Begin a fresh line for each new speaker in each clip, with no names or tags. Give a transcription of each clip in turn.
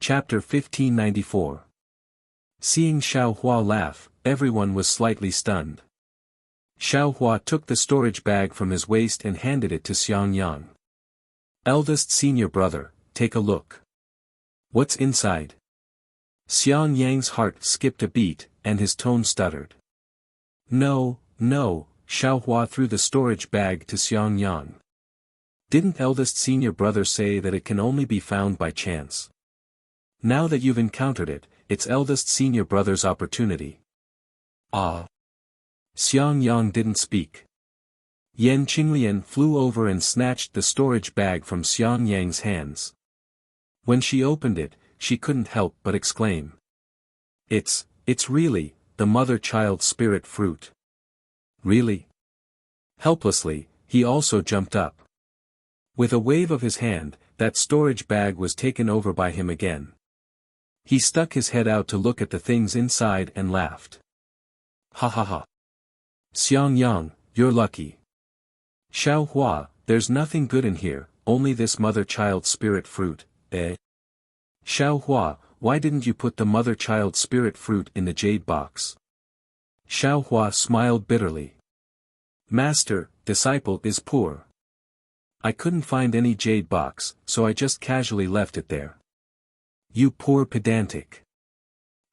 Chapter 1594. Seeing Xiao Hua laugh, everyone was slightly stunned. Xiao Hua took the storage bag from his waist and handed it to Xiang Yang. Eldest senior brother, take a look. What's inside? Xiang Yang's heart skipped a beat, and his tone stuttered. No, Xiao Hua threw the storage bag to Xiang Yang. Didn't eldest senior brother say that it can only be found by chance? Now that you've encountered it, it's eldest senior brother's opportunity. Ah. Xiang Yang didn't speak. Yan Qinglian flew over and snatched the storage bag from Xiang Yang's hands. When she opened it, she couldn't help but exclaim. It's really, the mother-child spirit fruit. Really? Helplessly, he also jumped up. With a wave of his hand, that storage bag was taken over by him again. He stuck his head out to look at the things inside and laughed. Ha ha ha. Xiang Yang, you're lucky. Xiao Hua, there's nothing good in here, only this mother-child spirit fruit, eh? Xiao Hua, why didn't you put the mother-child spirit fruit in the jade box? Xiao Hua smiled bitterly. Master, disciple is poor. I couldn't find any jade box, so I just casually left it there. You poor pedantic.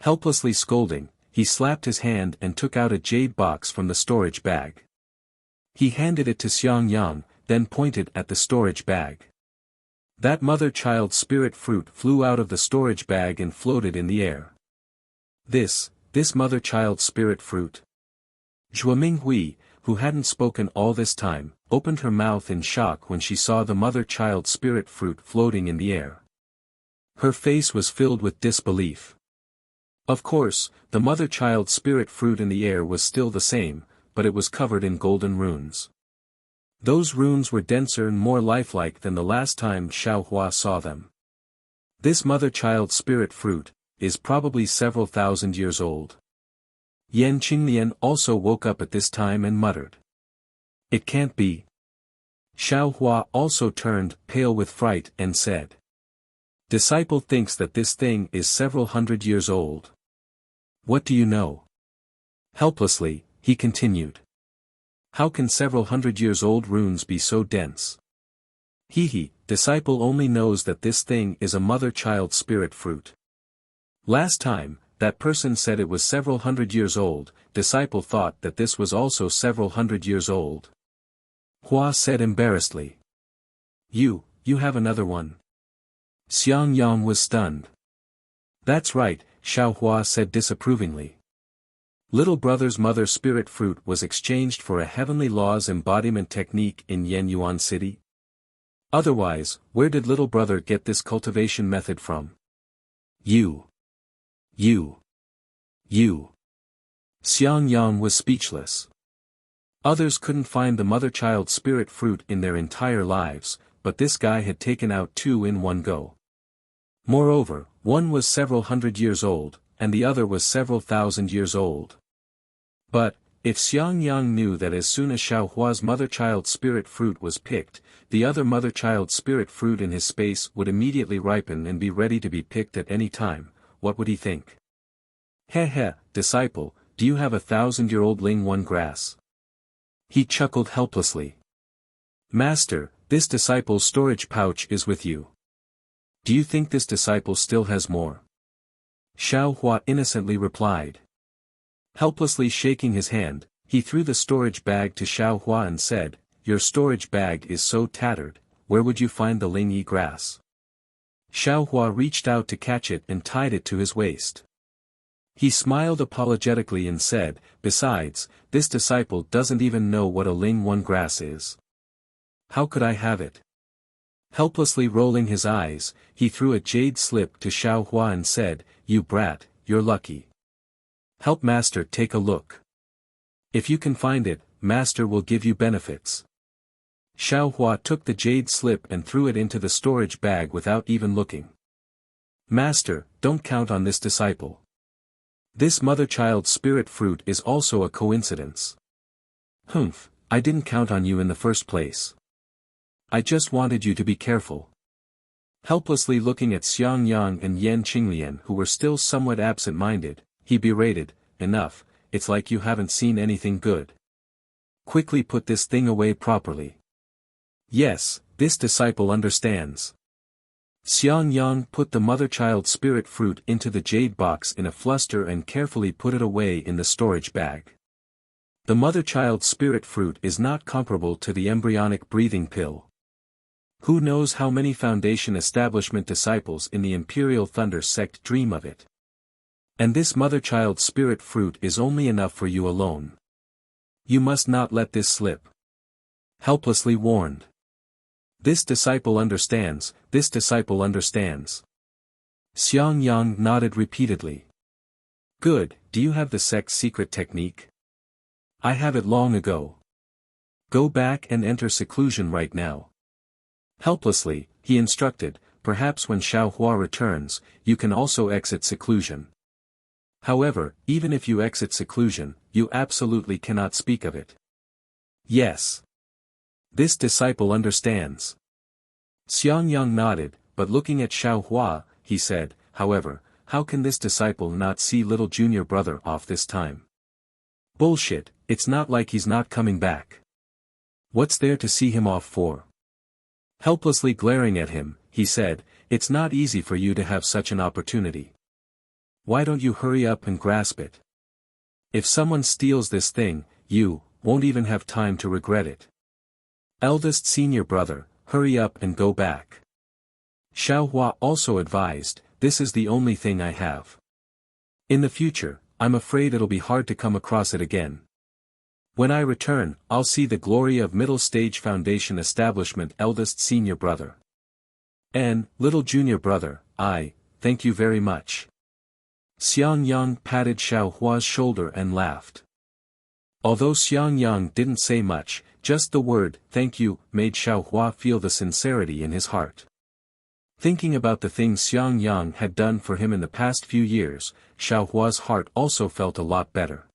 Helplessly scolding, he slapped his hand and took out a jade box from the storage bag. He handed it to Xiang Yang, then pointed at the storage bag. That mother-child spirit fruit flew out of the storage bag and floated in the air. This mother-child spirit fruit. Zhua Minghui, who hadn't spoken all this time, opened her mouth in shock when she saw the mother-child spirit fruit floating in the air. Her face was filled with disbelief. Of course, the mother-child spirit fruit in the air was still the same, but it was covered in golden runes. Those runes were denser and more lifelike than the last time Xiao Hua saw them. This mother-child spirit fruit is probably several thousand years old. Yan Qinglian also woke up at this time and muttered. It can't be. Xiao Hua also turned pale with fright and said. Disciple thinks that this thing is several hundred years old. What do you know? Helplessly, he continued. How can several hundred years old runes be so dense? Disciple only knows that this thing is a mother-child spirit fruit. Last time, that person said it was several hundred years old, disciple thought that this was also several hundred years old. Hua said embarrassedly. You have another one. Xiang Yang was stunned. That's right, Xiao Hua said disapprovingly. Little brother's mother spirit fruit was exchanged for a heavenly laws embodiment technique in Yenyuan City. Otherwise, where did little brother get this cultivation method from? You. Xiang Yang was speechless. Others couldn't find the mother-child spirit fruit in their entire lives, but this guy had taken out two in one go. Moreover, one was several hundred years old, and the other was several thousand years old. But, if Xiang Yang knew that as soon as Xiao Hua's mother-child spirit fruit was picked, the other mother-child spirit fruit in his space would immediately ripen and be ready to be picked at any time, what would he think? Disciple, do you have 1,000-year-old Ling One grass? He chuckled helplessly. Master, this disciple's storage pouch is with you. Do you think this disciple still has more? Xiao Hua innocently replied. Helplessly shaking his hand, he threw the storage bag to Xiao Hua and said, Your storage bag is so tattered, where would you find the Ling Yi grass? Xiao Hua reached out to catch it and tied it to his waist. He smiled apologetically and said, Besides, this disciple doesn't even know what a Ling One grass is. How could I have it? Helplessly rolling his eyes, he threw a jade slip to Xiao Hua and said, You brat, you're lucky. Help Master take a look. If you can find it, Master will give you benefits. Xiao Hua took the jade slip and threw it into the storage bag without even looking. Master, don't count on this disciple. This mother-child spirit fruit is also a coincidence. I didn't count on you in the first place. I just wanted you to be careful. Helplessly looking at Xiang Yang and Yan Qinglian who were still somewhat absent-minded, he berated, "Enough, it's like you haven't seen anything good. Quickly put this thing away properly." "Yes, this disciple understands." Xiang Yang put the mother-child spirit fruit into the jade box in a fluster and carefully put it away in the storage bag. The mother-child spirit fruit is not comparable to the embryonic breathing pill. Who knows how many Foundation establishment disciples in the Imperial Thunder sect dream of it. And this mother-child spirit fruit is only enough for you alone. You must not let this slip. Helplessly warned. This disciple understands, this disciple understands. Xiang Yang nodded repeatedly. Good, do you have the sect's secret technique? I have it long ago. Go back and enter seclusion right now. Helplessly, he instructed, perhaps when Xiaohua returns, you can also exit seclusion. However, even if you exit seclusion, you absolutely cannot speak of it. Yes. This disciple understands. Xiang Yang nodded, but looking at Xiaohua, he said, however, how can this disciple not see little junior brother off this time? Bullshit, it's not like he's not coming back. What's there to see him off for? Helplessly glaring at him, he said, it's not easy for you to have such an opportunity. Why don't you hurry up and grasp it? If someone steals this thing, you won't even have time to regret it. Eldest senior brother, hurry up and go back. Xiaohua also advised, this is the only thing I have. In the future, I'm afraid it'll be hard to come across it again. When I return, I'll see the glory of middle stage Foundation establishment eldest senior brother. And, little junior brother, thank you very much. Xiang Yang patted Xiaohua's shoulder and laughed. Although Xiang Yang didn't say much, just the word, thank you, made Xiaohua feel the sincerity in his heart. Thinking about the things Xiang Yang had done for him in the past few years, Xiaohua's heart also felt a lot better.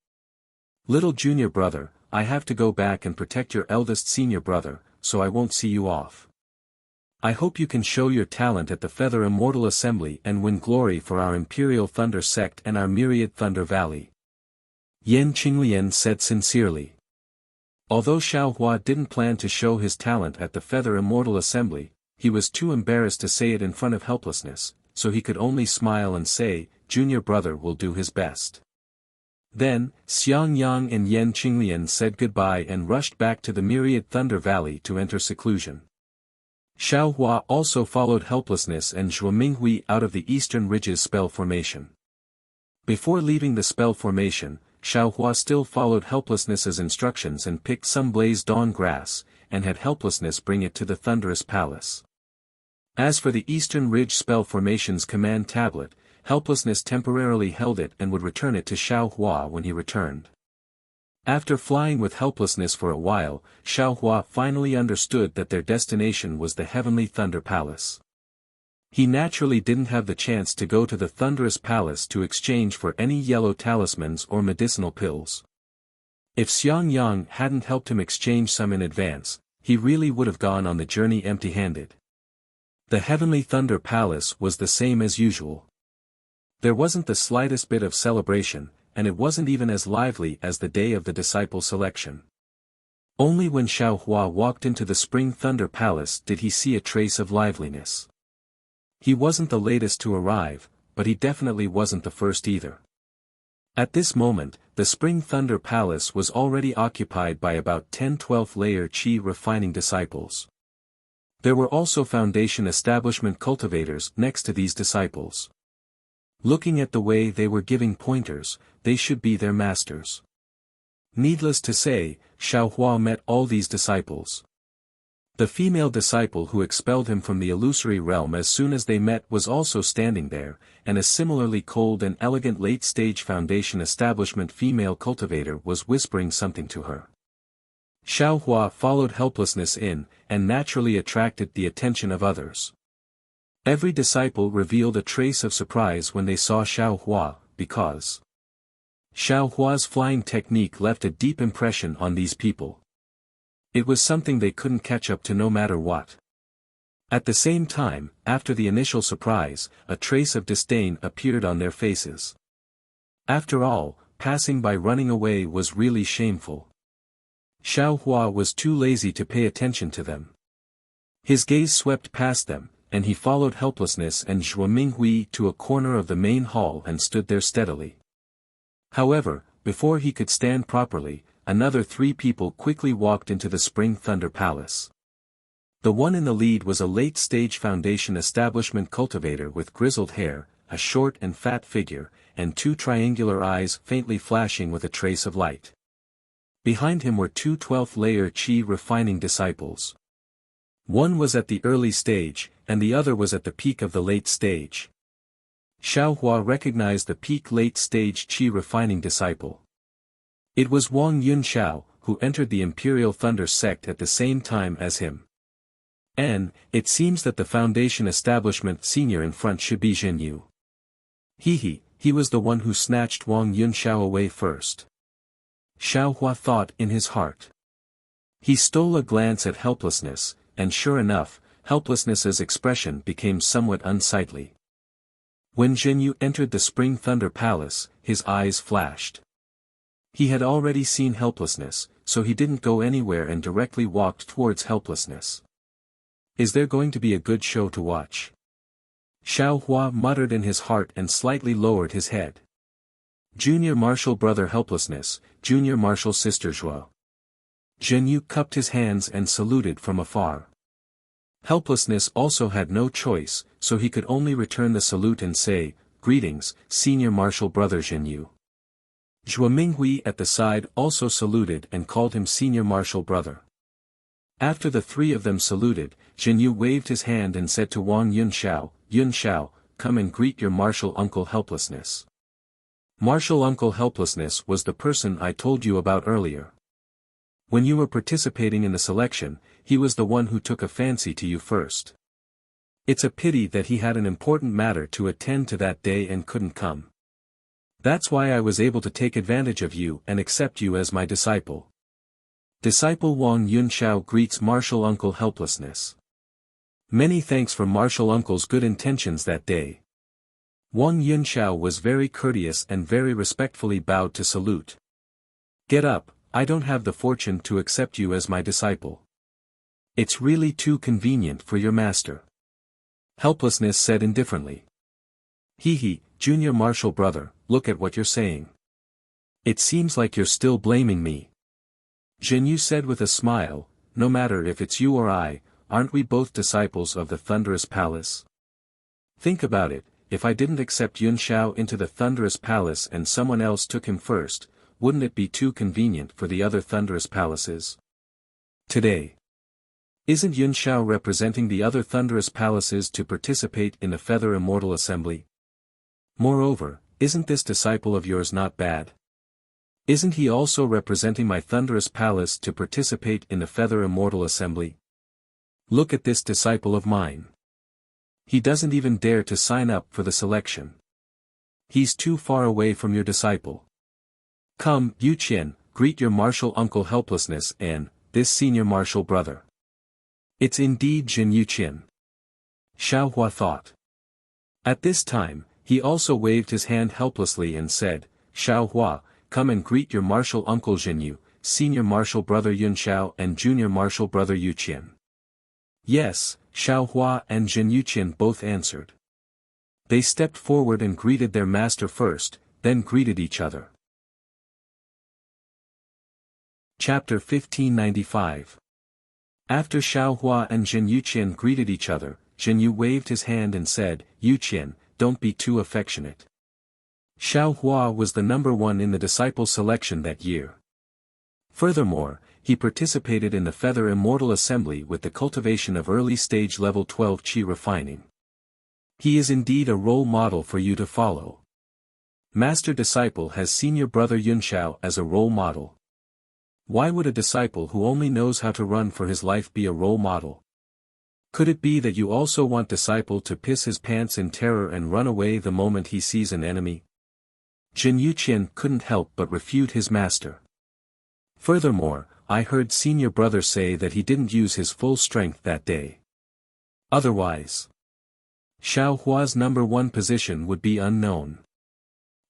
Little junior brother, I have to go back and protect your eldest senior brother, so I won't see you off. I hope you can show your talent at the Feather Immortal Assembly and win glory for our Imperial Thunder Sect and our Myriad Thunder Valley. Yan Qinglian said sincerely. Although Xiaohua didn't plan to show his talent at the Feather Immortal Assembly, he was too embarrassed to say it in front of helplessness, so he could only smile and say, junior brother will do his best. Then, Xiang Yang and Yan Qinglian said goodbye and rushed back to the Myriad Thunder Valley to enter seclusion. Xiaohua also followed helplessness and Zhuo Minghui out of the Eastern Ridges spell formation. Before leaving the spell formation, Xiaohua still followed helplessness's instructions and picked some blaze dawn grass, and had helplessness bring it to the Thunderous Palace. As for the Eastern Ridge spell formation's command tablet, helplessness temporarily held it and would return it to Xiaohua when he returned. After flying with helplessness for a while, Xiaohua finally understood that their destination was the Heavenly Thunder Palace. He naturally didn't have the chance to go to the Thunderous Palace to exchange for any yellow talismans or medicinal pills. If Xiang Yang hadn't helped him exchange some in advance, he really would have gone on the journey empty-handed. The Heavenly Thunder Palace was the same as usual. There wasn't the slightest bit of celebration, and it wasn't even as lively as the day of the disciple selection. Only when Xiaohua walked into the Spring Thunder Palace did he see a trace of liveliness. He wasn't the latest to arrive, but he definitely wasn't the first either. At this moment, the Spring Thunder Palace was already occupied by about 10 12th layer Qi refining disciples. There were also Foundation establishment cultivators next to these disciples. Looking at the way they were giving pointers, they should be their masters. Needless to say, Xiaohua met all these disciples. The female disciple who expelled him from the illusory realm as soon as they met was also standing there, and a similarly cold and elegant late-stage Foundation establishment female cultivator was whispering something to her. Xiaohua followed helplessness in, and naturally attracted the attention of others. Every disciple revealed a trace of surprise when they saw Xiaohua, because Xiaohua's flying technique left a deep impression on these people. It was something they couldn't catch up to no matter what. At the same time, after the initial surprise, a trace of disdain appeared on their faces. After all, passing by running away was really shameful. Xiao Hua was too lazy to pay attention to them. His gaze swept past them, and he followed Helplessness and Zhuo Minghui to a corner of the main hall and stood there steadily. However, before he could stand properly, another 3 people quickly walked into the Spring Thunder Palace. The one in the lead was a late-stage Foundation establishment cultivator with grizzled hair, a short and fat figure, and 2 triangular eyes faintly flashing with a trace of light. Behind him were 2 12th-layer Qi refining disciples. One was at the early stage, and the other was at the peak of the late stage. Xiao Hua recognized the peak late-stage Qi refining disciple. It was Wang Yunxiao, who entered the Imperial Thunder sect at the same time as him. And, it seems that the Foundation establishment senior in front should be Zhenyu. He was the one who snatched Wang Yunxiao away first. Xiao Hua thought in his heart. He stole a glance at Helplessness, and sure enough, Helplessness's expression became somewhat unsightly. When Zhenyu entered the Spring Thunder Palace, his eyes flashed. He had already seen Helplessness, so he didn't go anywhere and directly walked towards Helplessness. Is there going to be a good show to watch? Xiao Hua muttered in his heart and slightly lowered his head. Junior Martial Brother Helplessness, Junior Martial Sister Zhuo. Zhenyu cupped his hands and saluted from afar. Helplessness also had no choice, so he could only return the salute and say, "Greetings, Senior Martial Brother Zhenyu." Zhuo Minghui at the side also saluted and called him Senior Martial Brother. After the 3 of them saluted, Zhenyu waved his hand and said to Wang Yunxiao, come and greet your martial uncle Helplessness. Martial uncle Helplessness was the person I told you about earlier. When you were participating in the selection, he was the one who took a fancy to you first. It's a pity that he had an important matter to attend to that day and couldn't come. That's why I was able to take advantage of you and accept you as my disciple. Disciple Wang Yunxiao greets Martial Uncle Helplessness. Many thanks for Martial Uncle's good intentions that day. Wang Yunxiao was very courteous and very respectfully bowed to salute. Get up, I don't have the fortune to accept you as my disciple. It's really too convenient for your master. Helplessness said indifferently. Junior Martial Brother, look at what you're saying. It seems like you're still blaming me. Zhenyu said with a smile, no matter if it's you or I, aren't we both disciples of the Thunderous Palace? Think about it, if I didn't accept Yunxiao into the Thunderous Palace and someone else took him first, wouldn't it be too convenient for the other Thunderous Palaces? Today. Isn't Yunxiao representing the other Thunderous Palaces to participate in the Feather Immortal Assembly? Moreover, isn't this disciple of yours not bad? Isn't he also representing my Thunderous Palace to participate in the Feather Immortal Assembly? Look at this disciple of mine. He doesn't even dare to sign up for the selection. He's too far away from your disciple. Come, Yu Qian, greet your martial uncle Helplessness and, this senior martial brother. It's indeed Jin Yu Qian. Xiao Hua thought. At this time, he also waved his hand helplessly and said, Xiao Hua, come and greet your martial uncle Zhenyu, senior martial brother Yunxiao and junior martial brother Yu Qian. Yes, Xiao Hua and Zhen Yuqian both answered. They stepped forward and greeted their master first, then greeted each other. Chapter 1595. After Xiao Hua and Zhen Yuqian greeted each other, Zhenyu waved his hand and said, Yuqian, don't be too affectionate. Xiao Hua was the number 1 in the disciple selection that year. Furthermore, he participated in the Feather Immortal Assembly with the cultivation of early stage level 12 Qi refining. He is indeed a role model for you to follow. Master Disciple has senior brother Yunxiao as a role model. Why would a disciple who only knows how to run for his life be a role model? Could it be that you also want disciple to piss his pants in terror and run away the moment he sees an enemy? Jin Yuqian couldn't help but refute his master. Furthermore, I heard senior brother say that he didn't use his full strength that day. Otherwise, Xiao Hua's number one position would be unknown.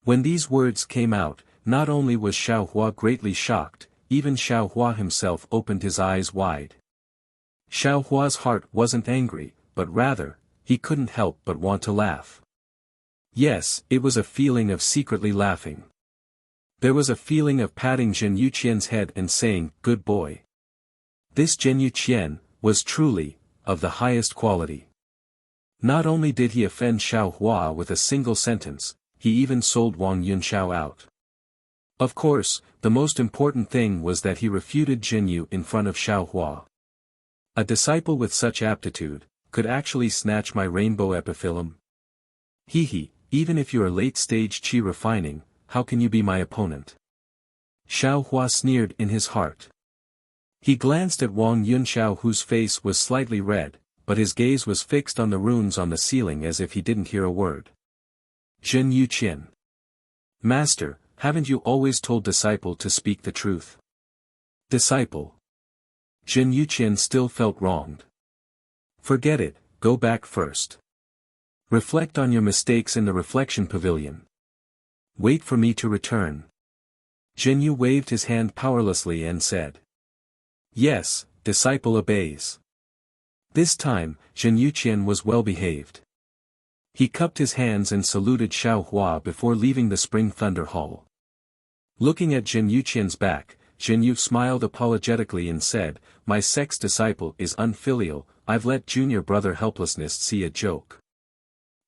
When these words came out, not only was Xiao Hua greatly shocked, even Xiao Hua himself opened his eyes wide. Xiao Hua's heart wasn't angry, but rather, he couldn't help but want to laugh. Yes, it was a feeling of secretly laughing. There was a feeling of patting Zhen Yuqian's head and saying, "Good boy." This Zhen Yuqian was truly of the highest quality. Not only did he offend Xiao Hua with a single sentence, he even sold Wang Yunxiao out. Of course, the most important thing was that he refuted Jin Yu in front of Xiao Hua. A disciple with such aptitude could actually snatch my rainbow epiphyllum. He, even if you are late-stage qi refining, how can you be my opponent? Xiao Hua sneered in his heart. He glanced at Wang Yunxiao, whose face was slightly red, but his gaze was fixed on the runes on the ceiling as if he didn't hear a word. Zhen Yuqian. Master, haven't you always told disciple to speak the truth? Disciple. Zhen Yuqian still felt wronged. Forget it, go back first. Reflect on your mistakes in the reflection pavilion. Wait for me to return. Zhen Yu waved his hand powerlessly and said. Yes, disciple obeys. This time, Zhen Yuqian was well behaved. He cupped his hands and saluted Xiao Hua before leaving the Spring Thunder Hall. Looking at Zhen Yuqian's back, Zhen Yu smiled apologetically and said, "My sex disciple is unfilial, I've let junior brother helplessness see a joke.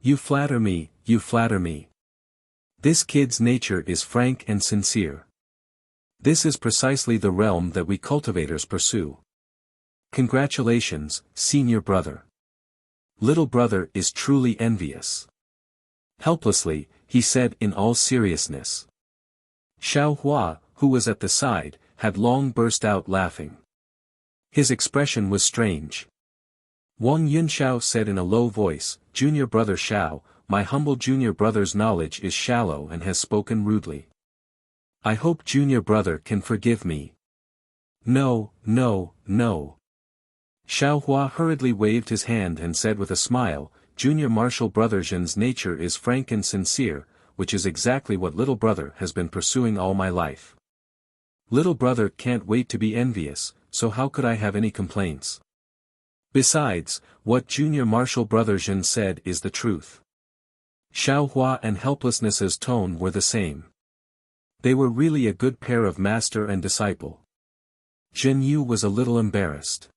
You flatter me, you flatter me. This kid's nature is frank and sincere. This is precisely the realm that we cultivators pursue. Congratulations, senior brother. Little brother is truly envious." Helplessly, he said in all seriousness. Xiao Hua, who was at the side, had long burst out laughing. His expression was strange. Wang Yunxiao said in a low voice, "Junior brother Xiao, my humble junior brother's knowledge is shallow and has spoken rudely. I hope junior brother can forgive me." No, no, no. Xiao Hua hurriedly waved his hand and said with a smile, "Junior martial brother Zhen's nature is frank and sincere, which is exactly what little brother has been pursuing all my life. Little brother can't wait to be envious, so how could I have any complaints? Besides, what junior martial brother Zhen said is the truth." Xiao Hua and Helplessness's tone were the same. They were really a good pair of master and disciple. Zhen Yu was a little embarrassed.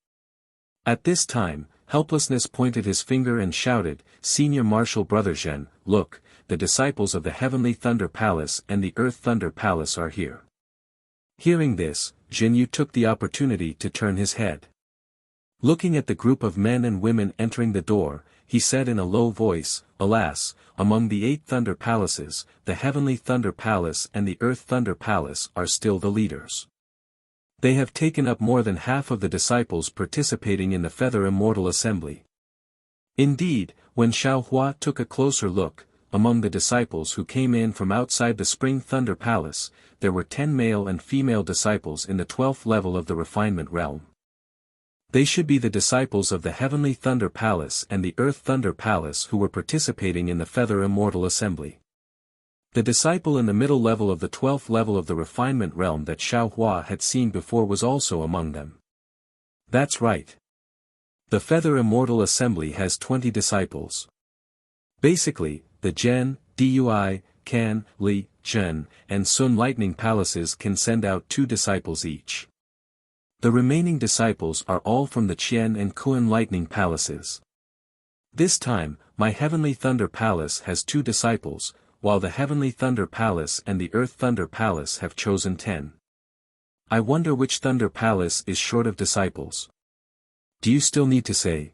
At this time, Helplessness pointed his finger and shouted, "Senior martial brother Zhen, look, the disciples of the Heavenly Thunder Palace and the Earth Thunder Palace are here." Hearing this, Zhen Yu took the opportunity to turn his head. Looking at the group of men and women entering the door, he said in a low voice, "Alas, among the 8 Thunder Palaces, the Heavenly Thunder Palace and the Earth Thunder Palace are still the leaders. They have taken up more than half of the disciples participating in the Feather Immortal Assembly." Indeed, when Xiao Hua took a closer look, among the disciples who came in from outside the Spring Thunder Palace, there were 10 male and female disciples in the 12th level of the refinement realm. They should be the disciples of the Heavenly Thunder Palace and the Earth Thunder Palace who were participating in the Feather Immortal Assembly. The disciple in the middle level of the 12th level of the refinement realm that Xiao Hua had seen before was also among them. That's right. The Feather Immortal Assembly has 20 disciples. Basically, the Zhen, Dui, Can, Li, Zhen, and Sun Lightning Palaces can send out 2 disciples each. The remaining disciples are all from the Qian and Kuan Lightning Palaces. This time, my Heavenly Thunder Palace has 2 disciples, while the Heavenly Thunder Palace and the Earth Thunder Palace have chosen 10. I wonder which Thunder Palace is short of disciples. Do you still need to say?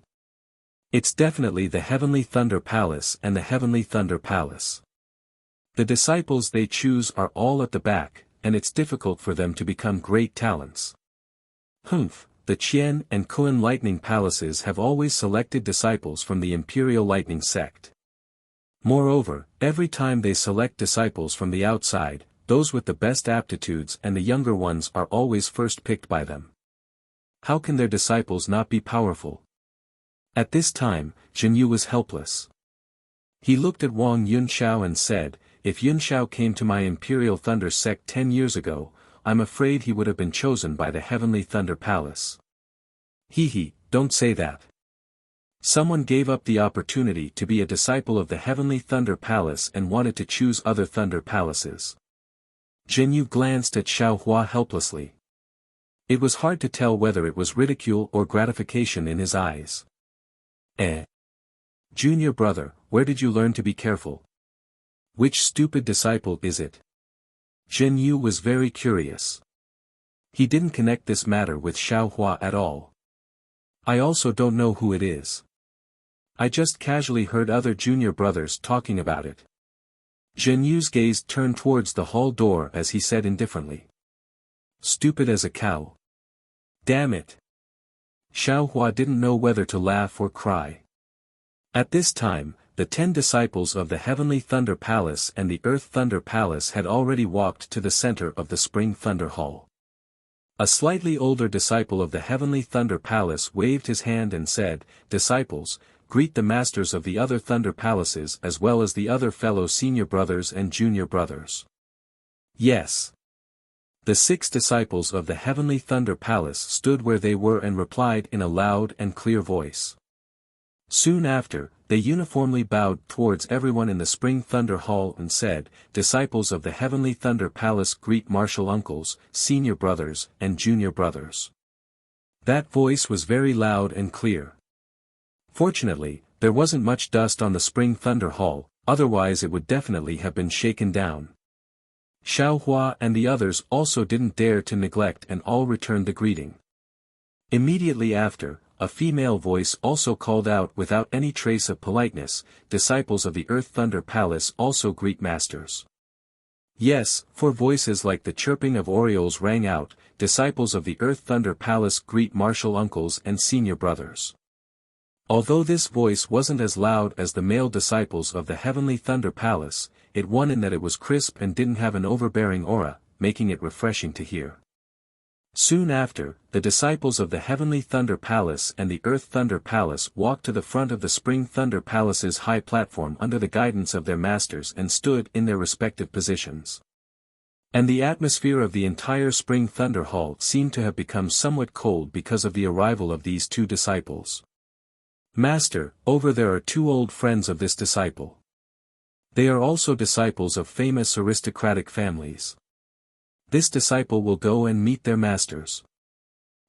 It's definitely the Heavenly Thunder Palace and the Heavenly Thunder Palace. The disciples they choose are all at the back, and it's difficult for them to become great talents. Humph, the Qian and Kuan Lightning Palaces have always selected disciples from the Imperial Lightning Sect. Moreover, every time they select disciples from the outside, those with the best aptitudes and the younger ones are always first picked by them. How can their disciples not be powerful? At this time, Jinyu was helpless. He looked at Wang Yunxiao and said, "If Yunxiao came to my Imperial Thunder sect 10 years ago, I'm afraid he would have been chosen by the Heavenly Thunder Palace." He, don't say that. Someone gave up the opportunity to be a disciple of the Heavenly Thunder Palace and wanted to choose other Thunder Palaces. Jinyu glanced at Xiaohua helplessly. It was hard to tell whether it was ridicule or gratification in his eyes. Junior brother, where did you learn to be careful? Which stupid disciple is it? Jinyu was very curious. He didn't connect this matter with Xiaohua at all. I also don't know who it is. I just casually heard other junior brothers talking about it. Jinyu's gaze turned towards the hall door as he said indifferently. Stupid as a cow. Damn it. Xiaohua didn't know whether to laugh or cry. At this time, the 10 disciples of the Heavenly Thunder Palace and the Earth Thunder Palace had already walked to the center of the Spring Thunder Hall. A slightly older disciple of the Heavenly Thunder Palace waved his hand and said, "Disciples, greet the masters of the other Thunder Palaces as well as the other fellow senior brothers and junior brothers." Yes. The 6 disciples of the Heavenly Thunder Palace stood where they were and replied in a loud and clear voice. Soon after, they uniformly bowed towards everyone in the Spring Thunder Hall and said, "Disciples of the Heavenly Thunder Palace greet martial uncles, senior brothers, and junior brothers." That voice was very loud and clear. Fortunately, there wasn't much dust on the Spring Thunder Hall, otherwise it would definitely have been shaken down. Xiaohua and the others also didn't dare to neglect and all returned the greeting. Immediately after, a female voice also called out without any trace of politeness, "Disciples of the Earth Thunder Palace also greet masters." Yes, 4 voices like the chirping of orioles rang out, "Disciples of the Earth Thunder Palace greet martial uncles and senior brothers." Although this voice wasn't as loud as the male disciples of the Heavenly Thunder Palace, it won in that it was crisp and didn't have an overbearing aura, making it refreshing to hear. Soon after, the disciples of the Heavenly Thunder Palace and the Earth Thunder Palace walked to the front of the Spring Thunder Palace's high platform under the guidance of their masters and stood in their respective positions. And the atmosphere of the entire Spring Thunder Hall seemed to have become somewhat cold because of the arrival of these 2 disciples. "Master, over there are 2 old friends of this disciple. They are also disciples of famous aristocratic families. This disciple will go and meet their masters."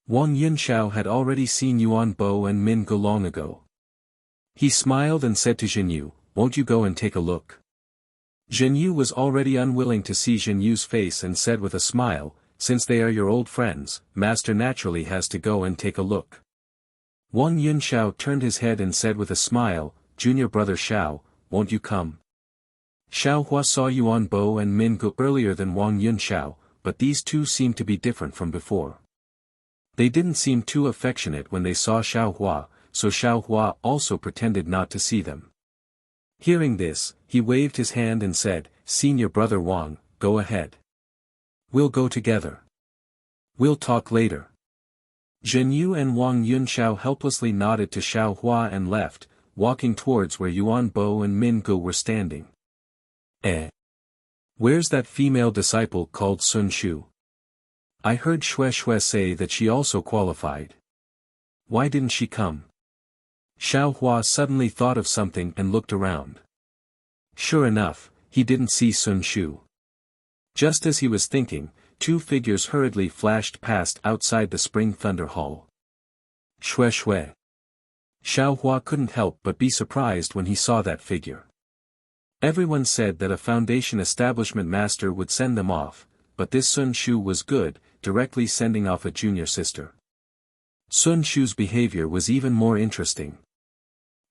Wang Yunxiao had already seen Yuan Bo and Min Ge long ago. He smiled and said to Jinyu, "Won't you go and take a look?" Jinyu was already unwilling to see Jinyu's face and said with a smile, "Since they are your old friends, master naturally has to go and take a look." Wang Yunxiao turned his head and said with a smile, "Junior brother Xiao, won't you come?" Xiaohua saw Yuan Bo and Min Ge earlier than Wang Yunxiao, but these 2 seemed to be different from before. They didn't seem too affectionate when they saw Xiaohua, so Xiaohua also pretended not to see them. Hearing this, he waved his hand and said, "Senior brother Wang, go ahead. We'll go together. We'll talk later." Jinyu and Wang Yunxiao helplessly nodded to Xiaohua and left, walking towards where Yuan Bo and Min Ge were standing. Where's that female disciple called Sun Shu? I heard Xue Xue say that she also qualified. Why didn't she come?" Xiaohua suddenly thought of something and looked around. Sure enough, he didn't see Sun Shu. Just as he was thinking, 2 figures hurriedly flashed past outside the Spring Thunder Hall. Xue Xue. Xiaohua couldn't help but be surprised when he saw that figure. Everyone said that a foundation establishment master would send them off, but this Sun Shu was good, directly sending off a junior sister. Sun Shu's behavior was even more interesting.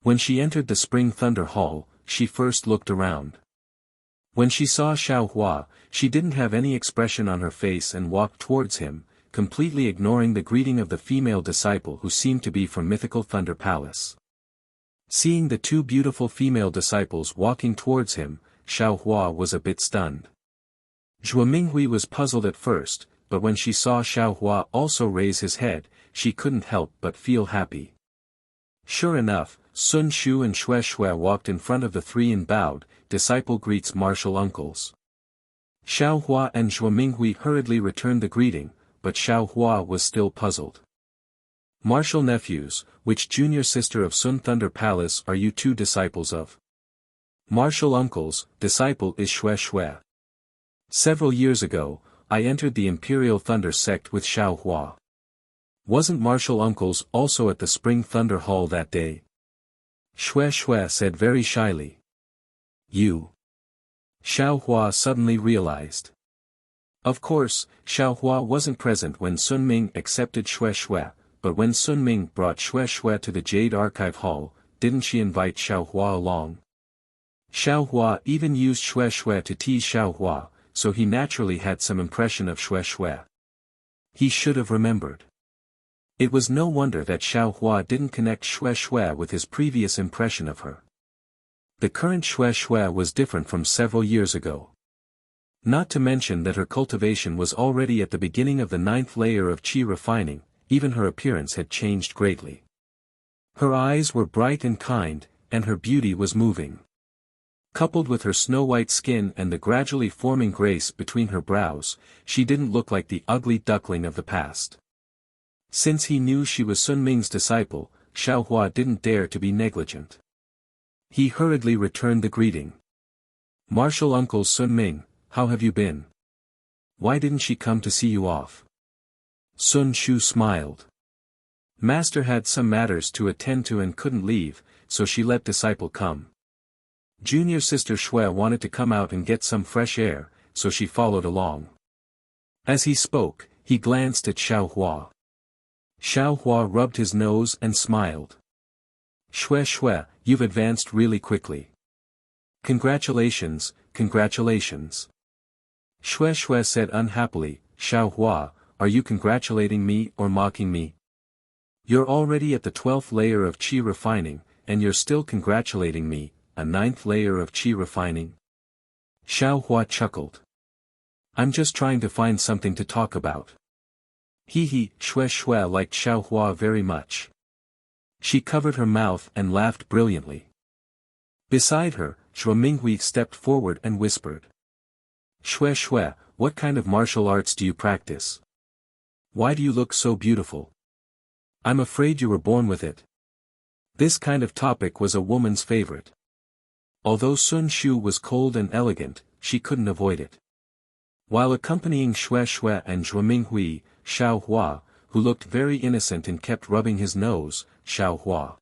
When she entered the Spring Thunder Hall, she first looked around. When she saw Xiaohua, she didn't have any expression on her face and walked towards him, completely ignoring the greeting of the female disciple who seemed to be from mythical Thunder Palace. Seeing the 2 beautiful female disciples walking towards him, Xiaohua was a bit stunned. Zhuo Minghui was puzzled at first, but when she saw Xiaohua also raise his head, she couldn't help but feel happy. Sure enough, Sun Shu and Xue Xue walked in front of the three and bowed, "Disciple greets martial uncles." Xiao Hua and Zhuo Minghui hurriedly returned the greeting, but Xiao Hua was still puzzled. "Martial nephews, which junior sister of Sun Thunder Palace are you two disciples of?" "Martial uncles, disciple is Xue Xue. Several years ago, I entered the Imperial Thunder sect with Xiao Hua. Wasn't martial uncles also at the Spring Thunder Hall that day?" Xue Xue said very shyly. "You?" Xiao Hua suddenly realized. Of course, Xiao Hua wasn't present when Sun Ming accepted Xue Xue, but when Sun Ming brought Xue Xue to the Jade Archive Hall, didn't she invite Xiao Hua along? Xiao Hua even used Xue Xue to tease Xiao Hua, so he naturally had some impression of Xue Xue. He should have remembered. It was no wonder that Xiao Hua didn't connect Xue Xue with his previous impression of her. The current Xue Xue was different from several years ago. Not to mention that her cultivation was already at the beginning of the 9th layer of qi refining, even her appearance had changed greatly. Her eyes were bright and kind, and her beauty was moving. Coupled with her snow-white skin and the gradually forming grace between her brows, she didn't look like the ugly duckling of the past. Since he knew she was Sun Ming's disciple, Xiao Hua didn't dare to be negligent. He hurriedly returned the greeting. "Martial uncle Sun Ming, how have you been? Why didn't she come to see you off?" Sun Shu smiled. "Master had some matters to attend to and couldn't leave, so she let disciple come. Junior sister Xue wanted to come out and get some fresh air, so she followed along." As he spoke, he glanced at Xiao Hua. Xiao Hua rubbed his nose and smiled. "Xue Xue, you've advanced really quickly. Congratulations, congratulations." Xue Xue said unhappily, "Xiao Hua, are you congratulating me or mocking me? You're already at the 12th layer of qi refining, and you're still congratulating me, a 9th layer of qi refining?" Xiao Hua chuckled. "I'm just trying to find something to talk about." Xue Xue liked Xiao Hua very much. She covered her mouth and laughed brilliantly. Beside her, Zhuo Minghui stepped forward and whispered. "Xue Xue, what kind of martial arts do you practice? Why do you look so beautiful? I'm afraid you were born with it." This kind of topic was a woman's favorite. Although Sun Shu was cold and elegant, she couldn't avoid it. While accompanying Xue Xue and Zhuo Minghui, Xiao Hua, who looked very innocent and kept rubbing his nose, Xiao Hua.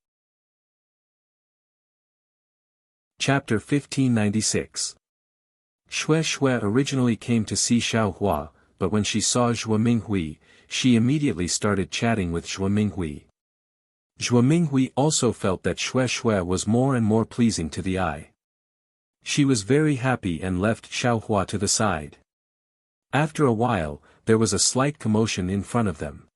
Chapter 1596. Xue Xue originally came to see Xiao Hua, but when she saw Zhuo Minghui, she immediately started chatting with Zhuo Minghui. Zhuo Minghui also felt that Xue Xue was more and more pleasing to the eye. She was very happy and left Xiao Hua to the side. After a while, there was a slight commotion in front of them.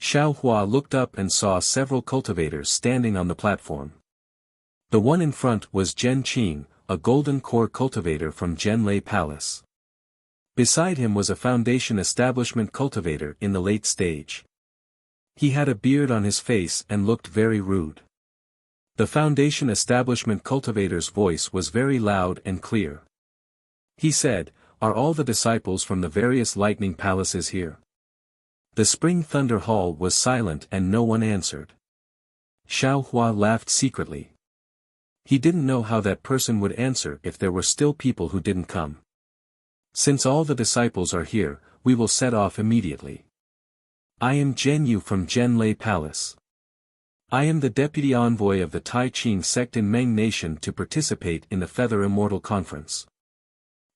Xiao Hua looked up and saw several cultivators standing on the platform. The one in front was Zhen Qing, a golden core cultivator from Zhenlei Palace. Beside him was a foundation establishment cultivator in the late stage. He had a beard on his face and looked very rude. The foundation establishment cultivator's voice was very loud and clear. He said, "Are all the disciples from the various lightning palaces here?" The Spring Thunder Hall was silent and no one answered. Xiao Hua laughed secretly. He didn't know how that person would answer if there were still people who didn't come. "Since all the disciples are here, we will set off immediately. I am Zhen Yu from Zhenlei Palace. I am the deputy envoy of the Tai Qing sect in Meng Nation to participate in the Feather Immortal Conference.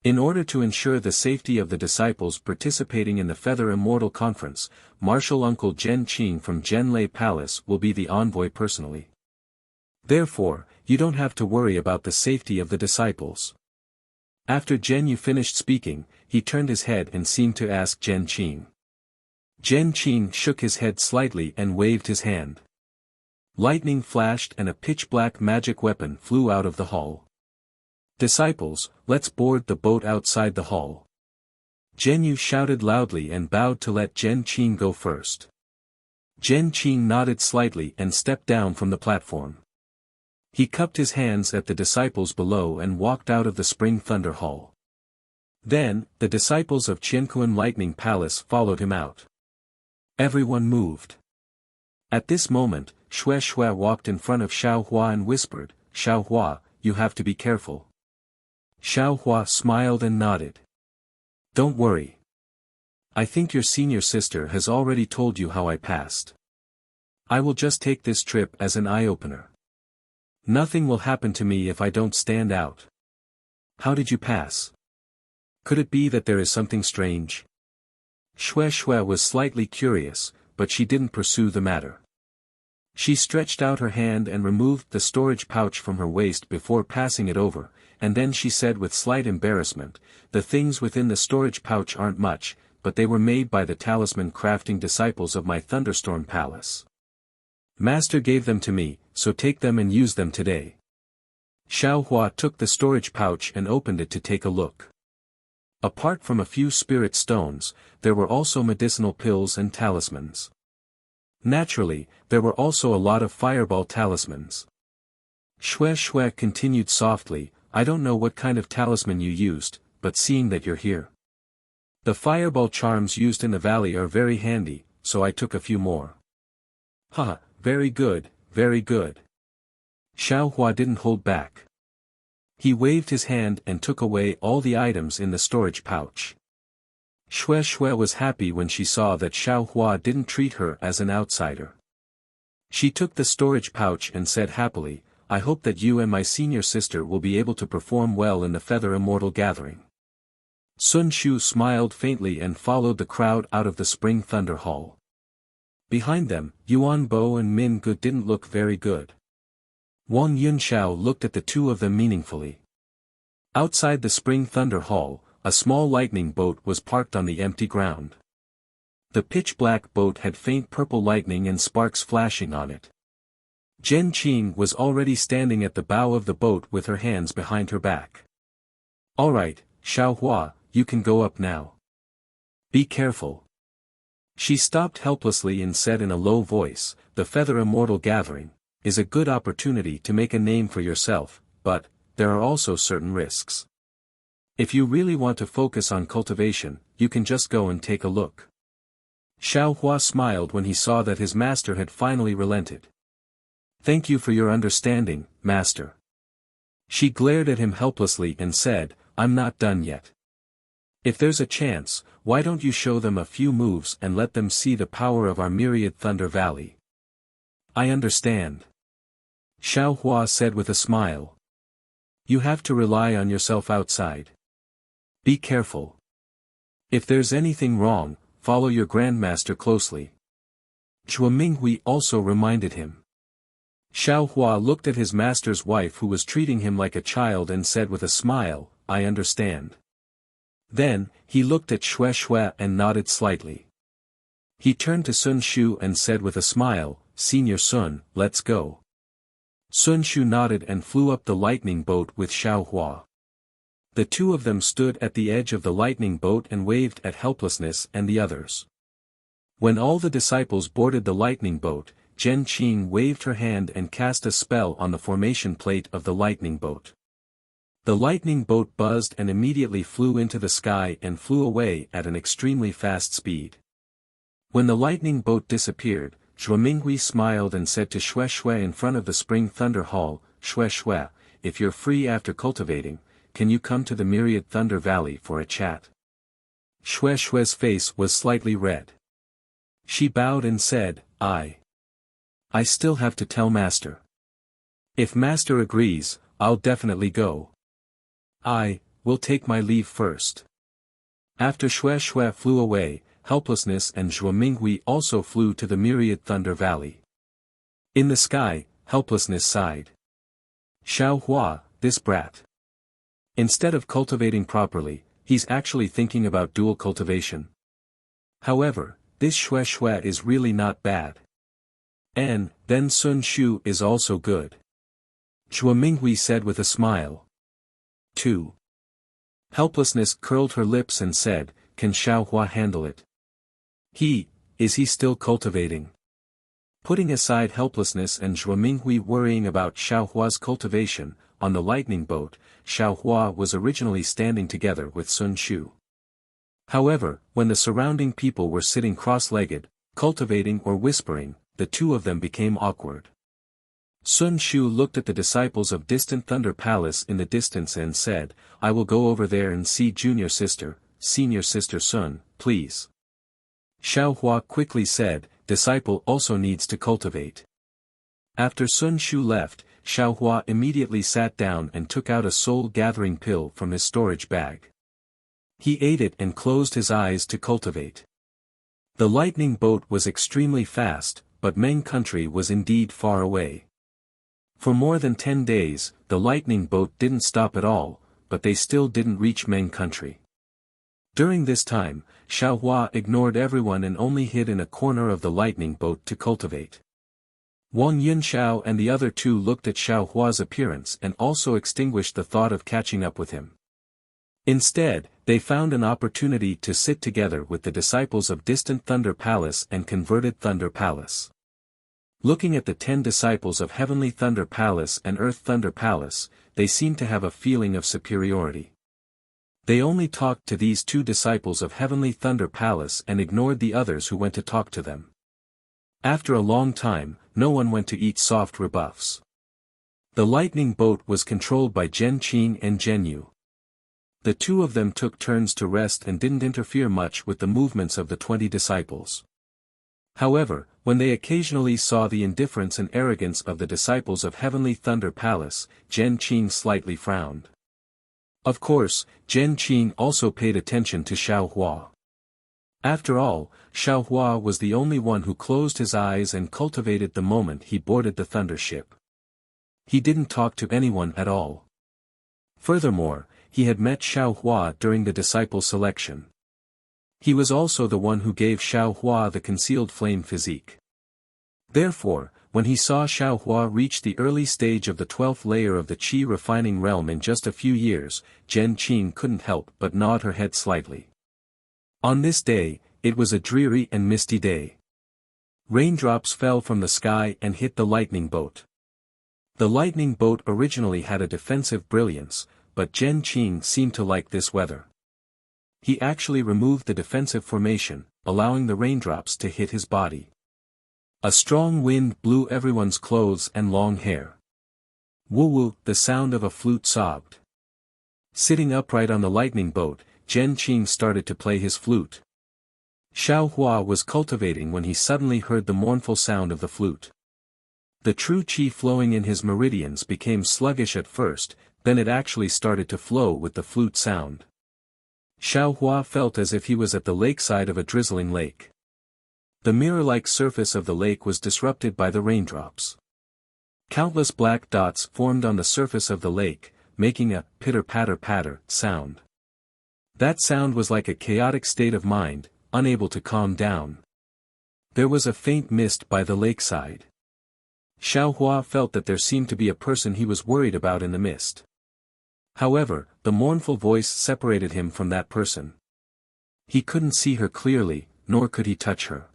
In order to ensure the safety of the disciples participating in the Feather Immortal Conference, Martial Uncle Zhen Qing from Zhenlei Palace will be the envoy personally. Therefore, you don't have to worry about the safety of the disciples." After Zhen Yu finished speaking, he turned his head and seemed to ask Zhen Qing. Zhen Qing shook his head slightly and waved his hand. Lightning flashed and a pitch-black magic weapon flew out of the hall. "Disciples, let's board the boat outside the hall." Zhen Yu shouted loudly and bowed to let Zhen Qing go first. Zhen Qing nodded slightly and stepped down from the platform. He cupped his hands at the disciples below and walked out of the Spring Thunder Hall. Then, the disciples of Qianquan Lightning Palace followed him out. Everyone moved. At this moment, Xue Xue walked in front of Xiao Hua and whispered, "Xiao Hua, you have to be careful." Xiao Hua smiled and nodded. "Don't worry. I think your senior sister has already told you how I passed. I will just take this trip as an eye-opener. Nothing will happen to me if I don't stand out." "How did you pass? Could it be that there is something strange?" Xue Xue was slightly curious, but she didn't pursue the matter. She stretched out her hand and removed the storage pouch from her waist before passing it over, and then she said with slight embarrassment, "The things within the storage pouch aren't much, but they were made by the talisman crafting disciples of my Thunderstorm Palace. Master gave them to me, so take them and use them today." Xiao Hua took the storage pouch and opened it to take a look. Apart from a few spirit stones, there were also medicinal pills and talismans. Naturally, there were also a lot of fireball talismans. Xue Xue continued softly, "I don't know what kind of talisman you used, but seeing that you're here. The fireball charms used in the valley are very handy, so I took a few more." "Ha, very good, very good." Xiao Hua didn't hold back. He waved his hand and took away all the items in the storage pouch. Xue Xue was happy when she saw that Xiao Hua didn't treat her as an outsider. She took the storage pouch and said happily, "I hope that you and my senior sister will be able to perform well in the Feather Immortal Gathering." Sun Shu smiled faintly and followed the crowd out of the Spring Thunder Hall. Behind them, Yuan Bo and Min Gu didn't look very good. Wang Yunxiao looked at the two of them meaningfully. Outside the Spring Thunder Hall, a small lightning boat was parked on the empty ground. The pitch-black boat had faint purple lightning and sparks flashing on it. Zhen Qing was already standing at the bow of the boat with her hands behind her back. "All right, Xiao Hua, you can go up now. Be careful." She stopped helplessly and said in a low voice, "The Feather Immortal Gathering is a good opportunity to make a name for yourself, but there are also certain risks. If you really want to focus on cultivation, you can just go and take a look." Xiao Hua smiled when he saw that his master had finally relented. "Thank you for your understanding, master." She glared at him helplessly and said, "I'm not done yet. If there's a chance, why don't you show them a few moves and let them see the power of our myriad Thunder Valley?" "I understand," Xiao Hua said with a smile. "You have to rely on yourself outside. Be careful. If there's anything wrong, follow your grandmaster closely." Zhuo Minghui also reminded him. Xiao Hua looked at his master's wife who was treating him like a child and said with a smile, "I understand." Then, he looked at Xue Xue and nodded slightly. He turned to Sun Shu and said with a smile, "Senior Sun, let's go." Sun Shu nodded and flew up the lightning boat with Xiao Hua. The two of them stood at the edge of the lightning boat and waved at Helplessness and the others. When all the disciples boarded the lightning boat, Zhen Qing waved her hand and cast a spell on the formation plate of the lightning boat. The lightning boat buzzed and immediately flew into the sky and flew away at an extremely fast speed. When the lightning boat disappeared, Zhuo Minghui smiled and said to Xue Xue in front of the Spring Thunder Hall, "Xue Xue, if you're free after cultivating, can you come to the Myriad Thunder Valley for a chat?" Xue Xue's face was slightly red. She bowed and said, I still have to tell Master. If Master agrees, I'll definitely go. I will take my leave first." After Xue Xue flew away, Helplessness and Zhuo Minghui also flew to the Myriad Thunder Valley. In the sky, Helplessness sighed. "Xiao Hua, this brat. Instead of cultivating properly, he's actually thinking about dual cultivation. However, this Xue Xue is really not bad. And then Sun Shu is also good." Zhuo Minghui said with a smile. 2. Helplessness curled her lips and said, "Can Xiao Hua handle it? Is he still cultivating?" Putting aside helplessness and Zhuo Minghui worrying about Xiaohua's cultivation, on the lightning boat, Xiaohua was originally standing together with Sun Shu. However, when the surrounding people were sitting cross-legged, cultivating or whispering, the two of them became awkward. Sun Shu looked at the disciples of Distant Thunder Palace in the distance and said, "I will go over there and see junior sister, senior sister Sun, please." Xiaohua quickly said, "Disciple also needs to cultivate." After Sun Shu left, Xiaohua immediately sat down and took out a soul-gathering pill from his storage bag. He ate it and closed his eyes to cultivate. The lightning boat was extremely fast, but Meng country was indeed far away. For more than 10 days, the lightning boat didn't stop at all, but they still didn't reach Meng country. During this time, Xiaohua ignored everyone and only hid in a corner of the lightning boat to cultivate. Wang Yunxiao and the other two looked at Xiaohua's appearance and also extinguished the thought of catching up with him. Instead, they found an opportunity to sit together with the disciples of Distant Thunder Palace and Converted Thunder Palace. Looking at the 10 disciples of Heavenly Thunder Palace and Earth Thunder Palace, they seemed to have a feeling of superiority. They only talked to these 2 disciples of Heavenly Thunder Palace and ignored the others who went to talk to them. After a long time, no one went to eat soft rebuffs. The lightning boat was controlled by Zhen Qing and Zhen Yu. The 2 of them took turns to rest and didn't interfere much with the movements of the 20 disciples. However, when they occasionally saw the indifference and arrogance of the disciples of Heavenly Thunder Palace, Zhen Qing slightly frowned. Of course, Zhen Qing also paid attention to Xiaohua. After all, Xiaohua was the only one who closed his eyes and cultivated the moment he boarded the thunder ship. He didn't talk to anyone at all. Furthermore, he had met Xiaohua during the disciple selection. He was also the one who gave Xiaohua the concealed flame physique. Therefore, when he saw Xiaohua reach the early stage of the 12th layer of the Qi refining realm in just a few years, Zhen Qing couldn't help but nod her head slightly. On this day, it was a dreary and misty day. Raindrops fell from the sky and hit the lightning boat. The lightning boat originally had a defensive brilliance, but Zhen Qing seemed to like this weather. He actually removed the defensive formation, allowing the raindrops to hit his body. A strong wind blew everyone's clothes and long hair. Woo-woo, the sound of a flute sobbed. Sitting upright on the lightning boat, Zhen Qing started to play his flute. Xiaohua was cultivating when he suddenly heard the mournful sound of the flute. The true qi flowing in his meridians became sluggish at first, then it actually started to flow with the flute sound. Xiaohua felt as if he was at the lakeside of a drizzling lake. The mirror-like surface of the lake was disrupted by the raindrops. Countless black dots formed on the surface of the lake, making a pitter-patter-patter sound. That sound was like a chaotic state of mind, unable to calm down. There was a faint mist by the lakeside. Xiaohua felt that there seemed to be a person he was worried about in the mist. However, the mournful voice separated him from that person. He couldn't see her clearly, nor could he touch her.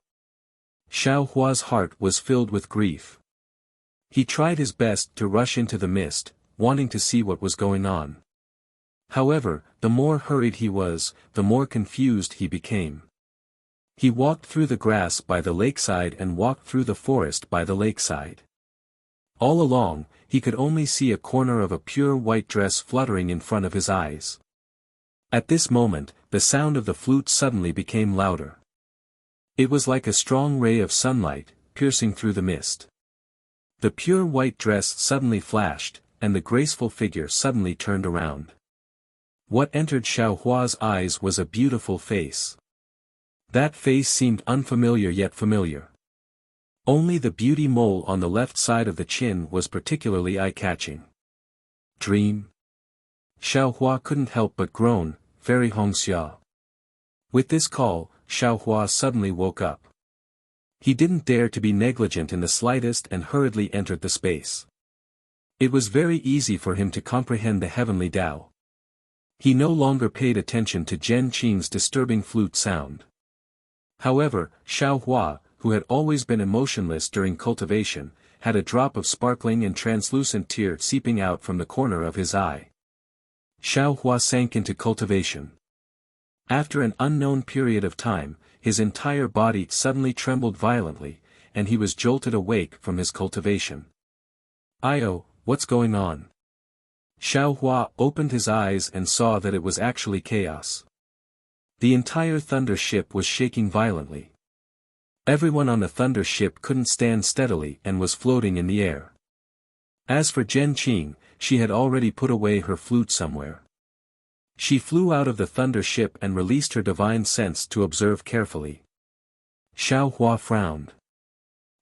Xiaohua's heart was filled with grief. He tried his best to rush into the mist, wanting to see what was going on. However, the more hurried he was, the more confused he became. He walked through the grass by the lakeside and walked through the forest by the lakeside. All along, he could only see a corner of a pure white dress fluttering in front of his eyes. At this moment, the sound of the flute suddenly became louder. It was like a strong ray of sunlight, piercing through the mist. The pure white dress suddenly flashed, and the graceful figure suddenly turned around. What entered Xiaohua's eyes was a beautiful face. That face seemed unfamiliar yet familiar. Only the beauty mole on the left side of the chin was particularly eye-catching. Dream? Xiaohua couldn't help but groan, Fairy Hongxia. With this call, Xiaohua suddenly woke up. He didn't dare to be negligent in the slightest and hurriedly entered the space. It was very easy for him to comprehend the heavenly Tao. He no longer paid attention to Zhen Qing's disturbing flute sound. However, Xiaohua, who had always been emotionless during cultivation, had a drop of sparkling and translucent tear seeping out from the corner of his eye. Xiao Hua sank into cultivation. After an unknown period of time, his entire body suddenly trembled violently, and he was jolted awake from his cultivation. "Io, what's going on?" Xiao Hua opened his eyes and saw that it was actually chaos. The entire thunder ship was shaking violently. Everyone on the thunder ship couldn't stand steadily and was floating in the air. As for Zhen Qing, she had already put away her flute somewhere. She flew out of the thunder ship and released her divine sense to observe carefully. Xiao Hua frowned.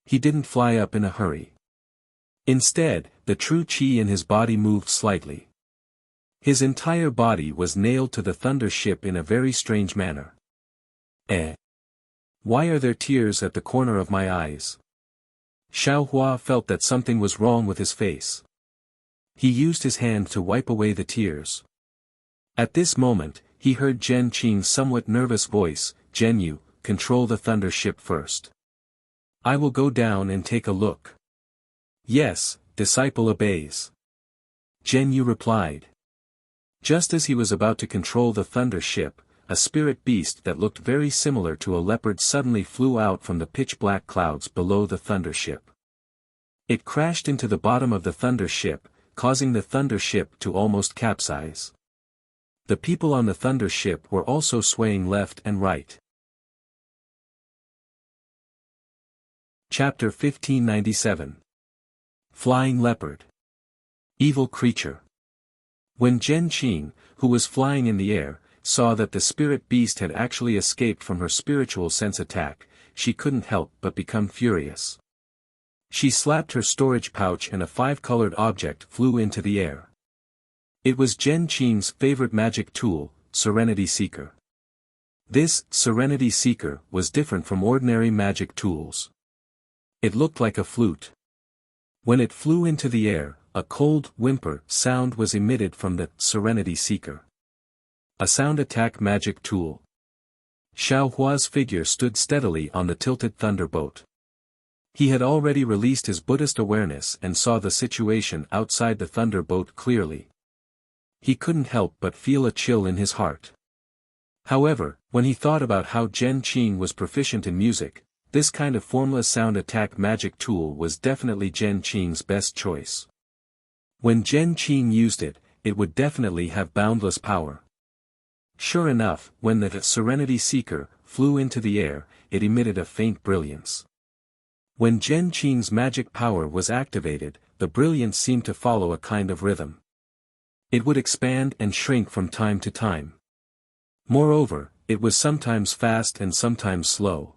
He didn't fly up in a hurry. Instead, the true qi in his body moved slightly. His entire body was nailed to the thunder ship in a very strange manner. Why are there tears at the corner of my eyes? Xiao Hua felt that something was wrong with his face. He used his hand to wipe away the tears. At this moment, he heard Zhen Qing's somewhat nervous voice, "Zhen Yu, control the thunder ship first. I will go down and take a look." "Yes, disciple obeys." Zhen Yu replied. Just as he was about to control the thunder ship, a spirit beast that looked very similar to a leopard suddenly flew out from the pitch-black clouds below the thunder ship. It crashed into the bottom of the thunder ship, causing the thunder ship to almost capsize. The people on the thunder ship were also swaying left and right. Chapter 1597. Flying Leopard. Evil Creature. When Zhen Qing, who was flying in the air, saw that the spirit beast had actually escaped from her spiritual sense attack, she couldn't help but become furious. She slapped her storage pouch and a 5-colored object flew into the air. It was Zhen Qing's favorite magic tool, Serenity Seeker. This Serenity Seeker was different from ordinary magic tools. It looked like a flute. When it flew into the air, a cold whimper sound was emitted from the Serenity Seeker. A sound attack magic tool. Xiao Hua's figure stood steadily on the tilted thunderbolt. He had already released his Buddhist awareness and saw the situation outside the thunderbolt clearly. He couldn't help but feel a chill in his heart. However, when he thought about how Zhen Qing was proficient in music, this kind of formless sound attack magic tool was definitely Zhen Qing's best choice. When Zhen Qing used it, it would definitely have boundless power. Sure enough, when the Serenity Seeker flew into the air, it emitted a faint brilliance. When Zhen Qing's magic power was activated, the brilliance seemed to follow a kind of rhythm. It would expand and shrink from time to time. Moreover, it was sometimes fast and sometimes slow.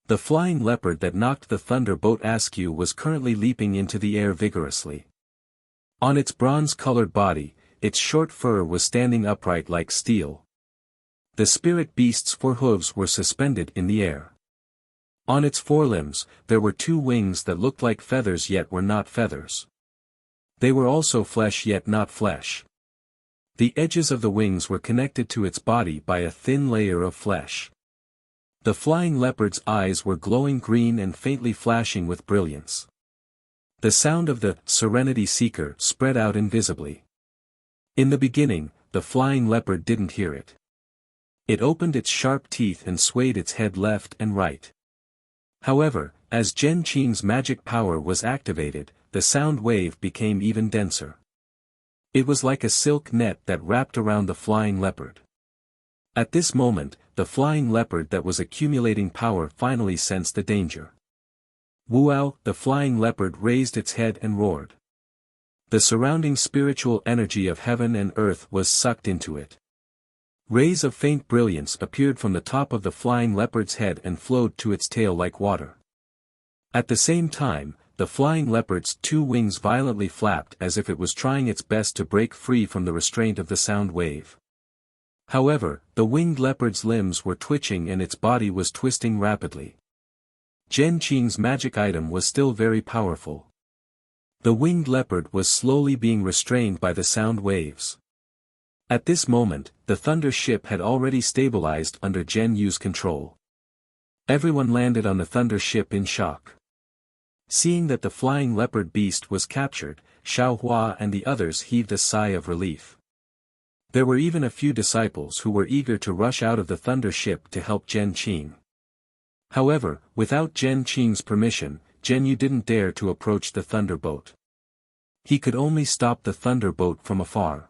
The flying leopard that knocked the thunderbolt askew was currently leaping into the air vigorously. On its bronze-colored body, its short fur was standing upright like steel. The spirit beast's 4 hooves were suspended in the air. On its forelimbs, there were 2 wings that looked like feathers yet were not feathers. They were also flesh yet not flesh. The edges of the wings were connected to its body by a thin layer of flesh. The flying leopard's eyes were glowing green and faintly flashing with brilliance. The sound of the Serenity Seeker spread out invisibly. In the beginning, the flying leopard didn't hear it. It opened its sharp teeth and swayed its head left and right. However, as Zhen Qing's magic power was activated, the sound wave became even denser. It was like a silk net that wrapped around the flying leopard. At this moment, the flying leopard that was accumulating power finally sensed the danger. Wuao, the flying leopard raised its head and roared. The surrounding spiritual energy of heaven and earth was sucked into it. Rays of faint brilliance appeared from the top of the flying leopard's head and flowed to its tail like water. At the same time, the flying leopard's 2 wings violently flapped as if it was trying its best to break free from the restraint of the sound wave. However, the winged leopard's limbs were twitching and its body was twisting rapidly. Zhen Qing's magic item was still very powerful. The winged leopard was slowly being restrained by the sound waves. At this moment, the thunder ship had already stabilized under Zhen Yu's control. Everyone landed on the thunder ship in shock. Seeing that the flying leopard beast was captured, Xiaohua and the others heaved a sigh of relief. There were even a few disciples who were eager to rush out of the thunder ship to help Zhen Qing. However, without Zhen Qing's permission, Zhen Yu didn't dare to approach the thunderboat. He could only stop the thunderboat from afar.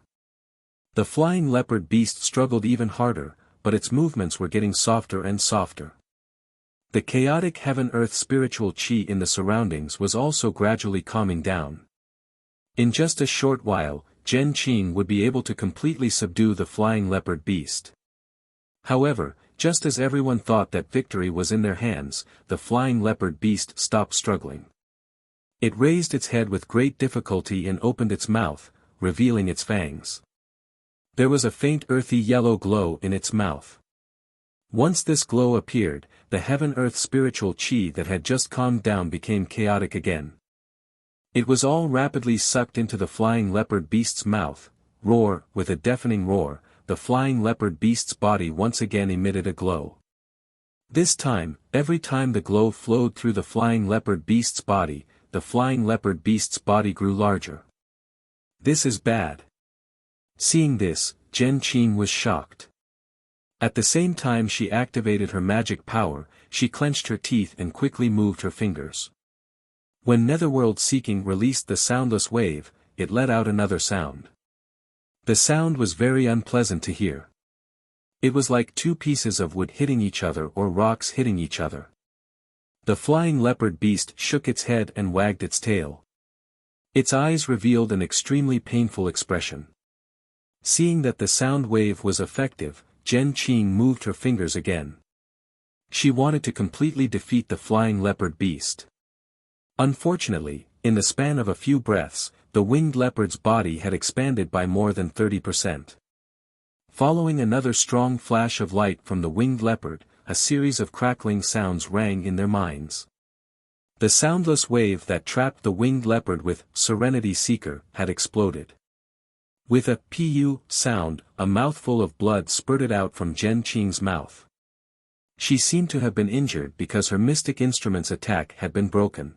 The flying leopard beast struggled even harder, but its movements were getting softer and softer. The chaotic heaven-earth spiritual qi in the surroundings was also gradually calming down. In just a short while, Zhen Qing would be able to completely subdue the flying leopard beast. However, just as everyone thought that victory was in their hands, the flying leopard beast stopped struggling. It raised its head with great difficulty and opened its mouth, revealing its fangs. There was a faint earthy yellow glow in its mouth. Once this glow appeared, the heaven-earth spiritual qi that had just calmed down became chaotic again. It was all rapidly sucked into the flying leopard beast's mouth. With a deafening roar, the flying leopard beast's body once again emitted a glow. This time, every time the glow flowed through the flying leopard beast's body, the flying leopard beast's body grew larger. This is bad. Seeing this, Zhen Qing was shocked. At the same time she activated her magic power, she clenched her teeth and quickly moved her fingers. When Netherworld Seeking released the soundless wave, it let out another sound. The sound was very unpleasant to hear. It was like two pieces of wood hitting each other or rocks hitting each other. The flying leopard beast shook its head and wagged its tail. Its eyes revealed an extremely painful expression. Seeing that the sound wave was effective, Zhen Qing moved her fingers again. She wanted to completely defeat the flying leopard beast. Unfortunately, in the span of a few breaths, the winged leopard's body had expanded by more than 30%. Following another strong flash of light from the winged leopard, a series of crackling sounds rang in their minds. The soundless wave that trapped the winged leopard with Serenity Seeker had exploded. With a pu sound, a mouthful of blood spurted out from Zhen Qing's mouth. She seemed to have been injured because her mystic instrument's attack had been broken.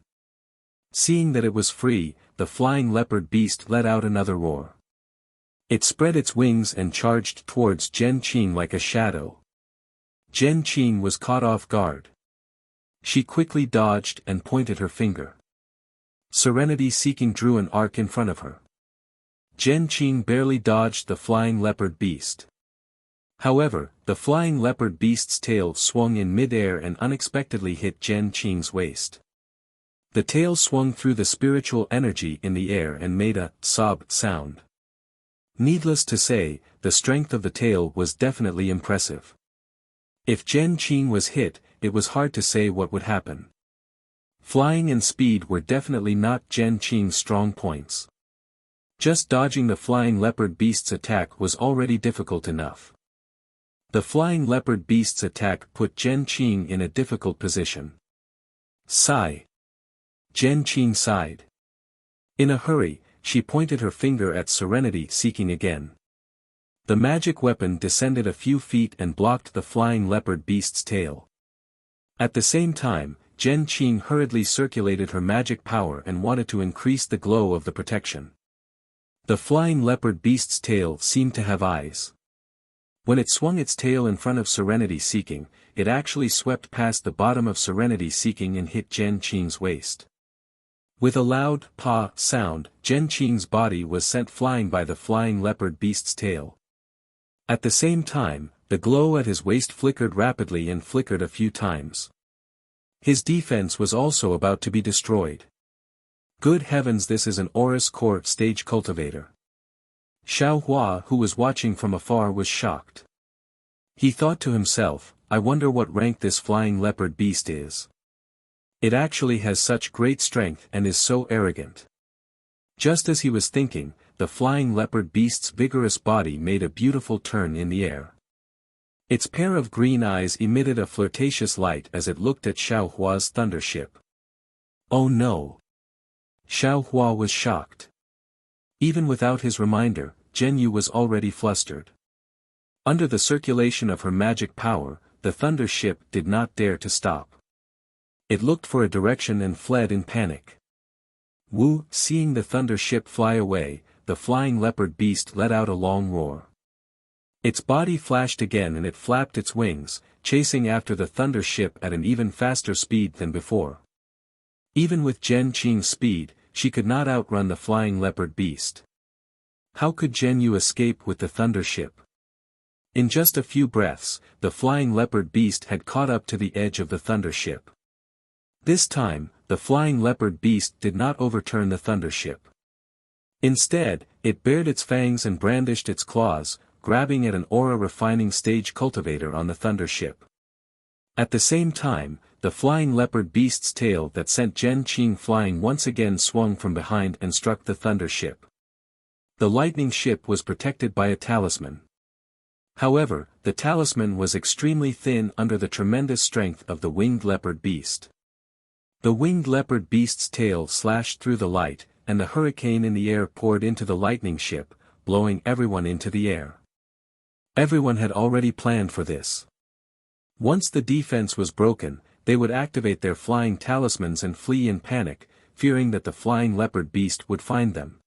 Seeing that it was free, the flying leopard beast let out another roar. It spread its wings and charged towards Zhen Qing like a shadow. Zhen Qing was caught off guard. She quickly dodged and pointed her finger. Serenity Seeking drew an arc in front of her. Zhen Qing barely dodged the flying leopard beast. However, the flying leopard beast's tail swung in mid-air and unexpectedly hit Zhen Qing's waist. The tail swung through the spiritual energy in the air and made a sob sound. Needless to say, the strength of the tail was definitely impressive. If Zhen Qing was hit, it was hard to say what would happen. Flying and speed were definitely not Zhen Qing's strong points. Just dodging the flying leopard beast's attack was already difficult enough. The flying leopard beast's attack put Zhen Qing in a difficult position. Sigh. Zhen Qing sighed. In a hurry, she pointed her finger at Serenity Seeking again. The magic weapon descended a few feet and blocked the flying leopard beast's tail. At the same time, Zhen Qing hurriedly circulated her magic power and wanted to increase the glow of the protection. The flying leopard beast's tail seemed to have eyes. When it swung its tail in front of Serenity Seeking, it actually swept past the bottom of Serenity Seeking and hit Zhen Qing's waist. With a loud "pa" sound, Zhen Qing's body was sent flying by the flying leopard beast's tail. At the same time, the glow at his waist flickered rapidly and flickered a few times. His defense was also about to be destroyed. Good heavens, this is an Aurus Core stage cultivator. Xiaohua, who was watching from afar, was shocked. He thought to himself, I wonder what rank this flying leopard beast is. It actually has such great strength and is so arrogant. Just as he was thinking, the flying leopard beast's vigorous body made a beautiful turn in the air. Its pair of green eyes emitted a flirtatious light as it looked at Xiaohua's thunder ship. Oh no! Xiaohua was shocked. Even without his reminder, Zhen Yu was already flustered. Under the circulation of her magic power, the thunder ship did not dare to stop. It looked for a direction and fled in panic. Wu, seeing the thunder ship fly away, the flying leopard beast let out a long roar. Its body flashed again and it flapped its wings, chasing after the thunder ship at an even faster speed than before. Even with Zhen Qing's speed, she could not outrun the flying leopard beast. How could Zhen Yu escape with the thunder ship? In just a few breaths, the flying leopard beast had caught up to the edge of the thunder ship. This time, the flying leopard beast did not overturn the thunder ship. Instead, it bared its fangs and brandished its claws, grabbing at an aura refining stage cultivator on the thunder ship. At the same time, the flying leopard beast's tail that sent Zhen Qing flying once again swung from behind and struck the thunder ship. The lightning ship was protected by a talisman. However, the talisman was extremely thin under the tremendous strength of the winged leopard beast. The winged leopard beast's tail slashed through the light, and the hurricane in the air poured into the lightning ship, blowing everyone into the air. Everyone had already planned for this. Once the defense was broken, they would activate their flying talismans and flee in panic, fearing that the flying leopard beast would find them.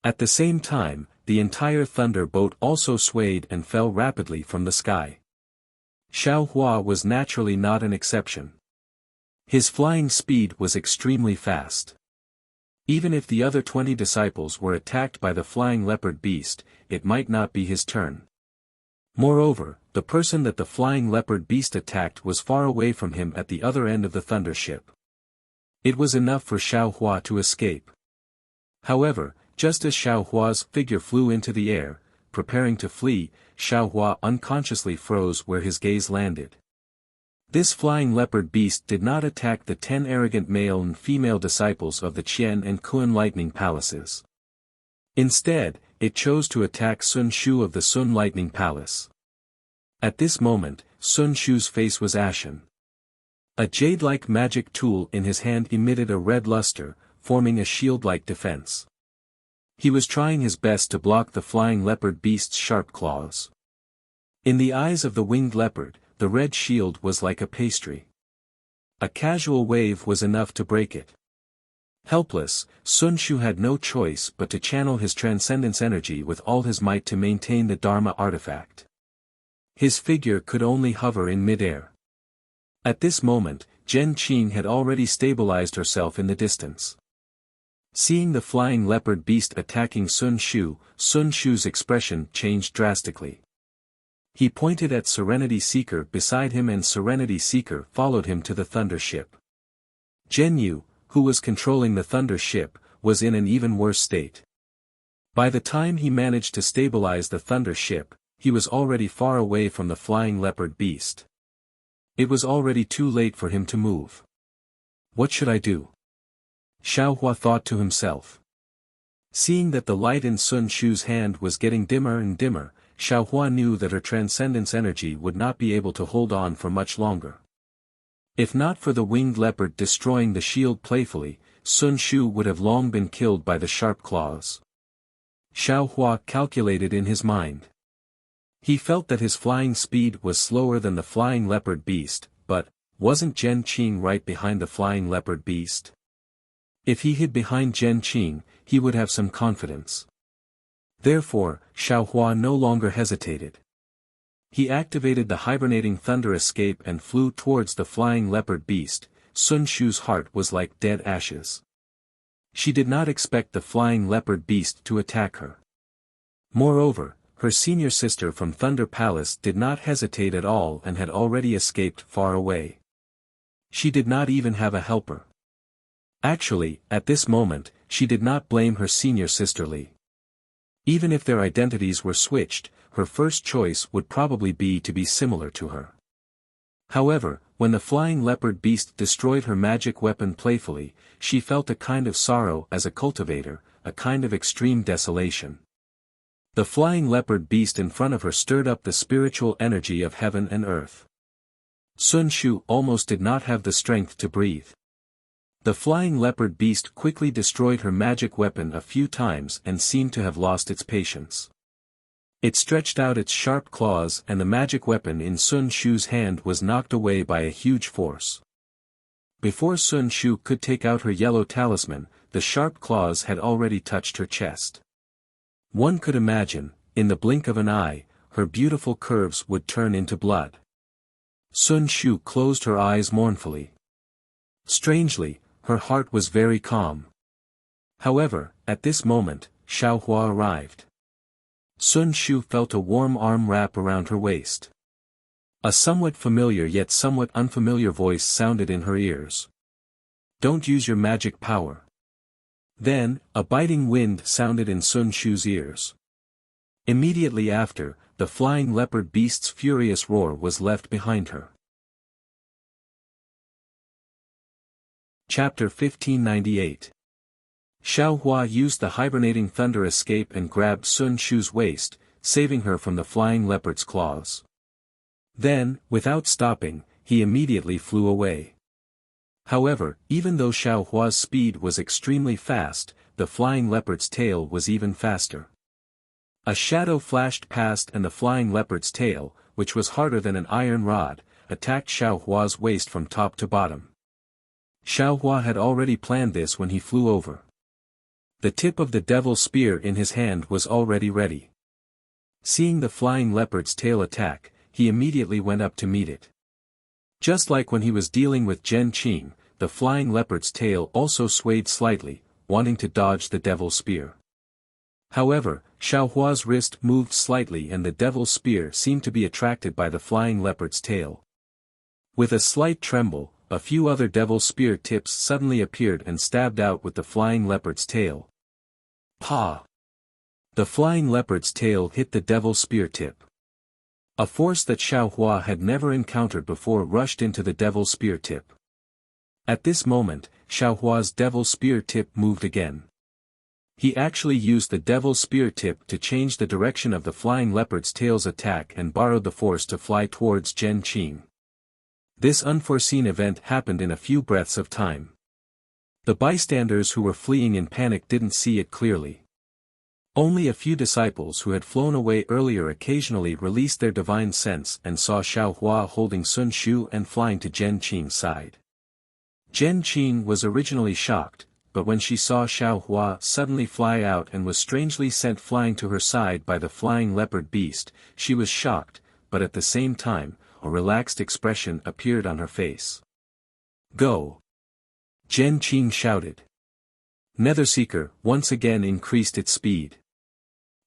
At the same time, the entire thunder boat also swayed and fell rapidly from the sky. Xiao Hua was naturally not an exception. His flying speed was extremely fast. Even if the other 20 disciples were attacked by the flying leopard beast, it might not be his turn. Moreover, the person that the flying leopard beast attacked was far away from him at the other end of the thunder ship. It was enough for Xiao Hua to escape. However, just as Xiao Hua's figure flew into the air, preparing to flee, Xiao Hua unconsciously froze where his gaze landed. This flying leopard beast did not attack the 10 arrogant male and female disciples of the Qian and Kun lightning palaces. Instead, it chose to attack Sun Shu of the Sun lightning palace. At this moment, Sun Shu's face was ashen. A jade-like magic tool in his hand emitted a red luster, forming a shield-like defense. He was trying his best to block the flying leopard beast's sharp claws. In the eyes of the winged leopard, the red shield was like a pastry. A casual wave was enough to break it. Helpless, Sun Shu had no choice but to channel his transcendence energy with all his might to maintain the Dharma artifact. His figure could only hover in midair. At this moment, Zhen Qing had already stabilized herself in the distance. Seeing the flying leopard beast attacking Sun Shu's expression changed drastically. He pointed at Serenity Seeker beside him and Serenity Seeker followed him to the thunder ship. Zhen Yu, who was controlling the thunder ship, was in an even worse state. By the time he managed to stabilize the thunder ship, he was already far away from the flying leopard beast. It was already too late for him to move. What should I do? Xiao Hua thought to himself. Seeing that the light in Sun Shu's hand was getting dimmer and dimmer, Xiao Hua knew that her transcendence energy would not be able to hold on for much longer. If not for the winged leopard destroying the shield playfully, Sun Shu would have long been killed by the sharp claws. Xiao Hua calculated in his mind. He felt that his flying speed was slower than the flying leopard beast, but, wasn't Zhen Qing right behind the flying leopard beast? If he hid behind Zhen Qing, he would have some confidence. Therefore, Xiao Hua no longer hesitated. He activated the hibernating thunder escape and flew towards the flying leopard beast. Sun Shu's heart was like dead ashes. She did not expect the flying leopard beast to attack her. Moreover, her senior sister from Thunder Palace did not hesitate at all and had already escaped far away. She did not even have a helper. Actually, at this moment, she did not blame her senior sister Li. Even if their identities were switched, her first choice would probably be to be similar to her. However, when the flying leopard beast destroyed her magic weapon playfully, she felt a kind of sorrow as a cultivator, a kind of extreme desolation. The flying leopard beast in front of her stirred up the spiritual energy of heaven and earth. Sun Shu almost did not have the strength to breathe. The flying leopard beast quickly destroyed her magic weapon a few times and seemed to have lost its patience. It stretched out its sharp claws and the magic weapon in Sun Shu's hand was knocked away by a huge force. Before Sun Shu could take out her yellow talisman, the sharp claws had already touched her chest. One could imagine, in the blink of an eye, her beautiful curves would turn into blood. Sun Shu closed her eyes mournfully. Strangely, her heart was very calm. However, at this moment, Xiaohua arrived. Sun Shu felt a warm arm wrap around her waist. A somewhat familiar yet somewhat unfamiliar voice sounded in her ears. "Don't use your magic power." Then, a biting wind sounded in Sun Shu's ears. Immediately after, the flying leopard beast's furious roar was left behind her. Chapter 1598. Xiaohua used the hibernating thunder escape and grabbed Sun Shu's waist, saving her from the flying leopard's claws. Then, without stopping, he immediately flew away. However, even though Xiaohua's speed was extremely fast, the flying leopard's tail was even faster. A shadow flashed past and the flying leopard's tail, which was harder than an iron rod, attacked Xiaohua's waist from top to bottom. Xiaohua had already planned this when he flew over. The tip of the devil's spear in his hand was already ready. Seeing the flying leopard's tail attack, he immediately went up to meet it. Just like when he was dealing with Zhen Qing, the flying leopard's tail also swayed slightly, wanting to dodge the devil's spear. However, Xiaohua's wrist moved slightly and the devil's spear seemed to be attracted by the flying leopard's tail. With a slight tremble, a few other devil's spear tips suddenly appeared and stabbed out with the flying leopard's tail. Pa! The flying leopard's tail hit the devil's spear tip. A force that Xiaohua had never encountered before rushed into the devil's spear tip. At this moment, Xiaohua's devil's spear tip moved again. He actually used the devil's spear tip to change the direction of the flying leopard's tail's attack and borrowed the force to fly towards Zhen Qing. This unforeseen event happened in a few breaths of time. The bystanders who were fleeing in panic didn't see it clearly. Only a few disciples who had flown away earlier occasionally released their divine sense and saw Xiaohua holding Sun Shu and flying to Zhen Qing's side. Zhen Qing was originally shocked, but when she saw Xiaohua suddenly fly out and was strangely sent flying to her side by the flying leopard beast, she was shocked, but at the same time, a relaxed expression appeared on her face. "Go!" Zhen Qing shouted. Netherseeker once again increased its speed.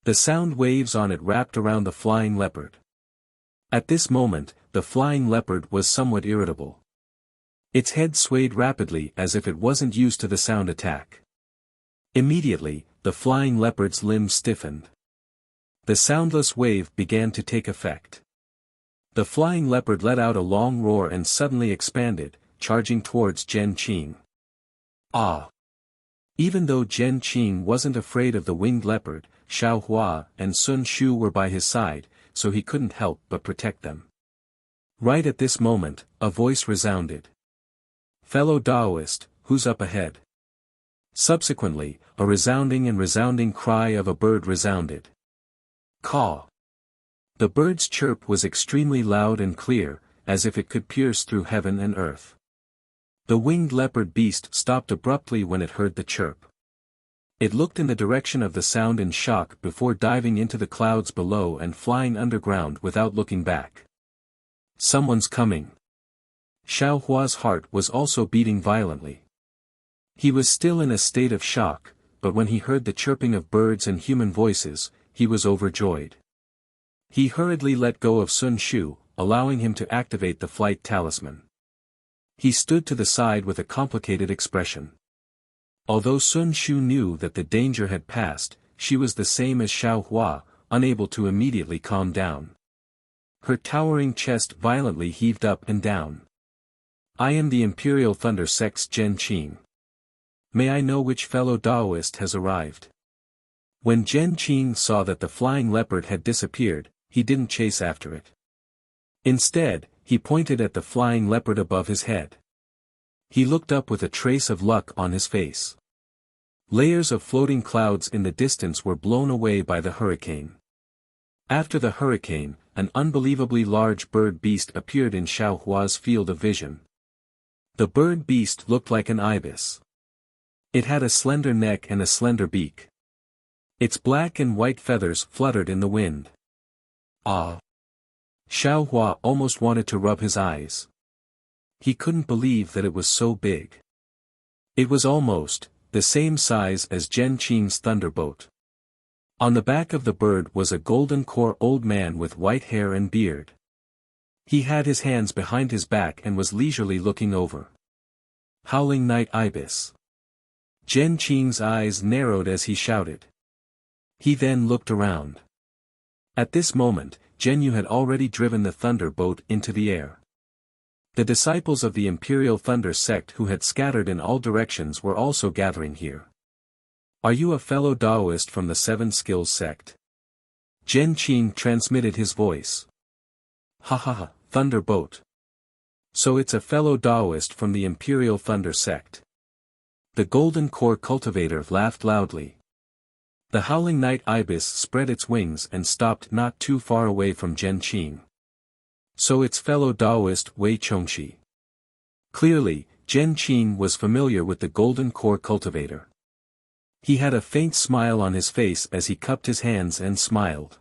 The sound waves on it wrapped around the flying leopard. At this moment, the flying leopard was somewhat irritable. Its head swayed rapidly as if it wasn't used to the sound attack. Immediately, the flying leopard's limbs stiffened. The soundless wave began to take effect. The flying leopard let out a long roar and suddenly expanded, charging towards Zhen Qing. Ah! Even though Zhen Qing wasn't afraid of the winged leopard, Xiaohua and Sun Shu were by his side, so he couldn't help but protect them. Right at this moment, a voice resounded. "Fellow Taoist, who's up ahead?" Subsequently, a resounding cry of a bird resounded. Caw! The bird's chirp was extremely loud and clear, as if it could pierce through heaven and earth. The winged leopard beast stopped abruptly when it heard the chirp. It looked in the direction of the sound in shock before diving into the clouds below and flying underground without looking back. Someone's coming. Xiaohua's heart was also beating violently. He was still in a state of shock, but when he heard the chirping of birds and human voices, he was overjoyed. He hurriedly let go of Sun Shu, allowing him to activate the flight talisman. He stood to the side with a complicated expression. Although Sun Shu knew that the danger had passed, she was the same as Xiaohua, unable to immediately calm down. Her towering chest violently heaved up and down. "I am the Imperial Thunder Sect's Zhen Qing. May I know which fellow Taoist has arrived?" When Zhen Qing saw that the flying leopard had disappeared, he didn't chase after it. Instead, he pointed at the flying leopard above his head. He looked up with a trace of luck on his face. Layers of floating clouds in the distance were blown away by the hurricane. After the hurricane, an unbelievably large bird beast appeared in Xiao Hua's field of vision. The bird beast looked like an ibis. It had a slender neck and a slender beak. Its black and white feathers fluttered in the wind. Ah! Xiao Hua almost wanted to rub his eyes. He couldn't believe that it was so big. It was almost the same size as Zhen Qing's thunderbolt. On the back of the bird was a golden core old man with white hair and beard. He had his hands behind his back and was leisurely looking over. Howling Night Ibis. Zhen Qing's eyes narrowed as he shouted. He then looked around. At this moment, Zhen Yu had already driven the thunderbolt into the air. The disciples of the Imperial Thunder sect who had scattered in all directions were also gathering here. Are you a fellow Taoist from the Seven Skills sect? Zhen Qing transmitted his voice. Ha ha ha, Thunderbolt. So it's a fellow Taoist from the Imperial Thunder sect. The Golden Core Cultivator laughed loudly. The Howling Night Ibis spread its wings and stopped not too far away from Zhen Qing. So it's fellow Taoist Wei Chongxi. Clearly, Zhen Qing was familiar with the Golden Core Cultivator. He had a faint smile on his face as he cupped his hands and smiled.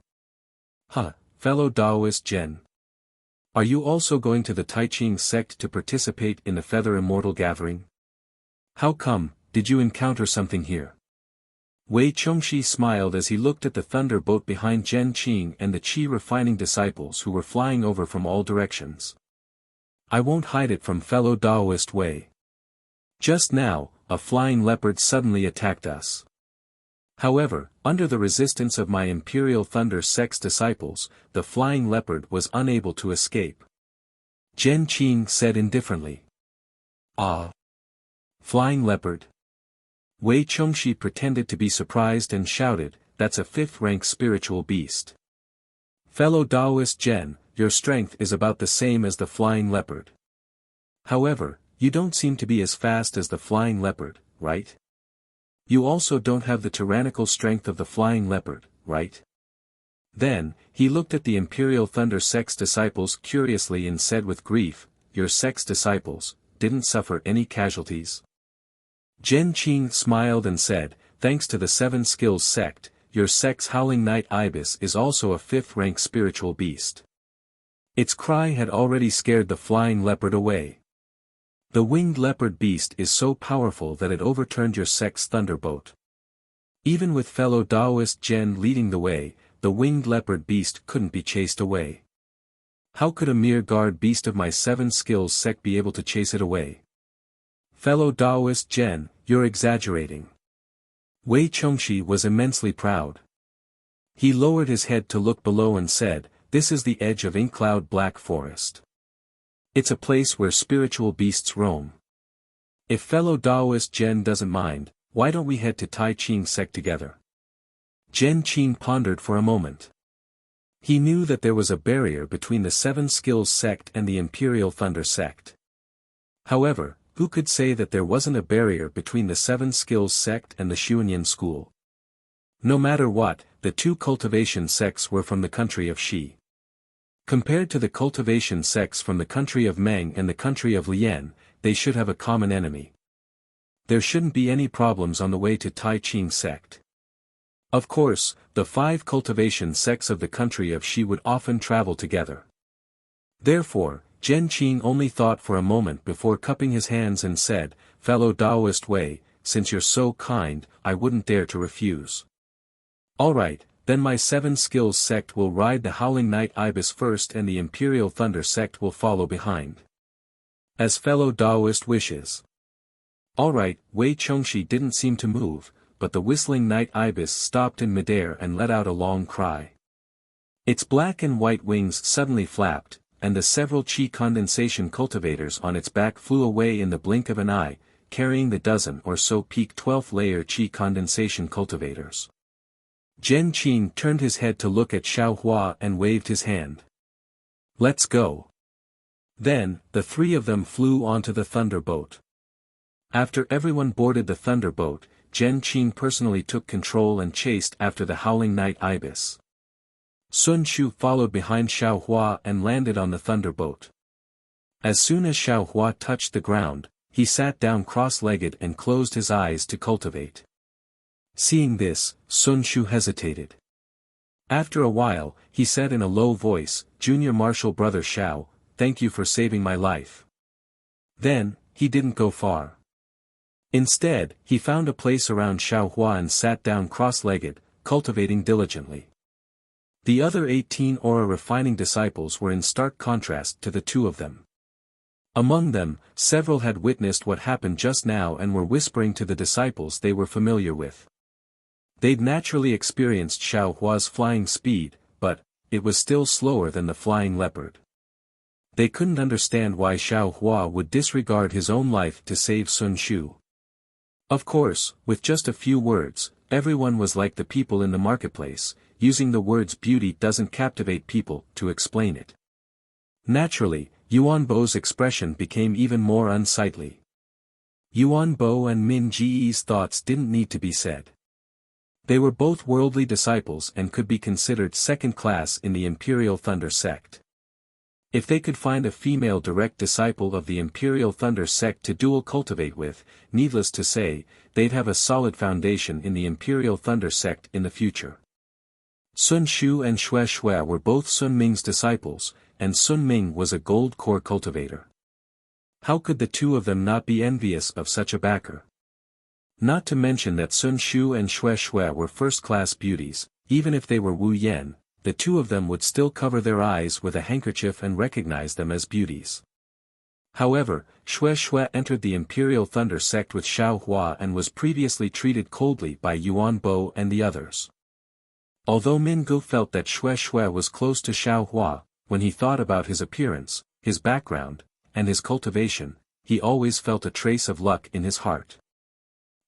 Huh, fellow Taoist Zhen. Are you also going to the Taiching sect to participate in the Feather Immortal Gathering? How come, did you encounter something here? Wei Chongxi smiled as he looked at the thunderbolt behind Zhen Qing and the Qi refining disciples who were flying over from all directions. I won't hide it from fellow Taoist Wei. Just now, a flying leopard suddenly attacked us. However, under the resistance of my Imperial Thunder sect's disciples, the flying leopard was unable to escape. Zhen Qing said indifferently. Ah! Flying leopard? Wei Chongxi pretended to be surprised and shouted, that's a fifth-rank spiritual beast. Fellow Taoist Zhen, your strength is about the same as the flying leopard. However, you don't seem to be as fast as the flying leopard, right? You also don't have the tyrannical strength of the flying leopard, right? Then, he looked at the Imperial Thunder sect's disciples curiously and said with grief, your sect's disciples, didn't suffer any casualties? Zhen Qing smiled and said, thanks to the Seven Skills sect, your sect's Howling Night Ibis is also a fifth-rank spiritual beast. Its cry had already scared the flying leopard away. The winged leopard beast is so powerful that it overturned your sect's thunderbolt. Even with fellow Taoist Zhen leading the way, the winged leopard beast couldn't be chased away. How could a mere guard beast of my Seven Skills sect be able to chase it away? Fellow Taoist Zhen, you're exaggerating. Wei Chongxi was immensely proud. He lowered his head to look below and said, this is the edge of Inkcloud Black Forest. It's a place where spiritual beasts roam. If fellow Taoist Zhen doesn't mind, why don't we head to Taiching sect together? Zhen Qing pondered for a moment. He knew that there was a barrier between the Seven Skills sect and the Imperial Thunder sect. However, who could say that there wasn't a barrier between the Seven Skills sect and the Xuanyan school? No matter what, the two cultivation sects were from the country of Shi. Compared to the cultivation sects from the country of Meng and the country of Lian, they should have a common enemy. There shouldn't be any problems on the way to Taiching sect. Of course, the 5 cultivation sects of the country of Shi would often travel together. Therefore, Zhen Qing only thought for a moment before cupping his hands and said, fellow Taoist Wei, since you're so kind, I wouldn't dare to refuse. Alright, then my Seven Skills sect will ride the Howling Night Ibis first and the Imperial Thunder sect will follow behind. As fellow Taoist wishes. Alright, Wei Chongxi didn't seem to move, but the whistling Night Ibis stopped in midair and let out a long cry. Its black and white wings suddenly flapped, and the several Qi condensation cultivators on its back flew away in the blink of an eye, carrying the dozen or so peak 12th layer Qi condensation cultivators. Zhen Qing turned his head to look at Xiao Hua and waved his hand. Let's go. Then, the 3 of them flew onto the thunderboat. After everyone boarded the thunderboat, Zhen Qing personally took control and chased after the Howling Night Ibis. Sun Shu followed behind Xiao Hua and landed on the thunderbolt. As soon as Xiao Hua touched the ground, he sat down cross-legged and closed his eyes to cultivate. Seeing this, Sun Shu hesitated. After a while, he said in a low voice, "Junior Marshal Brother Xiao, thank you for saving my life." Then, he didn't go far. Instead, he found a place around Xiao Hua and sat down cross-legged, cultivating diligently. The other 18 aura-refining disciples were in stark contrast to the two of them. Among them, several had witnessed what happened just now and were whispering to the disciples they were familiar with. They'd naturally experienced Xiao Hua's flying speed, but it was still slower than the flying leopard. They couldn't understand why Xiao Hua would disregard his own life to save Sun Shu. Of course, with just a few words, everyone was like the people in the marketplace, using the words beauty doesn't captivate people to explain it. Naturally, Yuan Bo's expression became even more unsightly. Yuan Bo and Min Ji's thoughts didn't need to be said. They were both worldly disciples and could be considered second class in the Imperial Thunder sect. If they could find a female direct disciple of the Imperial Thunder sect to dual cultivate with, needless to say, they'd have a solid foundation in the Imperial Thunder sect in the future. Sun Shu and Xue Xue were both Sun Ming's disciples, and Sun Ming was a gold core cultivator. How could the two of them not be envious of such a backer? Not to mention that Sun Shu and Xue Xue were first-class beauties, even if they were Wu Yan, the two of them would still cover their eyes with a handkerchief and recognize them as beauties. However, Xue Xue entered the Imperial Thunder sect with Xiao Hua and was previously treated coldly by Yuan Bo and the others. Although Min Gu felt that Xue Xue was close to Xiao Hua, when he thought about his appearance, his background, and his cultivation, he always felt a trace of luck in his heart.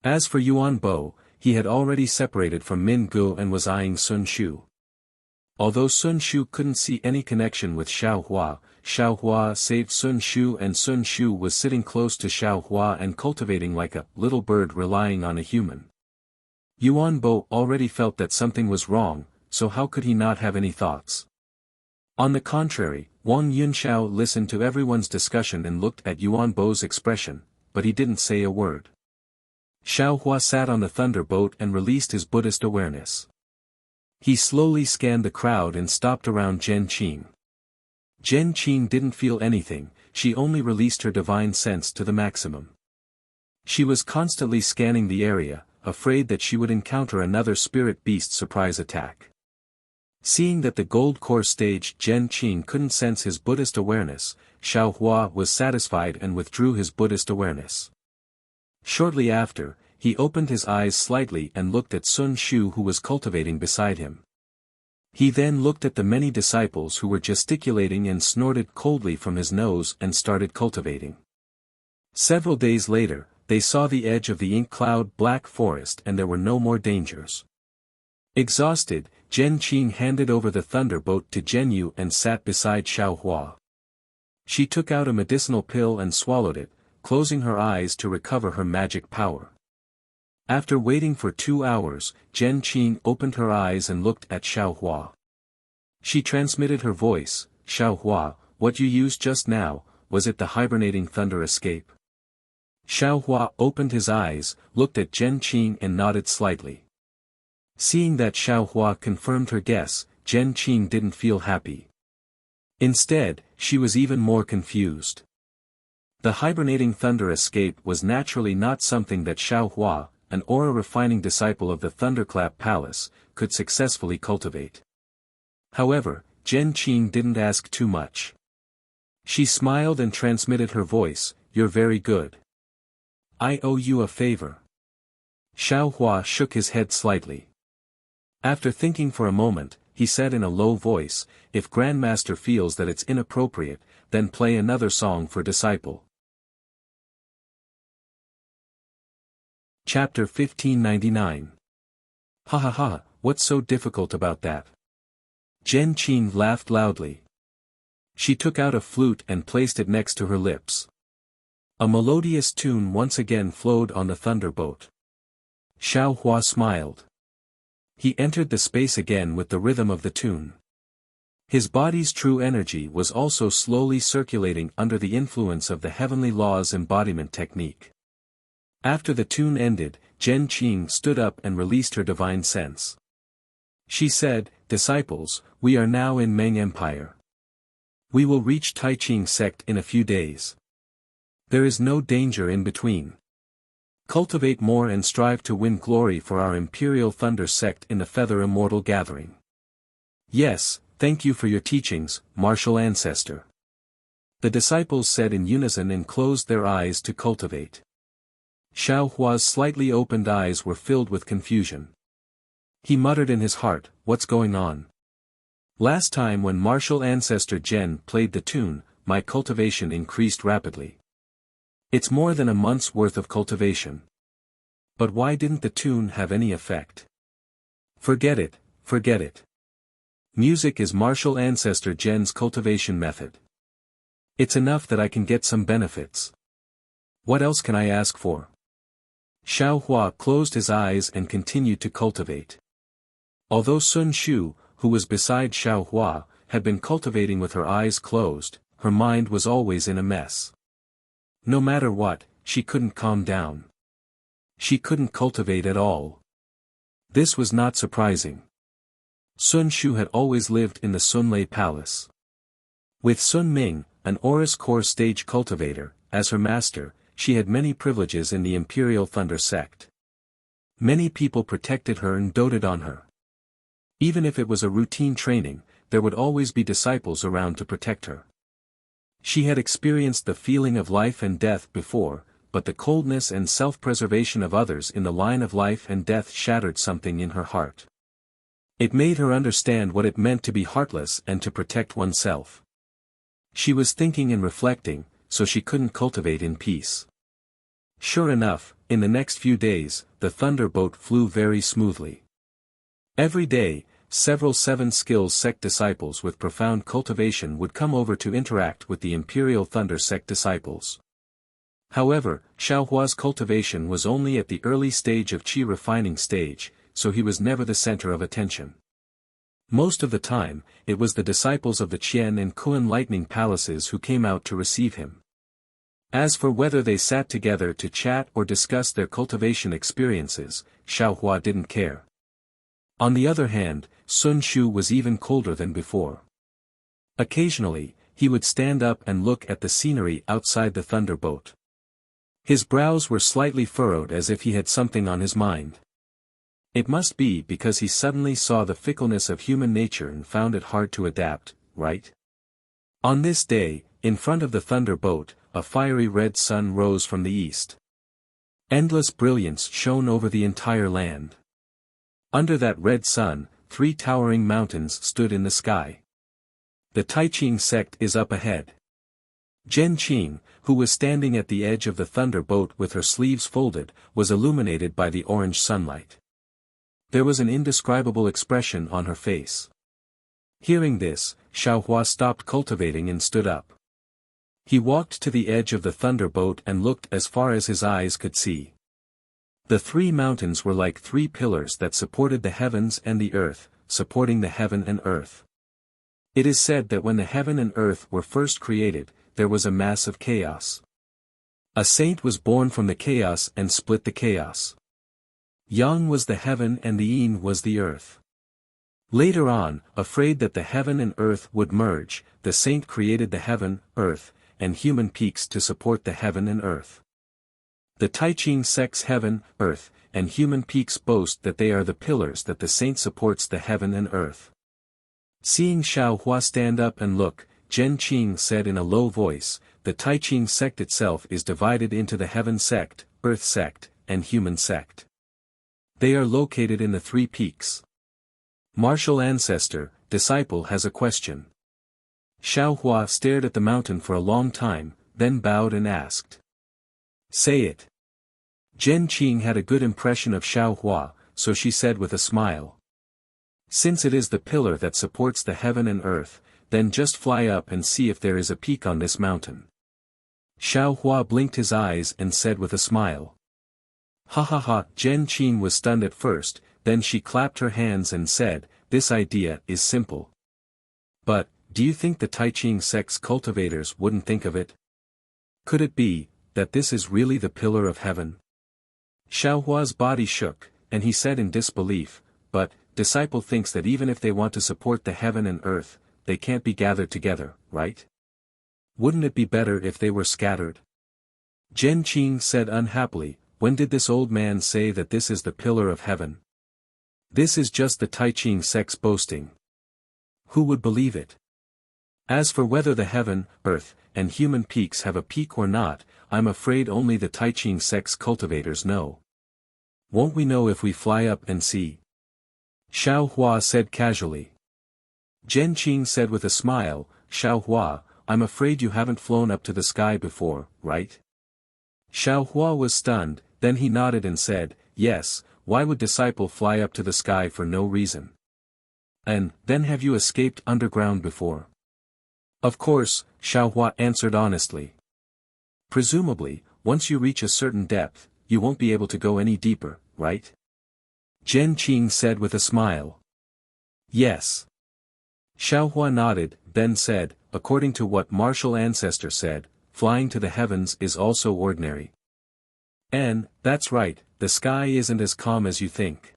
As for Yuan Bo, he had already separated from Min Gu and was eyeing Sun Shu. Although Sun Shu couldn't see any connection with Xiao Hua saved Sun Shu and Sun Shu was sitting close to Xiao Hua and cultivating like a little bird relying on a human. Yuan Bo already felt that something was wrong, so how could he not have any thoughts? On the contrary, Wang Yunxiao listened to everyone's discussion and looked at Yuan Bo's expression, but he didn't say a word. Xiao Hua sat on the thunderbolt and released his Buddhist awareness. He slowly scanned the crowd and stopped around Zhen Qing. Zhen Qing didn't feel anything, she only released her divine sense to the maximum. She was constantly scanning the area, afraid that she would encounter another spirit beast surprise attack. Seeing that the gold core stage Zhen Qing couldn't sense his Buddhist awareness, Xiao Hua was satisfied and withdrew his Buddhist awareness. Shortly after, he opened his eyes slightly and looked at Sun Shu who was cultivating beside him. He then looked at the many disciples who were gesticulating and snorted coldly from his nose and started cultivating. Several days later, they saw the edge of the ink cloud black forest and there were no more dangers. Exhausted, Zhen Qing handed over the thunderbolt to Zhen Yu and sat beside Xiao Hua. She took out a medicinal pill and swallowed it, closing her eyes to recover her magic power. After waiting for 2 hours, Zhen Qing opened her eyes and looked at Xiao Hua. She transmitted her voice, "Xiao Hua, what you used just now, was it the hibernating thunder escape?" Xiao Hua opened his eyes, looked at Zhen Qing and nodded slightly. Seeing that Xiao Hua confirmed her guess, Zhen Qing didn't feel happy. Instead, she was even more confused. The hibernating thunder escape was naturally not something that Xiao Hua, an aura-refining disciple of the Thunderclap Palace, could successfully cultivate. However, Zhen Qing didn't ask too much. She smiled and transmitted her voice, "You're very good. I owe you a favor." Xiao Hua shook his head slightly. After thinking for a moment, he said in a low voice, "If Grandmaster feels that it's inappropriate, then play another song for disciple." Chapter 1599. Ha ha ha, what's so difficult about that? Zhen Qing laughed loudly. She took out a flute and placed it next to her lips. A melodious tune once again flowed on the thunderbolt. Xiao Hua smiled. He entered the space again with the rhythm of the tune. His body's true energy was also slowly circulating under the influence of the heavenly law's embodiment technique. After the tune ended, Zhen Qing stood up and released her divine sense. She said, "Disciples, we are now in Meng Empire. We will reach Taiqing sect in a few days. There is no danger in between. Cultivate more and strive to win glory for our Imperial Thunder sect in the Feather Immortal Gathering." "Yes, thank you for your teachings, martial ancestor," the disciples said in unison and closed their eyes to cultivate. Xiao Hua's slightly opened eyes were filled with confusion. He muttered in his heart, "What's going on? Last time when martial ancestor Zhen played the tune, my cultivation increased rapidly. It's more than a month's worth of cultivation. But why didn't the tune have any effect? Forget it, forget it. Music is martial ancestor Zhen's cultivation method. It's enough that I can get some benefits. What else can I ask for?" Xiao Hua closed his eyes and continued to cultivate. Although Sun Shu, who was beside Xiao Hua, had been cultivating with her eyes closed, her mind was always in a mess. No matter what, she couldn't calm down. She couldn't cultivate at all. This was not surprising. Sun Shu had always lived in the Sunlei Palace. With Sun Ming, an Aurus Core stage cultivator, as her master, she had many privileges in the Imperial Thunder sect. Many people protected her and doted on her. Even if it was a routine training, there would always be disciples around to protect her. She had experienced the feeling of life and death before, but the coldness and self-preservation of others in the line of life and death shattered something in her heart. It made her understand what it meant to be heartless and to protect oneself. She was thinking and reflecting, so she couldn't cultivate in peace. Sure enough, in the next few days, the thunderbolt flew very smoothly. Every day, several 7 skills sect disciples with profound cultivation would come over to interact with the Imperial Thunder sect disciples. However, Xiao Hua's cultivation was only at the early stage of qi refining stage, so he was never the center of attention. Most of the time, it was the disciples of the Qian and Kuan lightning palaces who came out to receive him. As for whether they sat together to chat or discuss their cultivation experiences, Xiao Hua didn't care. On the other hand, Sun Shu was even colder than before. Occasionally, he would stand up and look at the scenery outside the thunderbolt. His brows were slightly furrowed as if he had something on his mind. It must be because he suddenly saw the fickleness of human nature and found it hard to adapt, right? On this day, in front of the thunderbolt, a fiery red sun rose from the east. Endless brilliance shone over the entire land. Under that red sun, 3 towering mountains stood in the sky. The Taiqing sect is up ahead. Zhen Qing, who was standing at the edge of the thunderbolt with her sleeves folded, was illuminated by the orange sunlight. There was an indescribable expression on her face. Hearing this, Xiao Hua stopped cultivating and stood up. He walked to the edge of the thunderbolt and looked as far as his eyes could see. The 3 mountains were like 3 pillars that supported the heavens and the earth, supporting the heaven and earth. It is said that when the heaven and earth were first created, there was a massive chaos. A saint was born from the chaos and split the chaos. Yang was the heaven and the yin was the earth. Later on, afraid that the heaven and earth would merge, the saint created the heaven, earth, and human peaks to support the heaven and earth. The Taiqing sect's heaven, earth, and human peaks boast that they are the pillars that the saint supports the heaven and earth. Seeing Xiao Hua stand up and look, Zhen Qing said in a low voice, "The Taiqing sect itself is divided into the heaven sect, earth sect, and human sect. They are located in the 3 peaks. Martial ancestor, disciple has a question." Xiao Hua stared at the mountain for a long time, then bowed and asked. "Say it." Zhen Qing had a good impression of Xiao Hua, so she said with a smile. "Since it is the pillar that supports the heaven and earth, then just fly up and see if there is a peak on this mountain." Xiao Hua blinked his eyes and said with a smile. "Ha ha ha." Zhen Qing was stunned at first, then she clapped her hands and said, "This idea is simple. But, do you think the Taiching sect's cultivators wouldn't think of it? Could it be, that this is really the pillar of heaven? Xiaohua's body shook, and he said in disbelief, but, disciple thinks that even if they want to support the heaven and earth, they can't be gathered together, right? Wouldn't it be better if they were scattered? Zhen Qing said unhappily, when did this old man say that this is the pillar of heaven? This is just the Taiching sect's boasting. Who would believe it? As for whether the heaven, earth, and human peaks have a peak or not, I'm afraid only the Taiching sect's cultivators know. Won't we know if we fly up and see? Xiaohua said casually. Zhen Qing said with a smile, Xiaohua, I'm afraid you haven't flown up to the sky before, right? Xiaohua was stunned, then he nodded and said, yes, why would disciple fly up to the sky for no reason? And, then have you escaped underground before? Of course, Xiaohua answered honestly. Presumably, once you reach a certain depth, you won't be able to go any deeper, right? Zhen Qing said with a smile. Yes. Xiaohua nodded, then said, according to what martial ancestor said, flying to the heavens is also ordinary. And, that's right, the sky isn't as calm as you think.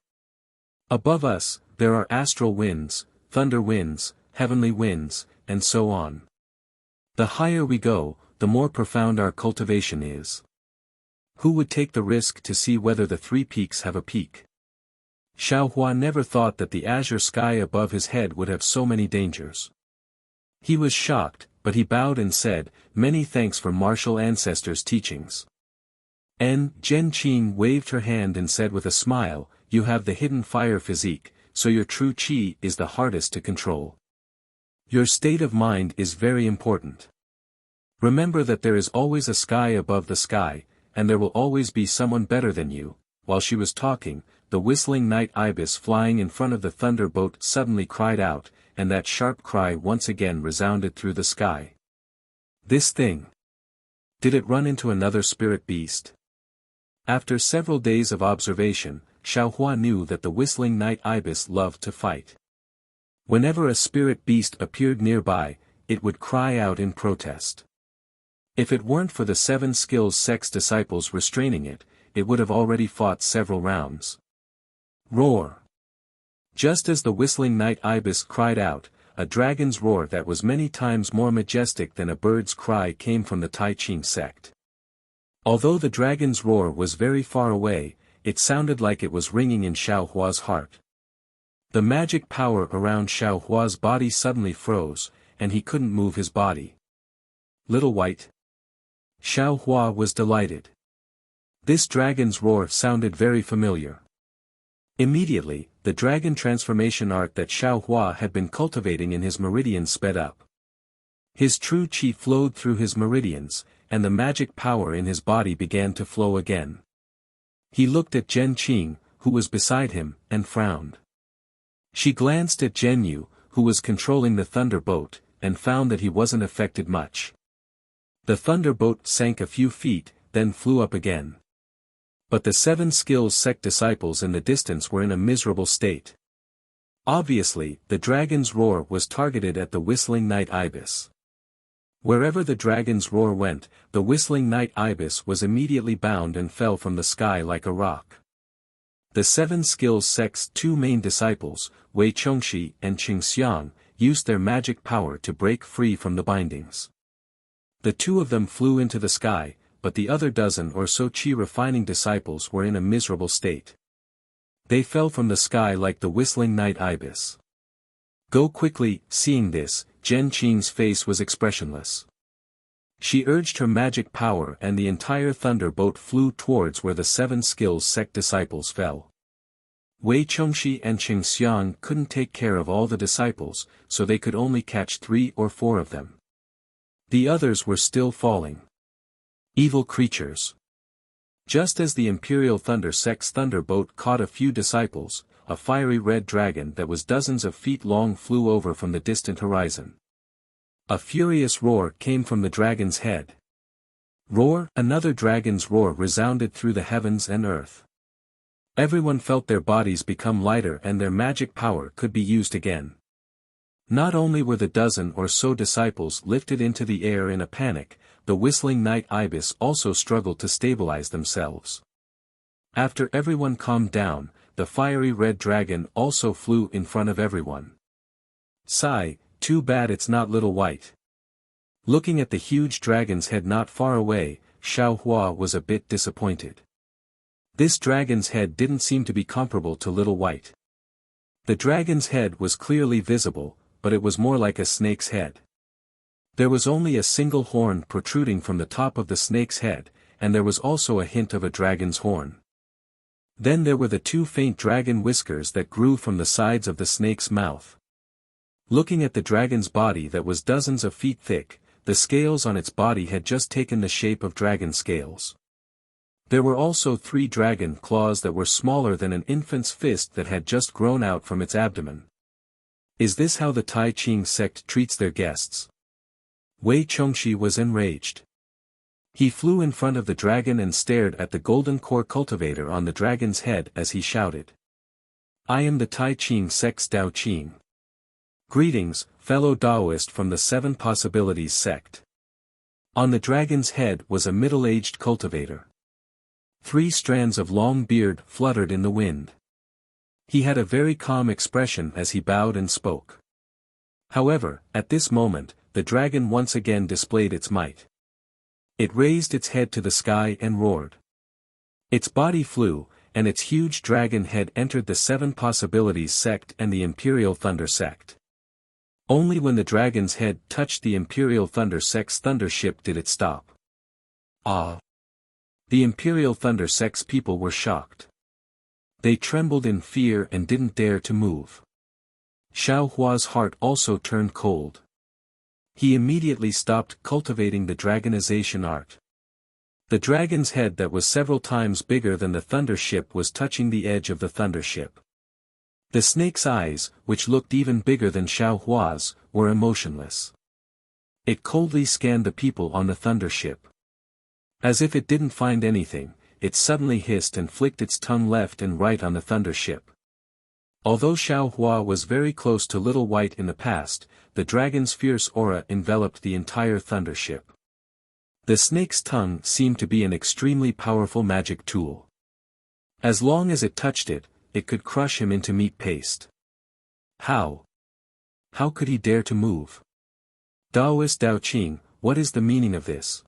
Above us, there are astral winds, thunder winds, heavenly winds, and so on. The higher we go, the more profound our cultivation is. Who would take the risk to see whether the three peaks have a peak? Xiaohua never thought that the azure sky above his head would have so many dangers. He was shocked, but he bowed and said, many thanks for martial ancestors' teachings. And Zhen Qing waved her hand and said with a smile, you have the hidden fire physique, so your true qi is the hardest to control. Your state of mind is very important. Remember that there is always a sky above the sky, and there will always be someone better than you. While she was talking, the whistling night ibis flying in front of the thunderbolt suddenly cried out, and that sharp cry once again resounded through the sky. This thing. Did it run into another spirit beast? After several days of observation, Xiaohua knew that the whistling night ibis loved to fight. Whenever a spirit beast appeared nearby, it would cry out in protest. If it weren't for the 7 skills sect's disciples restraining it, it would have already fought several rounds. Roar! Just as the whistling night ibis cried out, a dragon's roar that was many times more majestic than a bird's cry came from the Taiching sect. Although the dragon's roar was very far away, it sounded like it was ringing in Xiaohua's heart. The magic power around Xiaohua's body suddenly froze, and he couldn't move his body. Little White. Xiaohua was delighted. This dragon's roar sounded very familiar. Immediately, the dragon transformation art that Xiaohua had been cultivating in his meridians sped up. His true qi flowed through his meridians, and the magic power in his body began to flow again. He looked at Zhen Qing, who was beside him, and frowned. She glanced at Zhen Yu, who was controlling the thunderbolt, and found that he wasn't affected much. The thunderbolt sank a few feet, then flew up again. But the 7 skills sect disciples in the distance were in a miserable state. Obviously, the dragon's roar was targeted at the whistling night ibis. Wherever the dragon's roar went, the whistling night ibis was immediately bound and fell from the sky like a rock. The 7 skills sect's 2 main disciples, Wei Chongxi and Qing Xiang, used their magic power to break free from the bindings. The 2 of them flew into the sky, but the other dozen or so qi-refining disciples were in a miserable state. They fell from the sky like the whistling night ibis. Go quickly. Seeing this, Zhen Qing's face was expressionless. She urged her magic power and the entire thunderbolt flew towards where the 7 skills sect disciples fell. Wei Chongxi and Qing Xiang couldn't take care of all the disciples, so they could only catch 3 or 4 of them. The others were still falling. Evil creatures. Just as the Imperial Thunder sect's thunderbolt caught a few disciples, a fiery red dragon that was dozens of feet long flew over from the distant horizon. A furious roar came from the dragon's head. Roar! Another dragon's roar resounded through the heavens and earth. Everyone felt their bodies become lighter and their magic power could be used again. Not only were the dozen or so disciples lifted into the air in a panic, the whistling night ibis also struggled to stabilize themselves. After everyone calmed down, the fiery red dragon also flew in front of everyone. Sigh, too bad it's not Little White. Looking at the huge dragon's head not far away, Xiao Hua was a bit disappointed. This dragon's head didn't seem to be comparable to Little White. The dragon's head was clearly visible, but it was more like a snake's head. There was only a single horn protruding from the top of the snake's head, and there was also a hint of a dragon's horn. Then there were the two faint dragon whiskers that grew from the sides of the snake's mouth. Looking at the dragon's body that was dozens of feet thick, the scales on its body had just taken the shape of dragon scales. There were also 3 dragon claws that were smaller than an infant's fist that had just grown out from its abdomen. Is this how the Tai Ching sect treats their guests? Wei Chongxi was enraged. He flew in front of the dragon and stared at the golden core cultivator on the dragon's head as he shouted. I am the Tai Ching sect's Dao Qing. Greetings, fellow Taoist from the 7 Possibilities sect. On the dragon's head was a middle-aged cultivator. 3 strands of long beard fluttered in the wind. He had a very calm expression as he bowed and spoke. However, at this moment, the dragon once again displayed its might. It raised its head to the sky and roared. Its body flew, and its huge dragon head entered the 7 Possibilities sect and the Imperial Thunder sect. Only when the dragon's head touched the Imperial Thunder sect's thunder ship did it stop. Ah! The Imperial Thunder sect's people were shocked. They trembled in fear and didn't dare to move. Xiao Hua's heart also turned cold. He immediately stopped cultivating the dragonization art. The dragon's head that was several times bigger than the thunder ship was touching the edge of the thunder ship. The snake's eyes, which looked even bigger than Xiao Hua's, were emotionless. It coldly scanned the people on the thunder ship. As if it didn't find anything, it suddenly hissed and flicked its tongue left and right on the thunder ship. Although Xiao Hua was very close to Little White in the past, the dragon's fierce aura enveloped the entire thunder ship. The snake's tongue seemed to be an extremely powerful magic tool. As long as it touched it, it could crush him into meat paste. How? How could he dare to move? Taoist Dao Qing, what is the meaning of this?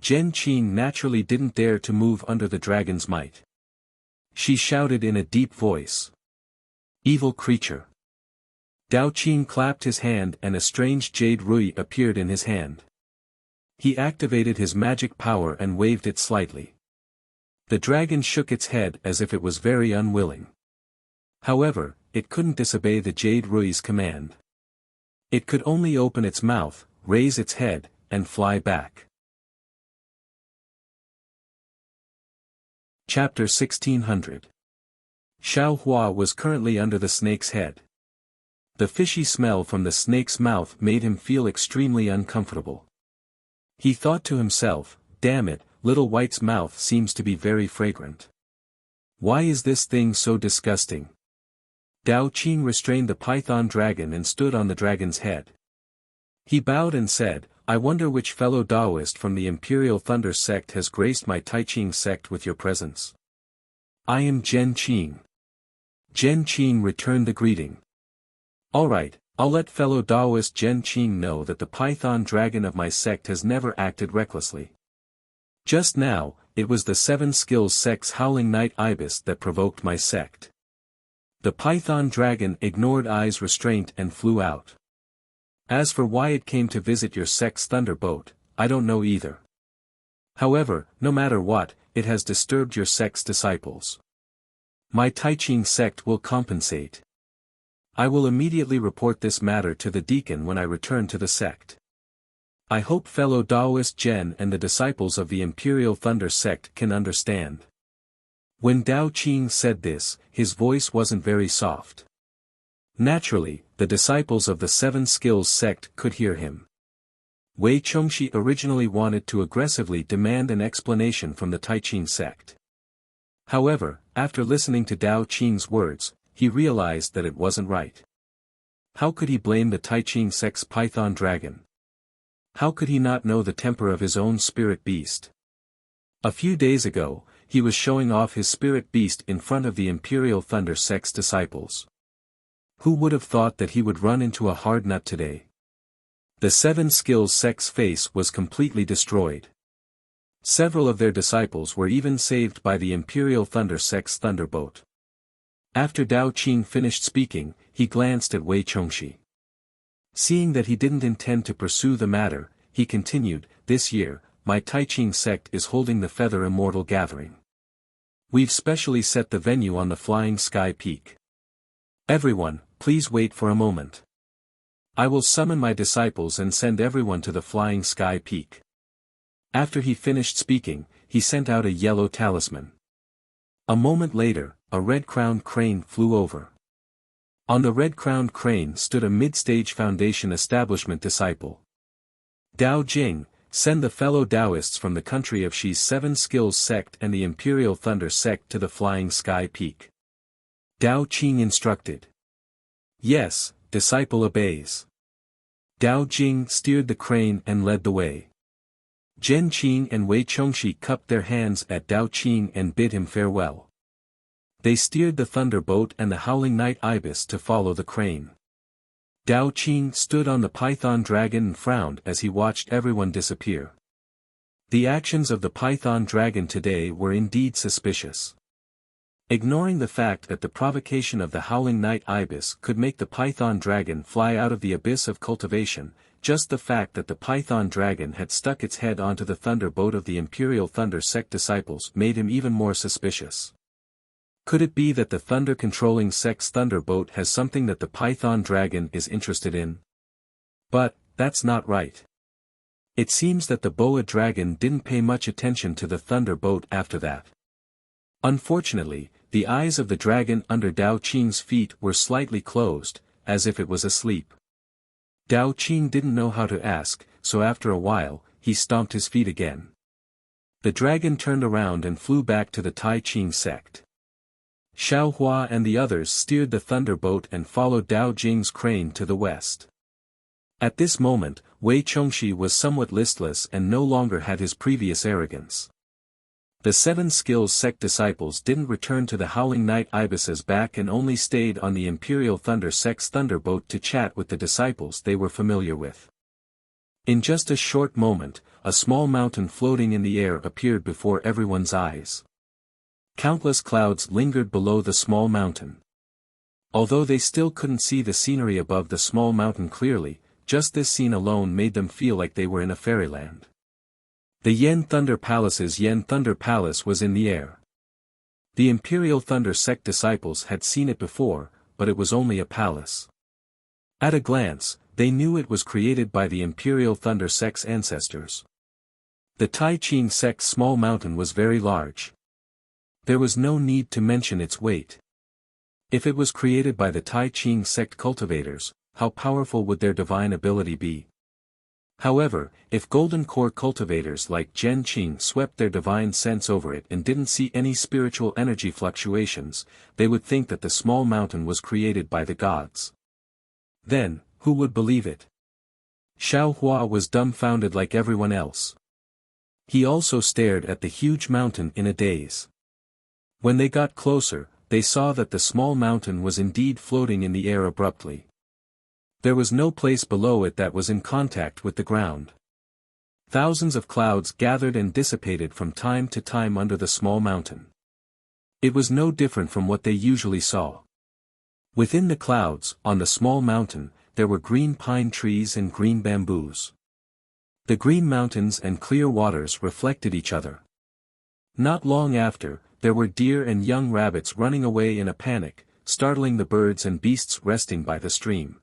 Zhen Qing naturally didn't dare to move under the dragon's might. She shouted in a deep voice. Evil creature. Dao Qing clapped his hand and a strange jade rui appeared in his hand. He activated his magic power and waved it slightly. The dragon shook its head as if it was very unwilling. However, it couldn't disobey the jade rui's command. It could only open its mouth, raise its head, and fly back. Chapter 1600. Xiao Hua was currently under the snake's head. The fishy smell from the snake's mouth made him feel extremely uncomfortable. He thought to himself, damn it, Little White's mouth seems to be very fragrant. Why is this thing so disgusting? Dao Qing restrained the python dragon and stood on the dragon's head. He bowed and said, I wonder which fellow Taoist from the Imperial Thunder sect has graced my Tai Ching sect with your presence. I am Zhen Qing. Zhen Qing returned the greeting. Alright, I'll let fellow Taoist Zhen Qing know that the python dragon of my sect has never acted recklessly. Just now, it was the 7 Skills sect's howling night ibis that provoked my sect. The python dragon ignored Ai's restraint and flew out. As for why it came to visit your sect's thunderboat, I don't know either. However, no matter what, it has disturbed your sect's disciples. My Tai Ching sect will compensate. I will immediately report this matter to the deacon when I return to the sect. I hope fellow Taoist Zhen and the disciples of the Imperial Thunder sect can understand. When Dao Qing said this, his voice wasn't very soft. Naturally, the disciples of the 7 Skills sect could hear him. Wei Chongxi originally wanted to aggressively demand an explanation from the Tai Ching sect. However, after listening to Dao Qing's words, he realized that it wasn't right. How could he blame the Tai Ching sect's python dragon? How could he not know the temper of his own spirit beast? A few days ago, he was showing off his spirit beast in front of the Imperial Thunder sect's disciples. Who would have thought that he would run into a hard nut today? The Seven Skills sect's face was completely destroyed. Several of their disciples were even saved by the Imperial Thunder sect's thunderbolt. After Dao Qing finished speaking, he glanced at Wei Chongxi. Seeing that he didn't intend to pursue the matter, he continued, "This year, my Tai Ching sect is holding the Feather Immortal Gathering. We've specially set the venue on the Flying Sky Peak. Everyone, please wait for a moment. I will summon my disciples and send everyone to the Flying Sky Peak." After he finished speaking, he sent out a yellow talisman. A moment later, a red-crowned crane flew over. On the red-crowned crane stood a mid-stage Foundation Establishment disciple. "Dao Jing, send the fellow Taoists from the country of Shi's Seven Skills sect and the Imperial Thunder sect to the Flying Sky Peak." Dao Qing instructed. "Yes," disciple obeys. Dao Jing steered the crane and led the way. Zhen Qing and Wei Chongxi cupped their hands at Dao Qing and bid him farewell. They steered the thunderboat and the howling night ibis to follow the crane. Dao Qing stood on the python dragon and frowned as he watched everyone disappear. The actions of the python dragon today were indeed suspicious. Ignoring the fact that the provocation of the howling night ibis could make the python dragon fly out of the abyss of cultivation, just the fact that the python dragon had stuck its head onto the thunderboat of the Imperial Thunder sect disciples made him even more suspicious. Could it be that the thunder-controlling sect's thunderboat has something that the python dragon is interested in? But, that's not right. It seems that the boa dragon didn't pay much attention to the thunderboat after that. Unfortunately, the eyes of the dragon under Dao Qing's feet were slightly closed, as if it was asleep. Dao Qing didn't know how to ask, so after a while, he stomped his feet again. The dragon turned around and flew back to the Tai Ching sect. Xiao Hua and the others steered the thunderboat and followed Dao Jing's crane to the west. At this moment, Wei Chongxi was somewhat listless and no longer had his previous arrogance. The Seven Skills sect disciples didn't return to the Howling Night Ibis's back and only stayed on the Imperial Thunder sect's thunderboat to chat with the disciples they were familiar with. In just a short moment, a small mountain floating in the air appeared before everyone's eyes. Countless clouds lingered below the small mountain. Although they still couldn't see the scenery above the small mountain clearly, just this scene alone made them feel like they were in a fairyland. The Yen Thunder Palace's Yen Thunder Palace was in the air. The Imperial Thunder sect disciples had seen it before, but it was only a palace. At a glance, they knew it was created by the Imperial Thunder sect's ancestors. The Tai Ching sect's small mountain was very large. There was no need to mention its weight. If it was created by the Tai Ching sect cultivators, how powerful would their divine ability be? However, if Golden Core cultivators like Zhen Qing swept their divine sense over it and didn't see any spiritual energy fluctuations, they would think that the small mountain was created by the gods. Then, who would believe it? Xiao Hua was dumbfounded like everyone else. He also stared at the huge mountain in a daze. When they got closer, they saw that the small mountain was indeed floating in the air abruptly. There was no place below it that was in contact with the ground. Thousands of clouds gathered and dissipated from time to time under the small mountain. It was no different from what they usually saw. Within the clouds, on the small mountain, there were green pine trees and green bamboos. The green mountains and clear waters reflected each other. Not long after, there were deer and young rabbits running away in a panic, startling the birds and beasts resting by the stream.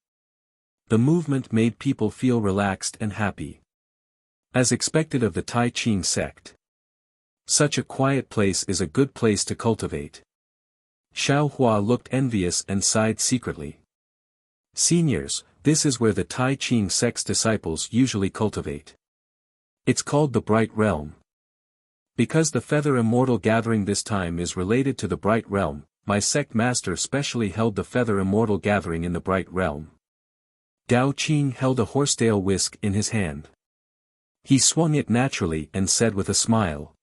The movement made people feel relaxed and happy. As expected of the Tai Ching sect. Such a quiet place is a good place to cultivate. Xiao Hua looked envious and sighed secretly. Seniors, this is where the Tai Ching sect's disciples usually cultivate. It's called the Bright Realm. Because the Feather Immortal Gathering this time is related to the Bright Realm, my sect master specially held the Feather Immortal Gathering in the Bright Realm. Gao Qing held a horsetail whisk in his hand. He swung it naturally and said with a smile.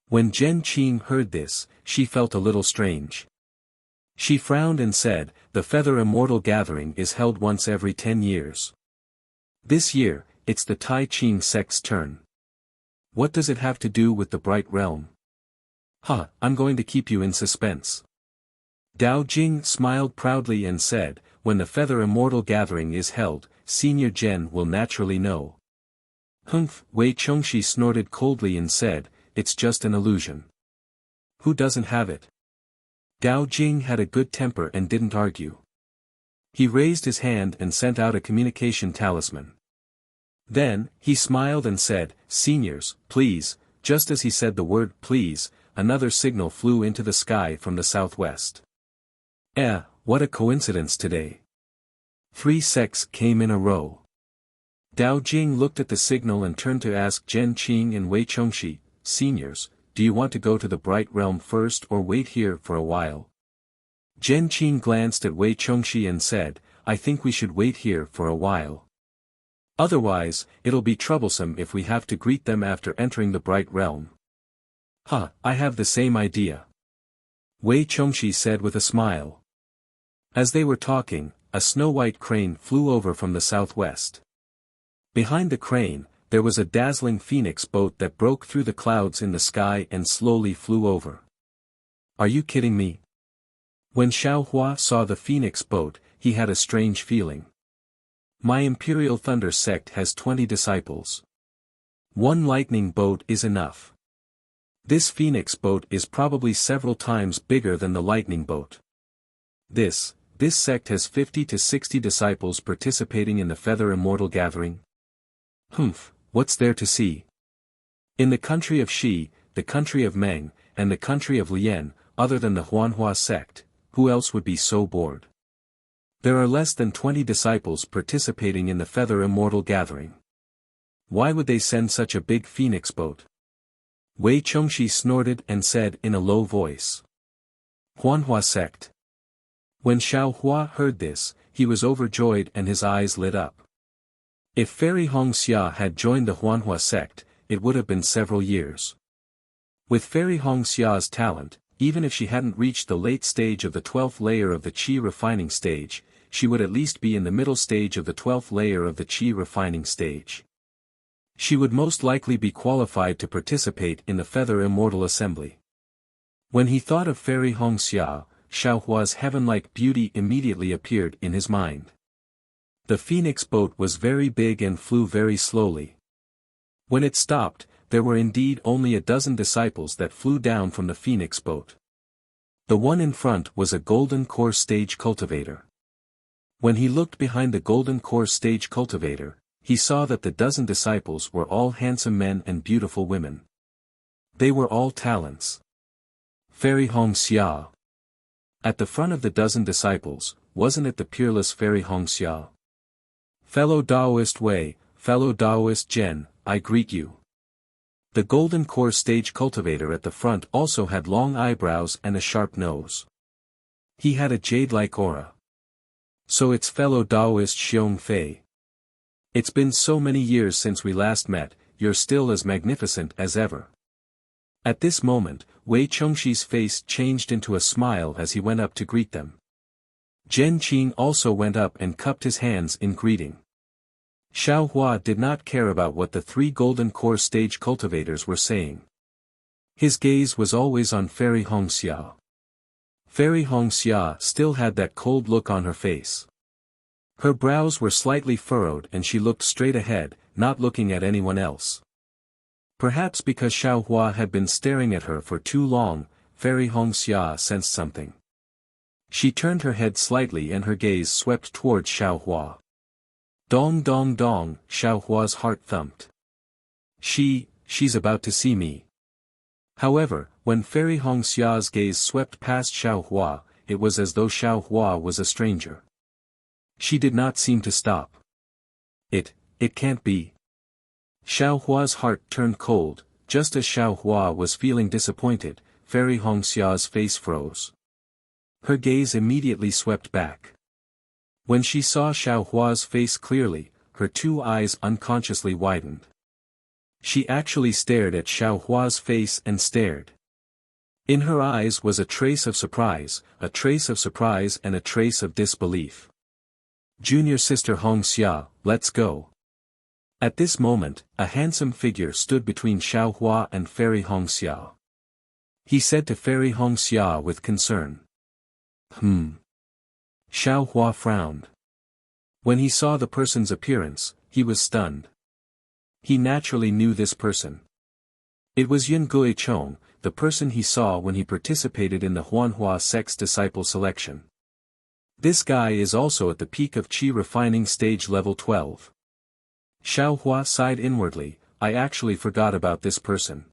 When Zhen Qing heard this, she felt a little strange. She frowned and said, "The Feather Immortal Gathering is held once every 10 years. This year, it's the Tai Ching sect's turn. What does it have to do with the Bright Realm?" I'm going to keep you in suspense." Dao Jing smiled proudly and said, "When the Feather Immortal Gathering is held, Senior Zhen will naturally know." "Humph," Wei Chongxi snorted coldly and said, "It's just an illusion. Who doesn't have it?" Dao Jing had a good temper and didn't argue. He raised his hand and sent out a communication talisman. Then, he smiled and said, "Seniors, please." Just as he said the word please, another signal flew into the sky from the southwest. What a coincidence today. 3 sects came in a row. Dao Jing looked at the signal and turned to ask Zhen Qing and Wei Chongxi, "Seniors, do you want to go to the Bright Realm first or wait here for a while?" Zhen Qing glanced at Wei Chongxi and said, "I think we should wait here for a while. Otherwise, it'll be troublesome if we have to greet them after entering the Bright Realm." I have the same idea," Wei Chongxi said with a smile. As they were talking, a snow-white crane flew over from the southwest. Behind the crane, there was a dazzling phoenix boat that broke through the clouds in the sky and slowly flew over. "Are you kidding me?" When Xiaohua saw the phoenix boat, he had a strange feeling. "My Imperial Thunder sect has 20 disciples. 1 lightning boat is enough. This phoenix boat is probably several times bigger than the lightning boat. This sect has 50 to 60 disciples participating in the Feather Immortal Gathering. What's there to see? In the country of Shi, the country of Meng, and the country of Lian, other than the Huanhua sect, who else would be so bored? There are less than 20 disciples participating in the Feather Immortal Gathering. Why would they send such a big phoenix boat?" Wei Chongxi snorted and said in a low voice. "Huanhua sect." When Xiaohua heard this, he was overjoyed and his eyes lit up. If Fairy Hongxia had joined the Huanhua sect, it would have been several years. With Fairy Hongxia's talent, even if she hadn't reached the late stage of the 12th layer of the Qi refining stage, she would at least be in the middle stage of the 12th layer of the Qi refining stage. She would most likely be qualified to participate in the Feather Immortal Assembly. When he thought of Fairy Hongxia, Xiaohua's heaven-like beauty immediately appeared in his mind. The phoenix boat was very big and flew very slowly. When it stopped, there were indeed only a dozen disciples that flew down from the phoenix boat. The one in front was a golden core stage cultivator. When he looked behind the golden core stage cultivator, he saw that the dozen disciples were all handsome men and beautiful women. They were all talents. Fairy Hongxia. At the front of the dozen disciples, wasn't it the peerless Fairy Hongxia? "Fellow Taoist Wei, fellow Taoist Zhen, I greet you." The golden core stage cultivator at the front also had long eyebrows and a sharp nose. He had a jade-like aura. "So it's fellow Taoist Xiong Fei. It's been so many years since we last met, you're still as magnificent as ever." At this moment, Wei Chongxi's face changed into a smile as he went up to greet them. Zhen Qing also went up and cupped his hands in greeting. Xiaohua did not care about what the 3 golden core stage cultivators were saying. His gaze was always on Fairy Hongxia. Fairy Hongxia still had that cold look on her face. Her brows were slightly furrowed and she looked straight ahead, not looking at anyone else. Perhaps because Xiaohua had been staring at her for too long, Fairy Hongxia sensed something. She turned her head slightly and her gaze swept towards Xiaohua. Dong dong dong, Xiaohua's heart thumped. She's about to see me. However, when Fairy Hongxia's gaze swept past Xiaohua, it was as though Xiaohua was a stranger. She did not seem to stop. It can't be. Xiaohua's heart turned cold. Just as Xiaohua was feeling disappointed, Fairy Hongxia's face froze. Her gaze immediately swept back. When she saw Xiao Hua's face clearly, her two eyes unconsciously widened. She actually stared at Xiao Hua's face and stared. In her eyes was a trace of surprise and a trace of disbelief. Junior sister Hong Xia, let's go. At this moment, a handsome figure stood between Xiao Hua and Fairy Hong Xia. He said to Fairy Hong Xia with concern. Xiao Hua frowned. When he saw the person's appearance, he was stunned. He naturally knew this person. It was Yun Guichong, the person he saw when he participated in the Huanhua sect's disciple selection. This guy is also at the peak of Qi refining stage level 12. Xiao Hua sighed inwardly, I actually forgot about this person.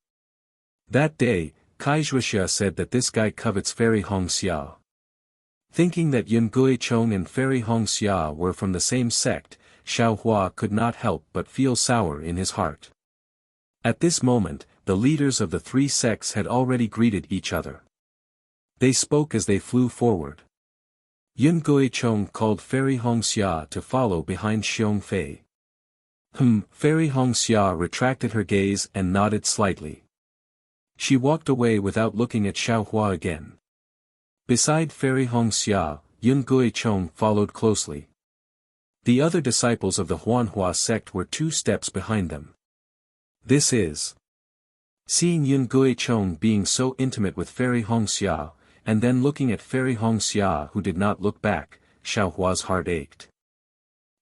That day, Kai Zhuxia said that this guy covets Fairy Hong Xia. Thinking that Yun Guichong and Fairy Hong Xia were from the same sect, Xiao Hua could not help but feel sour in his heart. At this moment, the leaders of the three sects had already greeted each other. They spoke as they flew forward. Yun Guichong called Fairy Hong Xia to follow behind Xiong Fei. Fairy Hong Xia retracted her gaze and nodded slightly. She walked away without looking at Xiao Hua again. Beside Fairy Hong Xia, Yun Guichong followed closely. The other disciples of the Huanhua sect were 2 steps behind them. This is. Seeing Yun Guichong being so intimate with Fairy Hong Xia, and then looking at Fairy Hong Xia who did not look back, Xiao Hua's heart ached.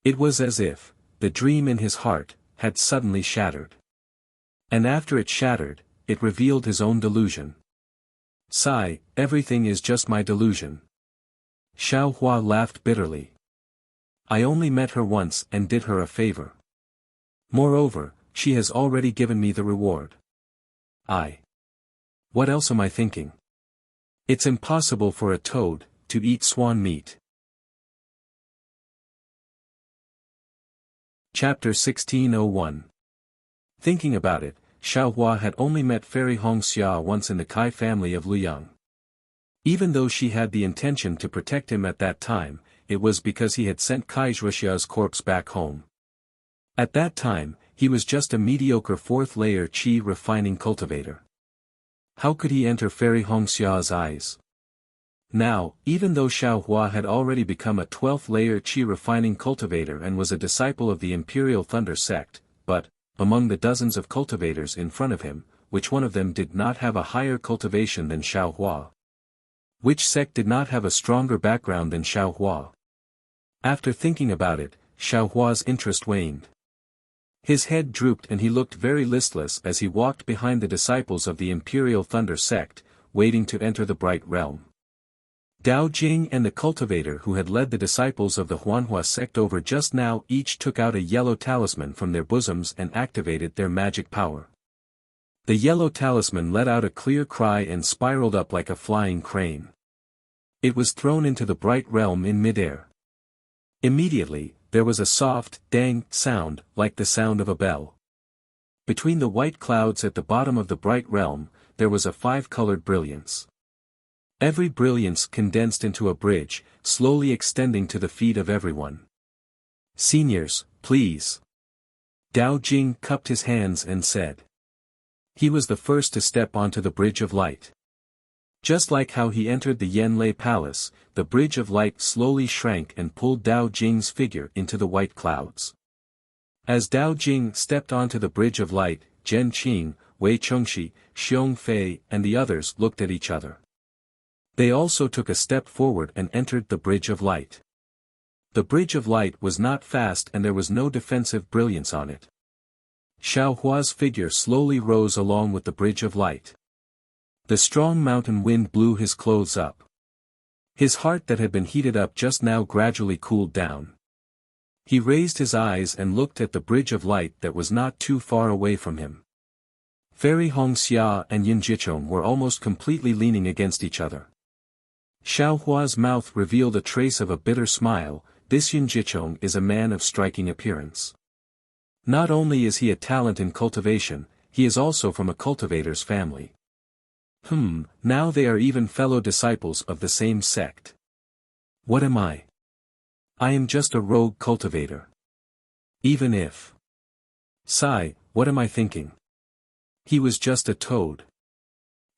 It was as if, the dream in his heart, had suddenly shattered. And after it shattered, it revealed his own delusion. Sigh, everything is just my delusion. Xiao Hua laughed bitterly. I only met her once and did her a favor. Moreover, she has already given me the reward. What else am I thinking? It's impossible for a toad to eat swan meat. Chapter 1601. Thinking about it, Xiao Hua had only met Fairy Hong Xia once in the Kai family of Luyang. Even though she had the intention to protect him at that time, it was because he had sent Kai Zhuxia's corpse back home. At that time, he was just a mediocre 4th-layer Qi refining cultivator. How could he enter Fairy Hong Xia's eyes? Now, even though Xiao Hua had already become a 12th-layer Qi refining cultivator and was a disciple of the Imperial Thunder sect, but, among the dozens of cultivators in front of him, which one of them did not have a higher cultivation than Xiao Hua? Which sect did not have a stronger background than Xiao Hua? After thinking about it, Xiao Hua's interest waned. His head drooped and he looked very listless as he walked behind the disciples of the Imperial Thunder sect, waiting to enter the Bright Realm. Dao Jing and the cultivator who had led the disciples of the Huanhua sect over just now each took out a yellow talisman from their bosoms and activated their magic power. The yellow talisman let out a clear cry and spiraled up like a flying crane. It was thrown into the Bright Realm in midair. Immediately, there was a soft, dang sound, like the sound of a bell. Between the white clouds at the bottom of the Bright Realm, there was a 5-colored brilliance. Every brilliance condensed into a bridge, slowly extending to the feet of everyone. Seniors, please. Dao Jing cupped his hands and said. He was the first to step onto the Bridge of Light. Just like how he entered the Yanlei Palace, the Bridge of Light slowly shrank and pulled Dao Jing's figure into the white clouds. As Dao Jing stepped onto the Bridge of Light, Zhen Qing, Wei Chengxi, Xiong Fei and the others looked at each other. They also took a step forward and entered the Bridge of Light. The Bridge of Light was not fast and there was no defensive brilliance on it. Xiao Hua's figure slowly rose along with the Bridge of Light. The strong mountain wind blew his clothes up. His heart that had been heated up just now gradually cooled down. He raised his eyes and looked at the Bridge of Light that was not too far away from him. Fairy Hong Xia and Yun Jichong were almost completely leaning against each other. Xiao Hua's mouth revealed a trace of a bitter smile. This Yun Jichong is a man of striking appearance. Not only is he a talent in cultivation, he is also from a cultivator's family. Now they are even fellow disciples of the same sect. What am I? I am just a rogue cultivator. Even if. Sigh, what am I thinking? He was just a toad.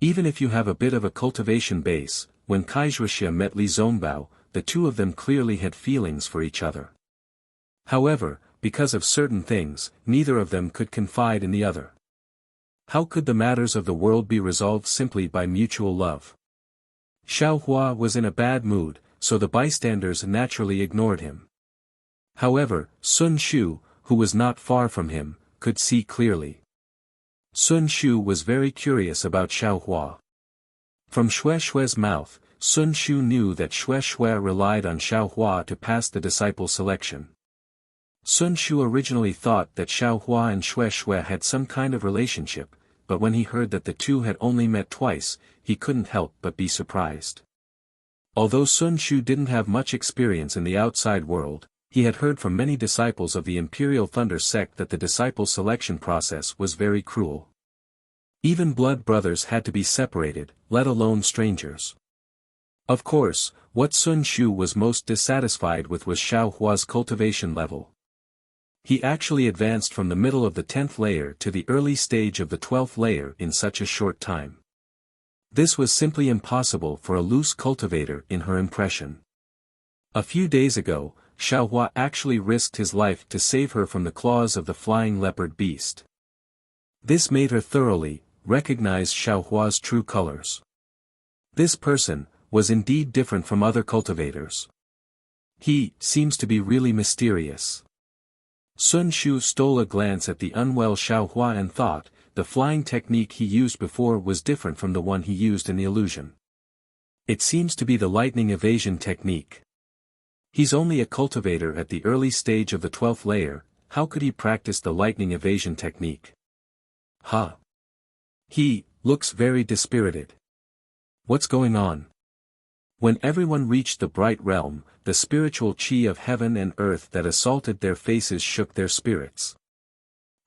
Even if you have a bit of a cultivation base, when Kaizhuxia met Li Zongbao, the two of them clearly had feelings for each other. However, because of certain things, neither of them could confide in the other. How could the matters of the world be resolved simply by mutual love? Xiaohua was in a bad mood, so the bystanders naturally ignored him. However, Sun Shu, who was not far from him, could see clearly. Sun Shu was very curious about Xiaohua. From Xue Xue's mouth, Sun Shu knew that Xue Xue relied on Xiaohua to pass the disciple selection. Sun Shu originally thought that Xiaohua and Xue Xue had some kind of relationship, but when he heard that the two had only met twice, he couldn't help but be surprised. Although Sun Shu didn't have much experience in the outside world, he had heard from many disciples of the Imperial Thunder sect that the disciple selection process was very cruel. Even blood brothers had to be separated, let alone strangers. Of course, what Sun Shu was most dissatisfied with was Xiaohua's cultivation level. He actually advanced from the middle of the 10th layer to the early stage of the 12th layer in such a short time. This was simply impossible for a loose cultivator in her impression. A few days ago, Xiaohua actually risked his life to save her from the claws of the flying leopard beast. This made her thoroughly recognize Xiaohua's true colors. This person was indeed different from other cultivators. He seems to be really mysterious. Sun Shu stole a glance at the unwell Xiaohua and thought, the flying technique he used before was different from the one he used in the illusion. It seems to be the lightning evasion technique. He's only a cultivator at the early stage of the 12th layer, how could he practice the lightning evasion technique? Huh. He looks very dispirited. What's going on? When everyone reached the bright realm, the spiritual chi of heaven and earth that assaulted their faces shook their spirits.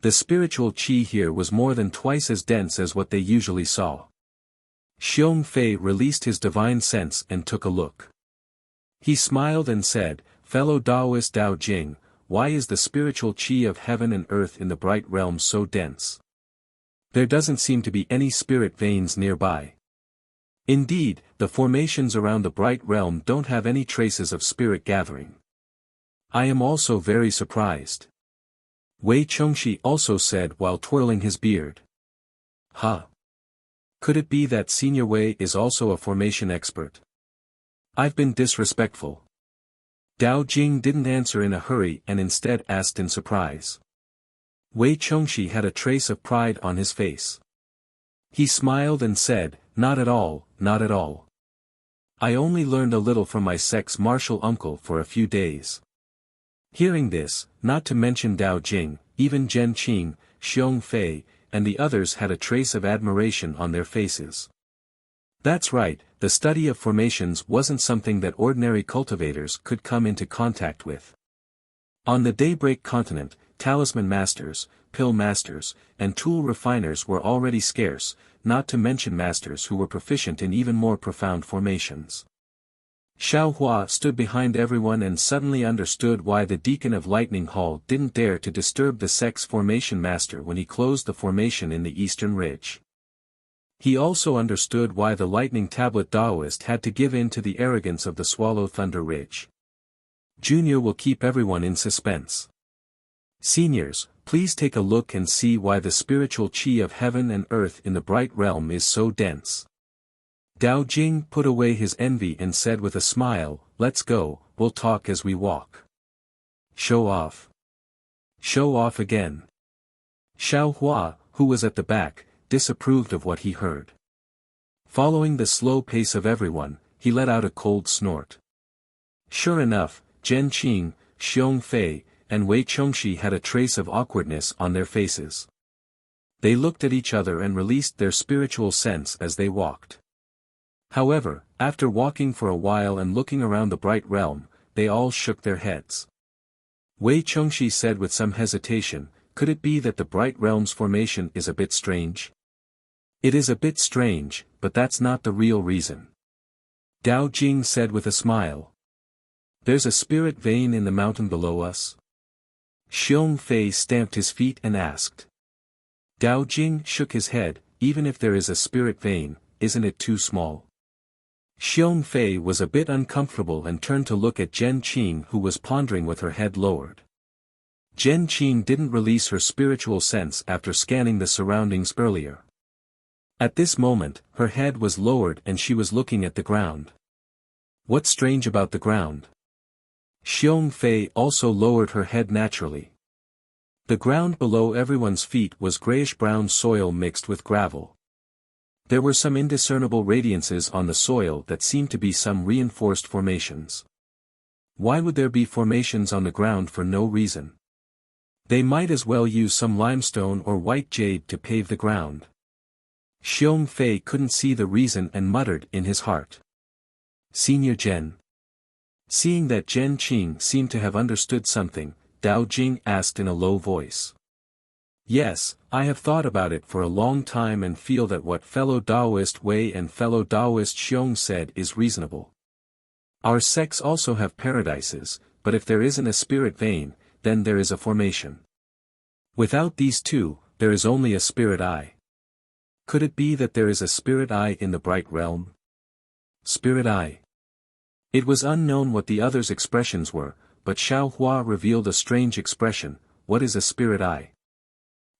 The spiritual chi here was more than twice as dense as what they usually saw. Xiong Fei released his divine sense and took a look. He smiled and said, "Fellow Taoist Dao Jing, why is the spiritual chi of heaven and earth in the bright realm so dense? There doesn't seem to be any spirit veins nearby. Indeed, the formations around the bright realm don't have any traces of spirit gathering. I am also very surprised." Wei Chongxi also said while twirling his beard. Huh. Could it be that Senior Wei is also a formation expert? I've been disrespectful. Dao Jing didn't answer in a hurry and instead asked in surprise. Wei Chongxi had a trace of pride on his face. He smiled and said, "Not at all, not at all. I only learned a little from my sect's martial uncle for a few days." Hearing this, not to mention Dao Jing, even Zhen Qing, Xiong Fei, and the others had a trace of admiration on their faces. That's right, the study of formations wasn't something that ordinary cultivators could come into contact with. On the Daybreak continent, talisman masters, pill masters, and tool refiners were already scarce, not to mention masters who were proficient in even more profound formations. Xiaohua stood behind everyone and suddenly understood why the Deacon of Lightning Hall didn't dare to disturb the sect's formation master when he closed the formation in the eastern ridge. He also understood why the Lightning Tablet Daoist had to give in to the arrogance of the Swallow Thunder Ridge. Junior will keep everyone in suspense. Seniors, please take a look and see why the spiritual chi of heaven and earth in the bright realm is so dense. Dao Jing put away his envy and said with a smile, "Let's go, we'll talk as we walk." Show off. Show off again. Xiaohua, who was at the back, disapproved of what he heard. Following the slow pace of everyone, he let out a cold snort. Sure enough, Zhen Qing, Xiong Fei, and Wei Chongxi had a trace of awkwardness on their faces. They looked at each other and released their spiritual sense as they walked. However, after walking for a while and looking around the bright realm, they all shook their heads. Wei Chongxi said with some hesitation, "Could it be that the bright realm's formation is a bit strange?" "It is a bit strange, but that's not the real reason," Dao Jing said with a smile. There's a spirit vein in the mountain below us? Xiong Fei stamped his feet and asked. Dao Jing shook his head. Even if there is a spirit vein, isn't it too small? Xiong Fei was a bit uncomfortable and turned to look at Zhen Qing, who was pondering with her head lowered. Zhen Qing didn't release her spiritual sense after scanning the surroundings earlier. At this moment, her head was lowered and she was looking at the ground. What's strange about the ground? Xiong Fei also lowered her head naturally. The ground below everyone's feet was grayish-brown soil mixed with gravel. There were some indiscernible radiances on the soil that seemed to be some reinforced formations. Why would there be formations on the ground for no reason? They might as well use some limestone or white jade to pave the ground. Xiong Fei couldn't see the reason and muttered in his heart. Senior Zhen. Seeing that Zhen Qing seemed to have understood something, Dao Jing asked in a low voice. Yes, I have thought about it for a long time and feel that what fellow Taoist Wei and fellow Taoist Xiong said is reasonable. Our sects also have paradises, but if there isn't a spirit vein, then there is a formation. Without these two, there is only a spirit eye. Could it be that there is a spirit eye in the bright realm? Spirit eye. It was unknown what the others' expressions were, but Xiao Hua revealed a strange expression. What is a spirit eye?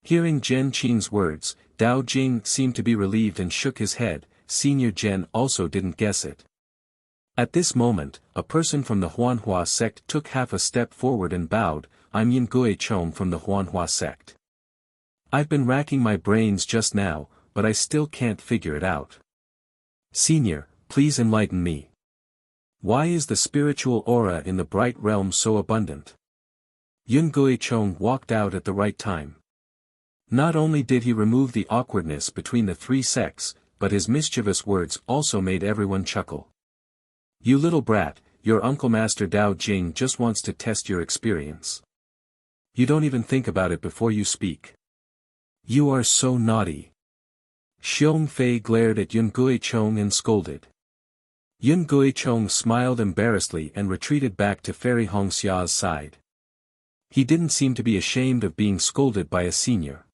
Hearing Zhen Qing's words, Dao Jing seemed to be relieved and shook his head. Senior Zhen also didn't guess it. At this moment, a person from the Huanhua sect took half a step forward and bowed. I'm Yingui Chong from the Huanhua sect. I've been racking my brains just now, but I still can't figure it out. Senior, please enlighten me. Why is the spiritual aura in the bright realm so abundant? Yingui Chong walked out at the right time. Not only did he remove the awkwardness between the three sects, but his mischievous words also made everyone chuckle. You little brat, your Uncle Master Dao Jing just wants to test your experience. You don't even think about it before you speak. You are so naughty. Xiong Fei glared at Yingui Chong and scolded. Yingui Chong smiled embarrassedly and retreated back to Fairy Hongxia's side. He didn't seem to be ashamed of being scolded by a senior.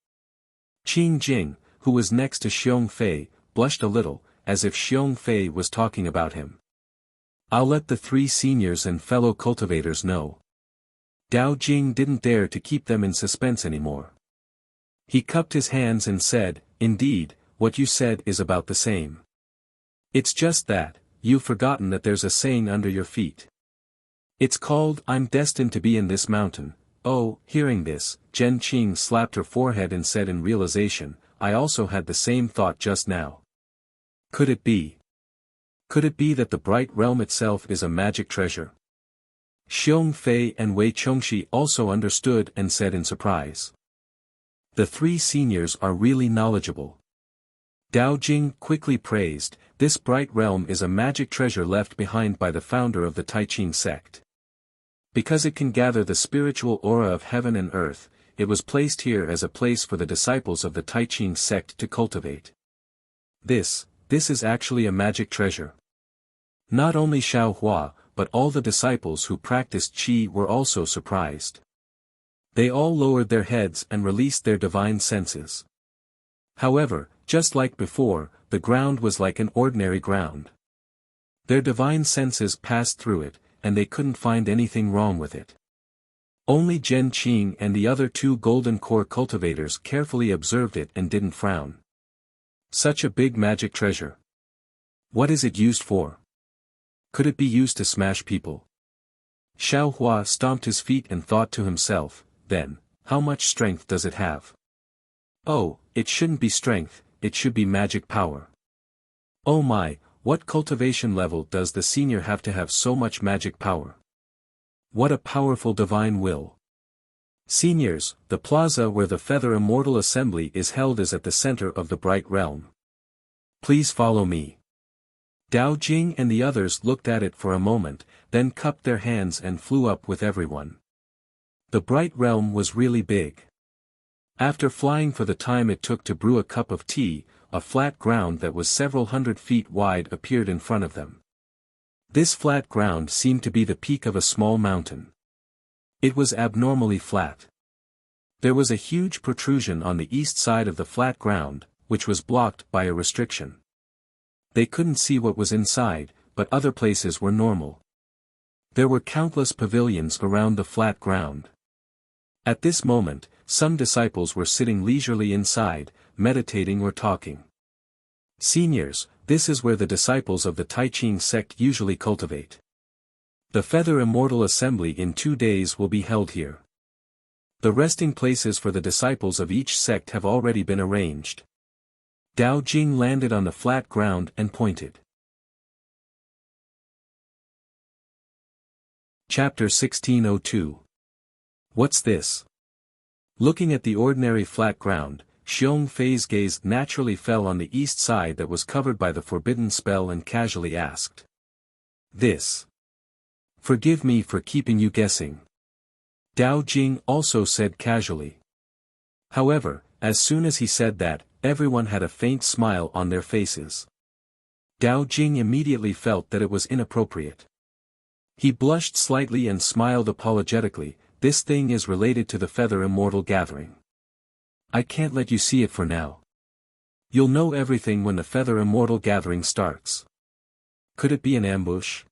Qing Jing, who was next to Xiong Fei, blushed a little, as if Xiong Fei was talking about him. I'll let the three seniors and fellow cultivators know. Dao Jing didn't dare to keep them in suspense anymore. He cupped his hands and said, Indeed, what you said is about the same. It's just that, you've forgotten that there's a saying under your feet. It's called, I'm destined to be in this mountain. Oh, hearing this, Zhen Qing slapped her forehead and said in realization, I also had the same thought just now. Could it be? Could it be that the bright realm itself is a magic treasure? Xiong Fei and Wei Chongxi also understood and said in surprise. The three seniors are really knowledgeable. Dao Jing quickly praised, this bright realm is a magic treasure left behind by the founder of the Taiqing sect. Because it can gather the spiritual aura of heaven and earth, it was placed here as a place for the disciples of the Taiqing sect to cultivate. This is actually a magic treasure. Not only Xiao Hua, but all the disciples who practiced qi were also surprised. They all lowered their heads and released their divine senses. However, just like before, the ground was like an ordinary ground. Their divine senses passed through it, and they couldn't find anything wrong with it. Only Zhen Qing and the other two golden core cultivators carefully observed it and didn't frown. Such a big magic treasure. What is it used for? Could it be used to smash people? Xiao Hua stomped his feet and thought to himself, then, how much strength does it have? Oh, it shouldn't be strength, it should be magic power. Oh my, what cultivation level does the senior have to have so much magic power? What a powerful divine will. Seniors, the plaza where the Feather Immortal Assembly is held is at the center of the bright realm. Please follow me. Dao Jing and the others looked at it for a moment, then cupped their hands and flew up with everyone. The bright realm was really big. After flying for the time it took to brew a cup of tea, a flat ground that was several hundred feet wide appeared in front of them. This flat ground seemed to be the peak of a small mountain. It was abnormally flat. There was a huge protrusion on the east side of the flat ground, which was blocked by a restriction. They couldn't see what was inside, but other places were normal. There were countless pavilions around the flat ground. At this moment, some disciples were sitting leisurely inside, meditating or talking. Seniors, this is where the disciples of the Taiching sect usually cultivate. The Feather Immortal Assembly in 2 days will be held here. The resting places for the disciples of each sect have already been arranged. Dao Jing landed on the flat ground and pointed. Chapter 1602. What's this? Looking at the ordinary flat ground, Xiong Fei's gaze naturally fell on the east side that was covered by the forbidden spell and casually asked. This. Forgive me for keeping you guessing. Dao Jing also said casually. However, as soon as he said that, everyone had a faint smile on their faces. Dao Jing immediately felt that it was inappropriate. He blushed slightly and smiled apologetically. This thing is related to the Feather Immortal Gathering. I can't let you see it for now. You'll know everything when the Feather Immortal Gathering starts. Could it be an ambush?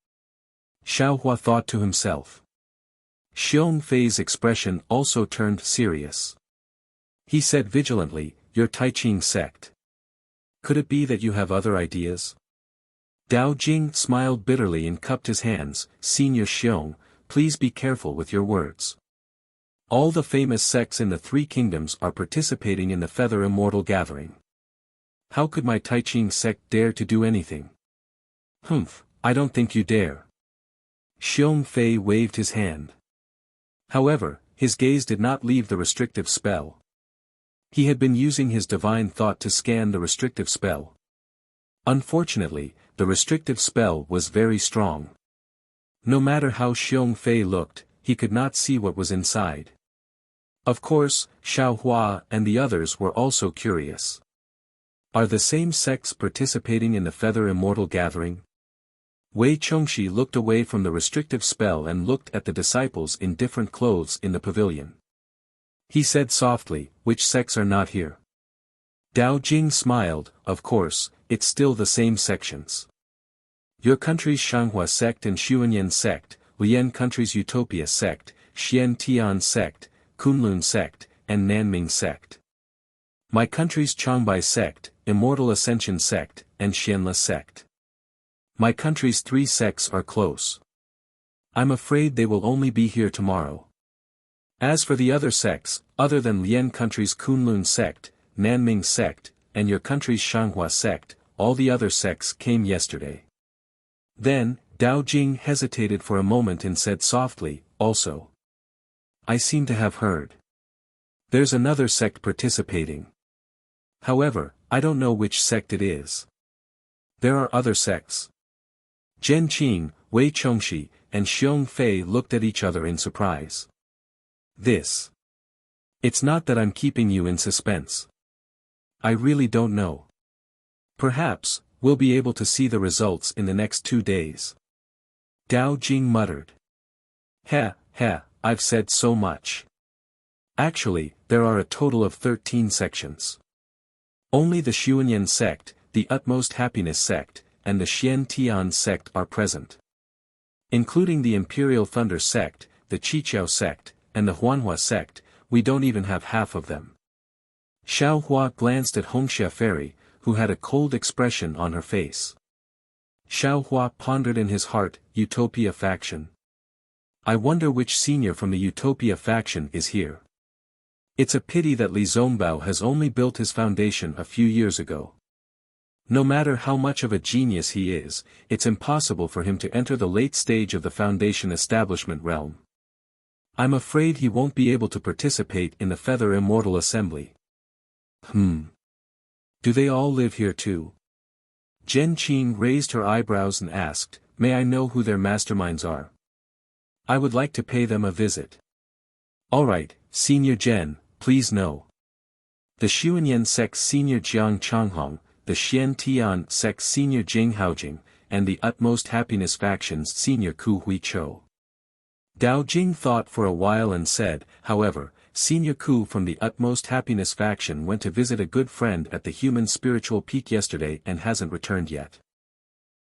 Xiaohua thought to himself. Xiong Fei's expression also turned serious. He said vigilantly, "Your Taiching sect. Could it be that you have other ideas?" Dao Jing smiled bitterly and cupped his hands. "Senior Xiong, please be careful with your words. All the famous sects in the 3 kingdoms are participating in the Feather Immortal Gathering. How could my Taiching sect dare to do anything?" "Humph, I don't think you dare." Xiong Fei waved his hand. However, his gaze did not leave the restrictive spell. He had been using his divine thought to scan the restrictive spell. Unfortunately, the restrictive spell was very strong. No matter how Xiong Fei looked, he could not see what was inside. Of course, Xiaohua and the others were also curious. Are the same sects participating in the Feather Immortal Gathering? Wei Chongxi looked away from the restrictive spell and looked at the disciples in different clothes in the pavilion. He said softly, "Which sects are not here?" Dao Jing smiled. "Of course, it's still the same sections. Your country's Shanghua sect and Xuanyan sect, Lian country's Utopia sect, Xian Tian sect, Kunlun sect, and Nanming sect. My country's Changbai sect, Immortal Ascension sect, and Xianla sect. My country's 3 sects are close. I'm afraid they will only be here tomorrow. As for the other sects, other than Lian country's Kunlun sect, Nanming sect, and your country's Shanghua sect, all the other sects came yesterday." Then, Dao Jing hesitated for a moment and said softly, "Also. I seem to have heard. There's another sect participating. However, I don't know which sect it is." "There are other sects." Zhen Qing, Wei Chongxi, and Xiong Fei looked at each other in surprise. This. It's not that I'm keeping you in suspense. I really don't know. Perhaps, we'll be able to see the results in the next 2 days. Dao Jing muttered. Heh, I've said so much. Actually, there are a total of 13 sections. Only the Xuanyan sect, the Utmost Happiness sect, and the Xian Tian sect are present. Including the Imperial Thunder sect, the Qiqiao sect, and the Huanhua sect, we don't even have half of them. Xiaohua glanced at Hongxia Fairy, who had a cold expression on her face. Xiaohua pondered in his heart, Utopia faction. I wonder which senior from the Utopia faction is here. It's a pity that Li Zongbao has only built his foundation a few years ago. No matter how much of a genius he is, it's impossible for him to enter the late stage of the foundation establishment realm. I'm afraid he won't be able to participate in the Feather Immortal Assembly. Do they all live here too? Zhen Qing raised her eyebrows and asked, May I know who their masterminds are? I would like to pay them a visit. Alright, Senior Zhen, please no. The Xuanyan sect Senior Jiang Changhong, the Xian Tian sect Senior Jing Haojing, and the Utmost Happiness faction's senior Ku Hui Cho. Dao Jing thought for a while and said, however, Senior Ku from the Utmost Happiness faction went to visit a good friend at the Human Spiritual Peak yesterday and hasn't returned yet.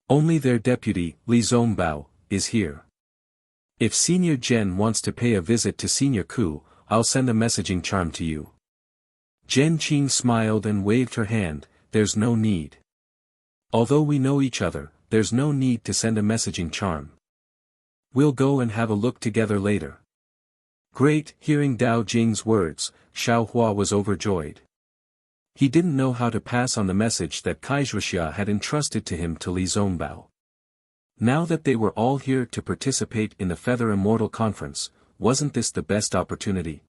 Only their deputy, Li Zongbao, is here. If Senior Zhen wants to pay a visit to Senior Ku, I'll send a messaging charm to you. Zhen Qing smiled and waved her hand. There's no need. Although we know each other, there's no need to send a messaging charm. We'll go and have a look together later. Great. Hearing Dao Jing's words, Xiao Hua was overjoyed. He didn't know how to pass on the message that Wuxia had entrusted to him to Li Zongbao. Now that they were all here to participate in the Feather Immortal Conference, wasn't this the best opportunity?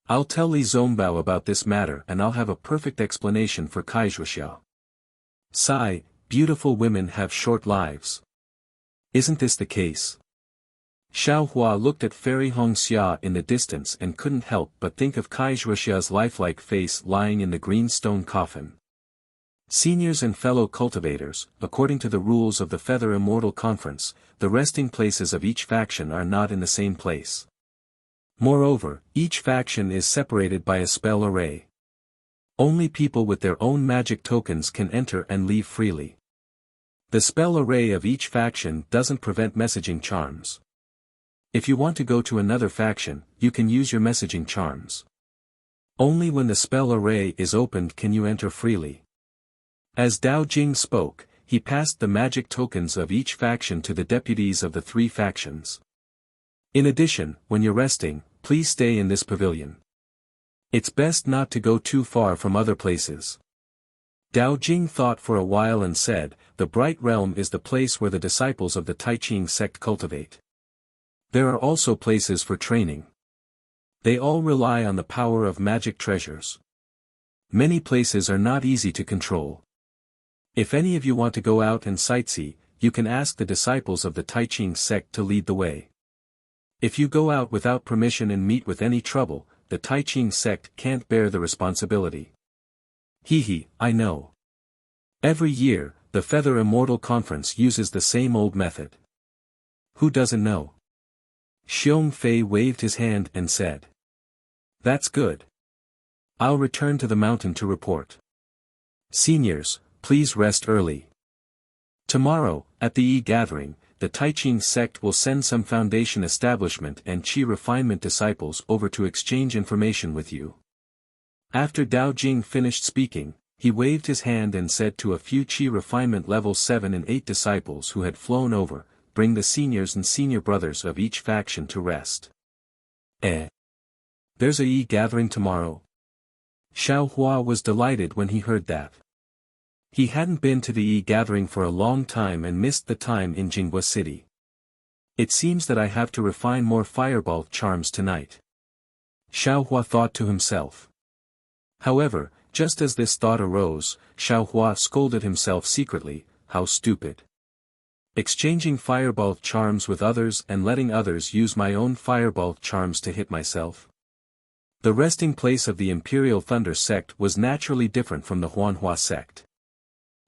I'll tell Li Zongbao about this matter and I'll have a perfect explanation for Wuxia. Sigh, beautiful women have short lives. Isn't this the case? Xiao Hua looked at Fairy Hongxia in the distance and couldn't help but think of Wuxia's lifelike face lying in the green stone coffin. Seniors and fellow cultivators, according to the rules of the Feather Immortal Conference, the resting places of each faction are not in the same place. Moreover, each faction is separated by a spell array. Only people with their own magic tokens can enter and leave freely. The spell array of each faction doesn't prevent messaging charms. If you want to go to another faction, you can use your messaging charms. Only when the spell array is opened can you enter freely. As Dao Jing spoke, he passed the magic tokens of each faction to the deputies of the three factions. In addition, when you're resting, please stay in this pavilion. It's best not to go too far from other places. Dao Jing thought for a while and said, the Bright Realm is the place where the disciples of the Taiching sect cultivate. There are also places for training. They all rely on the power of magic treasures. Many places are not easy to control. If any of you want to go out and sightsee, you can ask the disciples of the Taiching sect to lead the way. If you go out without permission and meet with any trouble, the Taiching sect can't bear the responsibility. I know. Every year, the Feather Immortal Conference uses the same old method. Who doesn't know? Xiong Fei waved his hand and said. That's good. I'll return to the mountain to report. Seniors, please rest early. Tomorrow, at the E-Gathering, the Taiching sect will send some foundation establishment and Qi refinement disciples over to exchange information with you. After Dao Jing finished speaking, he waved his hand and said to a few Qi refinement level 7 and 8 disciples who had flown over, bring the seniors and senior brothers of each faction to rest. There's a E-Gathering tomorrow? Xiao Hua was delighted when he heard that. He hadn't been to the E-Gathering for a long time and missed the time in Jinghua City. It seems that I have to refine more fireball charms tonight. Xiao Hua thought to himself. However, just as this thought arose, Xiao Hua scolded himself secretly, how stupid. Exchanging fireball charms with others and letting others use my own fireball charms to hit myself. The resting place of the Imperial Thunder sect was naturally different from the Huanhua sect.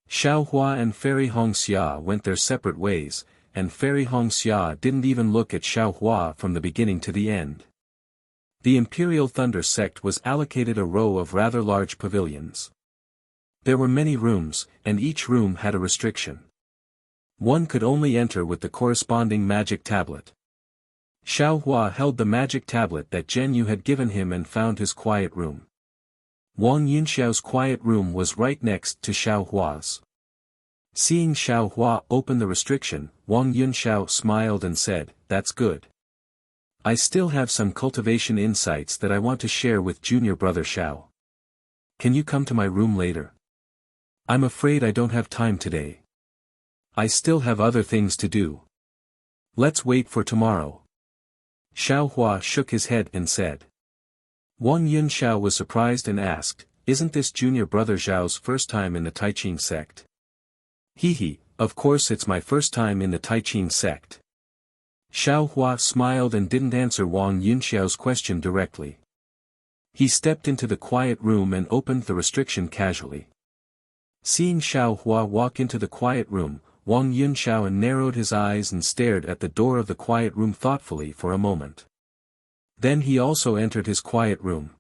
Xiao Hua and Fairy Hongxia went their separate ways, and Fairy Hongxia didn't even look at Xiao Hua from the beginning to the end. The Imperial Thunder sect was allocated a row of rather large pavilions. There were many rooms, and each room had a restriction. One could only enter with the corresponding magic tablet. Xiao Hua held the magic tablet that Zhen Yu had given him and found his quiet room. Wang Yunxiao's quiet room was right next to Xiao Hua's. Seeing Xiao Hua open the restriction, Wang Yunxiao smiled and said, "That's good. I still have some cultivation insights that I want to share with junior brother Xiao. Can you come to my room later? I'm afraid I don't have time today. I still have other things to do. Let's wait for tomorrow." Xiao Hua shook his head and said. Wang Yunxiao was surprised and asked, "Isn't this junior brother Zhao's first time in the Taiching sect?" Of course it's my first time in the Taiching sect." Xiao Hua smiled and didn't answer Wang Yunxiao's question directly. He stepped into the quiet room and opened the restriction casually. Seeing Xiao Hua walk into the quiet room, Wang Yunxiao narrowed his eyes and stared at the door of the quiet room thoughtfully for a moment. Then he also entered his quiet room.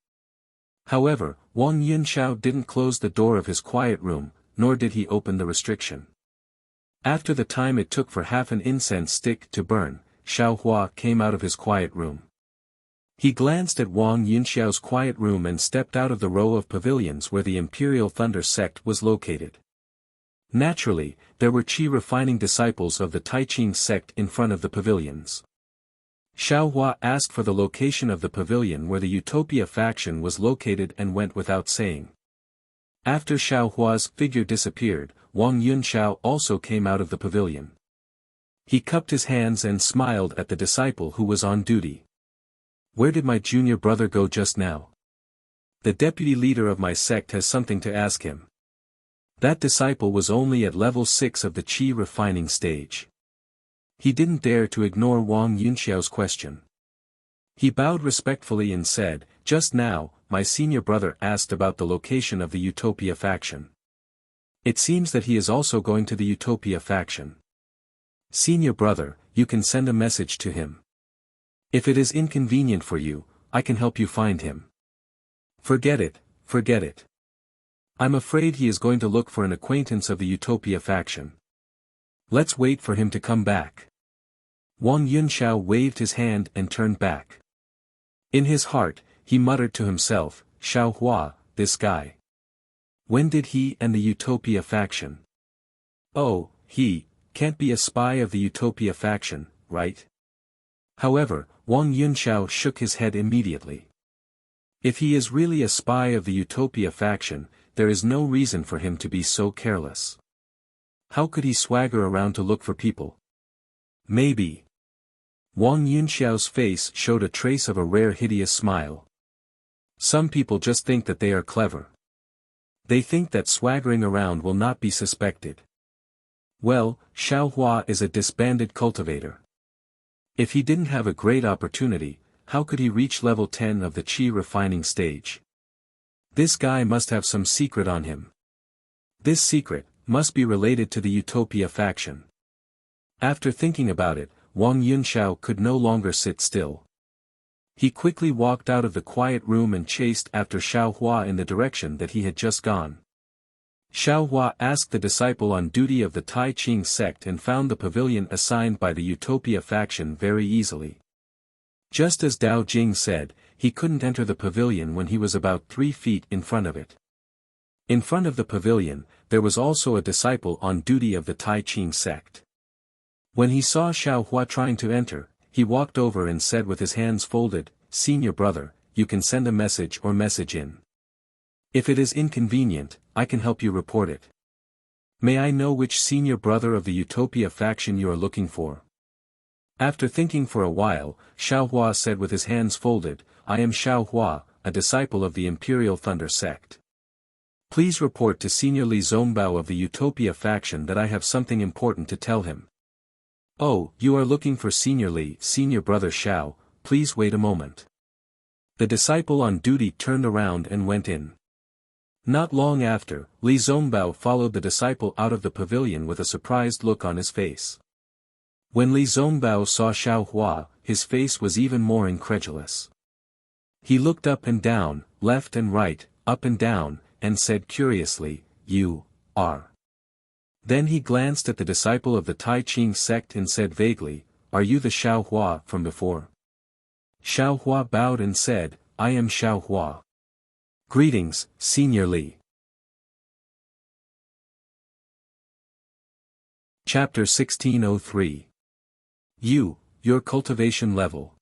However, Wang Yunxiao didn't close the door of his quiet room, nor did he open the restriction. After the time it took for half an incense stick to burn, Xiao Hua came out of his quiet room. He glanced at Wang Yunxiao's quiet room and stepped out of the row of pavilions where the Imperial Thunder sect was located. Naturally, there were qi refining disciples of the Taiqing sect in front of the pavilions. Xiao Hua asked for the location of the pavilion where the Utopia faction was located and went without saying. After Xiao Hua's figure disappeared, Wang Yunxiao also came out of the pavilion. He cupped his hands and smiled at the disciple who was on duty. "Where did my junior brother go just now? The deputy leader of my sect has something to ask him." That disciple was only at level 6 of the qi refining stage. He didn't dare to ignore Wang Yunxiao's question. He bowed respectfully and said, "Just now, my senior brother asked about the location of the Utopia faction. It seems that he is also going to the Utopia faction. Senior brother, you can send a message to him. If it is inconvenient for you, I can help you find him." Forget it, forget it. I'm afraid he is going to look for an acquaintance of the Utopia faction. Let's wait for him to come back. Wang Yunxiao waved his hand and turned back. In his heart, he muttered to himself, "Xiao Hua, this guy. When did he and the Utopia faction? Oh, he can't be a spy of the Utopia faction, right?" However, Wang Yunxiao shook his head immediately. If he is really a spy of the Utopia faction, there is no reason for him to be so careless. How could he swagger around to look for people? Maybe. Wang Yunxiao's face showed a trace of a rare hideous smile. Some people just think that they are clever. They think that swaggering around will not be suspected. Well, Xiao Hua is a disbanded cultivator. If he didn't have a great opportunity, how could he reach level 10 of the qi refining stage? This guy must have some secret on him. This secret must be related to the Utopia faction. After thinking about it, Wang Yunxiao could no longer sit still. He quickly walked out of the quiet room and chased after Xiao Hua in the direction that he had just gone. Xiao Hua asked the disciple on duty of the Taiqing sect and found the pavilion assigned by the Utopia faction very easily. Just as Dao Jing said, he couldn't enter the pavilion when he was about 3 feet in front of it. In front of the pavilion, there was also a disciple on duty of the Taiqing sect. When he saw Xiao Hua trying to enter, he walked over and said with his hands folded, "Senior brother, you can send a message or message in. If it is inconvenient, I can help you report it. May I know which senior brother of the Utopia faction you are looking for?" After thinking for a while, Xiao Hua said with his hands folded, "I am Xiao Hua, a disciple of the Imperial Thunder sect. Please report to Senior Li Zongbao of the Utopia faction that I have something important to tell him." "Oh, you are looking for Senior Li, Senior Brother Xiao, please wait a moment." The disciple on duty turned around and went in. Not long after, Li Zongbao followed the disciple out of the pavilion with a surprised look on his face. When Li Zongbao saw Xiao Hua, his face was even more incredulous. He looked up and down, left and right, up and down, and said curiously, "You are." Then he glanced at the disciple of the Taiqing sect and said vaguely, "Are you the Xiao Hua from before?" Xiao Hua bowed and said, "I am Xiao Hua. Greetings, Senior Li." Chapter 1603. Your cultivation level.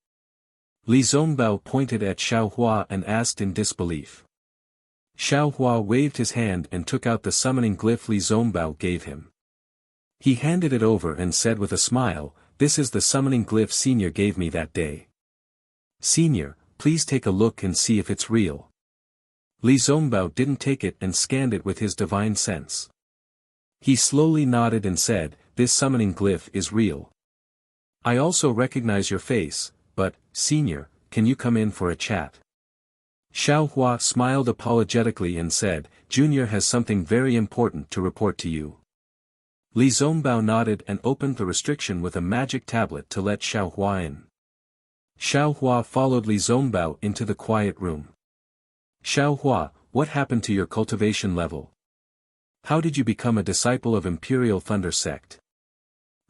Li Zongbao pointed at Xiao Hua and asked in disbelief. Xiao Hua waved his hand and took out the summoning glyph Li Zongbao gave him. He handed it over and said with a smile, "This is the summoning glyph Senior gave me that day. Senior, please take a look and see if it's real." Li Zongbao didn't take it and scanned it with his divine sense. He slowly nodded and said, "This summoning glyph is real. I also recognize your face, but, Senior, can you come in for a chat?" Xiao Hua smiled apologetically and said, "Junior has something very important to report to you." Li Zongbao nodded and opened the restriction with a magic tablet to let Xiaohua in. Xiaohua followed Li Zongbao into the quiet room. Xiaohua, what happened to your cultivation level? How did you become a disciple of Imperial Thunder Sect?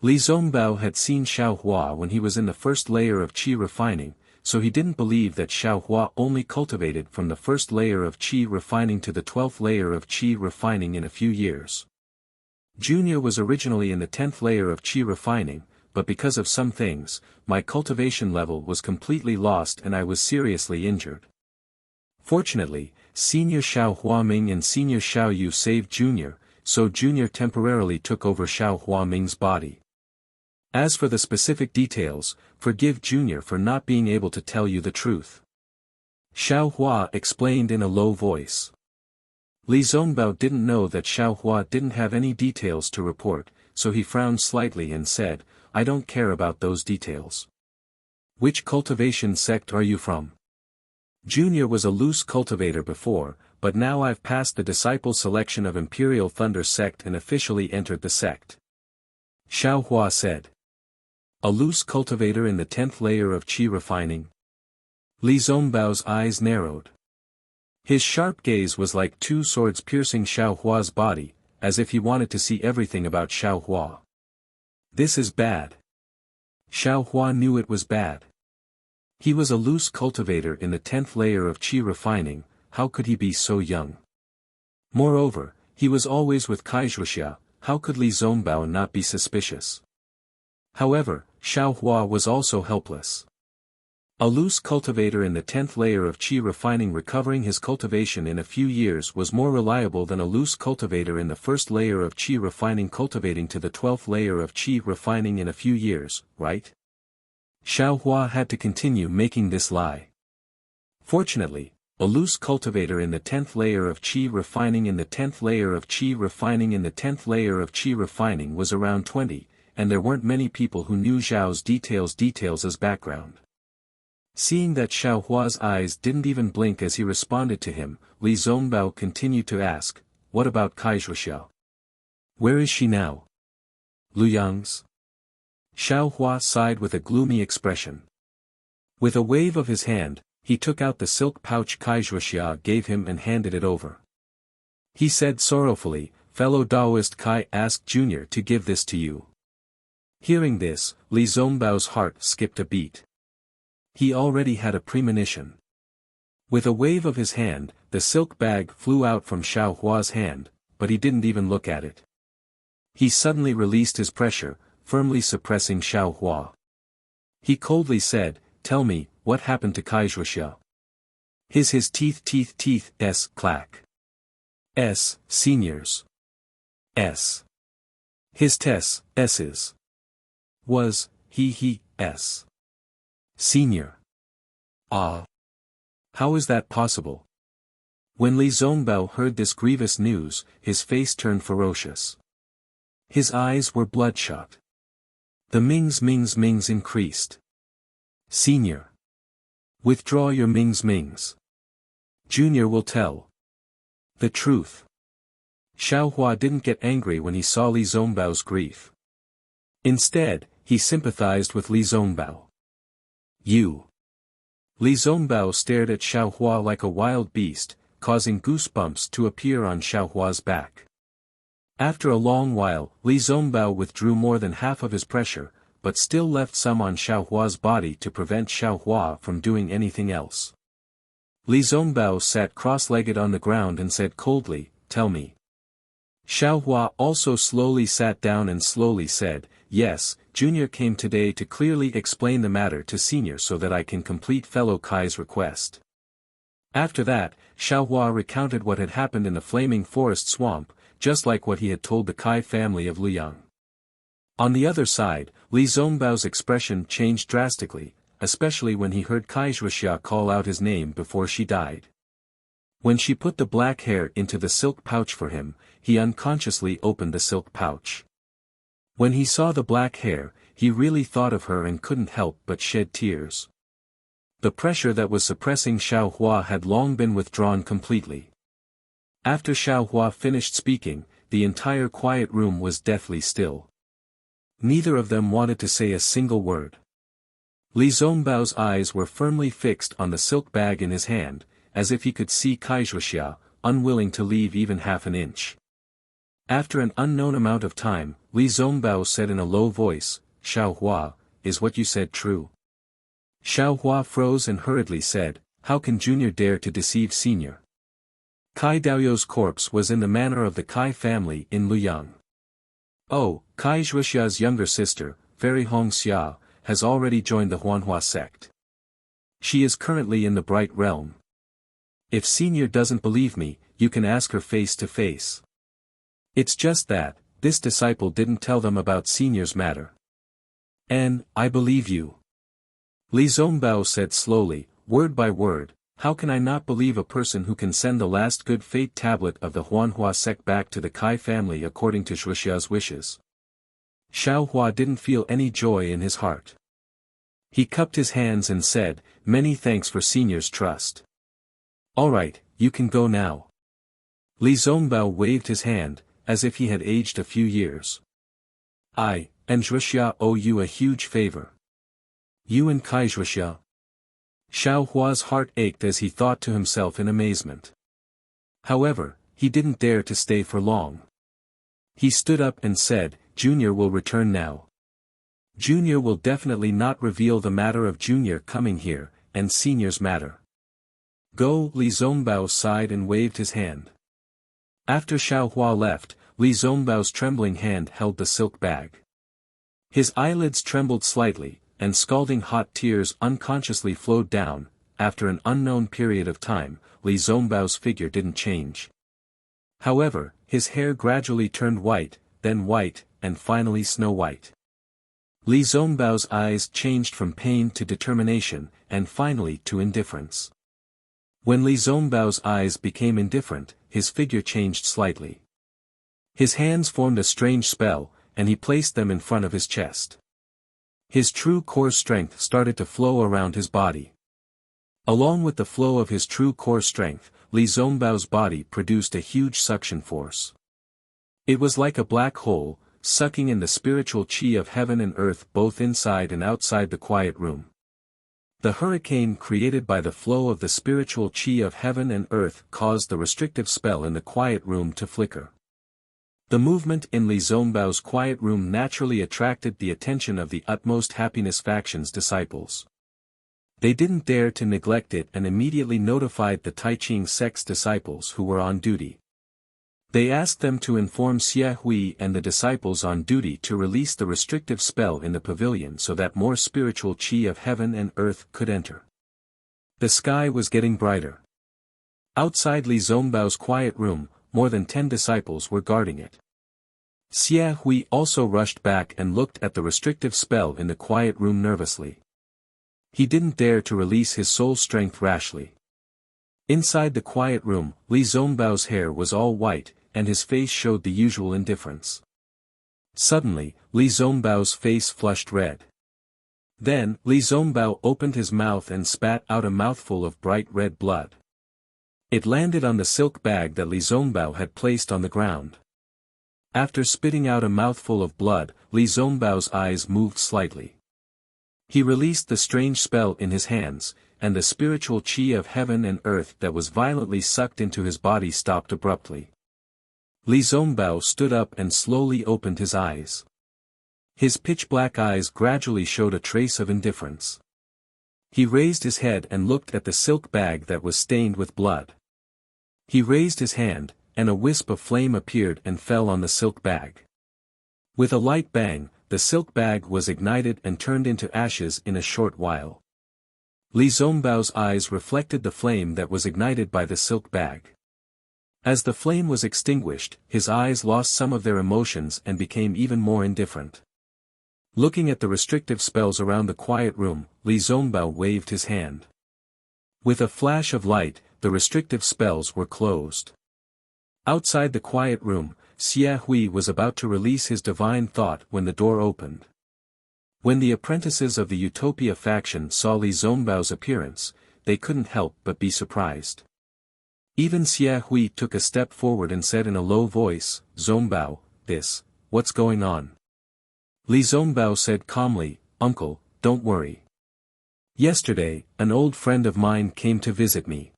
Li Zongbao had seen Xiaohua when he was in the first layer of qi refining, so he didn't believe that Xiaohua only cultivated from the first layer of qi refining to the 12th layer of qi refining in a few years. Junior was originally in the 10th layer of qi refining, but because of some things, my cultivation level was completely lost and I was seriously injured. Fortunately, Senior Xiao Huaming and Senior Xiao Yu saved Junior, so Junior temporarily took over Xiao Huaming's body. As for the specific details, forgive Junior for not being able to tell you the truth. Xiao Hua explained in a low voice. Li Zongbao didn't know that Xiao Hua didn't have any details to report, so he frowned slightly and said, I don't care about those details. Which cultivation sect are you from? Junior was a loose cultivator before, but now I've passed the disciple selection of Imperial Thunder Sect and officially entered the sect. Xiao Hua said. A loose cultivator in the 10th layer of qi refining? Li Zongbao's eyes narrowed. His sharp gaze was like two swords piercing Xiao Hua's body, as if he wanted to see everything about Xiao Hua. This is bad. Xiao Hua knew it was bad. He was a loose cultivator in the 10th layer of qi refining, how could he be so young? Moreover, he was always with Kaizhuxia, how could Li Zongbao not be suspicious? However, Xiao Hua was also helpless. A loose cultivator in the 10th layer of qi refining recovering his cultivation in a few years was more reliable than a loose cultivator in the first layer of qi refining cultivating to the 12th layer of qi refining in a few years, right? Xiao Hua had to continue making this lie. Fortunately, a loose cultivator in the 10th layer of qi refining in the 10th layer of qi refining in the 10th layer of qi refining was around 20, and there weren't many people who knew Zhao's details as background. Seeing that Xiao Hua's eyes didn't even blink as he responded to him, Li Zongbao continued to ask, what about Kaizhuxia? Where is she now? Luyang's? Xiao Hua sighed with a gloomy expression. With a wave of his hand, he took out the silk pouch Kaizhuxia gave him and handed it over. He said sorrowfully, fellow Taoist Kai asked Junior to give this to you. Hearing this, Li Zongbao's heart skipped a beat. He already had a premonition. With a wave of his hand, the silk bag flew out from Xiao Hua's hand, but he didn't even look at it. He suddenly released his pressure, firmly suppressing Xiao Hua. He coldly said, tell me, what happened to Kaizhuxia? His teeth, clack. Seniors. His S's. Was, S. Senior. Ah. How is that possible? When Li Zongbao heard this grievous news, his face turned ferocious. His eyes were bloodshot. The mings increased. Senior. Withdraw your mings. Junior will tell the truth. Xiao Hua didn't get angry when he saw Li Zongbao's grief. Instead, he sympathized with Li Zongbao. You. Li Zongbao stared at Xiao Hua like a wild beast, causing goosebumps to appear on Xiao Hua's back. After a long while, Li Zongbao withdrew more than half of his pressure, but still left some on Xiao Hua's body to prevent Xiao Hua from doing anything else. Li Zongbao sat cross-legged on the ground and said coldly, tell me. Xiao Hua also slowly sat down and slowly said, yes, Junior came today to clearly explain the matter to Senior so that I can complete fellow Kai's request. After that, Xiao Hua recounted what had happened in the flaming forest swamp, just like what he had told the Kai family of Luyang. On the other side, Li Zongbao's expression changed drastically, especially when he heard Kaizhuxia call out his name before she died. When she put the black hair into the silk pouch for him, he unconsciously opened the silk pouch. When he saw the black hair, he really thought of her and couldn't help but shed tears. The pressure that was suppressing Xiao Hua had long been withdrawn completely. After Xiao Hua finished speaking, the entire quiet room was deathly still. Neither of them wanted to say a single word. Li Zongbao's eyes were firmly fixed on the silk bag in his hand, as if he could see Wuxia, unwilling to leave even half an inch. After an unknown amount of time, Li Zongbao said in a low voice, "Xiaohua, is what you said true?" Xiaohua froze and hurriedly said, "How can Junior dare to deceive Senior?" Kai Daoyou's corpse was in the manor of the Kai family in Luyang. Oh, Kai Zhuxia's younger sister, Fairy Hong Xia, has already joined the Huanhua sect. She is currently in the Bright Realm. If Senior doesn't believe me, you can ask her face to face. It's just that, this disciple didn't tell them about Senior's matter. And, I believe you. Li Zongbao said slowly, word by word, how can I not believe a person who can send the last good fate tablet of the Huanhua sect back to the Kai family according to Zhuxia's wishes? Xiaohua didn't feel any joy in his heart. He cupped his hands and said, many thanks for Senior's trust. Alright, you can go now. Li Zongbao waved his hand, as if he had aged a few years. I, and Zhuxia owe you a huge favor. You and Kai Zhuxia. Xiaohua's heart ached as he thought to himself in amazement. However, he didn't dare to stay for long. He stood up and said, Junior will return now. Junior will definitely not reveal the matter of Junior coming here, and Senior's matter. Go, Li Zongbao sighed and waved his hand. After Xiaohua left, Li Zongbao's trembling hand held the silk bag. His eyelids trembled slightly, and scalding hot tears unconsciously flowed down. After an unknown period of time, Li Zongbao's figure didn't change. However, his hair gradually turned white, then white, and finally snow-white. Li Zongbao's eyes changed from pain to determination, and finally to indifference. When Li Zongbao's eyes became indifferent, his figure changed slightly. His hands formed a strange spell, and he placed them in front of his chest. His true core strength started to flow around his body. Along with the flow of his true core strength, Li Zongbao's body produced a huge suction force. It was like a black hole, sucking in the spiritual chi of heaven and earth both inside and outside the quiet room. The hurricane created by the flow of the spiritual chi of heaven and earth caused the restrictive spell in the quiet room to flicker. The movement in Li Zongbao's quiet room naturally attracted the attention of the Utmost Happiness faction's disciples. They didn't dare to neglect it and immediately notified the Taiqing sect's disciples who were on duty. They asked them to inform Xie Hui and the disciples on duty to release the restrictive spell in the pavilion so that more spiritual chi of heaven and earth could enter. The sky was getting brighter. Outside Li Zongbao's quiet room, more than 10 disciples were guarding it. Xie Hui also rushed back and looked at the restrictive spell in the quiet room nervously. He didn't dare to release his soul strength rashly. Inside the quiet room, Li Zongbao's hair was all white, and his face showed the usual indifference. Suddenly, Li Zongbao's face flushed red. Then, Li Zongbao opened his mouth and spat out a mouthful of bright red blood. It landed on the silk bag that Li Zongbao had placed on the ground. After spitting out a mouthful of blood, Li Zongbao's eyes moved slightly. He released the strange spell in his hands, and the spiritual chi of heaven and earth that was violently sucked into his body stopped abruptly. Li Zongbao stood up and slowly opened his eyes. His pitch-black eyes gradually showed a trace of indifference. He raised his head and looked at the silk bag that was stained with blood. He raised his hand, and a wisp of flame appeared and fell on the silk bag. With a light bang, the silk bag was ignited and turned into ashes in a short while. Li Zongbao's eyes reflected the flame that was ignited by the silk bag. As the flame was extinguished, his eyes lost some of their emotions and became even more indifferent. Looking at the restrictive spells around the quiet room, Li Zongbao waved his hand. With a flash of light, the restrictive spells were closed. Outside the quiet room, Xie Hui was about to release his divine thought when the door opened. When the apprentices of the Utopia faction saw Li Zongbao's appearance, they couldn't help but be surprised. Even Xie Hui took a step forward and said in a low voice, Zongbao, what's going on? Li Zongbao said calmly, Uncle, don't worry. Yesterday, an old friend of mine came to visit me.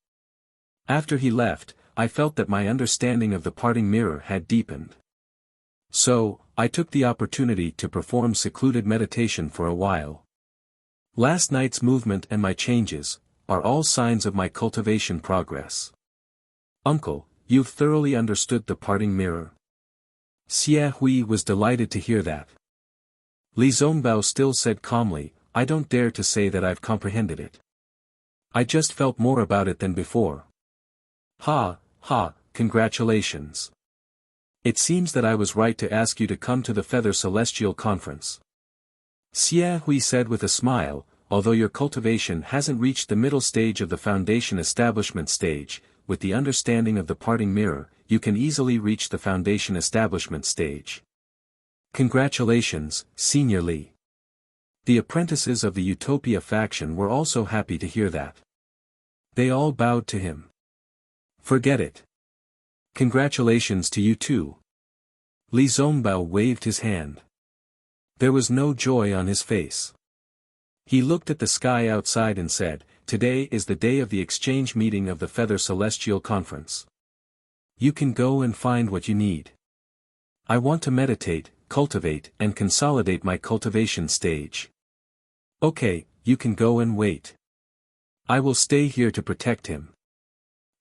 After he left, I felt that my understanding of the parting mirror had deepened. So, I took the opportunity to perform secluded meditation for a while. Last night's movement and my changes are all signs of my cultivation progress. Uncle, you've thoroughly understood the parting mirror. Xie Hui was delighted to hear that. Li Zongbao still said calmly, I don't dare to say that I've comprehended it. I just felt more about it than before. Ha, congratulations. It seems that I was right to ask you to come to the Feather Celestial Conference. Xie Hui said with a smile, although your cultivation hasn't reached the middle stage of the foundation establishment stage, with the understanding of the parting mirror, you can easily reach the foundation establishment stage. Congratulations, Senior Li. The apprentices of the Utopia faction were also happy to hear that. They all bowed to him. Forget it. Congratulations to you too. Li Zongbao waved his hand. There was no joy on his face. He looked at the sky outside and said, Today is the day of the exchange meeting of the Feather Celestial Conference. You can go and find what you need. I want to meditate, cultivate and consolidate my cultivation stage. Okay, you can go and wait. I will stay here to protect him.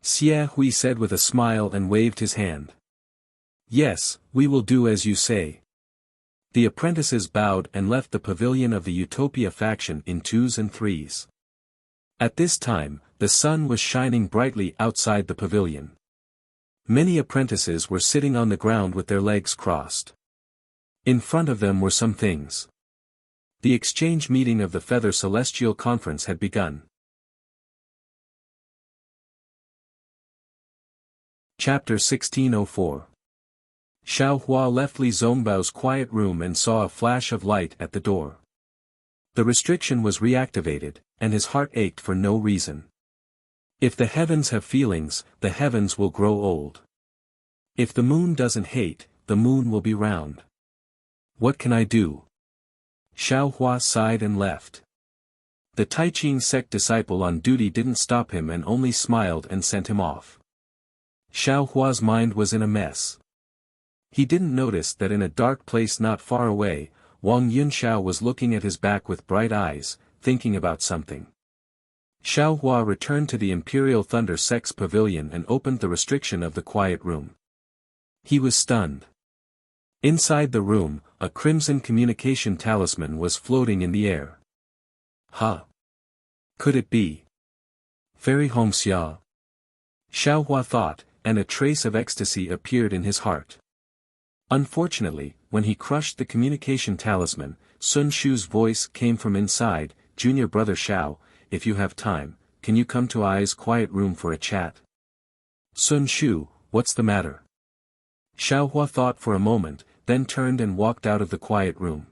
Xie Hui said with a smile and waved his hand. Yes, we will do as you say. The apprentices bowed and left the pavilion of the Utopia faction in 2s and 3s. At this time, the sun was shining brightly outside the pavilion. Many apprentices were sitting on the ground with their legs crossed. In front of them were some things. The exchange meeting of the Feather Celestial Conference had begun. Chapter 1604. Xiaohua left Li Zongbao's quiet room and saw a flash of light at the door. The restriction was reactivated, and his heart ached for no reason. If the heavens have feelings, the heavens will grow old. If the moon doesn't hate, the moon will be round. What can I do? Xiaohua sighed and left. The Taiqing sect disciple on duty didn't stop him and only smiled and sent him off. Xiaohua's mind was in a mess. He didn't notice that in a dark place not far away, Wang Yunxiao was looking at his back with bright eyes, thinking about something. Xiaohua returned to the Imperial Thunder Sect's pavilion and opened the restriction of the quiet room. He was stunned. Inside the room, a crimson communication talisman was floating in the air. Huh? Could it be Fairy Hongxia? Xiaohua thought, and a trace of ecstasy appeared in his heart. Unfortunately, when he crushed the communication talisman, Sun Shu's voice came from inside, Junior Brother Xiao, if you have time, can you come to I's quiet room for a chat? Sun Shu, what's the matter? Xiaohua thought for a moment, then turned and walked out of the quiet room.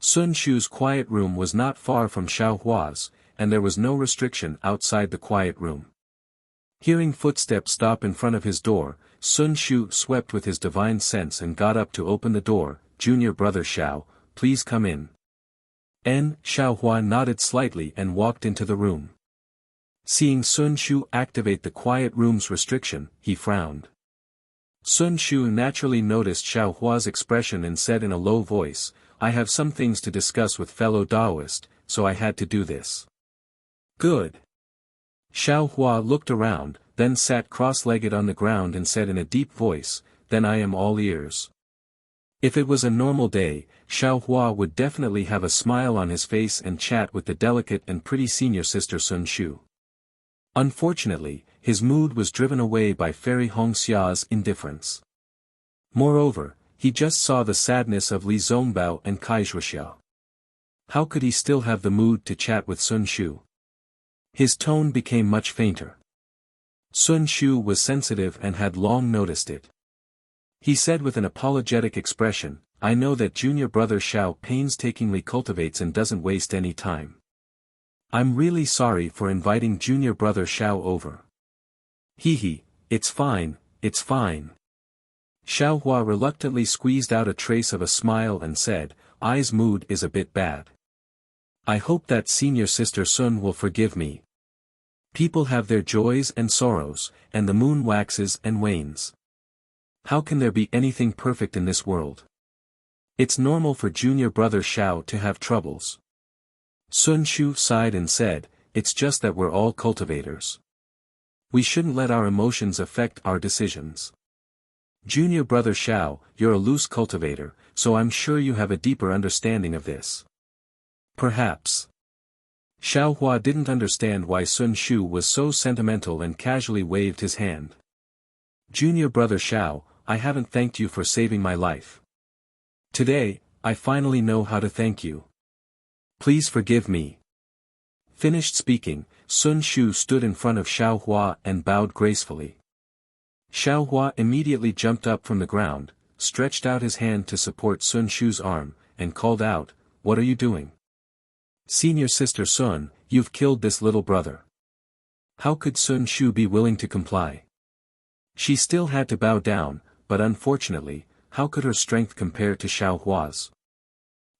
Sun Shu's quiet room was not far from Xiaohua's, and there was no restriction outside the quiet room. Hearing footsteps stop in front of his door, Sun Shu swept with his divine sense and got up to open the door. Junior Brother Xiao, please come in. Xiaohua nodded slightly and walked into the room. Seeing Sun Shu activate the quiet room's restriction, he frowned. Sun Shu naturally noticed Xiaohua's expression and said in a low voice, I have some things to discuss with fellow Taoist, so I had to do this. Good. Xiaohua looked around, then sat cross-legged on the ground and said in a deep voice, then I am all ears. If it was a normal day, Xiaohua would definitely have a smile on his face and chat with the delicate and pretty senior sister Sun Shu. Unfortunately, his mood was driven away by Fairy Hongxia's indifference. Moreover, he just saw the sadness of Li Zongbao and Kai Zhuoxiao. How could he still have the mood to chat with Sun Shu? His tone became much fainter. Sun Shu was sensitive and had long noticed it. He said with an apologetic expression, I know that Junior Brother Xiao painstakingly cultivates and doesn't waste any time. I'm really sorry for inviting Junior Brother Xiao over. Hee, it's fine, it's fine. Xiaohua reluctantly squeezed out a trace of a smile and said, Ai's mood is a bit bad. I hope that senior sister Sun will forgive me. People have their joys and sorrows, and the moon waxes and wanes. How can there be anything perfect in this world? It's normal for junior brother Xiao to have troubles. Sun Shu sighed and said, it's just that we're all cultivators. We shouldn't let our emotions affect our decisions. Junior brother Xiao, you're a loose cultivator, so I'm sure you have a deeper understanding of this. Perhaps. Xiaohua didn't understand why Sun Shu was so sentimental and casually waved his hand. Junior brother Xiao, I haven't thanked you for saving my life. Today, I finally know how to thank you. Please forgive me. Finished speaking, Sun Shu stood in front of Xiaohua and bowed gracefully. Xiaohua immediately jumped up from the ground, stretched out his hand to support Sun Shu's arm, and called out, What are you doing? Senior sister Sun, you've killed this little brother. How could Sun Shu be willing to comply? She still had to bow down, but unfortunately, how could her strength compare to Xiaohua's?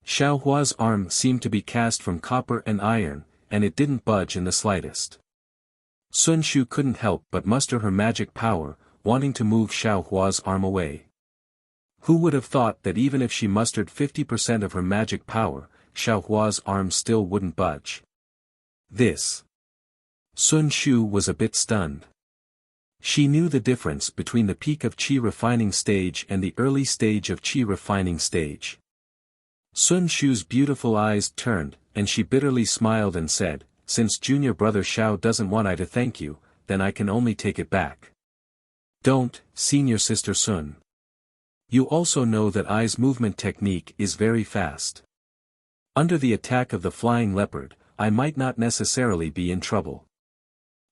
Xiaohua's arm seemed to be cast from copper and iron, and it didn't budge in the slightest. Sun Shu couldn't help but muster her magic power, wanting to move Xiaohua's arm away. Who would have thought that even if she mustered 50% of her magic power, Xiaohua's arm still wouldn't budge? This. Sun Shu was a bit stunned. She knew the difference between the peak of qi refining stage and the early stage of qi refining stage. Sun Shu's beautiful eyes turned, and she bitterly smiled and said, Since junior brother Xiao doesn't want I to thank you, then I can only take it back. Don't, senior sister Sun. You also know that Ai's movement technique is very fast. Under the attack of the flying leopard, I might not necessarily be in trouble.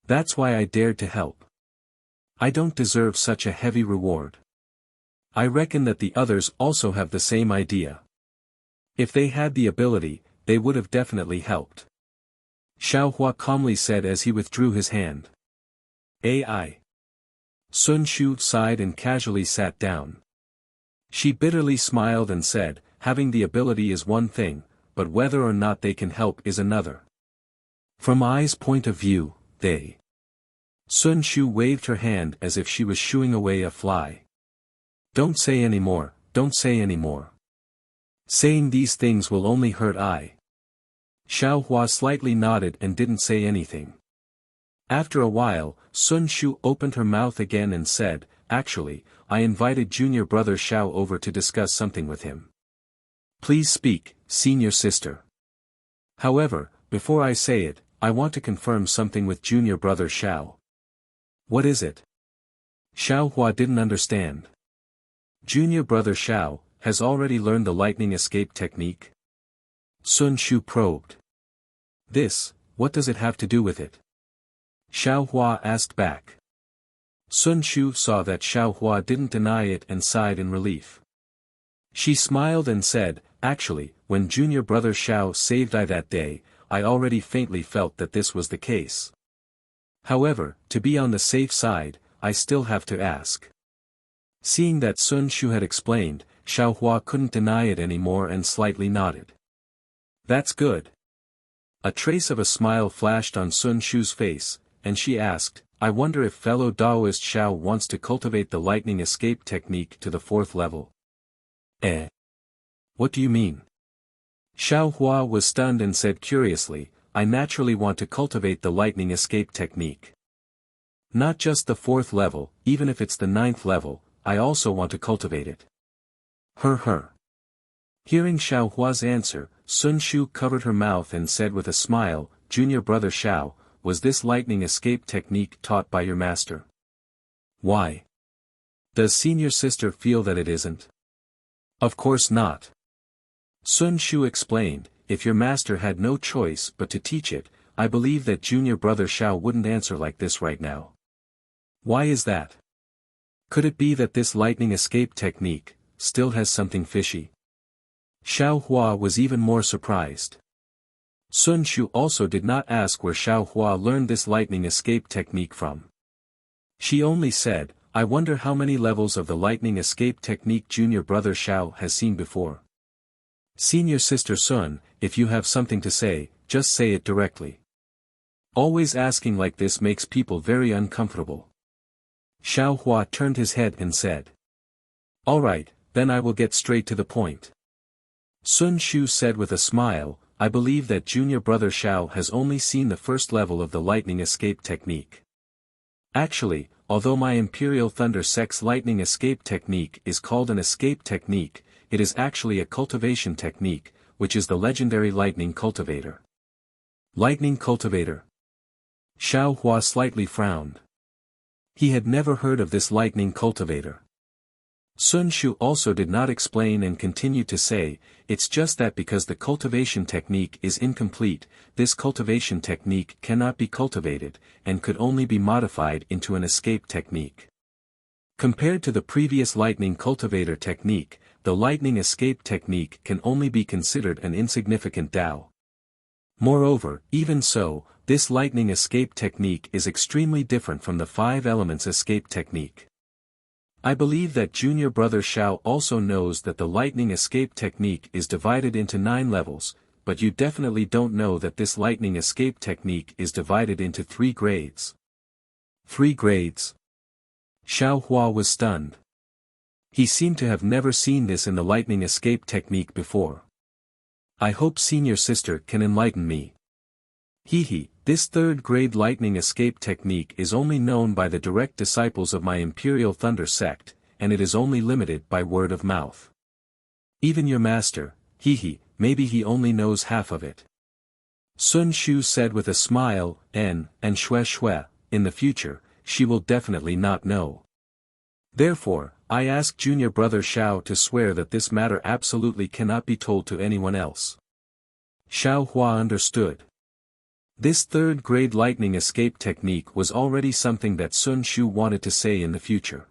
That's why I dared to help. I don't deserve such a heavy reward. I reckon that the others also have the same idea. If they had the ability, they would have definitely helped. Xiaohua calmly said as he withdrew his hand. AI. Sun Shu sighed and casually sat down. She bitterly smiled and said, having the ability is one thing, but whether or not they can help is another. From Ai's point of view, they. Sun Shu waved her hand as if she was shooing away a fly. Don't say any more, don't say any more. Saying these things will only hurt Ai. Xiaohua slightly nodded and didn't say anything. After a while, Sun Shu opened her mouth again and said, Actually, I invited junior brother Xiao over to discuss something with him. Please speak, senior sister. However, before I say it, I want to confirm something with junior brother Xiao. What is it? Xiaohua didn't understand. Junior brother Xiao has already learned the lightning escape technique? Sun Shu probed. This, what does it have to do with it? Xiaohua asked back. Sun Shu saw that Xiaohua didn't deny it and sighed in relief. She smiled and said, Actually, when junior brother Xiao saved I that day, I already faintly felt that this was the case. However, to be on the safe side, I still have to ask. Seeing that Sun Shu had explained, Xiaohua couldn't deny it anymore and slightly nodded. That's good. A trace of a smile flashed on Sun Shu's face, and she asked, I wonder if fellow Daoist Xiao wants to cultivate the lightning escape technique to the 4th level. Eh? What do you mean? Xiaohua was stunned and said curiously, I naturally want to cultivate the lightning escape technique. Not just the 4th level, even if it's the 9th level, I also want to cultivate it. Her. Hearing Xiaohua's answer, Sun Shu covered her mouth and said with a smile, Junior brother Xiao, was this lightning escape technique taught by your master? Why? Does senior sister feel that it isn't? Of course not. Sun Shu explained, if your master had no choice but to teach it, I believe that junior brother Xiao wouldn't answer like this right now. Why is that? Could it be that this lightning escape technique still has something fishy? Xiaohua was even more surprised. Sun Shu also did not ask where Xiaohua learned this lightning escape technique from. She only said, I wonder how many levels of the lightning escape technique junior brother Xiao has seen before. Senior sister Sun, if you have something to say, just say it directly. Always asking like this makes people very uncomfortable. Xiao Hua turned his head and said. Alright, then I will get straight to the point. Sun Shu said with a smile, I believe that junior brother Xiao has only seen the first level of the lightning escape technique. Actually, although my Imperial Thunder Sect's lightning escape technique is called an escape technique, it is actually a cultivation technique, which is the legendary lightning cultivator. Lightning cultivator. Xiao Hua slightly frowned. He had never heard of this lightning cultivator. Sun Shu also did not explain and continued to say, it's just that because the cultivation technique is incomplete, this cultivation technique cannot be cultivated, and could only be modified into an escape technique. Compared to the previous lightning cultivator technique, the lightning escape technique can only be considered an insignificant Dao. Moreover, even so, this lightning escape technique is extremely different from the 5 elements escape technique. I believe that junior brother Xiao also knows that the lightning escape technique is divided into 9 levels, but you definitely don't know that this lightning escape technique is divided into 3 grades. 3 grades? Xiao Hua was stunned. He seemed to have never seen this in the lightning escape technique before. I hope senior sister can enlighten me. This 3rd grade lightning escape technique is only known by the direct disciples of my Imperial Thunder sect, and it is only limited by word of mouth. Even your master, maybe he only knows half of it. Sun Shu said with a smile, and shue, in the future, she will definitely not know. Therefore, I ask junior brother Xiao to swear that this matter absolutely cannot be told to anyone else. Xiao Hua understood. This 3rd grade lightning escape technique was already something that Sun Shu wanted to say in the future.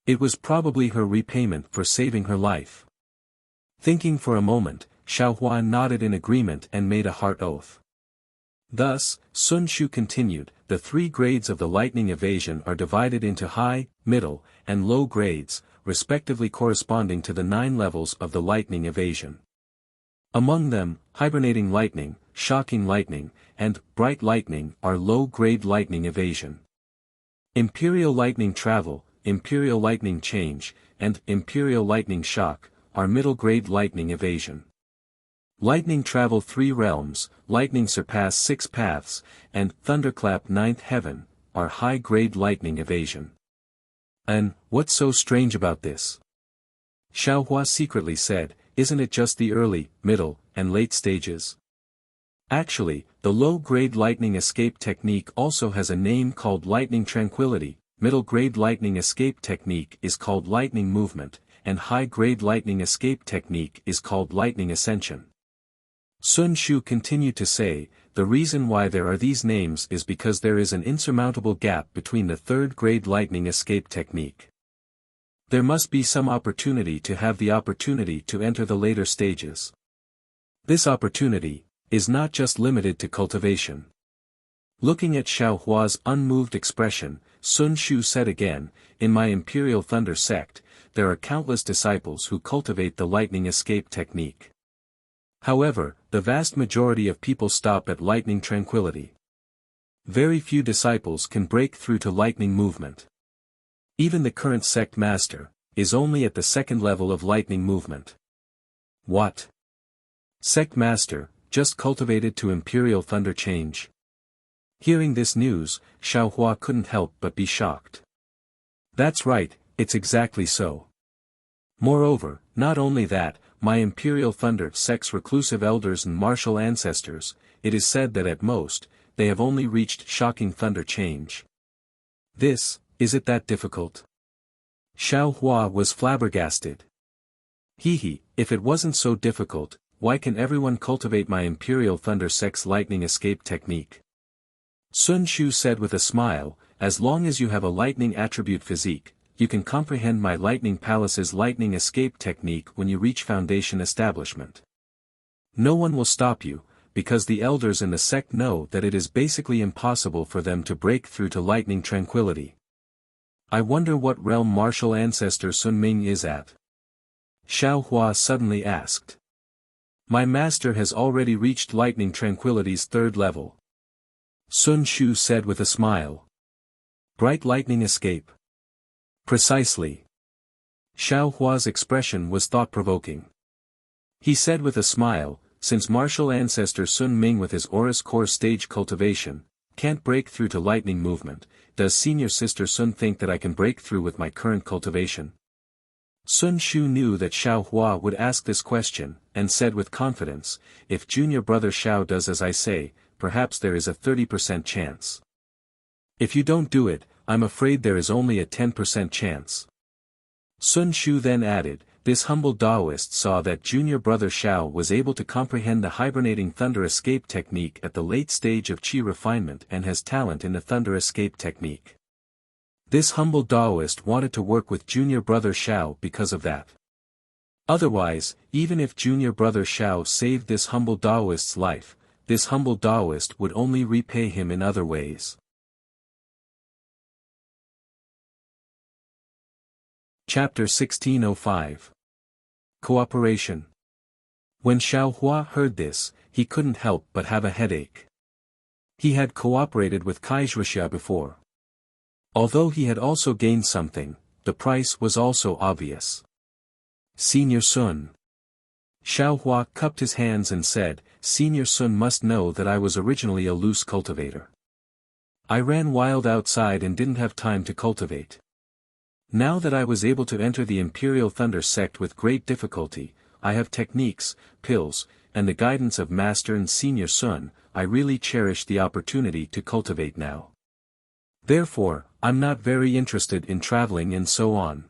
It was probably her repayment for saving her life. Thinking for a moment, Xiao Hua nodded in agreement and made a heart oath. Thus, Sun Shu continued, the 3 grades of the lightning evasion are divided into high, middle, and low grades, respectively corresponding to the 9 levels of the lightning evasion. Among them, hibernating lightning, shocking lightning, and bright lightning are low-grade lightning evasion. Imperial lightning travel, imperial lightning change, and imperial lightning shock are middle-grade lightning evasion. Lightning travel 3 realms, lightning surpass 6 paths, and thunderclap 9th heaven are high-grade lightning evasion. And what's so strange about this? Xiao Hua secretly said, isn't it just the early, middle, and late stages? Actually, the low-grade lightning escape technique also has a name called lightning tranquility, middle-grade lightning escape technique is called lightning movement, and high-grade lightning escape technique is called lightning ascension. Sun Shu continued to say, the reason why there are these names is because there is an insurmountable gap between the 3rd grade lightning escape technique. There must be some opportunity to have the opportunity to enter the later stages. This opportunity is not just limited to cultivation. Looking at Xiao Hua's unmoved expression, Sun Shu said again, in my Imperial Thunder sect, there are countless disciples who cultivate the lightning escape technique. However, the vast majority of people stop at lightning tranquility. Very few disciples can break through to lightning movement. Even the current sect master is only at the 2nd level of lightning movement. What? Sect master, just cultivated to Imperial Thunder change? Hearing this news, Xiao Hua couldn't help but be shocked. That's right, it's exactly so. Moreover, not only that, my Imperial Thunder sect's reclusive elders and martial ancestors, it is said that at most, they have only reached shocking thunder change. Is it that difficult? Xiao Hua was flabbergasted. If it wasn't so difficult, why can everyone cultivate my Imperial Thunder sect's lightning escape technique? Sun Shu said with a smile, as long as you have a lightning attribute physique, you can comprehend my Lightning Palace's lightning escape technique when you reach foundation establishment. No one will stop you, because the elders in the sect know that it is basically impossible for them to break through to lightning tranquility. I wonder what realm martial ancestor Sun Ming is at? Xiao Hua suddenly asked. My master has already reached Lightning Tranquility's 3rd level. Sun Shu said with a smile. Bright lightning escape. Precisely. Xiao Hua's expression was thought-provoking. He said with a smile, since martial ancestor Sun Ming with his Aura's core stage cultivation, can't break through to lightning movement, does senior sister Sun think that I can break through with my current cultivation? Sun Shu knew that Xiao Hua would ask this question, and said with confidence, if junior brother Xiao does as I say, perhaps there is a 30% chance. If you don't do it, I'm afraid there is only a 10% chance. Sun Shu then added, this humble Taoist saw that junior brother Xiao was able to comprehend the hibernating thunder escape technique at the late stage of qi refinement and has talent in the thunder escape technique. This humble Taoist wanted to work with junior brother Xiao because of that. Otherwise, even if junior brother Xiao saved this humble Taoist's life, this humble Taoist would only repay him in other ways. Chapter 1605. Cooperation. When Xiao Hua heard this, he couldn't help but have a headache. He had cooperated with Kaizhuxia before. Although he had also gained something, the price was also obvious. Senior Sun. Xiao Hua cupped his hands and said, Senior Sun must know that I was originally a loose cultivator. I ran wild outside and didn't have time to cultivate. Now that I was able to enter the Imperial Thunder sect with great difficulty, I have techniques, pills, and the guidance of Master and Senior Sun, I really cherish the opportunity to cultivate now. Therefore, I'm not very interested in traveling and so on.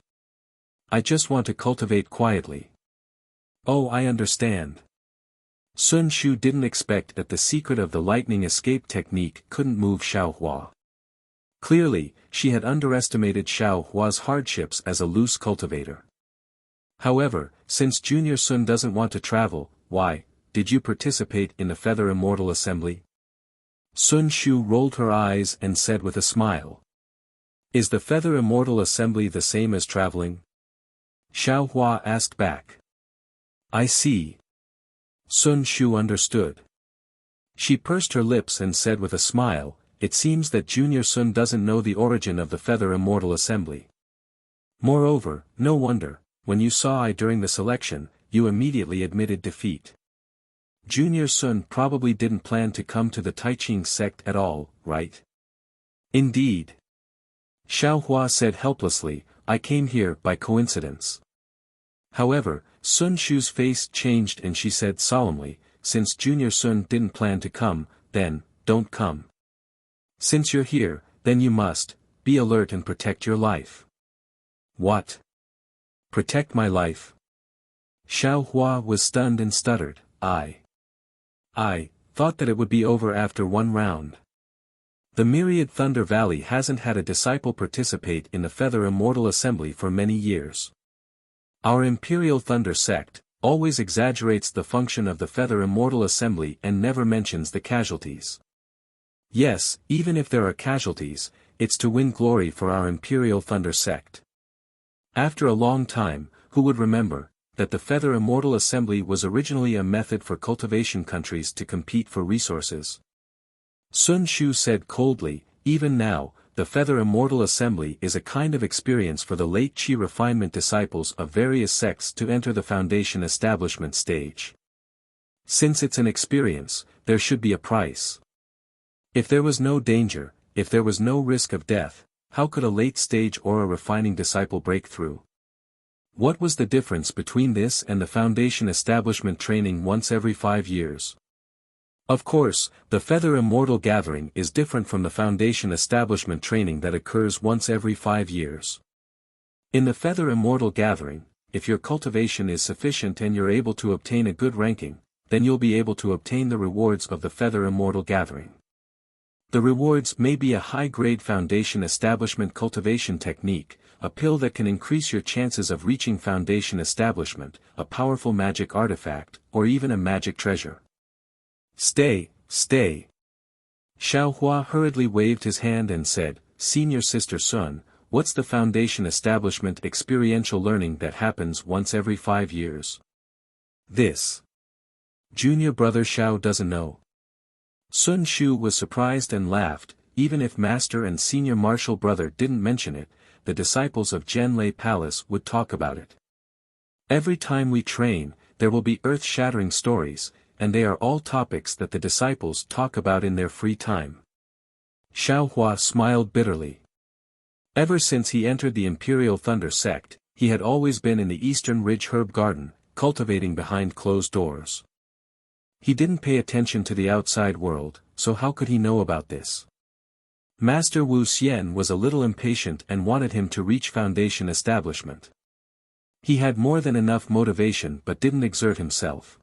I just want to cultivate quietly. Oh, I understand. Sun Shu didn't expect that the secret of the lightning escape technique couldn't move Xiao Hua. Clearly, she had underestimated Xiao Hua's hardships as a loose cultivator. However, since Junior Sun doesn't want to travel, why, did you participate in the Feather Immortal Assembly? Sun Shu rolled her eyes and said with a smile. Is the Feather Immortal Assembly the same as traveling? Xiao Hua asked back. I see. Sun Shu understood. She pursed her lips and said with a smile, it seems that Junior Sun doesn't know the origin of the Feather Immortal Assembly. Moreover, no wonder, when you saw I during the selection, you immediately admitted defeat. Junior Sun probably didn't plan to come to the Taiqing sect at all, right? Indeed. Xiao Hua said helplessly, I came here by coincidence. However, Sun Shu's face changed and she said solemnly, since Junior Sun didn't plan to come, then, don't come. Since you're here, then you must, be alert and protect your life. What? Protect my life? Xiao Hua was stunned and stuttered, I thought that it would be over after one round. The Myriad Thunder Valley hasn't had a disciple participate in the Feather Immortal Assembly for many years. Our Imperial Thunder sect always exaggerates the function of the Feather Immortal Assembly and never mentions the casualties. Yes, even if there are casualties, it's to win glory for our Imperial Thunder sect. After a long time, who would remember that the Feather Immortal Assembly was originally a method for cultivation countries to compete for resources? Sun Shu said coldly, even now, the Feather Immortal Assembly is a kind of experience for the late Qi refinement disciples of various sects to enter the foundation establishment stage. Since it's an experience, there should be a price. If there was no danger, if there was no risk of death, how could a late-stage aura refining disciple break through? What was the difference between this and the foundation establishment training once every 5 years? Of course, the Feather Immortal Gathering is different from the foundation establishment training that occurs once every 5 years. In the Feather Immortal Gathering, if your cultivation is sufficient and you're able to obtain a good ranking, then you'll be able to obtain the rewards of the Feather Immortal Gathering. The rewards may be a high-grade foundation establishment cultivation technique, a pill that can increase your chances of reaching foundation establishment, a powerful magic artifact, or even a magic treasure. Stay. Xiao Hua hurriedly waved his hand and said, Senior Sister Sun, what's the Foundation establishment experiential learning that happens once every 5 years? This. Junior brother Xiao doesn't know. Sun Shu was surprised and laughed. Even if master and senior martial brother didn't mention it, the disciples of Zhenlei Palace would talk about it. Every time we train, there will be earth-shattering stories, and they are all topics that the disciples talk about in their free time. Xiao Hua smiled bitterly. Ever since he entered the Imperial Thunder sect, he had always been in the Eastern Ridge Herb Garden, cultivating behind closed doors. He didn't pay attention to the outside world, so how could he know about this? Master Wu Xian was a little impatient and wanted him to reach Foundation establishment. He had more than enough motivation but didn't exert himself.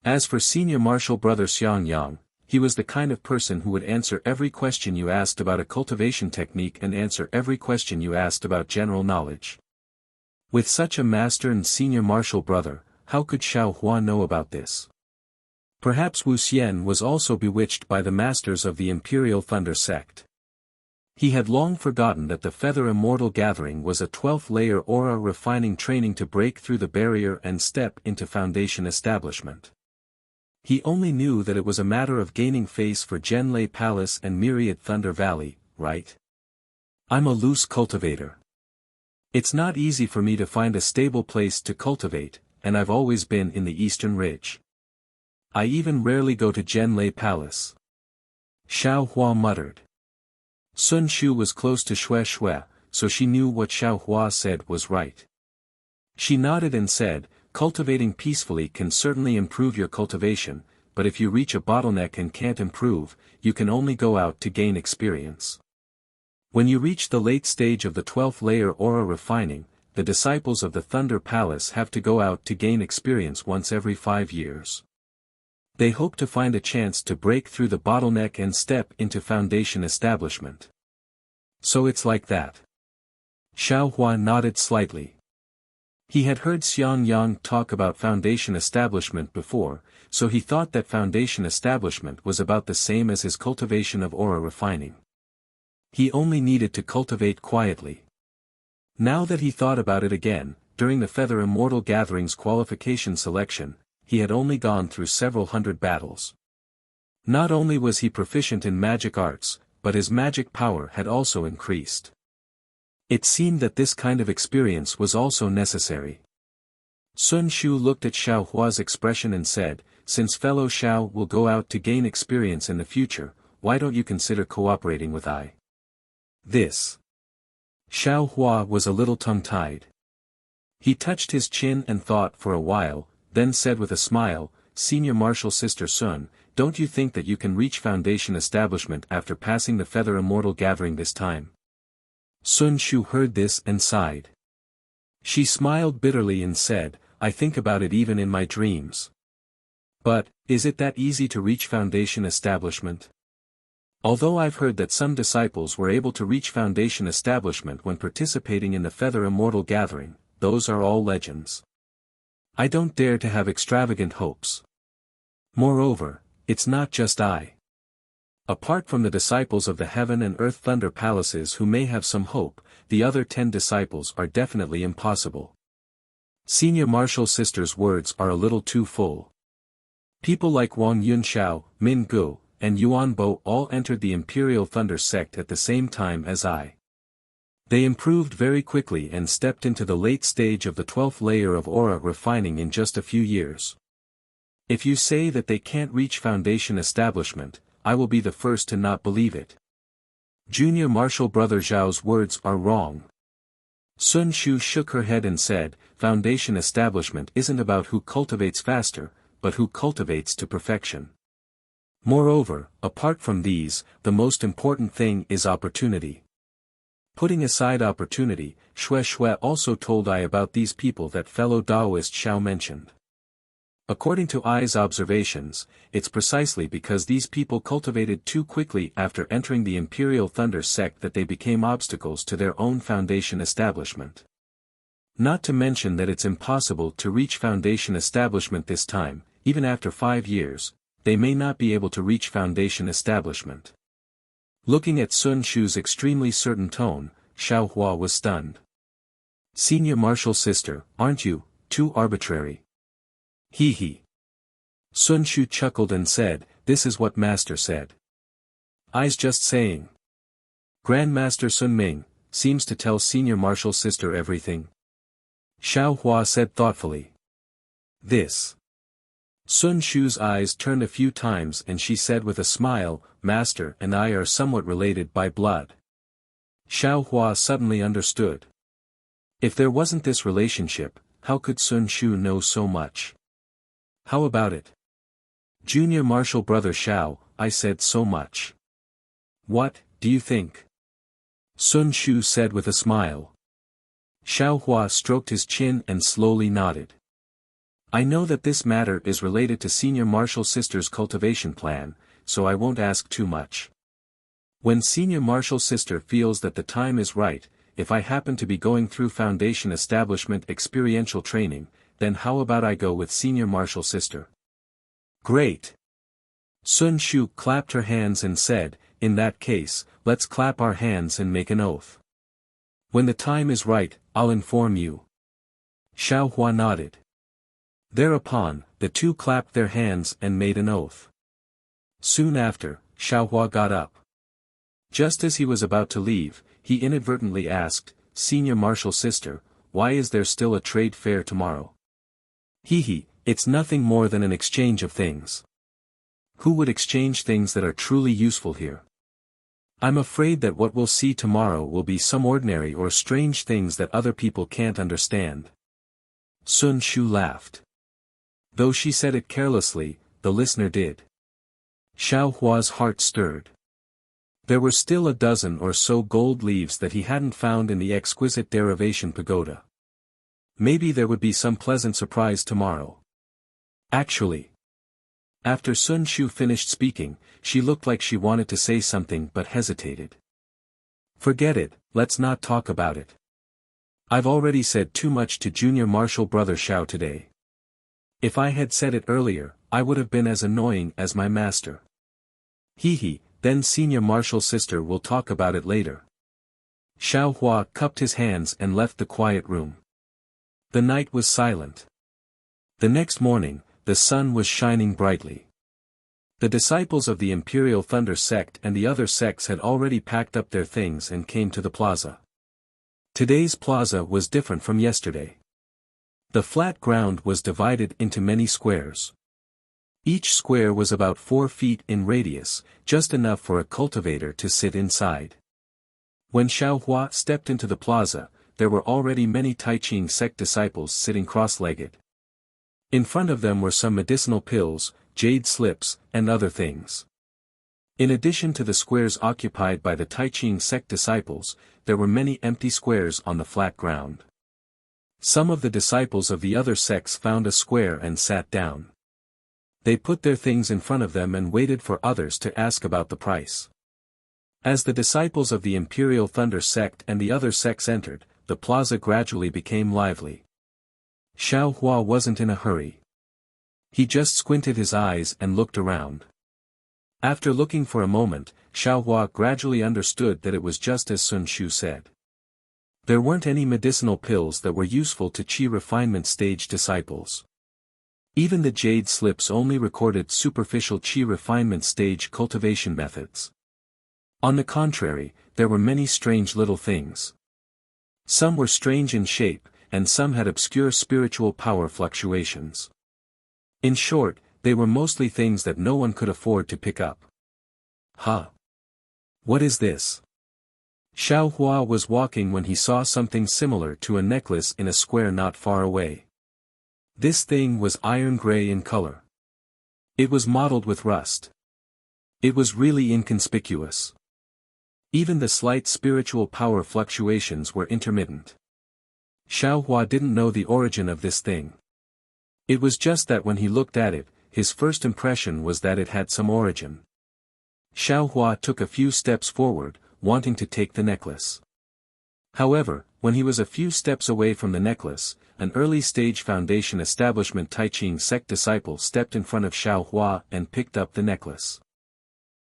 As for senior martial brother Xiang Yang, he was the kind of person who would answer every question you asked about a cultivation technique and answer every question you asked about general knowledge. With such a master and senior martial brother, how could Xiao Hua know about this? Perhaps Wu Xian was also bewitched by the masters of the Imperial Thunder sect. He had long forgotten that the Feather Immortal Gathering was a 12th layer aura refining training to break through the barrier and step into Foundation establishment. He only knew that it was a matter of gaining face for Zhenlei Palace and Myriad Thunder Valley, right? I'm a loose cultivator. It's not easy for me to find a stable place to cultivate, and I've always been in the Eastern Ridge. I even rarely go to Zhenlei Palace. Xiao Hua muttered. Sun Shu was close to Xue Xue, so she knew what Xiao Hua said was right. She nodded and said, cultivating peacefully can certainly improve your cultivation, but if you reach a bottleneck and can't improve, you can only go out to gain experience. When you reach the late stage of the 12th layer aura refining, the disciples of the Thunder Palace have to go out to gain experience once every 5 years. They hope to find a chance to break through the bottleneck and step into Foundation establishment. So it's like that. Xiao Hua nodded slightly. He had heard Xiang Yang talk about Foundation establishment before, so he thought that Foundation establishment was about the same as his cultivation of aura refining. He only needed to cultivate quietly. Now that he thought about it again, during the Feather Immortal Gathering's qualification selection, he had only gone through several hundred battles. Not only was he proficient in magic arts, but his magic power had also increased. It seemed that this kind of experience was also necessary. Sun Shu looked at Xiao Hua's expression and said, since fellow Xiao will go out to gain experience in the future, why don't you consider cooperating with I? This. Xiao Hua was a little tongue-tied. He touched his chin and thought for a while, then said with a smile, Senior Martial Sister Sun, don't you think that you can reach Foundation establishment after passing the Feather Immortal Gathering this time? Sun Shu heard this and sighed. She smiled bitterly and said, I think about it even in my dreams. But, is it that easy to reach Foundation establishment? Although I've heard that some disciples were able to reach Foundation establishment when participating in the Feather Immortal Gathering, those are all legends. I don't dare to have extravagant hopes. Moreover, it's not just I. Apart from the disciples of the Heaven and Earth Thunder Palaces who may have some hope, the other 10 disciples are definitely impossible. Senior Martial Sister's words are a little too full. People like Wang Yunxiao, Min Gu, and Yuan Bo all entered the Imperial Thunder sect at the same time as I. They improved very quickly and stepped into the late stage of the 12th layer of aura refining in just a few years. If you say that they can't reach Foundation establishment, I will be the first to not believe it. Junior Martial Brother Zhao's words are wrong. Sun Shu shook her head and said, Foundation establishment isn't about who cultivates faster, but who cultivates to perfection. Moreover, apart from these, the most important thing is opportunity. Putting aside opportunity, Xue Xue also told I about these people that fellow Taoist Xiao mentioned. According to I's observations, it's precisely because these people cultivated too quickly after entering the Imperial Thunder sect that they became obstacles to their own Foundation establishment. Not to mention that it's impossible to reach Foundation establishment this time, even after 5 years, they may not be able to reach Foundation establishment. Looking at Sun Shu's extremely certain tone, Xiao Hua was stunned. Senior martial sister, aren't you, too arbitrary? Hee hee. Sun Shu chuckled and said, this is what master said. I's just saying. Grandmaster Sun Ming seems to tell senior martial sister everything. Xiao Hua said thoughtfully. This. Sun Shu's eyes turned a few times and she said with a smile, master and I are somewhat related by blood. Xiao Hua suddenly understood. If there wasn't this relationship, how could Sun Shu know so much? How about it? Junior martial brother Xiao, I said so much. What, do you think? Sun Shu said with a smile. Xiao Hua stroked his chin and slowly nodded. I know that this matter is related to senior martial sister's cultivation plan, so I won't ask too much. When senior martial sister feels that the time is right, if I happen to be going through foundation establishment experiential training, then how about I go with senior martial sister? Great! Sun Shu clapped her hands and said, in that case, let's clap our hands and make an oath. When the time is right, I'll inform you. Xiao Hua nodded. Thereupon, the two clapped their hands and made an oath. Soon after, Xiao Hua got up. Just as he was about to leave, he inadvertently asked, Senior martial sister, why is there still a trade fair tomorrow? Hee hee, it's nothing more than an exchange of things. Who would exchange things that are truly useful here? I'm afraid that what we'll see tomorrow will be some ordinary or strange things that other people can't understand. Sun Shu laughed. Though she said it carelessly, the listener did. Xiao Hua's heart stirred. There were still a dozen or so gold leaves that he hadn't found in the exquisite derivation pagoda. Maybe there would be some pleasant surprise tomorrow. Actually. After Sun Shu finished speaking, she looked like she wanted to say something but hesitated. Forget it, let's not talk about it. I've already said too much to junior martial brother Xiao today. If I had said it earlier, I would have been as annoying as my master. Hee hee, then senior martial sister will talk about it later. Xiao Hua cupped his hands and left the quiet room. The night was silent. The next morning, the sun was shining brightly. The disciples of the Imperial Thunder sect and the other sects had already packed up their things and came to the plaza. Today's plaza was different from yesterday. The flat ground was divided into many squares. Each square was about 4 feet in radius, just enough for a cultivator to sit inside. When Xiao Hua stepped into the plaza, there were already many Taiching sect disciples sitting cross-legged. In front of them were some medicinal pills, jade slips, and other things. In addition to the squares occupied by the Taiching sect disciples, there were many empty squares on the flat ground. Some of the disciples of the other sects found a square and sat down. They put their things in front of them and waited for others to ask about the price. As the disciples of the Imperial Thunder sect and the other sects entered, the plaza gradually became lively. Xiao Hua wasn't in a hurry. He just squinted his eyes and looked around. After looking for a moment, Xiao Hua gradually understood that it was just as Sun Shu said. There weren't any medicinal pills that were useful to Qi refinement stage disciples. Even the jade slips only recorded superficial Qi refinement stage cultivation methods. On the contrary, there were many strange little things. Some were strange in shape, and some had obscure spiritual power fluctuations. In short, they were mostly things that no one could afford to pick up. Huh? What is this? Xiao Hua was walking when he saw something similar to a necklace in a square not far away. This thing was iron gray in color. It was mottled with rust. It was really inconspicuous. Even the slight spiritual power fluctuations were intermittent. Xiao Hua didn't know the origin of this thing. It was just that when he looked at it, his first impression was that it had some origin. Xiao Hua took a few steps forward, wanting to take the necklace. However, when he was a few steps away from the necklace, an early-stage foundation establishment Taiching sect disciple stepped in front of Xiao Hua and picked up the necklace.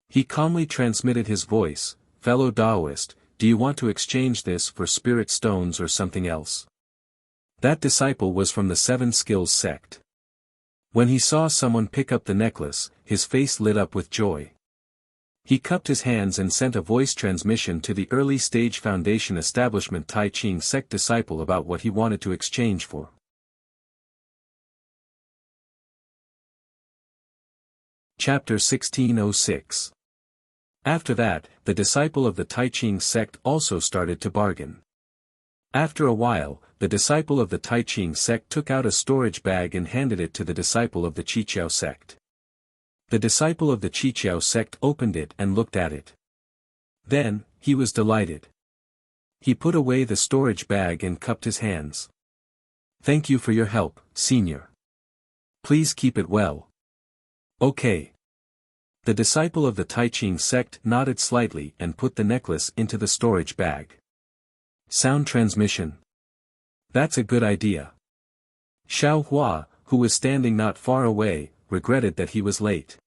He calmly transmitted his voice, "Fellow Taoist, do you want to exchange this for spirit stones or something else? That disciple was from the Seven Skills sect. When he saw someone pick up the necklace, his face lit up with joy. He cupped his hands and sent a voice transmission to the early stage Foundation Establishment Tai Ching sect disciple about what he wanted to exchange for. Chapter 1606. After that, the disciple of the Tai Ching sect also started to bargain. After a while, the disciple of the Tai Ching sect took out a storage bag and handed it to the disciple of the Qiqiao sect. The disciple of the Qiqiao sect opened it and looked at it. Then, he was delighted. He put away the storage bag and cupped his hands. "Thank you for your help, senior. Please keep it well." "Okay." The disciple of the Tai Ching sect nodded slightly and put the necklace into the storage bag. Sound transmission. That's a good idea. Xiao Hua, who was standing not far away, regretted that he was late.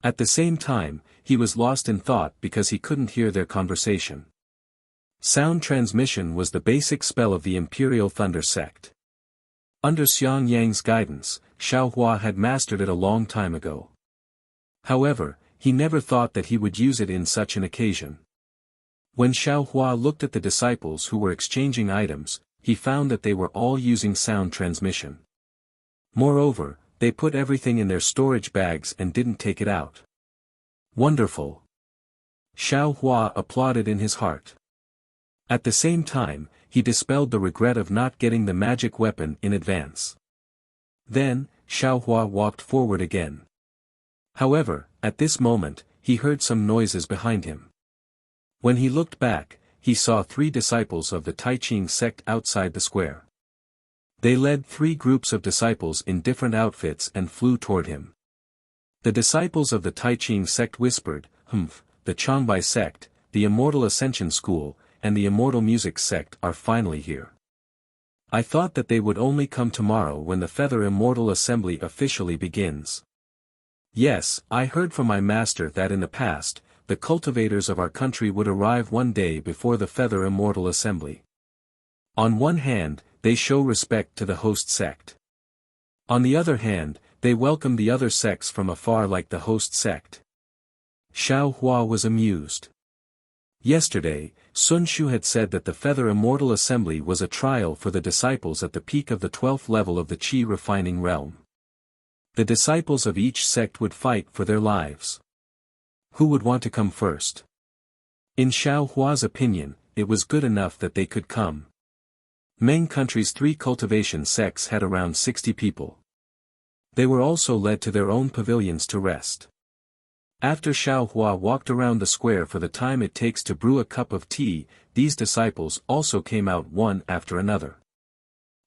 At the same time, he was lost in thought because he couldn't hear their conversation. Sound transmission was the basic spell of the Imperial Thunder sect. Under Xiang Yang's guidance, Xiao Hua had mastered it a long time ago. However, he never thought that he would use it in such an occasion. When Xiao Hua looked at the disciples who were exchanging items, he found that they were all using sound transmission. Moreover, they put everything in their storage bags and didn't take it out. Wonderful! Xiao Hua applauded in his heart. At the same time, he dispelled the regret of not getting the magic weapon in advance. Then, Xiao Hua walked forward again. However, at this moment, he heard some noises behind him. When he looked back, he saw 3 disciples of the Tai Ching sect outside the square. They led 3 groups of disciples in different outfits and flew toward him. The disciples of the Tai Ching sect whispered, "Humph, the Changbai sect, the Immortal Ascension School, and the Immortal Music sect are finally here. I thought that they would only come tomorrow when the Feather Immortal Assembly officially begins. Yes, I heard from my master that in the past, the cultivators of our country would arrive one day before the Feather Immortal Assembly. On one hand, they show respect to the host sect. On the other hand, they welcome the other sects from afar like the host sect." Xiao Hua was amused. Yesterday, Sun Shu had said that the Feather Immortal Assembly was a trial for the disciples at the peak of the 12th level of the Qi refining realm. The disciples of each sect would fight for their lives. Who would want to come first? In Xiao Hua's opinion, it was good enough that they could come. Meng country's 3 cultivation sects had around 60 people. They were also led to their own pavilions to rest. After Xiao Hua walked around the square for the time it takes to brew a cup of tea, these disciples also came out one after another.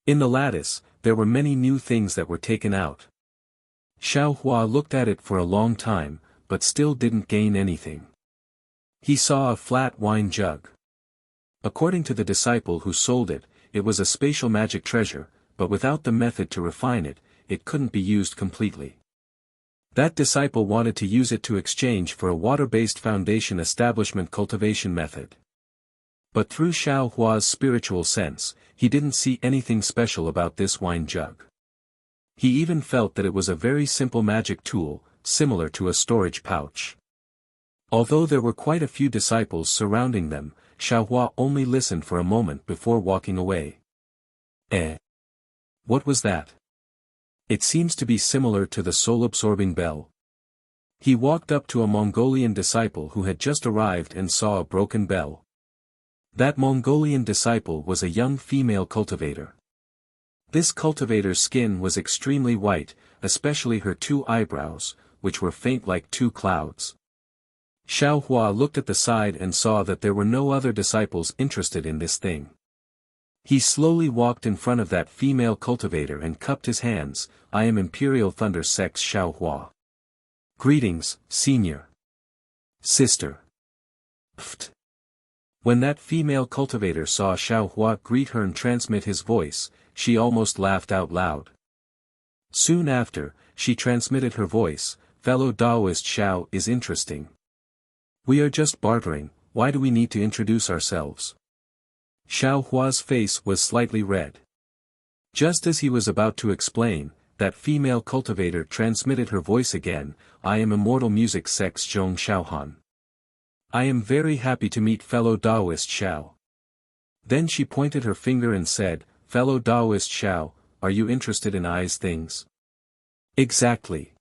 In the lattice, there were many new things that were taken out. Xiao Hua looked at it for a long time, but still didn't gain anything. He saw a flat wine jug. According to the disciple who sold it, it was a spatial magic treasure, but without the method to refine it, it couldn't be used completely. That disciple wanted to use it to exchange for a water-based foundation establishment cultivation method. But through Xiao Hua's spiritual sense, he didn't see anything special about this wine jug. He even felt that it was a very simple magic tool, similar to a storage pouch. Although there were quite a few disciples surrounding them, Xiao Hua only listened for a moment before walking away. What was that? It seems to be similar to the soul-absorbing bell. He walked up to a Mongolian disciple who had just arrived and saw a broken bell. That Mongolian disciple was a young female cultivator. This cultivator's skin was extremely white, especially her 2 eyebrows, which were faint like 2 clouds. Xiao Hua looked at the side and saw that there were no other disciples interested in this thing. He slowly walked in front of that female cultivator and cupped his hands. "I am Imperial Thunder Sect's Xiao Hua. Greetings, senior. Sister." Pfft. When that female cultivator saw Xiao Hua greet her and transmit his voice, she almost laughed out loud. Soon after, she transmitted her voice, "Fellow Taoist Xiao is interesting. We are just bartering, why do we need to introduce ourselves? Xiao Hua's face was slightly red. Just as he was about to explain, that female cultivator transmitted her voice again, I am Immortal Music Sex Zhong Xiaohan. I am very happy to meet fellow Taoist Xiao. Then she pointed her finger and said, fellow Taoist Xiao, are you interested in eyes things? Exactly.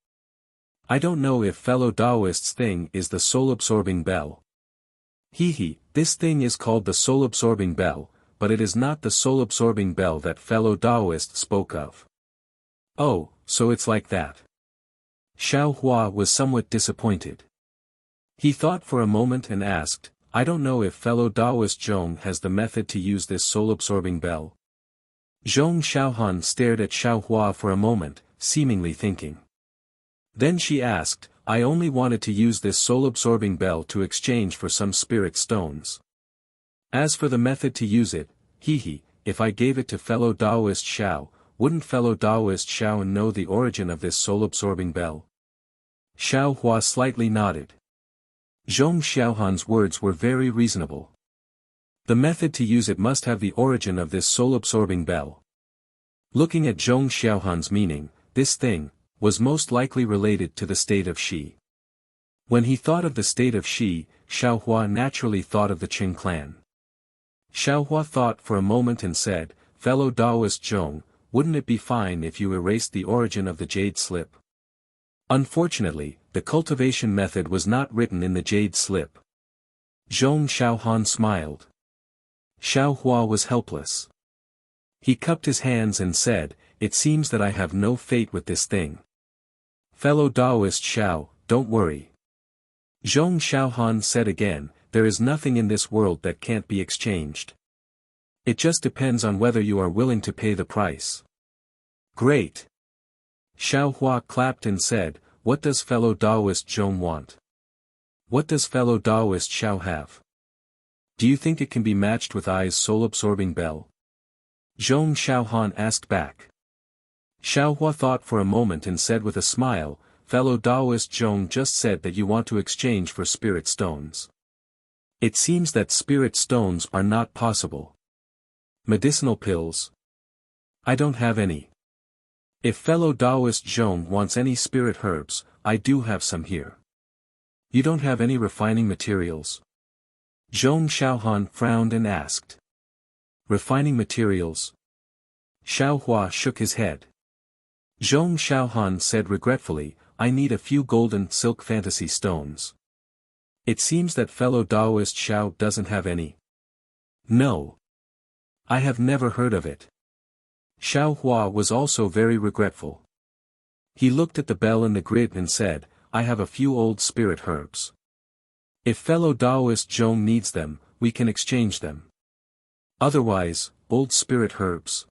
I don't know if fellow Taoist's thing is the soul-absorbing bell. This thing is called the soul-absorbing bell, but it is not the soul-absorbing bell that fellow Taoist spoke of. Oh, so it's like that. Xiao Hua was somewhat disappointed. He thought for a moment and asked, I don't know if fellow Taoist Zhong has the method to use this soul-absorbing bell. Zhong Xiaohan stared at Xiao Hua for a moment, seemingly thinking. Then she asked, I only wanted to use this soul-absorbing bell to exchange for some spirit stones. As for the method to use it, if I gave it to fellow Taoist Xiao, wouldn't fellow Taoist Xiao know the origin of this soul-absorbing bell? Xiao Hua slightly nodded. Zhong Xiaohan's words were very reasonable. The method to use it must have the origin of this soul-absorbing bell. Looking at Zhong Xiaohan's meaning, this thing was most likely related to the state of Shi. When he thought of the state of Shi, Xiao Hua naturally thought of the Qing clan. Xiao Hua thought for a moment and said, fellow Taoist Zhong, wouldn't it be fine if you erased the origin of the jade slip? Unfortunately, the cultivation method was not written in the jade slip. Zhong Xiaohan smiled. Xiao Hua was helpless. He cupped his hands and said, it seems that I have no fate with this thing. Fellow Taoist Xiao, don't worry. Zhong Xiaohan said again, there is nothing in this world that can't be exchanged. It just depends on whether you are willing to pay the price. Great. Xiao Hua clapped and said, what does fellow Taoist Zhong want? What does fellow Taoist Xiao have? Do you think it can be matched with Ai's soul-absorbing bell? Zhong Xiaohan asked back. Xiao Hua thought for a moment and said with a smile, fellow Taoist Zhong just said that you want to exchange for spirit stones. It seems that spirit stones are not possible. Medicinal pills? I don't have any. If fellow Taoist Zhong wants any spirit herbs, I do have some here. You don't have any refining materials? Zhong Xiaohan frowned and asked. Refining materials? Xiao Hua shook his head. Zhong Xiaohan said regretfully, I need a few golden silk fantasy stones. It seems that fellow Taoist Xiao doesn't have any. No. I have never heard of it. Xiao Hua was also very regretful. He looked at the bell in the grid and said, I have a few old spirit herbs. If fellow Taoist Zhong needs them, we can exchange them. Otherwise, old spirit herbs.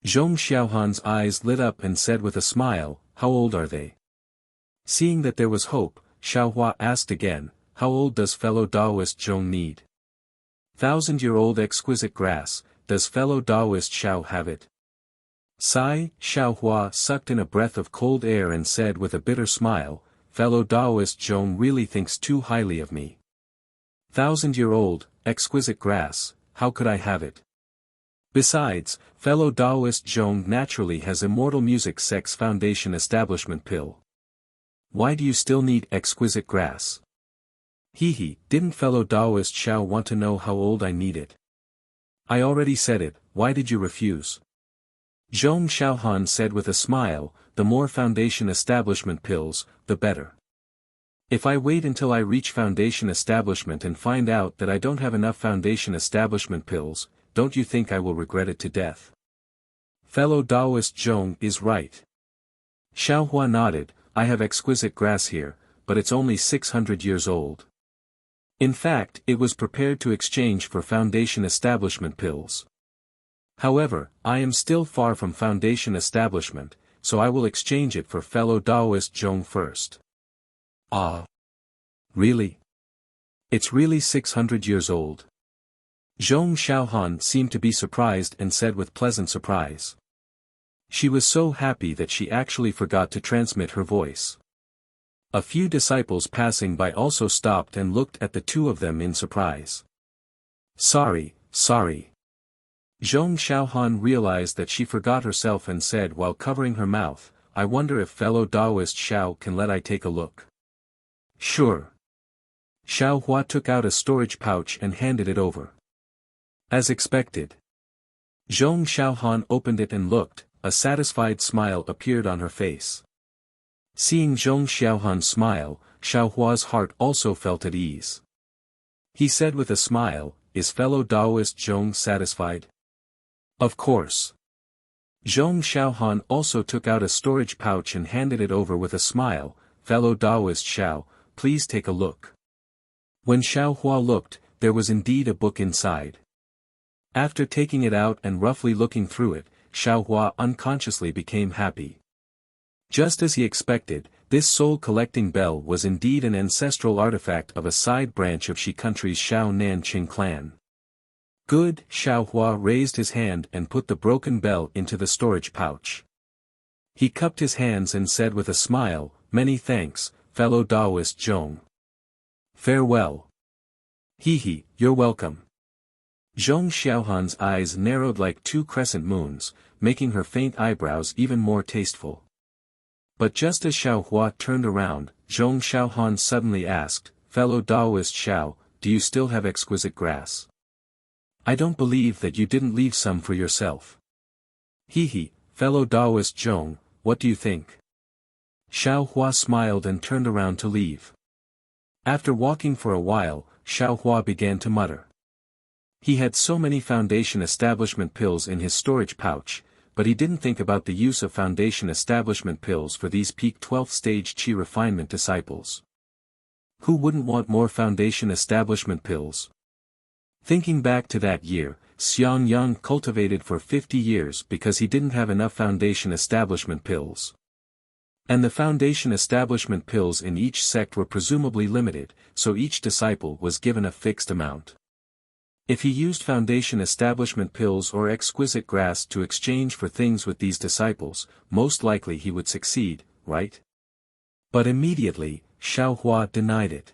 Zhong Xiaohan's eyes lit up and said with a smile, how old are they? Seeing that there was hope, Xiao Hua asked again, how old does fellow Taoist Zhong need? 1,000-year-old exquisite grass, does fellow Taoist Xiao have it? Sigh, Xiao Hua sucked in a breath of cold air and said with a bitter smile, fellow Taoist Zhong really thinks too highly of me. 1,000-year-old, exquisite grass, how could I have it? Besides, fellow Taoist Zhong naturally has Immortal Music Sex Foundation Establishment pill. Why do you still need exquisite grass? Didn't fellow Taoist Xiao want to know how old I need it? I already said it, why did you refuse? Zhong Xiaohan said with a smile, the more foundation establishment pills, the better. If I wait until I reach foundation establishment and find out that I don't have enough foundation establishment pills, don't you think I will regret it to death? Fellow Taoist Zhong is right. Xiao Hua nodded, I have exquisite grass here, but it's only 600 years old. In fact, it was prepared to exchange for foundation establishment pills. However, I am still far from foundation establishment, so I will exchange it for fellow Taoist Zhong first. Ah. Really? It's really 600 years old. Zhong Xiaohan seemed to be surprised and said with pleasant surprise. She was so happy that she actually forgot to transmit her voice. A few disciples passing by also stopped and looked at the two of them in surprise. Sorry. Zhong Xiaohan realized that she forgot herself and said while covering her mouth, I wonder if fellow Taoist Xiao can let I take a look. Sure. Xiao Hua took out a storage pouch and handed it over. As expected. Zhong Xiaohan opened it and looked, a satisfied smile appeared on her face. Seeing Zhong Xiaohan smile, Xiao Hua's heart also felt at ease. He said with a smile, is fellow Taoist Zhong satisfied? Of course. Zhong Xiaohan also took out a storage pouch and handed it over with a smile, fellow Taoist Xiao, please take a look. When Xiao Hua looked, there was indeed a book inside. After taking it out and roughly looking through it, Xiao Hua unconsciously became happy. Just as he expected, this soul-collecting bell was indeed an ancestral artifact of a side branch of Shi country's Shao Nanqing clan. Good, Xiao Hua raised his hand and put the broken bell into the storage pouch. He cupped his hands and said with a smile, many thanks, fellow Taoist Zhong. Farewell. Hehe, you're welcome. Zhong Xiaohan's eyes narrowed like two crescent moons, making her faint eyebrows even more tasteful. But just as Xiao Hua turned around, Zhong Xiaohan suddenly asked, fellow Taoist Xiao, do you still have exquisite grass? I don't believe that you didn't leave some for yourself. Hehe, fellow Taoist Zhong, what do you think? Xiao Hua smiled and turned around to leave. After walking for a while, Xiao Hua began to mutter. He had so many foundation establishment pills in his storage pouch, but he didn't think about the use of foundation establishment pills for these peak 12th stage Qi refinement disciples. Who wouldn't want more foundation establishment pills? Thinking back to that year, Xiang Yang cultivated for 50 years because he didn't have enough foundation establishment pills. And the foundation establishment pills in each sect were presumably limited, so each disciple was given a fixed amount. If he used foundation establishment pills or exquisite grass to exchange for things with these disciples, most likely he would succeed, right? But immediately, Xiao Hua denied it.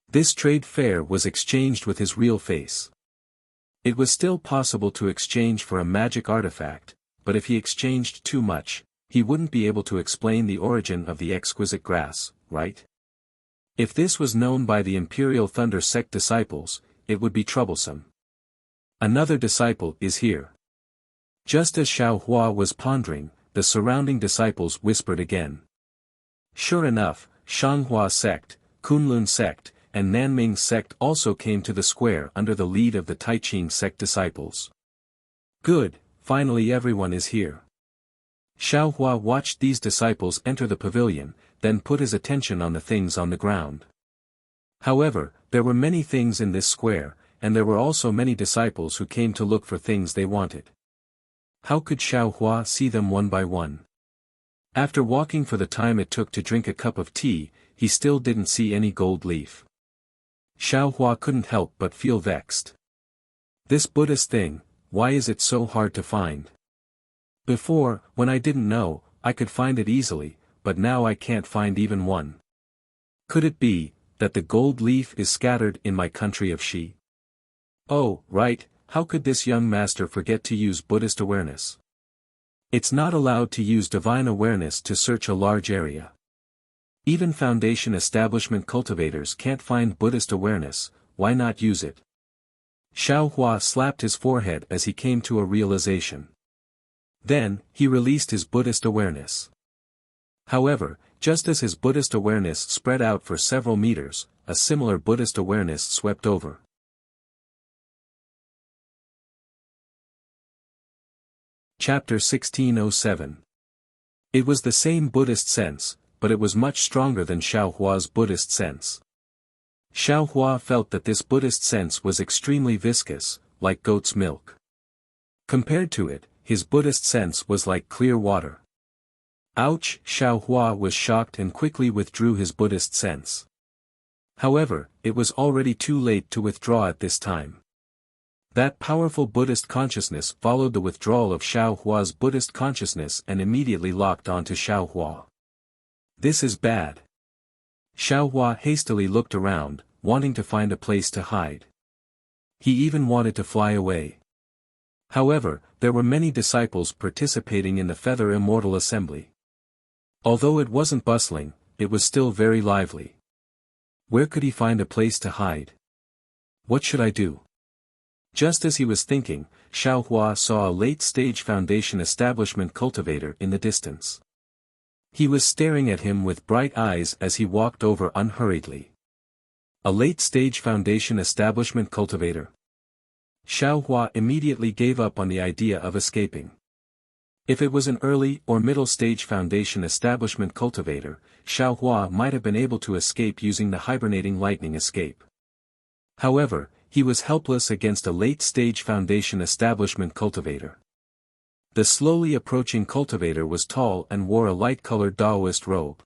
This trade fair was exchanged with his real face. It was still possible to exchange for a magic artifact, but if he exchanged too much, he wouldn't be able to explain the origin of the exquisite grass, right? If this was known by the Imperial Thunder Sect disciples, it would be troublesome. Another disciple is here. Just as Xiao Hua was pondering, the surrounding disciples whispered again. Sure enough, Shanghua sect, Kunlun sect, and Nanming sect also came to the square under the lead of the Taiqing sect disciples. Good, finally everyone is here. Xiao Hua watched these disciples enter the pavilion, then put his attention on the things on the ground. However, there were many things in this square, and there were also many disciples who came to look for things they wanted. How could Xiao Hua see them one by one? After walking for the time it took to drink a cup of tea, he still didn't see any gold leaf. Xiao Hua couldn't help but feel vexed. This Buddhist thing, why is it so hard to find? Before, when I didn't know, I could find it easily, but now I can't find even one. Could it be that the gold leaf is scattered in my country of Shi? Oh, right, how could this young master forget to use Buddhist awareness? It's not allowed to use divine awareness to search a large area. Even foundation establishment cultivators can't find Buddhist awareness, why not use it? Xiao Hua slapped his forehead as he came to a realization. Then, he released his Buddhist awareness. However, just as his Buddhist awareness spread out for several meters, a similar Buddhist awareness swept over. Chapter 1607. It was the same Buddhist sense, but it was much stronger than Xiao Hua's Buddhist sense. Xiao Hua felt that this Buddhist sense was extremely viscous, like goat's milk. Compared to it, his Buddhist sense was like clear water. Ouch! Xiao Hua was shocked and quickly withdrew his Buddhist sense. However, it was already too late to withdraw at this time. That powerful Buddhist consciousness followed the withdrawal of Xiao Hua's Buddhist consciousness and immediately locked onto Xiao Hua. This is bad. Xiao Hua hastily looked around, wanting to find a place to hide. He even wanted to fly away. However, there were many disciples participating in the Feather Immortal Assembly. Although it wasn't bustling, it was still very lively. Where could he find a place to hide? What should I do? Just as he was thinking, Xiao Hua saw a late-stage Foundation establishment cultivator in the distance. He was staring at him with bright eyes as he walked over unhurriedly. A late-stage Foundation establishment cultivator? Xiao Hua immediately gave up on the idea of escaping. If it was an early or middle-stage Foundation establishment cultivator, Xiao Hua might have been able to escape using the hibernating lightning escape. However, he was helpless against a late-stage Foundation establishment cultivator. The slowly approaching cultivator was tall and wore a light-colored Taoist robe.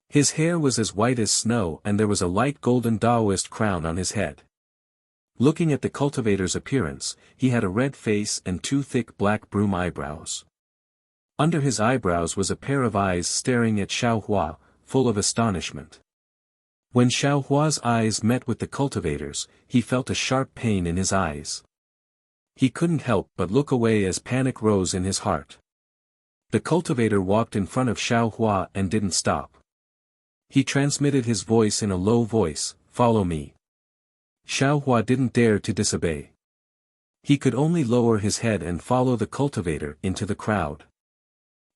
His hair was as white as snow and there was a light golden Taoist crown on his head. Looking at the cultivator's appearance, he had a red face and two thick black broom eyebrows. Under his eyebrows was a pair of eyes staring at Xiao Hua, full of astonishment. When Xiao Hua's eyes met with the cultivator's, he felt a sharp pain in his eyes. He couldn't help but look away as panic rose in his heart. The cultivator walked in front of Xiao Hua and didn't stop. He transmitted his voice in a low voice, "Follow me." Xiao Hua didn't dare to disobey. He could only lower his head and follow the cultivator into the crowd.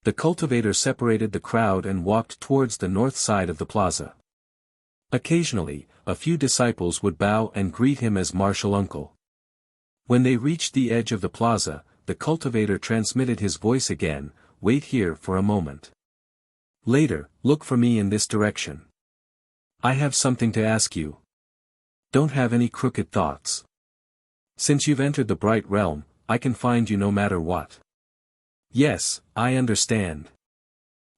The cultivator separated the crowd and walked towards the north side of the plaza. Occasionally, a few disciples would bow and greet him as martial uncle. When they reached the edge of the plaza, the cultivator transmitted his voice again, "Wait here for a moment. Later, look for me in this direction. I have something to ask you. Don't have any crooked thoughts. Since you've entered the bright realm, I can find you no matter what." "Yes, I understand."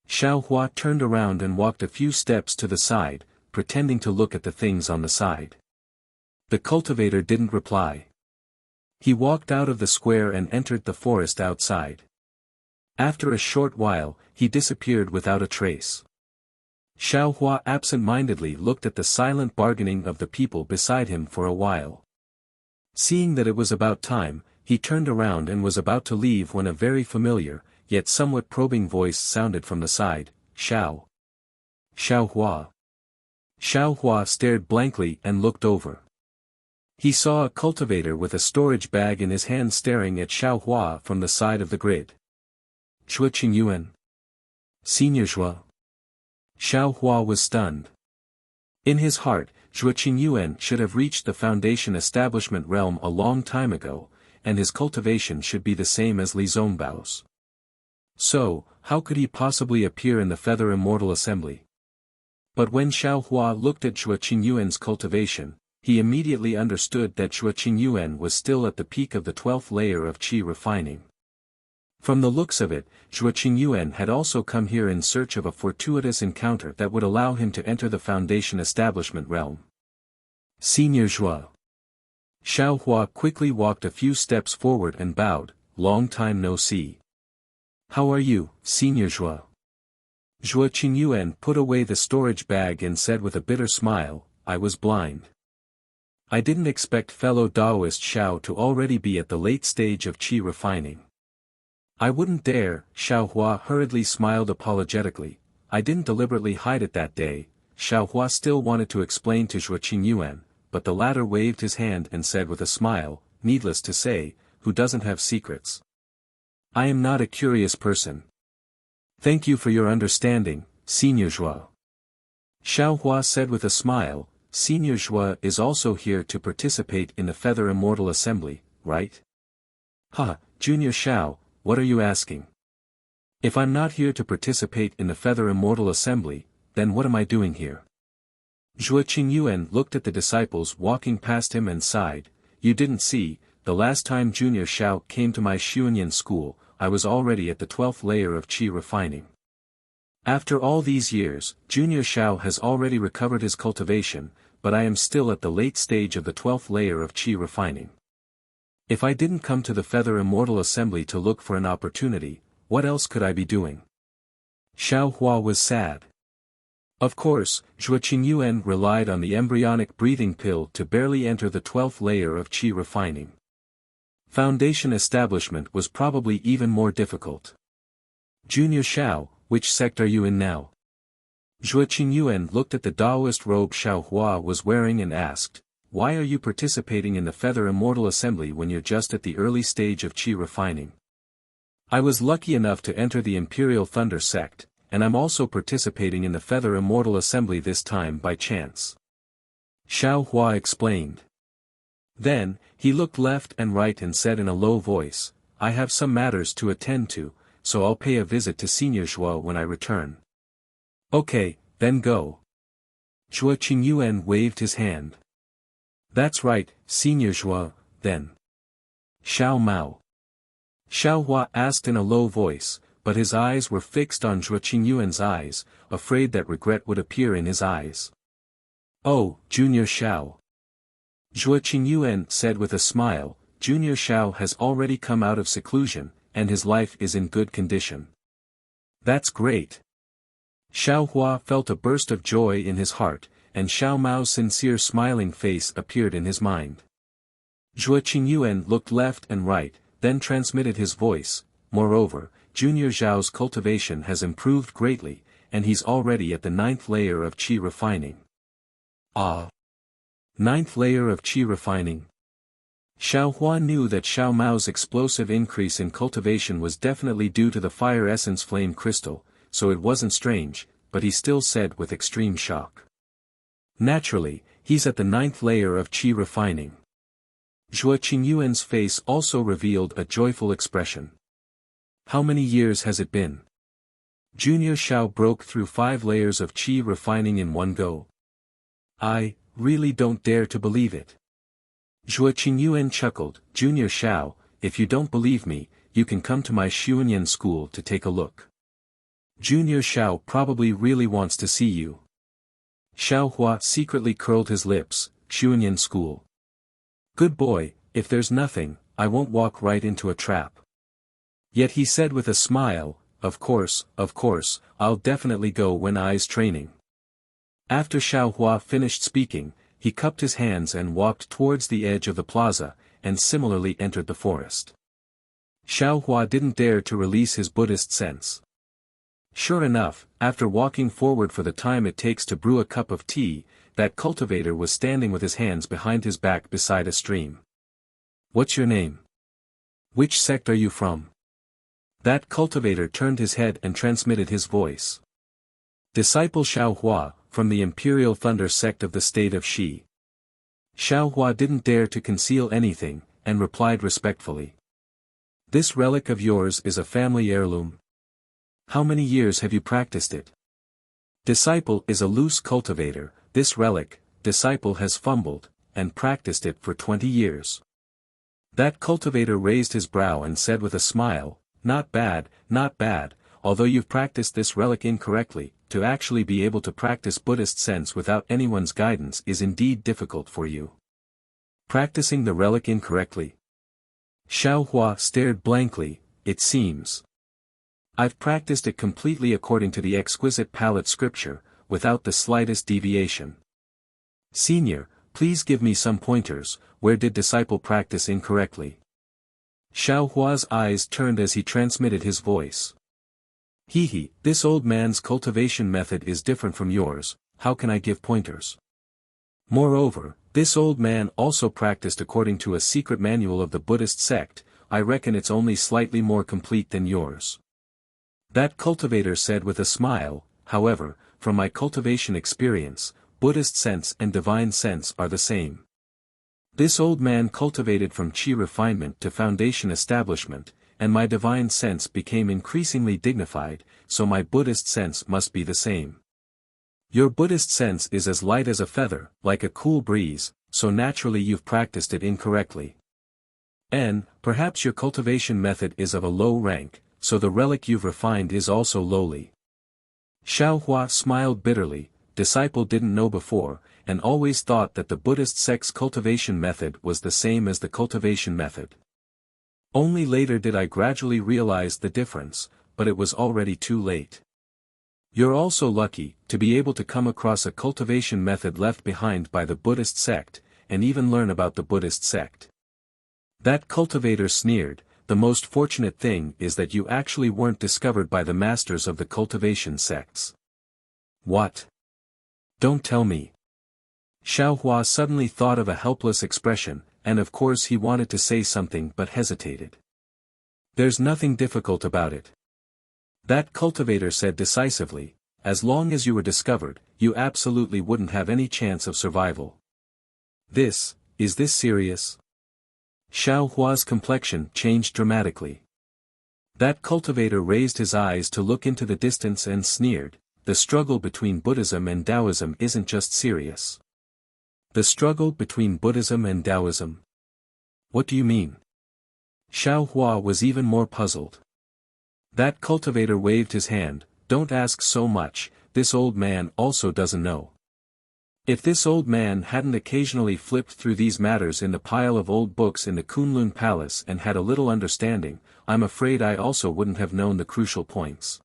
Xiao Hua turned around and walked a few steps to the side, pretending to look at the things on the side. The cultivator didn't reply. He walked out of the square and entered the forest outside. After a short while, he disappeared without a trace. Xiao Hua absent-mindedly looked at the silent bargaining of the people beside him for a while. Seeing that it was about time, he turned around and was about to leave when a very familiar, yet somewhat probing voice sounded from the side, "Xiao." "Xiao Hua." Xiao Hua stared blankly and looked over. He saw a cultivator with a storage bag in his hand staring at Xiao Hua from the side of the grid. "Zhuo Qingyuan. Senior Zhuo." Xiao Hua was stunned. In his heart, Zhuo Qingyuan should have reached the Foundation establishment realm a long time ago, and his cultivation should be the same as Li Zongbao's. So, how could he possibly appear in the Feather Immortal Assembly? But when Xiao Hua looked at Zhuo Qingyuan's cultivation, he immediately understood that Zhuo Qingyuan was still at the peak of the 12th layer of qi refining. From the looks of it, Zhuo Qingyuan had also come here in search of a fortuitous encounter that would allow him to enter the Foundation establishment realm. "Senior Zhuo." Xiao Hua quickly walked a few steps forward and bowed, "Long time no see." "How are you, Senior Zhuo?" Zhuo Qingyuan put away the storage bag and said with a bitter smile, "I was blind. I didn't expect fellow Taoist Xiao to already be at the late stage of qi refining." "I wouldn't dare," Xiao Hua hurriedly smiled apologetically, "I didn't deliberately hide it that day." Xiao Hua still wanted to explain to Zhuo Qingyuan, but the latter waved his hand and said with a smile, "Needless to say, who doesn't have secrets? I am not a curious person. Thank you for your understanding, Senior Zhuo." Xiao Hua said with a smile, "Senior Zhuo is also here to participate in the Feather Immortal Assembly, right?" "Ha, Junior Xiao, what are you asking? If I'm not here to participate in the Feather Immortal Assembly, then what am I doing here?" Zhuo Qingyuan looked at the disciples walking past him and sighed, "You didn't see, the last time Junior Xiao came to my Xuanyan school, I was already at the 12th layer of qi refining. After all these years, Junior Xiao has already recovered his cultivation, but I am still at the late stage of the 12th layer of qi refining. If I didn't come to the Feather Immortal Assembly to look for an opportunity, what else could I be doing?" Xiao Hua was sad. Of course, Zhuo Qingyuan relied on the embryonic breathing pill to barely enter the 12th layer of qi refining. Foundation establishment was probably even more difficult. Junior Xiao, which sect are you in now? Zhuo Qingyuan looked at the Taoist robe Xiao Hua was wearing and asked, why are you participating in the Feather Immortal Assembly when you're just at the early stage of qi refining? I was lucky enough to enter the Imperial Thunder sect, and I'm also participating in the Feather Immortal Assembly this time by chance. Xiao Hua explained. Then, he looked left and right and said in a low voice, I have some matters to attend to, so I'll pay a visit to Senior Zhuo when I return. Okay, then go. Zhuo Qingyuan waved his hand. That's right, Senior Zhuo, then. Xiao Mao. Xiao Hua asked in a low voice, but his eyes were fixed on Zhuo Qingyuan's eyes, afraid that regret would appear in his eyes. Oh, Junior Xiao. Zhuo Qingyuan said with a smile, Junior Xiao has already come out of seclusion, and his life is in good condition. That's great. Xiao Hua felt a burst of joy in his heart, and Xiao Mao's sincere smiling face appeared in his mind. Zhuo Qingyuan looked left and right, then transmitted his voice, moreover, Junior Zhao's cultivation has improved greatly, and he's already at the 9th layer of qi refining. Ah! 9th layer of qi refining. Xiao Hua knew that Xiao Mao's explosive increase in cultivation was definitely due to the fire essence flame crystal, so it wasn't strange, but he still said with extreme shock. Naturally, he's at the 9th layer of qi refining. Zhuo Qingyuan's face also revealed a joyful expression. How many years has it been? Junior Xiao broke through 5 layers of qi refining in one go. I really don't dare to believe it. Zhuo Qingyuan chuckled, Junior Xiao, if you don't believe me, you can come to my Xuanyan school to take a look. Junior Xiao probably really wants to see you. Xiao Hua secretly curled his lips, Xuanyan school. Good boy, if there's nothing, I won't walk right into a trap. Yet he said with a smile, of course, I'll definitely go when I's training. After Xiao Hua finished speaking, he cupped his hands and walked towards the edge of the plaza, and similarly entered the forest. Xiao Hua didn't dare to release his Buddhist sense. Sure enough, after walking forward for the time it takes to brew a cup of tea, that cultivator was standing with his hands behind his back beside a stream. What's your name? Which sect are you from? That cultivator turned his head and transmitted his voice. Disciple Xiao Hua, from the Imperial Thunder sect of the state of Shi. Xiao Hua didn't dare to conceal anything, and replied respectfully. This relic of yours is a family heirloom. How many years have you practiced it? Disciple is a loose cultivator, this relic, disciple has fumbled, and practiced it for 20 years. That cultivator raised his brow and said with a smile, not bad, although you've practiced this relic incorrectly, to actually be able to practice Buddhist sense without anyone's guidance is indeed difficult for you. Practicing the relic incorrectly? Xiao Hua stared blankly, it seems. I've practiced it completely according to the exquisite palette scripture, without the slightest deviation. Senior, please give me some pointers, where did disciple practice incorrectly? Xiao Hua's eyes turned as he transmitted his voice. This old man's cultivation method is different from yours, how can I give pointers? Moreover, this old man also practiced according to a secret manual of the Buddhist sect, I reckon it's only slightly more complete than yours. That cultivator said with a smile, however, from my cultivation experience, Buddhist sense and divine sense are the same. This old man cultivated from qi refinement to foundation establishment, and my divine sense became increasingly dignified, so my Buddhist sense must be the same. Your Buddhist sense is as light as a feather, like a cool breeze, so naturally you've practiced it incorrectly. And, perhaps your cultivation method is of a low rank, so the relic you've refined is also lowly. Xiao Hua smiled bitterly, disciple didn't know before, and always thought that the Buddhist sect's cultivation method was the same as the cultivation method. Only later did I gradually realize the difference, but it was already too late. You're also lucky to be able to come across a cultivation method left behind by the Buddhist sect, and even learn about the Buddhist sect. That cultivator sneered, the most fortunate thing is that you actually weren't discovered by the masters of the cultivation sects. What? Don't tell me. Xiaohua suddenly thought of a helpless expression, and of course he wanted to say something but hesitated. There's nothing difficult about it. That cultivator said decisively, as long as you were discovered, you absolutely wouldn't have any chance of survival. Is this serious? Xiaohua's complexion changed dramatically. That cultivator raised his eyes to look into the distance and sneered, the struggle between Buddhism and Taoism isn't just serious. The struggle between Buddhism and Taoism? What do you mean? Xiaohua was even more puzzled. That cultivator waved his hand, don't ask so much, this old man also doesn't know. If this old man hadn't occasionally flipped through these matters in the pile of old books in the Kunlun Palace and had a little understanding, I'm afraid I also wouldn't have known the crucial points.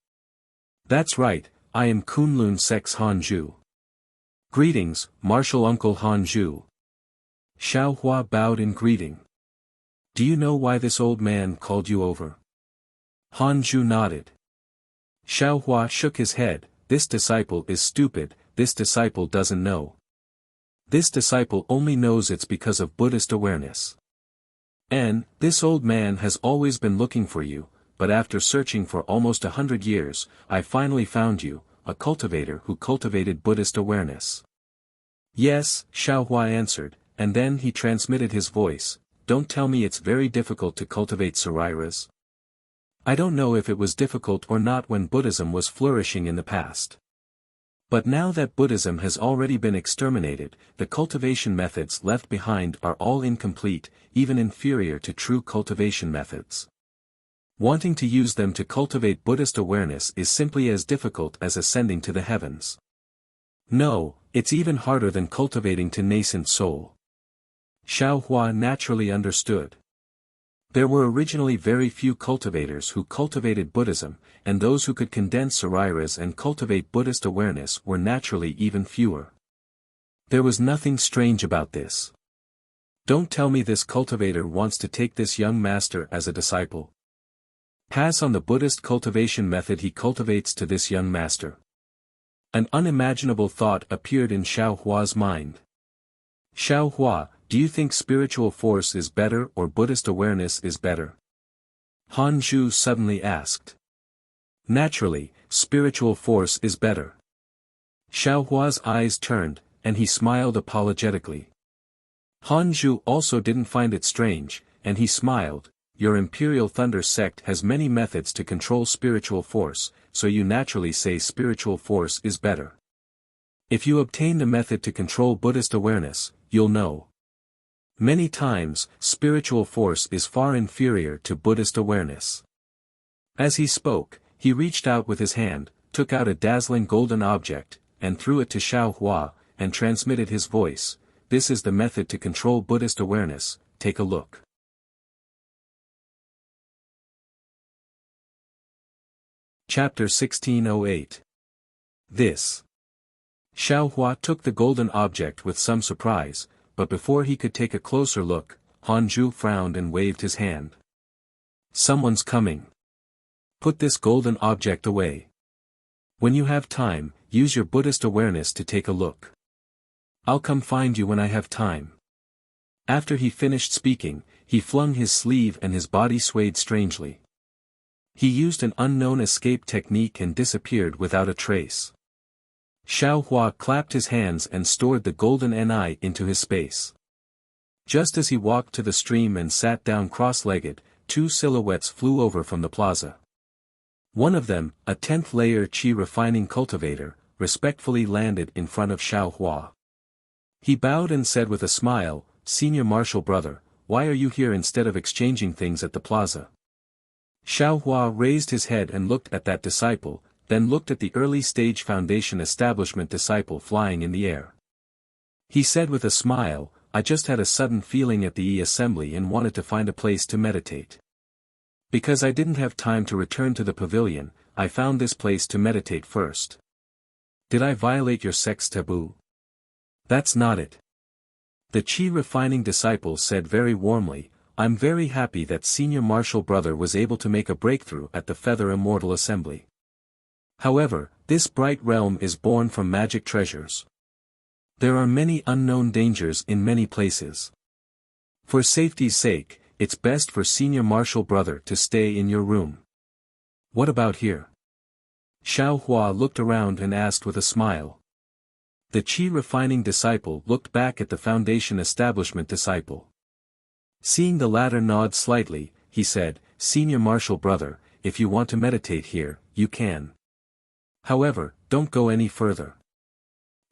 That's right, I am Kunlun Sect's Hanju. Greetings, Martial Uncle Hanju. Xiaohua bowed in greeting. Do you know why this old man called you over? Hanju nodded. Xiaohua shook his head, this disciple is stupid, this disciple doesn't know. This disciple only knows it's because of Buddhist awareness. And, this old man has always been looking for you, but after searching for almost 100 years, I finally found you, a cultivator who cultivated Buddhist awareness. Yes, Xiaohua answered, and then he transmitted his voice, don't tell me it's very difficult to cultivate sariras. I don't know if it was difficult or not when Buddhism was flourishing in the past. But now that Buddhism has already been exterminated, the cultivation methods left behind are all incomplete, even inferior to true cultivation methods. Wanting to use them to cultivate Buddhist awareness is simply as difficult as ascending to the heavens. No, it's even harder than cultivating to nascent soul. Xiaohua naturally understood. There were originally very few cultivators who cultivated Buddhism, and those who could condense sariras and cultivate Buddhist awareness were naturally even fewer. There was nothing strange about this. Don't tell me this cultivator wants to take this young master as a disciple. Pass on the Buddhist cultivation method he cultivates to this young master. An unimaginable thought appeared in Xiaohua's mind. Xiaohua, do you think spiritual force is better or Buddhist awareness is better? Hanju suddenly asked. Naturally, spiritual force is better. Xiaohua's eyes turned, and he smiled apologetically. Hanju also didn't find it strange, and he smiled, your Imperial Thunder sect has many methods to control spiritual force, so you naturally say spiritual force is better. If you obtain a method to control Buddhist awareness, you'll know. Many times, spiritual force is far inferior to Buddhist awareness. As he spoke, he reached out with his hand, took out a dazzling golden object, and threw it to Xiaohua, and transmitted his voice, this is the method to control Buddhist awareness, take a look. Chapter 1608. This. Xiaohua took the golden object with some surprise, but before he could take a closer look, Hanju frowned and waved his hand. Someone's coming. Put this golden object away. When you have time, use your Buddhist awareness to take a look. I'll come find you when I have time. After he finished speaking, he flung his sleeve and his body swayed strangely. He used an unknown escape technique and disappeared without a trace. Xiaohua clapped his hands and stored the golden ni into his space. Just as he walked to the stream and sat down cross-legged, two silhouettes flew over from the plaza. One of them, a 10th layer qi refining cultivator, respectfully landed in front of Xiaohua. He bowed and said with a smile, Senior Martial Brother, why are you here instead of exchanging things at the plaza? Xiaohua raised his head and looked at that disciple, then looked at the early-stage Foundation establishment disciple flying in the air. He said with a smile, I just had a sudden feeling at the assembly and wanted to find a place to meditate. Because I didn't have time to return to the pavilion, I found this place to meditate first. Did I violate your sex taboo? That's not it. The Qi refining disciple said very warmly, I'm very happy that Senior Martial Brother was able to make a breakthrough at the Feather Immortal Assembly. However, this bright realm is born from magic treasures. There are many unknown dangers in many places. For safety's sake, it's best for Senior Martial Brother to stay in your room. What about here? Xiao Hua looked around and asked with a smile. The Qi refining disciple looked back at the Foundation establishment disciple. Seeing the latter nod slightly, he said, Senior Martial Brother, if you want to meditate here, you can. However, don't go any further.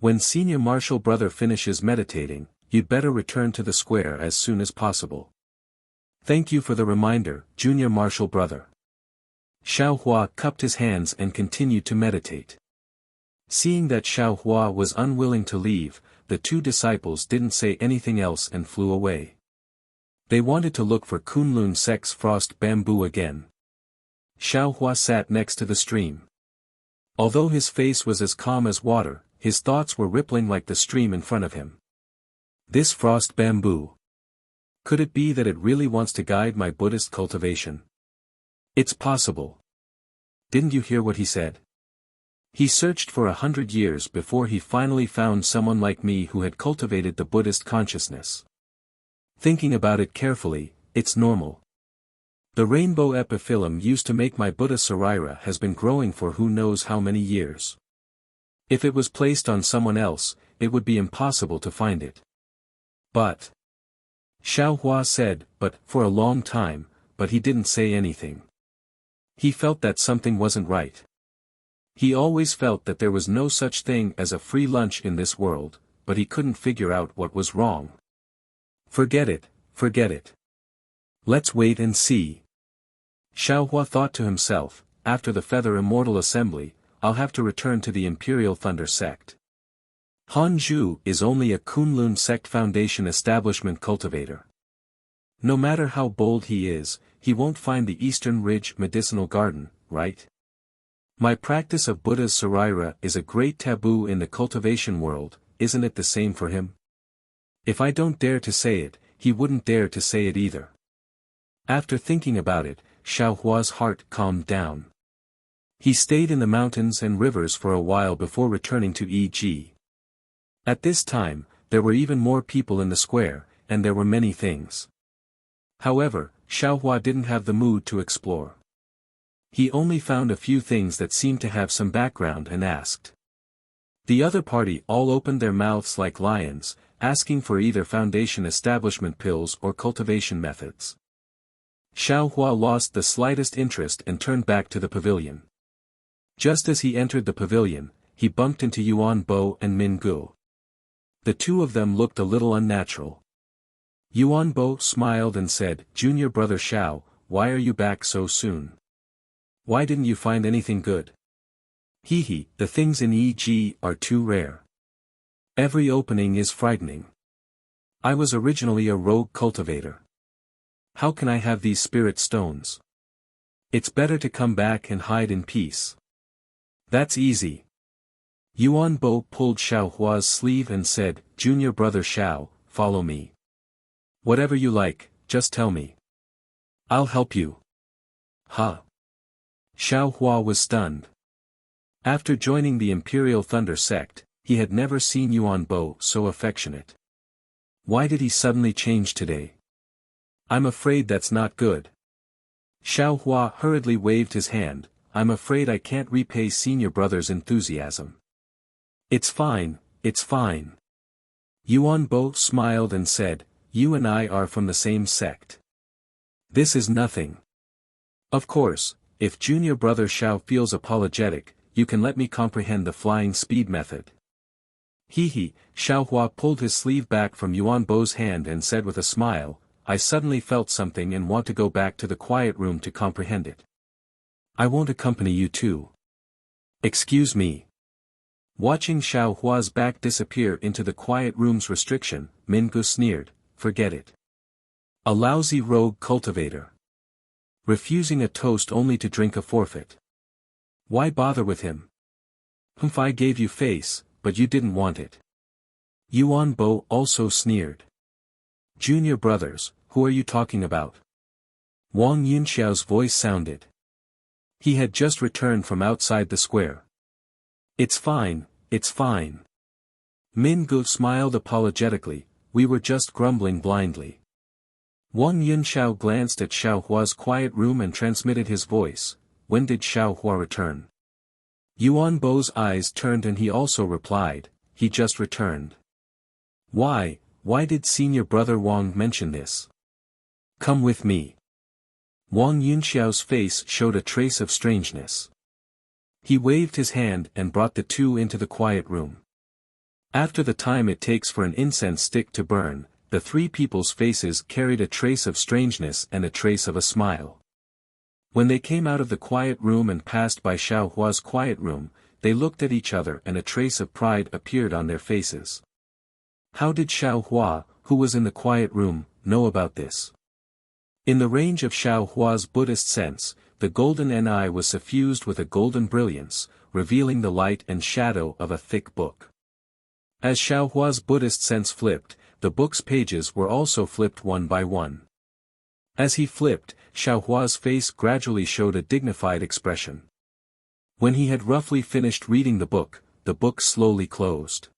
When Senior Martial Brother finishes meditating, you'd better return to the square as soon as possible. Thank you for the reminder, Junior Martial Brother. Xiao Hua cupped his hands and continued to meditate. Seeing that Xiao Hua was unwilling to leave, the two disciples didn't say anything else and flew away. They wanted to look for Kunlun Sect's frost bamboo again. Xiao Hua sat next to the stream. Although his face was as calm as water, his thoughts were rippling like the stream in front of him. This frost bamboo. Could it be that it really wants to guide my Buddhist cultivation? It's possible. Didn't you hear what he said? He searched for 100 years before he finally found someone like me who had cultivated the Buddhist consciousness. Thinking about it carefully, it's normal. The rainbow epiphyllum used to make my Buddha Sarira has been growing for who knows how many years. If it was placed on someone else, it would be impossible to find it. But Xiao Hua said, for a long time, but he didn't say anything. He felt that something wasn't right. He always felt that there was no such thing as a free lunch in this world, but he couldn't figure out what was wrong. Forget it, forget it. Let's wait and see. Xiao Hua thought to himself, after the Feather Immortal Assembly, I'll have to return to the Imperial Thunder Sect. Han Zhu is only a Kunlun Sect Foundation establishment cultivator. No matter how bold he is, he won't find the Eastern Ridge Medicinal Garden, right? My practice of Buddha's Sarira is a great taboo in the cultivation world, isn't it the same for him? If I don't dare to say it, he wouldn't dare to say it either. After thinking about it, Xiao Hua's heart calmed down. He stayed in the mountains and rivers for a while before returning to E.G. At this time, there were even more people in the square, and there were many things. However, Xiao Hua didn't have the mood to explore. He only found a few things that seemed to have some background and asked. The other party all opened their mouths like lions, asking for either foundation establishment pills or cultivation methods. Xiao Hua lost the slightest interest and turned back to the pavilion. Just as he entered the pavilion, he bumped into Yuan Bo and Min Gu. The two of them looked a little unnatural. Yuan Bo smiled and said, Junior Brother Xiao, why are you back so soon? Why didn't you find anything good? Hee, the things in E.G. are too rare. Every opening is frightening. I was originally a rogue cultivator. How can I have these spirit stones? It's better to come back and hide in peace. That's easy. Yuan Bo pulled Xiao Hua's sleeve and said, Junior Brother Xiao, follow me. Whatever you like, just tell me. I'll help you. Huh? Xiao Hua was stunned. After joining the Imperial Thunder Sect, he had never seen Yuan Bo so affectionate. Why did he suddenly change today? I'm afraid that's not good. Xiao Hua hurriedly waved his hand, I'm afraid I can't repay Senior Brother's enthusiasm. It's fine, it's fine. Yuan Bo smiled and said, you and I are from the same sect. This is nothing. Of course, if Junior Brother Xiao feels apologetic, you can let me comprehend the flying speed method. Hee, Xiao Hua pulled his sleeve back from Yuan Bo's hand and said with a smile, I suddenly felt something and want to go back to the quiet room to comprehend it. I won't accompany you too. Excuse me. Watching Xiao Hua's back disappear into the quiet room's restriction, Min Gu sneered, forget it. A lousy rogue cultivator. Refusing a toast only to drink a forfeit. Why bother with him? Humph, I gave you face, but you didn't want it. Yuan Bo also sneered. Junior brothers, who are you talking about? Wang Yunxiao's voice sounded. He had just returned from outside the square. It's fine, it's fine. Min Gu smiled apologetically, we were just grumbling blindly. Wang Yunxiao glanced at Xiaohua's quiet room and transmitted his voice, when did Xiaohua return? Yuan Bo's eyes turned and he also replied, he just returned. Why did senior brother Wang mention this? Come with me. Wang Yunxiao's face showed a trace of strangeness. He waved his hand and brought the two into the quiet room. After the time it takes for an incense stick to burn, the three people's faces carried a trace of strangeness and a trace of a smile. When they came out of the quiet room and passed by Xiaohua's quiet room, they looked at each other and a trace of pride appeared on their faces. How did Xiaohua, who was in the quiet room, know about this? In the range of Xiaohua's Buddhist sense, the golden ni was suffused with a golden brilliance, revealing the light and shadow of a thick book. As Xiaohua's Buddhist sense flipped, the book's pages were also flipped one by one. As he flipped, Xiaohua's face gradually showed a dignified expression. When he had roughly finished reading the book slowly closed.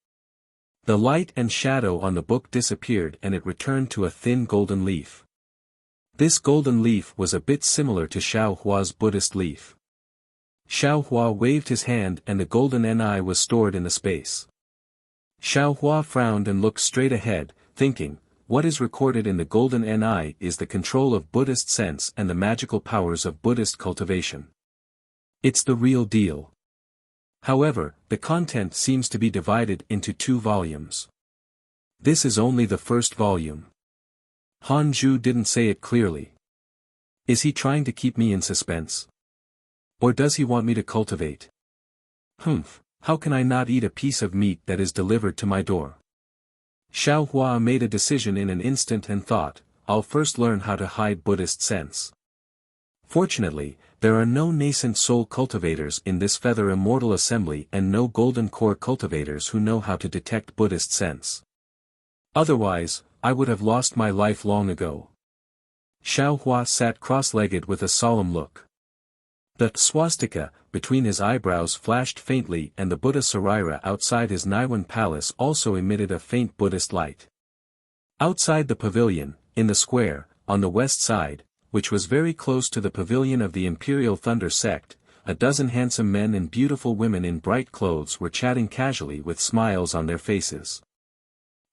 The light and shadow on the book disappeared and it returned to a thin golden leaf. This golden leaf was a bit similar to Xiaohua's Buddhist leaf. Xiaohua waved his hand and the golden ni was stored in the space. Xiaohua frowned and looked straight ahead, thinking, what is recorded in the golden ni is the control of Buddhist sense and the magical powers of Buddhist cultivation. It's the real deal. However, the content seems to be divided into 2 volumes. This is only the first volume. Han Zhu didn't say it clearly. Is he trying to keep me in suspense? Or does he want me to cultivate? Humph, how can I not eat a piece of meat that is delivered to my door? Xiaohua made a decision in an instant and thought, I'll first learn how to hide Buddhist sense. Fortunately, there are no nascent soul cultivators in this feather immortal assembly and no golden core cultivators who know how to detect Buddhist sense. Otherwise, I would have lost my life long ago. Xiaohua sat cross-legged with a solemn look. The swastika between his eyebrows flashed faintly and the Buddha Sarira outside his Naiwan palace also emitted a faint Buddhist light. Outside the pavilion, in the square, on the west side, which was very close to the pavilion of the Imperial Thunder sect, a dozen handsome men and beautiful women in bright clothes were chatting casually with smiles on their faces.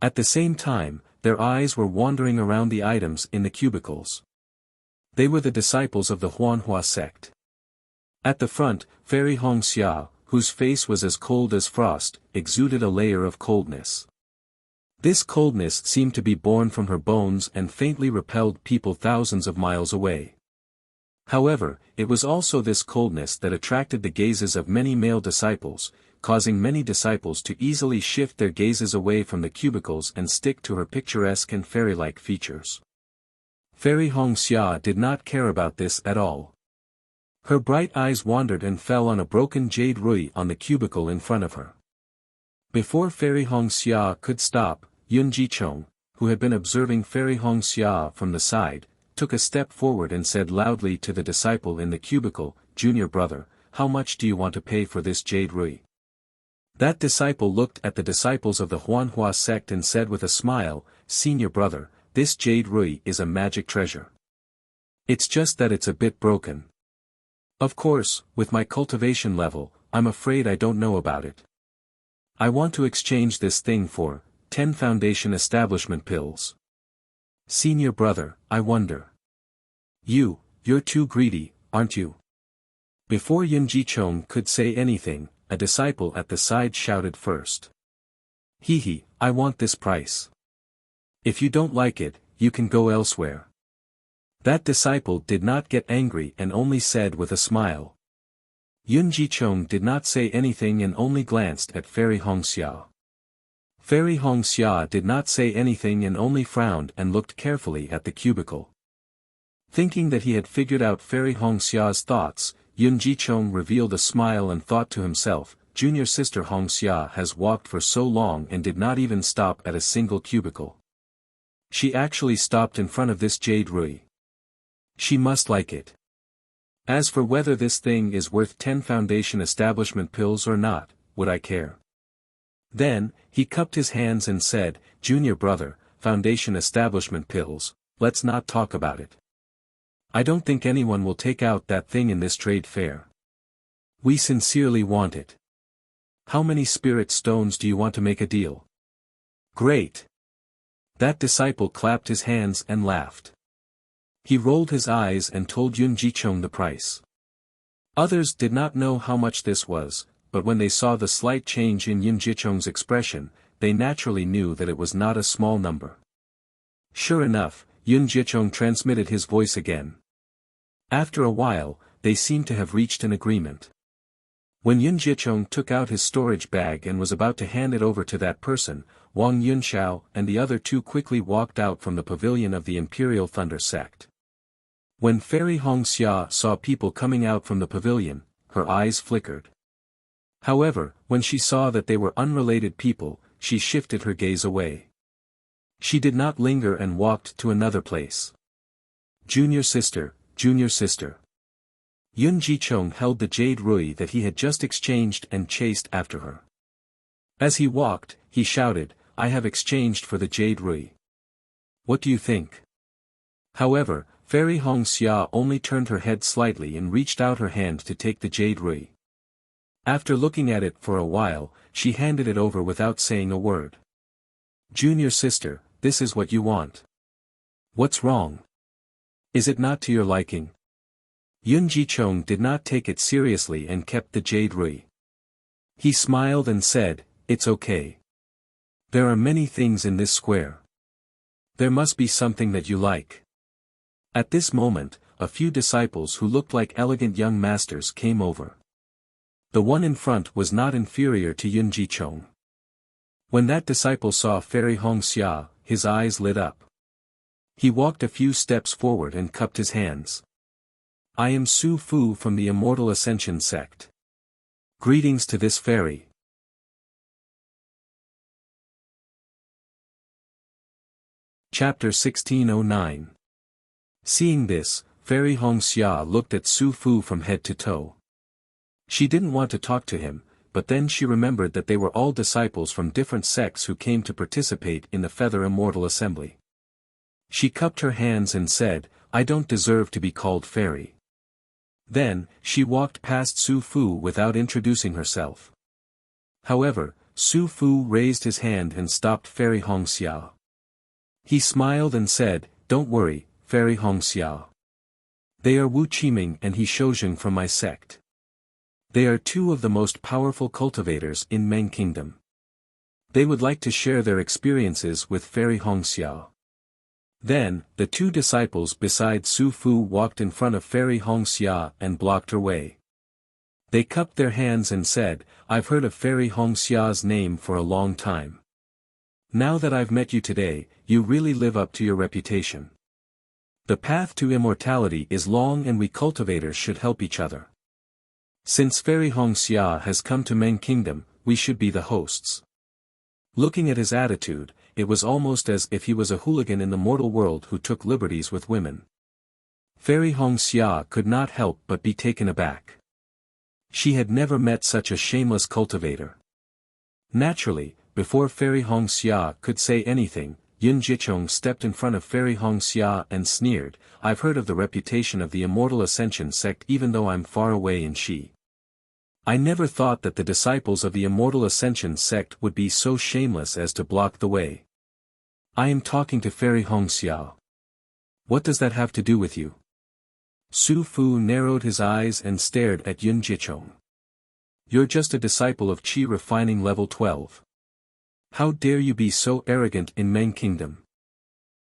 At the same time, their eyes were wandering around the items in the cubicles. They were the disciples of the Huanhua sect. At the front, Fairy Hongxia, whose face was as cold as frost, exuded a layer of coldness. This coldness seemed to be born from her bones and faintly repelled people thousands of miles away. However, it was also this coldness that attracted the gazes of many male disciples, causing many disciples to easily shift their gazes away from the cubicles and stick to her picturesque and fairy-like features. Fairy Hongxia did not care about this at all. Her bright eyes wandered and fell on a broken jade rui on the cubicle in front of her. Before Fairy Hongxia could stop, Yun Jichong, who had been observing Fairy Hongxia from the side, took a step forward and said loudly to the disciple in the cubicle, "Junior brother, how much do you want to pay for this jade rui?" That disciple looked at the disciples of the Huanhua sect and said with a smile, "Senior brother, this jade rui is a magic treasure. It's just that it's a bit broken. Of course, with my cultivation level, I'm afraid I don't know about it. I want to exchange this thing for 10 foundation establishment pills. Senior brother, I wonder. You're too greedy, aren't you?" Before Yun Jichong could say anything, a disciple at the side shouted first. "Hee, I want this price. If you don't like it, you can go elsewhere." That disciple did not get angry and only said with a smile. Yun Jichong did not say anything and only glanced at Fairy Hongxia. Fairy Hongxia did not say anything and only frowned and looked carefully at the cubicle. Thinking that he had figured out Fairy Hongxia's thoughts, Yun Jichong revealed a smile and thought to himself, junior sister Hongxia has walked for so long and did not even stop at a single cubicle. She actually stopped in front of this jade rui. She must like it. As for whether this thing is worth 10 foundation establishment pills or not, would I care? Then, he cupped his hands and said, Junior brother, foundation establishment pills, let's not talk about it. I don't think anyone will take out that thing in this trade fair. We sincerely want it. How many spirit stones do you want to make a deal? Great. That disciple clapped his hands and laughed. He rolled his eyes and told Yun Jicheng the price. Others did not know how much this was, but when they saw the slight change in Yun Jicheng's expression, they naturally knew that it was not a small number. Sure enough, Yun Jicheng transmitted his voice again. After a while, they seemed to have reached an agreement. When Yun Jicheng took out his storage bag and was about to hand it over to that person, Wang Yunxiao and the other two quickly walked out from the pavilion of the Imperial Thunder Sect. When Fairy Hongxia saw people coming out from the pavilion, her eyes flickered. However, when she saw that they were unrelated people, she shifted her gaze away. She did not linger and walked to another place. Junior sister, junior sister. Yun Jicheng held the jade rui that he had just exchanged and chased after her. As he walked, he shouted, I have exchanged for the jade rui. What do you think? However, Fairy Hongxia only turned her head slightly and reached out her hand to take the jade rui. After looking at it for a while, she handed it over without saying a word. Junior sister, this is what you want. What's wrong? Is it not to your liking? Yun Jicheng did not take it seriously and kept the jade rui. He smiled and said, it's okay. There are many things in this square. There must be something that you like. At this moment, a few disciples who looked like elegant young masters came over. The one in front was not inferior to Yun Jicheng. When that disciple saw Fairy Hongxia, his eyes lit up. He walked a few steps forward and cupped his hands. I am Su Fu from the Immortal Ascension sect. Greetings to this fairy. Chapter 1609. Seeing this, Fairy Hongxia looked at Su Fu from head to toe. She didn't want to talk to him, but then she remembered that they were all disciples from different sects who came to participate in the Feather Immortal Assembly. She cupped her hands and said, I don't deserve to be called fairy. Then, she walked past Su Fu without introducing herself. However, Su Fu raised his hand and stopped Fairy Hongxia. He smiled and said, Don't worry, Fairy Hongxia. They are Wu Qiming and He Shoujing from my sect. They are two of the most powerful cultivators in Meng Kingdom. They would like to share their experiences with Fairy Hongxia. Then, the two disciples beside Su Fu walked in front of Fairy Hongxia and blocked her way. They cupped their hands and said, I've heard of Fairy Hongxia's name for a long time. Now that I've met you today, you really live up to your reputation. The path to immortality is long and we cultivators should help each other. Since Fairy Hongxia has come to Meng Kingdom, we should be the hosts. Looking at his attitude, it was almost as if he was a hooligan in the mortal world who took liberties with women. Fairy Hongxia could not help but be taken aback. She had never met such a shameless cultivator. Naturally, before Fairy Hongxia could say anything, Yun Jicheng stepped in front of Fairy Hongxia and sneered, I've heard of the reputation of the Immortal Ascension sect even though I'm far away in Shi. I never thought that the disciples of the Immortal Ascension sect would be so shameless as to block the way. I am talking to Fairy Hongxia. What does that have to do with you? Su Fu narrowed his eyes and stared at Yun Jicheng. You're just a disciple of Qi Refining Level 12. How dare you be so arrogant in Meng Kingdom?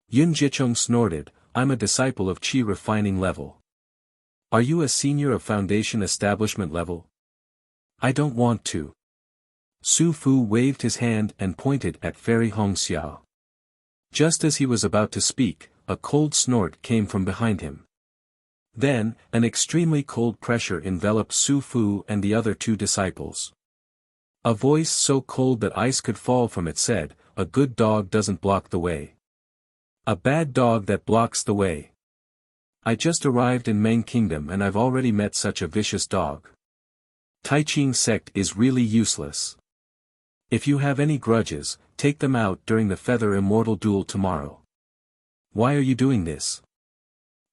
Yun Jicheng snorted, I'm a disciple of Qi Refining Level. Are you a senior of Foundation Establishment Level? I don't want to. Su Fu waved his hand and pointed at Fairy Hongxia. Just as he was about to speak, a cold snort came from behind him. Then, an extremely cold pressure enveloped Su Fu and the other two disciples. A voice so cold that ice could fall from it said, "A good dog doesn't block the way. A bad dog that blocks the way. I just arrived in Meng Kingdom and I've already met such a vicious dog. Taiqing sect is really useless. If you have any grudges, take them out during the Feather Immortal duel tomorrow. Why are you doing this?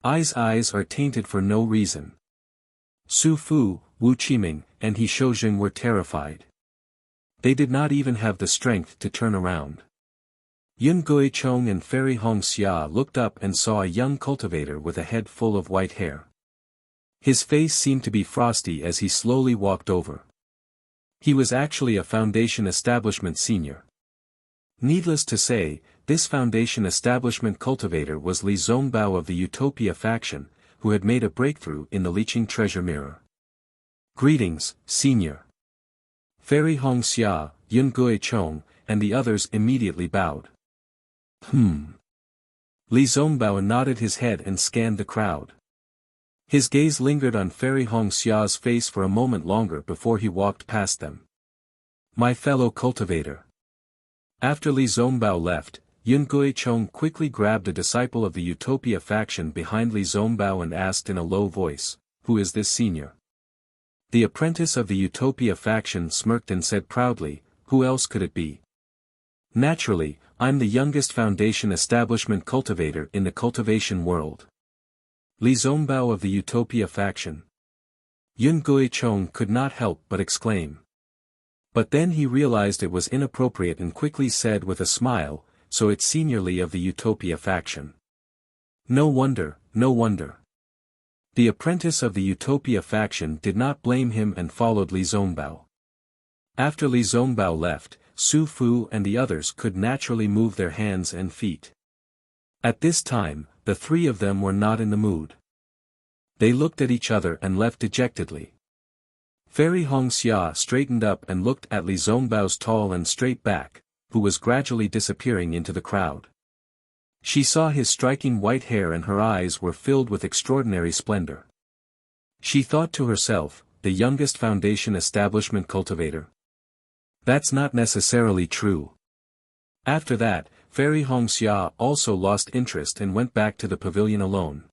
Ai's eyes are tainted for no reason." Su Fu, Wu Qiming, and He Shoujing were terrified. They did not even have the strength to turn around. Yun Guichong and Fairy Hong Xia looked up and saw a young cultivator with a head full of white hair. His face seemed to be frosty as he slowly walked over. He was actually a Foundation Establishment senior. Needless to say, this Foundation Establishment cultivator was Li Zongbao of the Utopia faction, who had made a breakthrough in the Leeching Treasure Mirror. "Greetings, senior." Fairy Hong Xia, Yun Guichong, and the others immediately bowed. Li Zongbao nodded his head and scanned the crowd. His gaze lingered on Fairy Hong Xia's face for a moment longer before he walked past them. "My fellow cultivator." After Li Zongbao left, Yun Guichong quickly grabbed a disciple of the Utopia faction behind Li Zongbao and asked in a low voice, "Who is this senior?" The apprentice of the Utopia faction smirked and said proudly, "Who else could it be? Naturally, I'm the youngest Foundation Establishment cultivator in the cultivation world." Li Zongbao of the Utopia faction. Yun Guichong could not help but exclaim. But then he realized it was inappropriate and quickly said with a smile, "So it's Senior Li of the Utopia faction. No wonder, no wonder." The apprentice of the Utopia faction did not blame him and followed Li Zongbao. After Li Zongbao left, Su Fu and the others could naturally move their hands and feet. At this time, the three of them were not in the mood. They looked at each other and left dejectedly. Fairy Hong Xia straightened up and looked at Li Zongbao's tall and straight back, who was gradually disappearing into the crowd. She saw his striking white hair and her eyes were filled with extraordinary splendor. She thought to herself, the youngest Foundation Establishment cultivator? That's not necessarily true. After that, Fairy Hong Xia also lost interest and went back to the pavilion alone.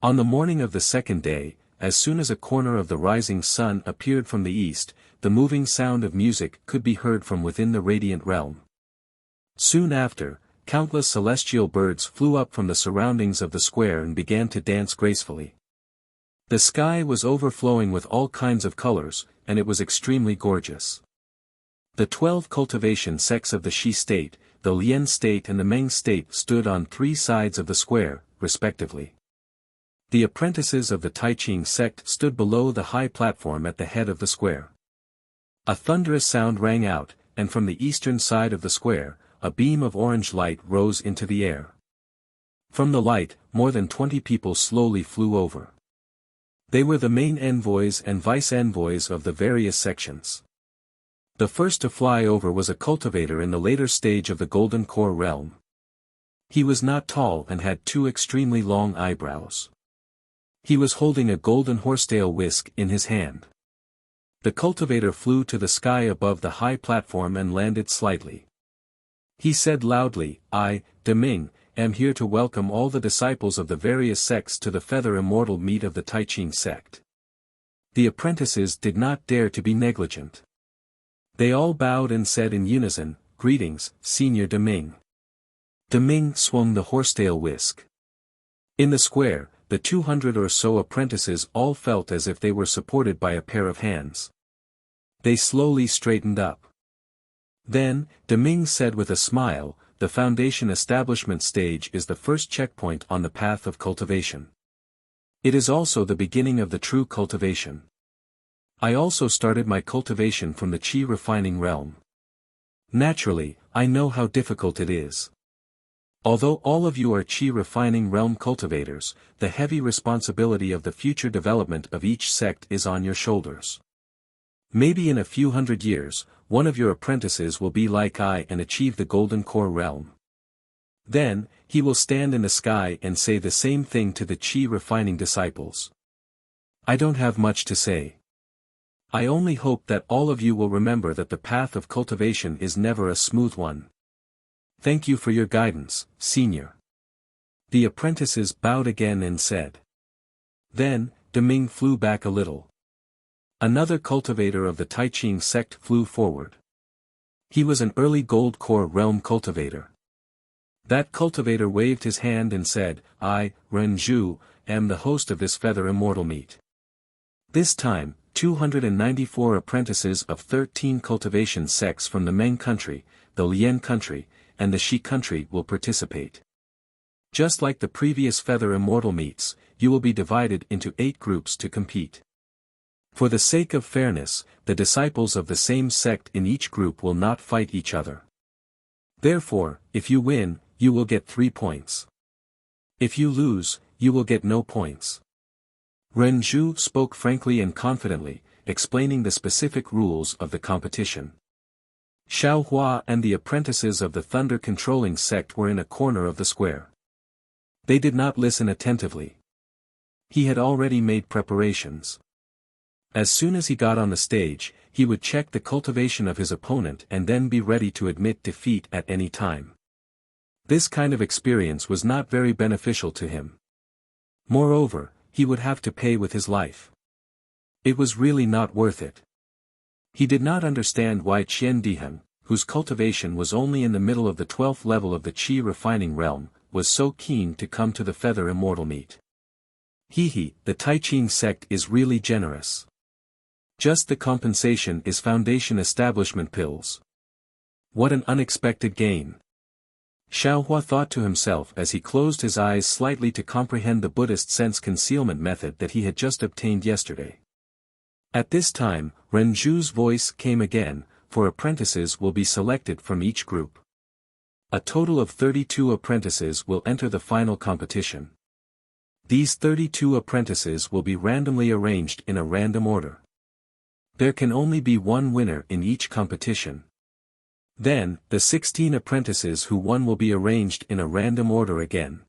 On the morning of the second day, as soon as a corner of the rising sun appeared from the east, the moving sound of music could be heard from within the radiant realm. Soon after, countless celestial birds flew up from the surroundings of the square and began to dance gracefully. The sky was overflowing with all kinds of colors, and it was extremely gorgeous. The 12 cultivation sects of the Shi state, the Lian state and the Meng state stood on three sides of the square, respectively. The apprentices of the Taiqing sect stood below the high platform at the head of the square. A thunderous sound rang out, and from the eastern side of the square, a beam of orange light rose into the air. From the light, more than 20 people slowly flew over. They were the main envoys and vice-envoys of the various sections. The first to fly over was a cultivator in the later stage of the Golden Core realm. He was not tall and had two extremely long eyebrows. He was holding a golden horsetail whisk in his hand. The cultivator flew to the sky above the high platform and landed slightly. He said loudly, "I, Deming, am here to welcome all the disciples of the various sects to the Feather Immortal meet of the Taiqing sect." The apprentices did not dare to be negligent. They all bowed and said in unison, "Greetings, Senior Deming." Deming swung the horsetail whisk. In the square, the 200 or so apprentices all felt as if they were supported by a pair of hands. They slowly straightened up. Then, Deming said with a smile, "The Foundation Establishment stage is the first checkpoint on the path of cultivation. It is also the beginning of the true cultivation. I also started my cultivation from the Qi refining realm. Naturally, I know how difficult it is. Although all of you are Qi refining realm cultivators, the heavy responsibility of the future development of each sect is on your shoulders. Maybe in a few hundred years, one of your apprentices will be like I and achieve the Golden Core realm. Then, he will stand in the sky and say the same thing to the Qi refining disciples. I don't have much to say. I only hope that all of you will remember that the path of cultivation is never a smooth one. Thank you for your guidance, Senior. The apprentices bowed again and said. Then, Deming flew back a little. Another cultivator of the Taiching sect flew forward. He was an early gold core realm cultivator. That cultivator waved his hand and said, I, Ren Zhu, am the host of this feather immortal meet. This time, 294 apprentices of 13 cultivation sects from the Meng country, the Lian country, and the Shi country will participate. Just like the previous feather immortal meets, you will be divided into 8 groups to compete. For the sake of fairness, the disciples of the same sect in each group will not fight each other. Therefore, if you win, you will get 3 points. If you lose, you will get no points. Ren Zhu spoke frankly and confidently, explaining the specific rules of the competition. Xiao Hua and the apprentices of the thunder-controlling sect were in a corner of the square. They did not listen attentively. He had already made preparations. As soon as he got on the stage, he would check the cultivation of his opponent and then be ready to admit defeat at any time. This kind of experience was not very beneficial to him. Moreover, he would have to pay with his life. It was really not worth it. He did not understand why Qian Diheng, whose cultivation was only in the middle of the 12th level of the Qi refining realm, was so keen to come to the feather immortal meet. The Taiching sect is really generous. Just the compensation is foundation establishment pills. What an unexpected gain. Xiao Hua thought to himself as he closed his eyes slightly to comprehend the Buddhist sense concealment method that he had just obtained yesterday. At this time, Ren Zhu's voice came again, for apprentices will be selected from each group. A total of 32 apprentices will enter the final competition. These 32 apprentices will be randomly arranged in a random order. There can only be one winner in each competition. Then, the 16 apprentices who won will be arranged in a random order again.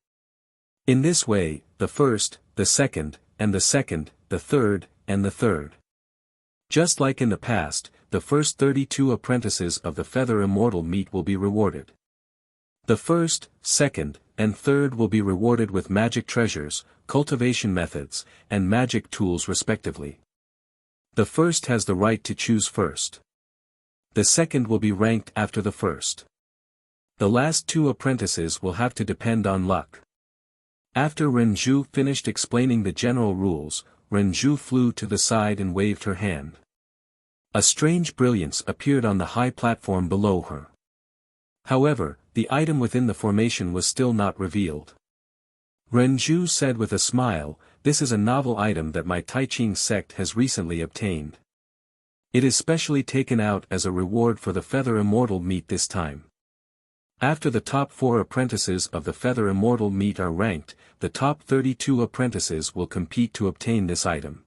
In this way, the first, the second, and the second, the third, and the third. Just like in the past, the first 32 apprentices of the Feather Immortal meet will be rewarded. The first, second, and third will be rewarded with magic treasures, cultivation methods, and magic tools respectively. The first has the right to choose first. The second will be ranked after the first. The last 2 apprentices will have to depend on luck. After Ren Zhu finished explaining the general rules, Ren Zhu flew to the side and waved her hand. A strange brilliance appeared on the high platform below her. However, the item within the formation was still not revealed. Ren Zhu said with a smile, "This is a novel item that my Taiching sect has recently obtained. It is specially taken out as a reward for the Feather Immortal meet this time. After the top 4 apprentices of the Feather Immortal meet are ranked, the top 32 apprentices will compete to obtain this item.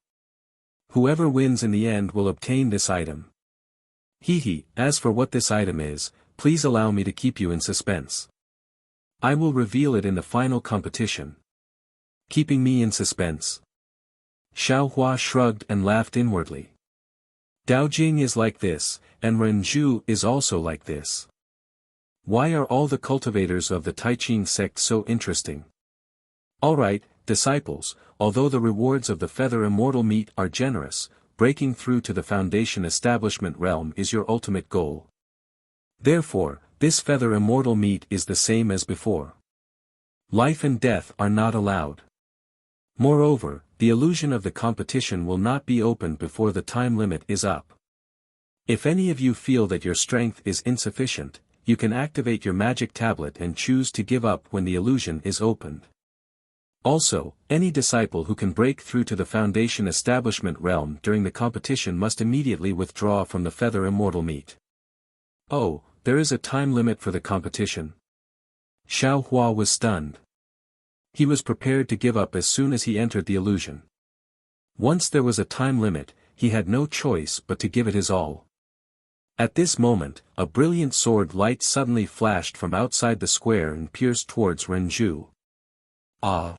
Whoever wins in the end will obtain this item. As for what this item is, please allow me to keep you in suspense. I will reveal it in the final competition." Keeping me in suspense. Xiao Hua shrugged and laughed inwardly. Daojing is like this, and Ren Zhu is also like this. Why are all the cultivators of the Taiching sect so interesting? Alright, disciples, although the rewards of the Feather Immortal meet are generous, breaking through to the Foundation Establishment realm is your ultimate goal. Therefore, this Feather Immortal meet is the same as before. Life and death are not allowed. Moreover, the illusion of the competition will not be opened before the time limit is up. If any of you feel that your strength is insufficient, you can activate your magic tablet and choose to give up when the illusion is opened. Also, any disciple who can break through to the Foundation Establishment realm during the competition must immediately withdraw from the Feather Immortal meet. Oh, there is a time limit for the competition? Xiao Hua was stunned. He was prepared to give up as soon as he entered the illusion. Once there was a time limit, he had no choice but to give it his all. At this moment, a brilliant sword light suddenly flashed from outside the square and pierced towards Ren Zhu. Ah!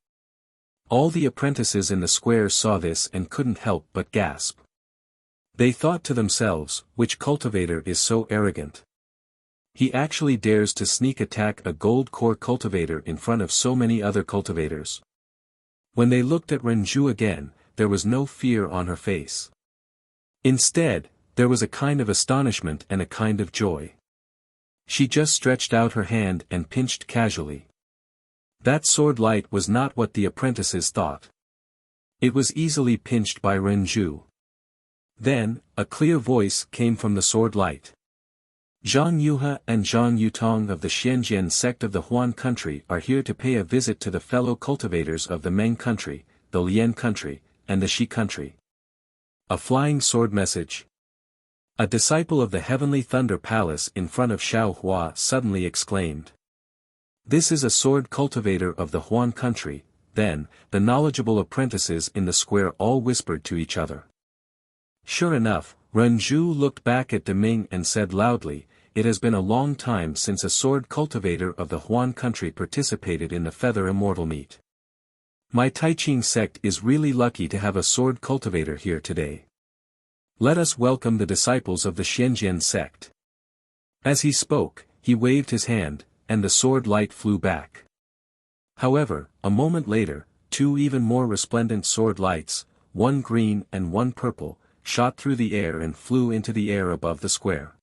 All the apprentices in the square saw this and couldn't help but gasp. They thought to themselves, which cultivator is so arrogant? He actually dares to sneak attack a gold core cultivator in front of so many other cultivators. When they looked at Renju again, there was no fear on her face. Instead, there was a kind of astonishment and a kind of joy. She just stretched out her hand and pinched casually. That sword light was not what the apprentices thought. It was easily pinched by Renju. Then, a clear voice came from the sword light. Zhang Yuhe and Zhang Yutong of the Xianjian sect of the Huan country are here to pay a visit to the fellow cultivators of the Meng country, the Lian country, and the Shi country. A flying sword message. A disciple of the Heavenly Thunder Palace in front of Xiaohua suddenly exclaimed. This is a sword cultivator of the Huan country. Then, the knowledgeable apprentices in the square all whispered to each other. Sure enough, Renju looked back at Deming and said loudly, it has been a long time since a sword cultivator of the Huan country participated in the Feather Immortal meet. My Taiqing sect is really lucky to have a sword cultivator here today. Let us welcome the disciples of the Xianjian sect. As he spoke, he waved his hand, and the sword light flew back. However, a moment later, two even more resplendent sword lights, one green and one purple, shot through the air and flew into the air above the square.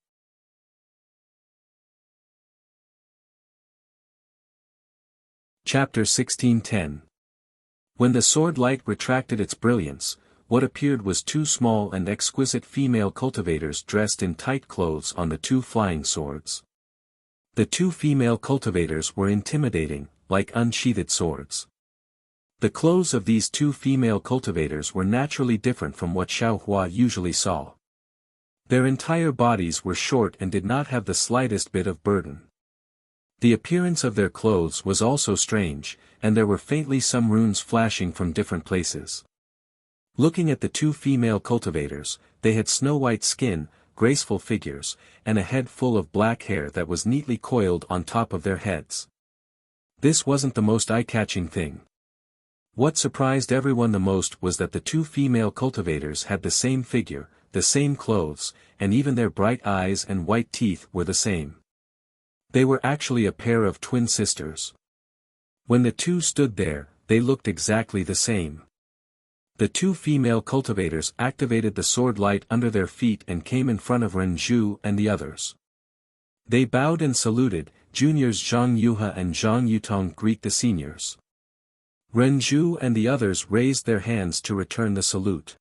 Chapter 16:10. When the sword light retracted its brilliance, what appeared was two small and exquisite female cultivators dressed in tight clothes on the two flying swords. The two female cultivators were intimidating, like unsheathed swords. The clothes of these two female cultivators were naturally different from what Xiaohua usually saw. Their entire bodies were short and did not have the slightest bit of burden. The appearance of their clothes was also strange, and there were faintly some runes flashing from different places. Looking at the two female cultivators, they had snow-white skin, graceful figures, and a head full of black hair that was neatly coiled on top of their heads. This wasn't the most eye-catching thing. What surprised everyone the most was that the two female cultivators had the same figure, the same clothes, and even their bright eyes and white teeth were the same. They were actually a pair of twin sisters. When the two stood there, they looked exactly the same. The two female cultivators activated the sword light under their feet and came in front of Renju and the others. They bowed and saluted. Juniors Zhang Yuhe and Zhang Yutong greet the seniors. Renju and the others raised their hands to return the salute.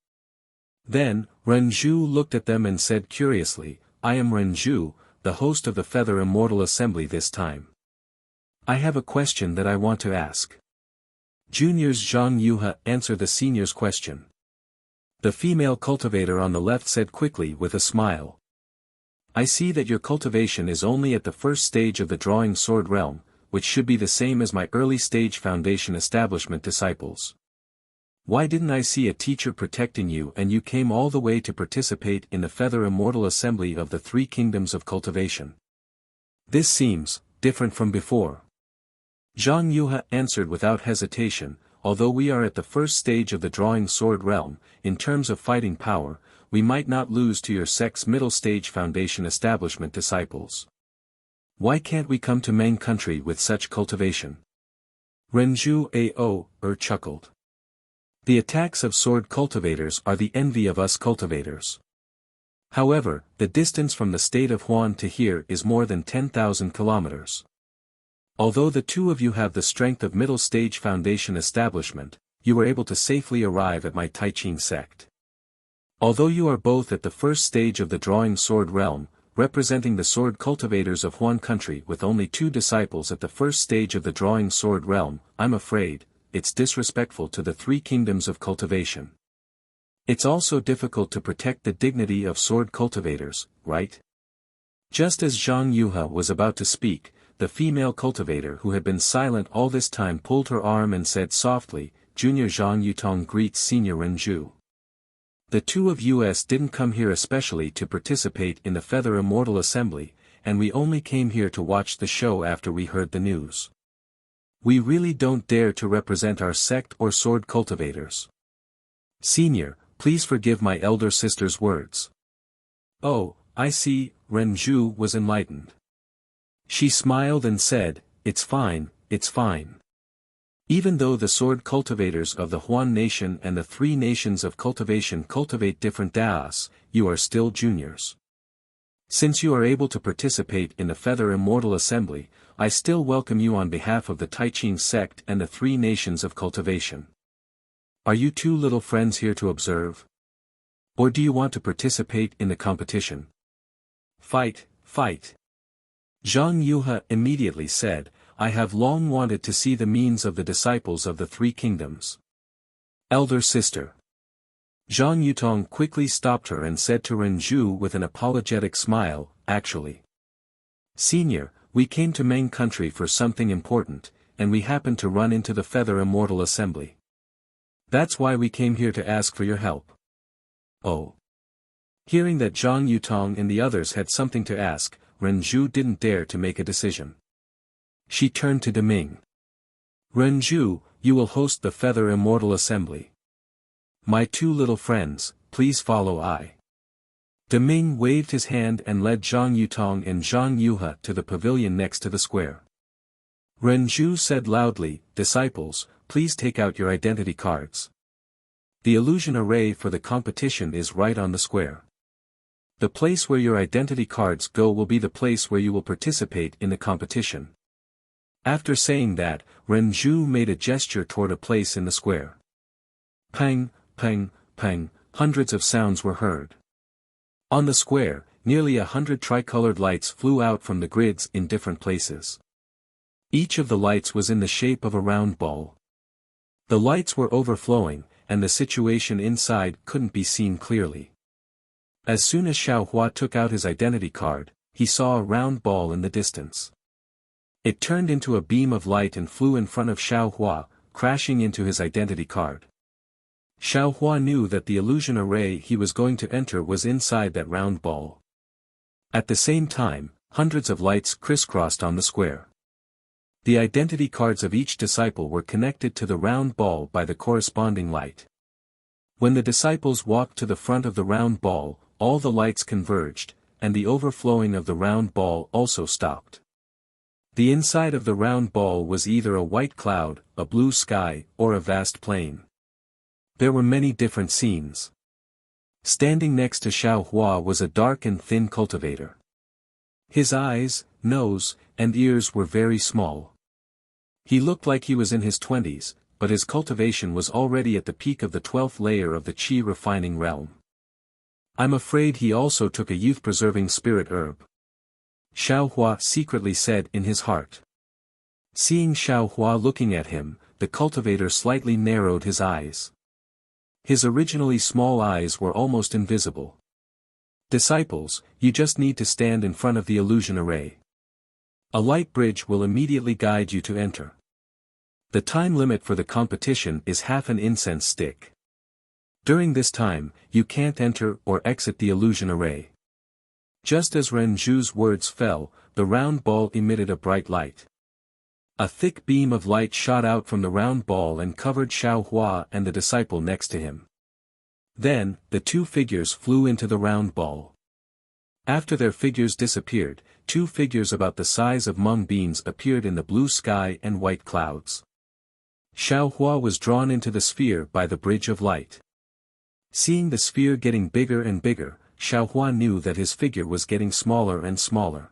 Then, Renju looked at them and said curiously, I am Renju, the host of the Feather Immortal Assembly this time. I have a question that I want to ask. Juniors Zhang Yuhe answered the senior's question. The female cultivator on the left said quickly with a smile. I see that your cultivation is only at the first stage of the drawing sword realm, which should be the same as my early stage foundation establishment disciples. Why didn't I see a teacher protecting you and you came all the way to participate in the Feather Immortal Assembly of the Three Kingdoms of Cultivation? This seems different from before. Zhang Yuhe answered without hesitation, although we are at the first stage of the drawing sword realm, in terms of fighting power, we might not lose to your sect's middle stage foundation establishment disciples. Why can't we come to Meng country with such cultivation? Renju Ao chuckled. The attacks of sword cultivators are the envy of us cultivators. However, the distance from the state of Huan to here is more than 10,000 kilometers. Although the two of you have the strength of middle stage foundation establishment, you were able to safely arrive at my Taiqing sect. Although you are both at the first stage of the drawing sword realm, representing the sword cultivators of Huan country with only two disciples at the first stage of the drawing sword realm, I'm afraid, it's disrespectful to the three kingdoms of cultivation. It's also difficult to protect the dignity of sword cultivators, right? Just as Zhang Yuhe was about to speak, the female cultivator who had been silent all this time pulled her arm and said softly, Junior Zhang Yutong greets Senior Renju. The two of us didn't come here especially to participate in the Feather Immortal Assembly, and we only came here to watch the show after we heard the news. We really don't dare to represent our sect or sword cultivators. Senior, please forgive my elder sister's words. Oh, I see, Renju was enlightened. She smiled and said, it's fine, it's fine. Even though the sword cultivators of the Huan nation and the 3 nations of cultivation cultivate different daos, you are still juniors. Since you are able to participate in the Feather Immortal Assembly, I still welcome you on behalf of the Taiching sect and the 3 nations of cultivation. Are you 2 little friends here to observe? Or do you want to participate in the competition? Fight, fight. Zhang Yuhe immediately said, I have long wanted to see the means of the disciples of the 3 kingdoms. Elder sister. Zhang Yutong quickly stopped her and said to Renju with an apologetic smile, actually. Senior, we came to Meng country for something important, and we happened to run into the Feather Immortal Assembly. That's why we came here to ask for your help. Oh. Hearing that Zhang Yutong and the others had something to ask, Renju didn't dare to make a decision. She turned to Deming. Renju, you will host the Feather Immortal Assembly. My 2 little friends, please follow I. Deming waved his hand and led Zhang Yutong and Zhang Yuhe to the pavilion next to the square. Renju said loudly, disciples, please take out your identity cards. The illusion array for the competition is right on the square. The place where your identity cards go will be the place where you will participate in the competition. After saying that, Renju made a gesture toward a place in the square. Pang, pang, pang, hundreds of sounds were heard. On the square, nearly 100 tricolored lights flew out from the grids in different places. Each of the lights was in the shape of a round ball. The lights were overflowing, and the situation inside couldn't be seen clearly. As soon as Xiaohua took out his identity card, he saw a round ball in the distance. It turned into a beam of light and flew in front of Xiaohua, crashing into his identity card. Xiaohua knew that the illusion array he was going to enter was inside that round ball. At the same time, hundreds of lights crisscrossed on the square. The identity cards of each disciple were connected to the round ball by the corresponding light. When the disciples walked to the front of the round ball, all the lights converged, and the overflowing of the round ball also stopped. The inside of the round ball was either a white cloud, a blue sky, or a vast plain. There were many different scenes. Standing next to Xiaohua was a dark and thin cultivator. His eyes, nose, and ears were very small. He looked like he was in his 20s, but his cultivation was already at the peak of the 12th layer of the qi refining realm. I'm afraid he also took a youth-preserving spirit herb. Xiaohua secretly said in his heart. Seeing Xiaohua looking at him, the cultivator slightly narrowed his eyes. His originally small eyes were almost invisible. Disciples, you just need to stand in front of the illusion array. A light bridge will immediately guide you to enter. The time limit for the competition is half an incense stick. During this time, you can't enter or exit the illusion array. Just as Renju's words fell, the round ball emitted a bright light. A thick beam of light shot out from the round ball and covered Xiaohua and the disciple next to him. Then, the 2 figures flew into the round ball. After their figures disappeared, 2 figures about the size of mung beans appeared in the blue sky and white clouds. Xiaohua was drawn into the sphere by the bridge of light. Seeing the sphere getting bigger and bigger, Xiaohua knew that his figure was getting smaller and smaller.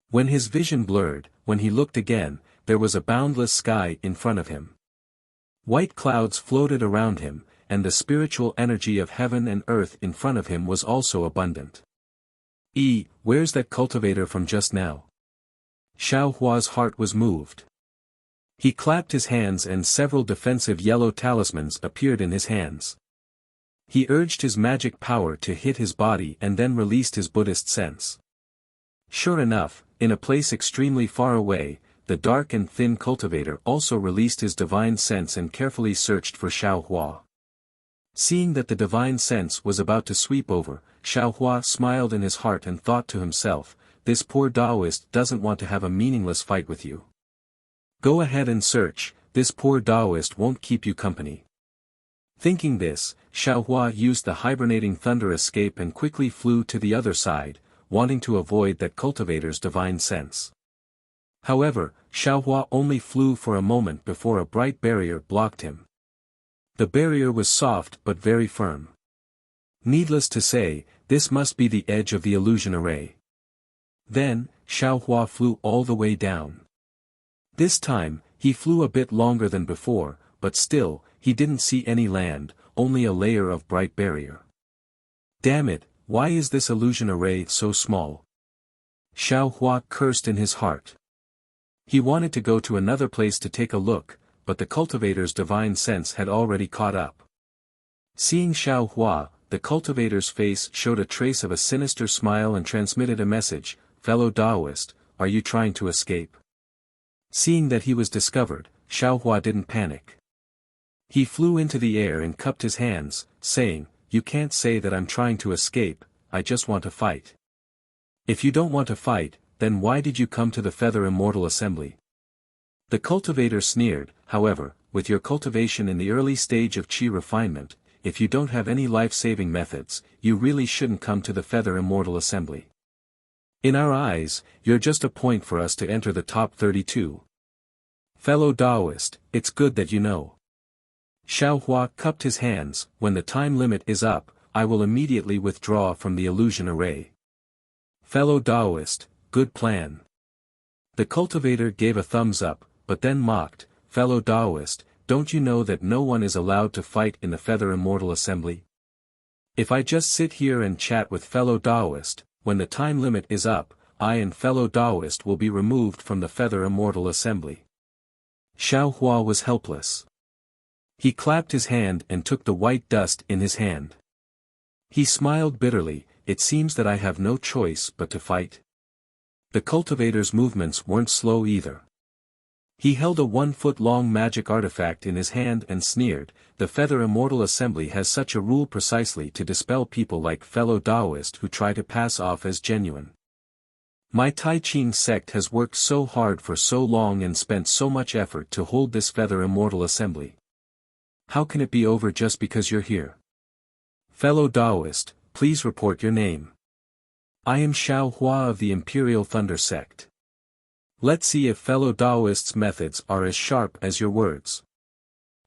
When his vision blurred, when he looked again, there was a boundless sky in front of him. White clouds floated around him, and the spiritual energy of heaven and earth in front of him was also abundant. Where's that cultivator from just now? Xiaohua's heart was moved. He clapped his hands and several defensive yellow talismans appeared in his hands. He urged his magic power to hit his body and then released his Buddhist sense. Sure enough, in a place extremely far away, the dark and thin cultivator also released his divine sense and carefully searched for Xiaohua. Seeing that the divine sense was about to sweep over, Xiaohua smiled in his heart and thought to himself, this poor Taoist doesn't want to have a meaningless fight with you. Go ahead and search, this poor Taoist won't keep you company. Thinking this, Xiaohua used the hibernating thunder escape and quickly flew to the other side, wanting to avoid that cultivator's divine sense. However, Xiaohua only flew for a moment before a bright barrier blocked him. The barrier was soft but very firm. Needless to say, this must be the edge of the illusion array. Then, Xiaohua flew all the way down. This time, he flew a bit longer than before, but still, he didn't see any land, only a layer of bright barrier. Damn it, why is this illusion array so small? Xiaohua cursed in his heart. He wanted to go to another place to take a look, but the cultivator's divine sense had already caught up. Seeing Xiaohua, the cultivator's face showed a trace of a sinister smile and transmitted a message, "Fellow Taoist, are you trying to escape?" Seeing that he was discovered, Xiaohua didn't panic. He flew into the air and cupped his hands, saying, "You can't say that I'm trying to escape, I just want to fight." "If you don't want to fight, then why did you come to the Feather Immortal Assembly?" The cultivator sneered, "However, with your cultivation in the early stage of qi refinement, if you don't have any life-saving methods, you really shouldn't come to the Feather Immortal Assembly. In our eyes, you're just a point for us to enter the top 32. Fellow Taoist, it's good that you know." Xiaohua cupped his hands, "When the time limit is up, I will immediately withdraw from the illusion array." "Fellow Taoist, good plan." The cultivator gave a thumbs up, but then mocked, "Fellow Taoist, don't you know that no one is allowed to fight in the Feather Immortal Assembly? If I just sit here and chat with fellow Taoist, when the time limit is up, I and fellow Taoist will be removed from the Feather Immortal Assembly." Xiaohua was helpless. He clapped his hand and took the white dust in his hand. He smiled bitterly, "It seems that I have no choice but to fight." The cultivator's movements weren't slow either. He held a 1-foot-long magic artifact in his hand and sneered, "The Feather Immortal Assembly has such a rule precisely to dispel people like fellow Taoist who try to pass off as genuine. My Tai Ching sect has worked so hard for so long and spent so much effort to hold this Feather Immortal Assembly. How can it be over just because you're here? Fellow Taoist, please report your name." "I am Xiaohua of the Imperial Thunder Sect." "Let's see if fellow Taoist's methods are as sharp as your words."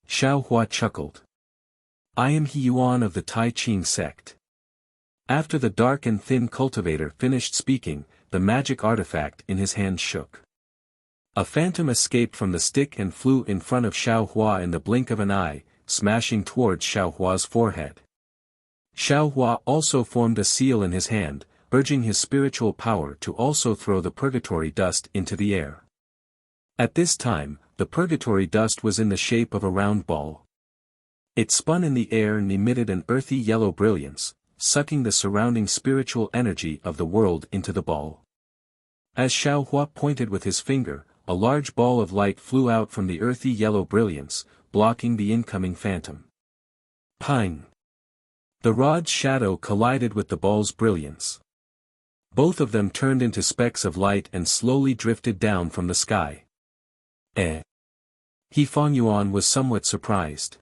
Xiaohua chuckled. "I am He Yuan of the Tai Ching sect." After the dark and thin cultivator finished speaking, the magic artifact in his hand shook. A phantom escaped from the stick and flew in front of Xiaohua in the blink of an eye, smashing towards Xiaohua's forehead. Xiaohua also formed a seal in his hand, urging his spiritual power to also throw the purgatory dust into the air. At this time, the purgatory dust was in the shape of a round ball. It spun in the air and emitted an earthy yellow brilliance, sucking the surrounding spiritual energy of the world into the ball. As Xiaohua pointed with his finger, a large ball of light flew out from the earthy yellow brilliance, blocking the incoming phantom. Pang! The rod's shadow collided with the ball's brilliance. Both of them turned into specks of light and slowly drifted down from the sky. He Fangyuan was somewhat surprised.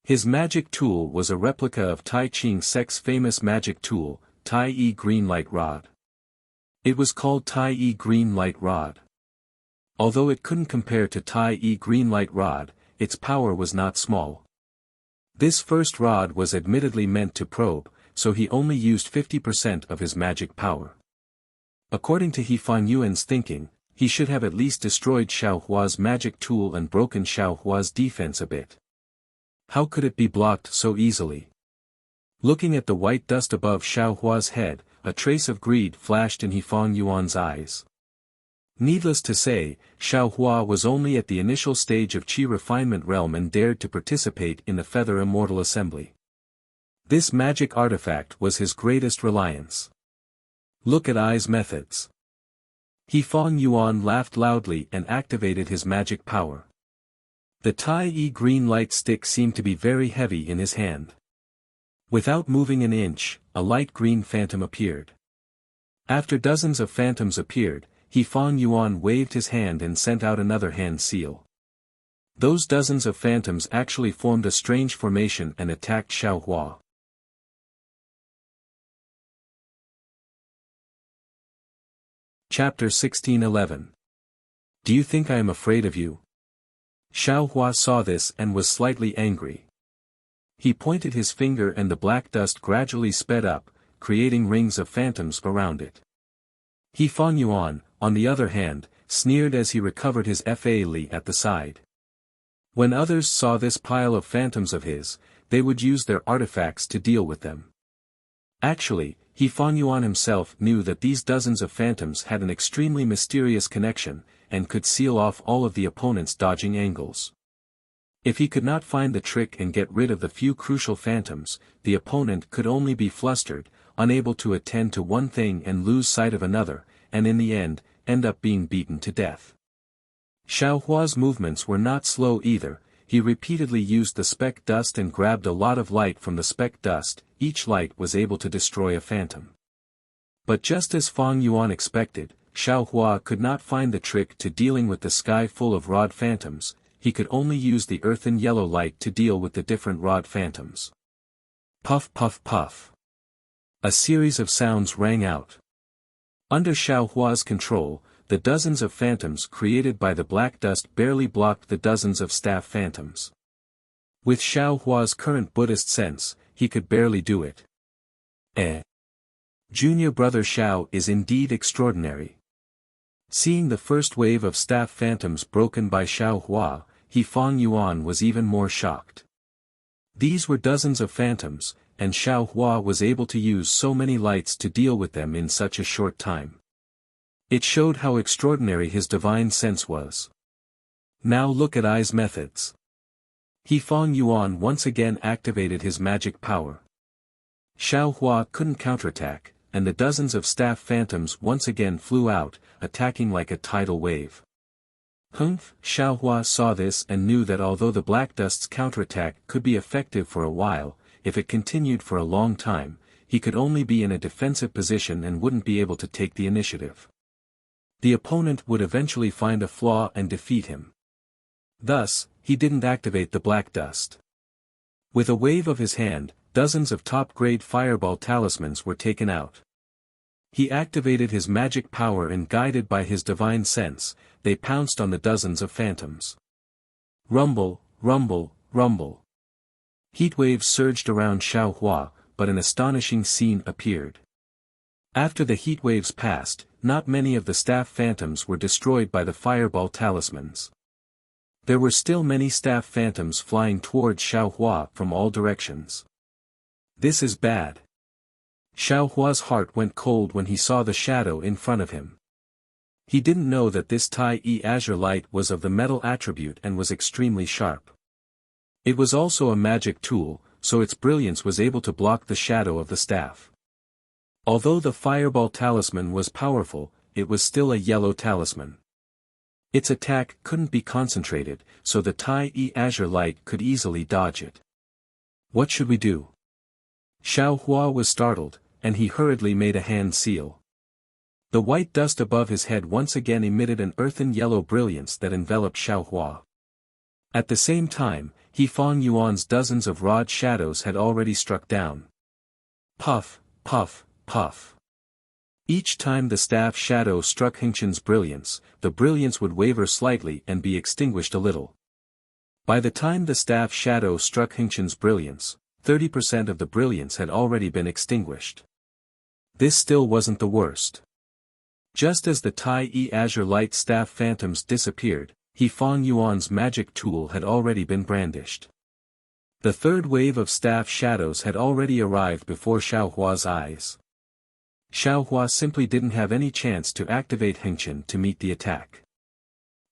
His magic tool was a replica of Tai Ching sect's famous magic tool, Tai Yi Green Light Rod. It was called Tai Yi Green Light Rod. Although it couldn't compare to Tai Yi Green Light Rod, its power was not small. This first rod was admittedly meant to probe, so he only used 50% of his magic power. According to He Fangyuan's thinking, he should have at least destroyed Xiaohua's magic tool and broken Xiaohua's defense a bit. How could it be blocked so easily? Looking at the white dust above Xiaohua's head, a trace of greed flashed in He Fangyuan's eyes. Needless to say, Xiaohua was only at the initial stage of qi refinement realm and dared to participate in the Feather Immortal Assembly. This magic artifact was his greatest reliance. Look at Ai's methods. He Fangyuan laughed loudly and activated his magic power. The Tai Yi green light stick seemed to be very heavy in his hand. Without moving an inch, a light green phantom appeared. After dozens of phantoms appeared, He Fangyuan waved his hand and sent out another hand seal. Those dozens of phantoms actually formed a strange formation and attacked Xiaohua. Chapter 1611. Do you think I am afraid of you? Xiaohua saw this and was slightly angry. He pointed his finger and the black dust gradually sped up, creating rings of phantoms around it. He Fang Yuan, on the other hand, sneered as he recovered his Fa Li at the side. When others saw this pile of phantoms of his, they would use their artifacts to deal with them. Actually, He Fang Yuan himself knew that these dozens of phantoms had an extremely mysterious connection, and could seal off all of the opponent's dodging angles. If he could not find the trick and get rid of the few crucial phantoms, the opponent could only be flustered, unable to attend to one thing and lose sight of another, and in the end up being beaten to death. Xiaohua's movements were not slow either. He repeatedly used the speck dust and grabbed a lot of light from the speck dust. Each light was able to destroy a phantom. But just as Fang Yuan expected, Xiaohua could not find the trick to dealing with the sky full of rod phantoms. He could only use the earthen yellow light to deal with the different rod phantoms. Puff puff puff. A series of sounds rang out. Under Xiaohua's control, the dozens of phantoms created by the black dust barely blocked the dozens of staff phantoms. With Xiaohua's current Buddhist sense, he could barely do it. Junior brother Xiao is indeed extraordinary. Seeing the first wave of staff phantoms broken by Xiaohua, He Fang Yuan was even more shocked. These were dozens of phantoms, and Xiaohua was able to use so many lights to deal with them in such a short time. It showed how extraordinary his divine sense was. Now look at Ai's methods. He Fang Yuan once again activated his magic power. Xiaohua couldn't counterattack, and the dozens of staff phantoms once again flew out, attacking like a tidal wave. Humph! Xiaohua saw this and knew that although the black dust's counterattack could be effective for a while, if it continued for a long time, he could only be in a defensive position and wouldn't be able to take the initiative. The opponent would eventually find a flaw and defeat him. Thus, he didn't activate the black dust. With a wave of his hand, dozens of top-grade fireball talismans were taken out. He activated his magic power and guided by his divine sense, they pounced on the dozens of phantoms. Rumble, rumble, rumble. Heat waves surged around Xiaohua, but an astonishing scene appeared. After the heat waves passed, not many of the staff phantoms were destroyed by the fireball talismans. There were still many staff phantoms flying towards Xiaohua from all directions. This is bad. Xiaohua's heart went cold when he saw the shadow in front of him. He didn't know that this Tai-E azure light was of the metal attribute and was extremely sharp. It was also a magic tool, so its brilliance was able to block the shadow of the staff. Although the fireball talisman was powerful, it was still a yellow talisman. Its attack couldn't be concentrated, so the Tai-E azure light could easily dodge it. What should we do? Xiaohua was startled, and he hurriedly made a hand seal. The white dust above his head once again emitted an earthen yellow brilliance that enveloped Xiaohua. At the same time, He Fang Yuan's dozens of rod shadows had already struck down. Puff, puff, puff. Each time the staff shadow struck Hengqian's brilliance, the brilliance would waver slightly and be extinguished a little. By the time the staff shadow struck Hengqian's brilliance, 30% of the brilliance had already been extinguished. This still wasn't the worst. Just as the Tai-E azure light staff phantoms disappeared, He Fang Yuan's magic tool had already been brandished. The third wave of staff shadows had already arrived before Xiaohua's eyes. Xiaohua simply didn't have any chance to activate Hengqian to meet the attack.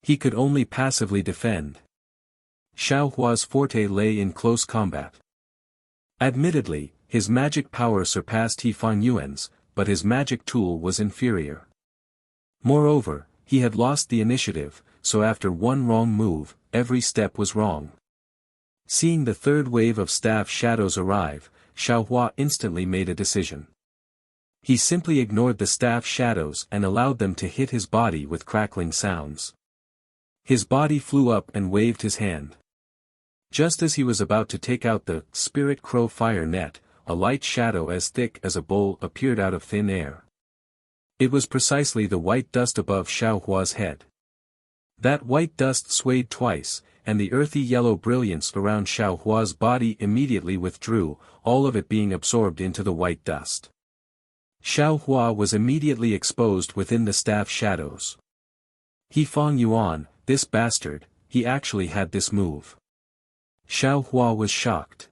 He could only passively defend. Xiaohua's forte lay in close combat. Admittedly, his magic power surpassed He Fang Yuan's, but his magic tool was inferior. Moreover, he had lost the initiative, so after one wrong move, every step was wrong. Seeing the third wave of staff shadows arrive, Xiaohua instantly made a decision. He simply ignored the staff shadows and allowed them to hit his body with crackling sounds. His body flew up and waved his hand. Just as he was about to take out the spirit crow fire net, a light shadow as thick as a bowl appeared out of thin air. It was precisely the white dust above Xiaohua's head. That white dust swayed twice, and the earthy yellow brilliance around Xiaohua's body immediately withdrew, all of it being absorbed into the white dust. Xiaohua was immediately exposed within the staff shadows. He Feng Yuan, this bastard, he actually had this move. Xiaohua was shocked.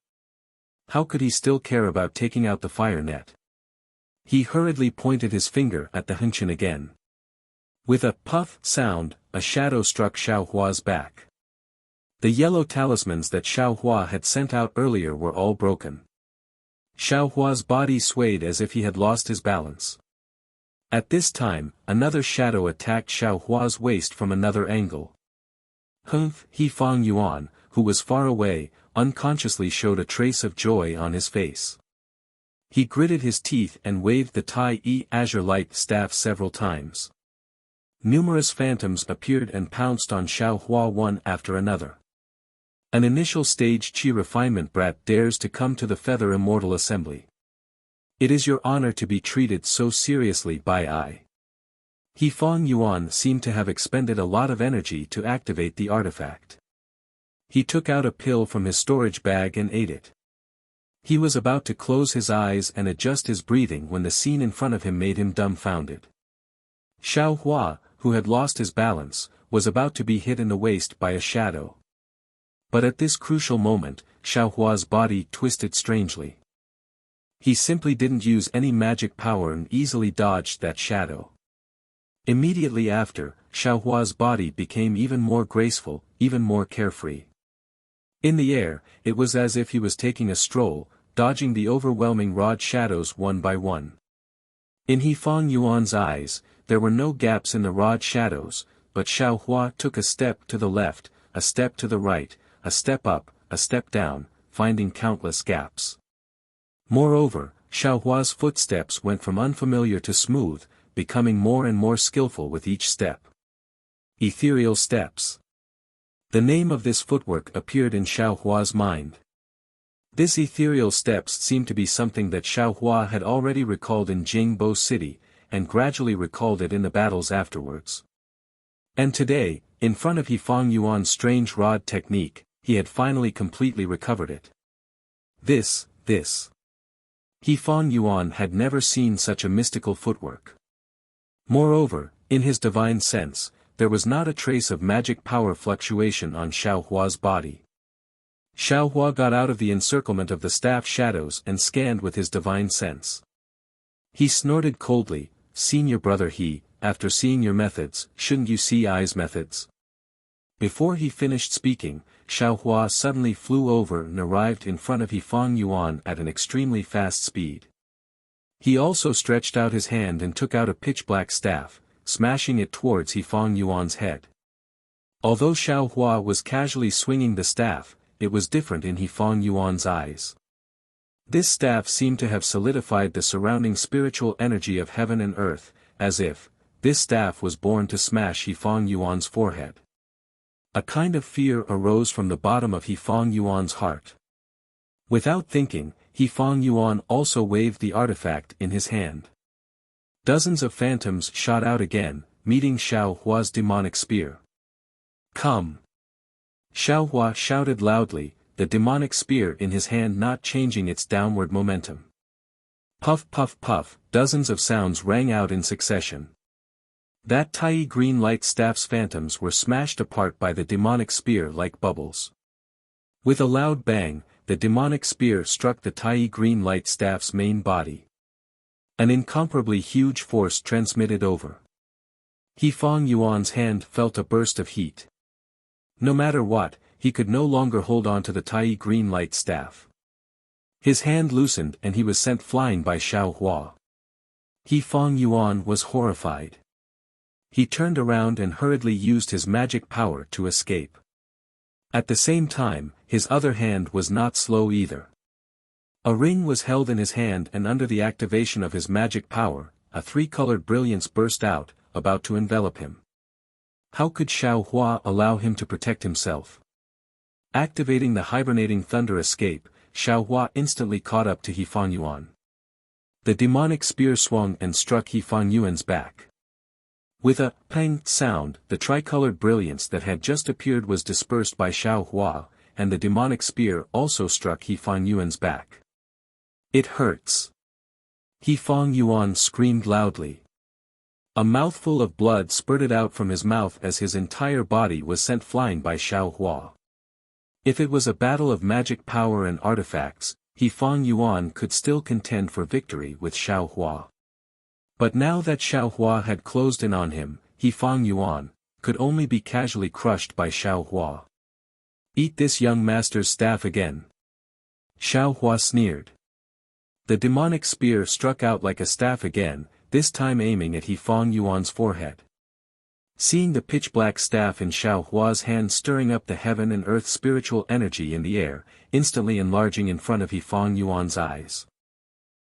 How could he still care about taking out the fire net? He hurriedly pointed his finger at the Hengqian again. With a puff sound, a shadow struck Xiaohua's back. The yellow talismans that Xiaohua had sent out earlier were all broken. Xiaohua's body swayed as if he had lost his balance. At this time, another shadow attacked Xiaohua's waist from another angle. He Feng Yuan, who was far away, unconsciously showed a trace of joy on his face. He gritted his teeth and waved the Tai-E azure light staff several times. Numerous phantoms appeared and pounced on Xiaohua one after another. An initial stage Qi refinement brat dares to come to the Feather Immortal Assembly. It is your honor to be treated so seriously by I. He Feng Yuan seemed to have expended a lot of energy to activate the artifact. He took out a pill from his storage bag and ate it. He was about to close his eyes and adjust his breathing when the scene in front of him made him dumbfounded. Xiaohua, who had lost his balance, was about to be hit in the waist by a shadow. But at this crucial moment, Xiaohua's body twisted strangely. He simply didn't use any magic power and easily dodged that shadow. Immediately after, Xiaohua's body became even more graceful, even more carefree. In the air, it was as if he was taking a stroll, dodging the overwhelming rod shadows one by one. In He Feng Yuan's eyes, there were no gaps in the rod shadows, but Xiaohua took a step to the left, a step to the right, a step up, a step down, finding countless gaps. Moreover, Xiaohua's footsteps went from unfamiliar to smooth, becoming more and more skillful with each step. Ethereal steps. The name of this footwork appeared in Xiaohua's mind. This ethereal steps seemed to be something that Xiaohua had already recalled in Jingbo City, and gradually recalled it in the battles afterwards. And today, in front of He Feng Yuan's strange rod technique, he had finally completely recovered it. This. He Feng Yuan had never seen such a mystical footwork. Moreover, in his divine sense, there was not a trace of magic power fluctuation on Xiaohua's body. Xiaohua got out of the encirclement of the staff shadows and scanned with his divine sense. He snorted coldly, "Senior brother He, after seeing your methods, shouldn't you see I's methods?" Before he finished speaking, Xiaohua suddenly flew over and arrived in front of He Feng Yuan at an extremely fast speed. He also stretched out his hand and took out a pitch-black staff, smashing it towards He Feng Yuan's head. Although Xiaohua was casually swinging the staff, it was different in He Feng Yuan's eyes. This staff seemed to have solidified the surrounding spiritual energy of heaven and earth, as if this staff was born to smash He Feng Yuan's forehead. A kind of fear arose from the bottom of He Feng Yuan's heart. Without thinking, He Feng Yuan also waved the artifact in his hand. Dozens of phantoms shot out again, meeting Xiaohua's demonic spear. "Come!" Xiaohua shouted loudly, the demonic spear in his hand not changing its downward momentum. Puff puff puff, dozens of sounds rang out in succession. That Tai green light staff's phantoms were smashed apart by the demonic spear like bubbles. With a loud bang, the demonic spear struck the Tai green light staff's main body. An incomparably huge force transmitted over. He Feng Yuan's hand felt a burst of heat. No matter what, he could no longer hold on to the Tai green light staff. His hand loosened and he was sent flying by Xiaohua. He Feng Yuan was horrified. He turned around and hurriedly used his magic power to escape. At the same time, his other hand was not slow either. A ring was held in his hand and under the activation of his magic power, a three-colored brilliance burst out, about to envelop him. How could Xiao Hua allow him to protect himself? Activating the hibernating thunder escape, Xiao Hua instantly caught up to He Fangyuan. The demonic spear swung and struck He Fangyuan's back. With a pang sound, the tricolored brilliance that had just appeared was dispersed by Xiao Hua, and the demonic spear also struck He Fangyuan's back. It hurts. He Fangyuan screamed loudly. A mouthful of blood spurted out from his mouth as his entire body was sent flying by Xiao Hua. If it was a battle of magic power and artifacts, He Fangyuan could still contend for victory with Xiao Hua. But now that Xiao Hua had closed in on him, He Fangyuan could only be casually crushed by Xiao Hua. Eat this young master's staff again. Xiao Hua sneered. The demonic spear struck out like a staff again, this time aiming at He Fangyuan's forehead. Seeing the pitch-black staff in Xiao Hua's hand stirring up the heaven and earth spiritual energy in the air, instantly enlarging in front of He Fangyuan's eyes.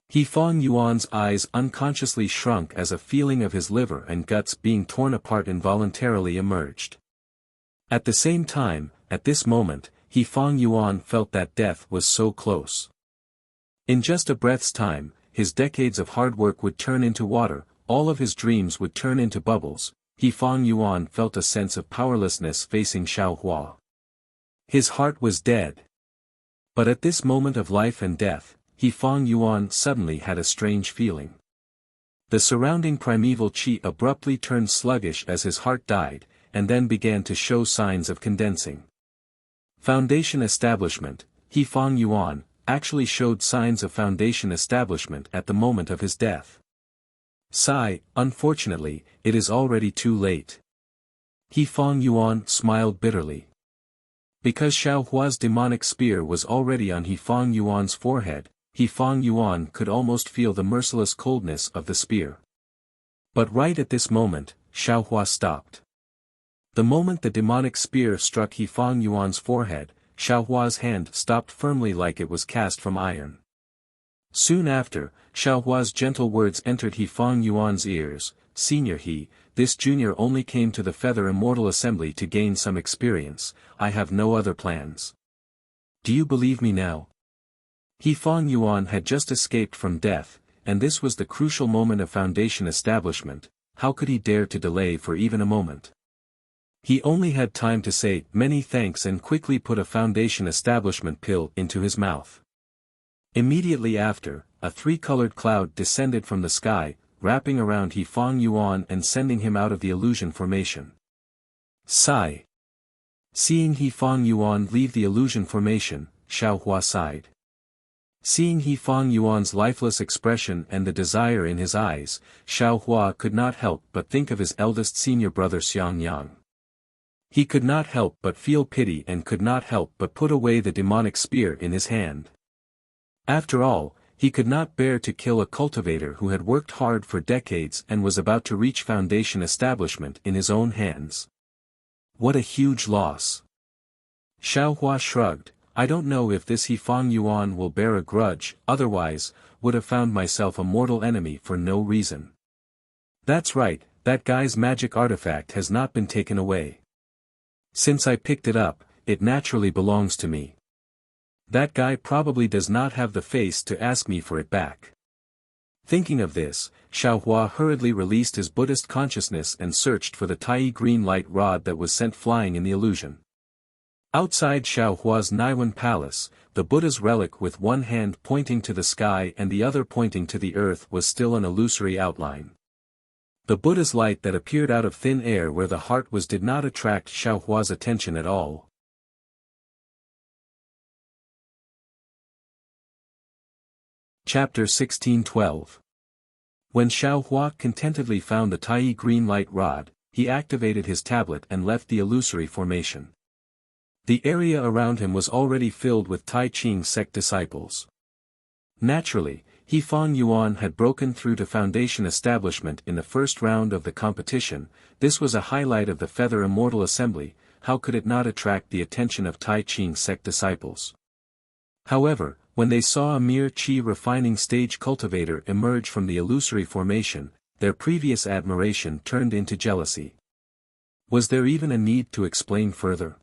He Fangyuan's eyes unconsciously shrunk as a feeling of his liver and guts being torn apart involuntarily emerged. At the same time, at this moment, He Fangyuan felt that death was so close. In just a breath's time, his decades of hard work would turn into water, all of his dreams would turn into bubbles. He Fangyuan felt a sense of powerlessness facing Xiao Hua. His heart was dead. But at this moment of life and death, He Fangyuan suddenly had a strange feeling. The surrounding primeval chi abruptly turned sluggish as his heart died, and then began to show signs of condensing. Foundation establishment, He Fangyuan actually showed signs of foundation establishment at the moment of his death. Sigh, unfortunately, it is already too late. He Fangyuan smiled bitterly. Because Xiao Hua's demonic spear was already on He Fangyuan's forehead, He Fangyuan could almost feel the merciless coldness of the spear. But right at this moment, Xiao Hua stopped. The moment the demonic spear struck He Fangyuan's forehead, Xiao Hua's hand stopped firmly like it was cast from iron. Soon after, Xiao Hua's gentle words entered He Fangyuan's ears. Senior He, this junior only came to the Feather Immortal Assembly to gain some experience, I have no other plans. Do you believe me now? He Fangyuan had just escaped from death, and this was the crucial moment of foundation establishment. How could he dare to delay for even a moment? He only had time to say many thanks and quickly put a foundation establishment pill into his mouth. Immediately after, a three-colored cloud descended from the sky, wrapping around He Fangyuan and sending him out of the illusion formation. Sigh. Seeing He Fangyuan leave the illusion formation, Xiao Hua sighed. Seeing He Fangyuan's lifeless expression and the desire in his eyes, Xiao Hua could not help but think of his eldest senior brother Xiangyang. He could not help but feel pity and could not help but put away the demonic spear in his hand. After all, he could not bear to kill a cultivator who had worked hard for decades and was about to reach foundation establishment in his own hands. What a huge loss. Xiao Hua shrugged. I don't know if this He Fangyuan will bear a grudge, otherwise, would have found myself a mortal enemy for no reason. That's right, that guy's magic artifact has not been taken away. Since I picked it up, it naturally belongs to me. That guy probably does not have the face to ask me for it back. Thinking of this, Xiao Hua hurriedly released his Buddhist consciousness and searched for the tiny green light rod that was sent flying in the illusion. Outside Xiao Hua's Naiwan palace, the Buddha's relic with one hand pointing to the sky and the other pointing to the earth was still an illusory outline. The Buddha's light that appeared out of thin air where the heart was did not attract Xiao Hua's attention at all. Chapter 1612. When Xiao Hua contentedly found the tiny green light rod, he activated his tablet and left the illusory formation. The area around him was already filled with Tai Ching sect disciples. Naturally, He Fangyuan had broken through to foundation establishment in the first round of the competition. This was a highlight of the Feather Immortal Assembly. How could it not attract the attention of Tai Ching sect disciples? However, when they saw a mere chi refining stage cultivator emerge from the illusory formation, their previous admiration turned into jealousy. Was there even a need to explain further?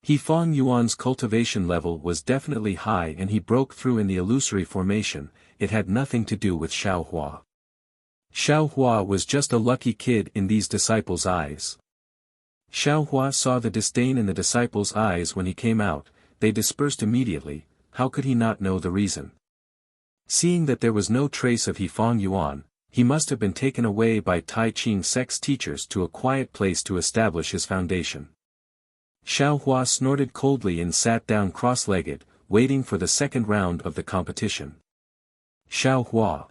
He Fang Yuan's cultivation level was definitely high and he broke through in the illusory formation. It had nothing to do with Xiao Hua. Xiao Hua was just a lucky kid in these disciples' eyes. Xiao Hua saw the disdain in the disciples' eyes when he came out. They dispersed immediately. How could he not know the reason? Seeing that there was no trace of He Fang Yuan, he must have been taken away by Tai Ching sect's teachers to a quiet place to establish his foundation. Xiao Hua snorted coldly and sat down cross-legged, waiting for the second round of the competition. Xiao Hua.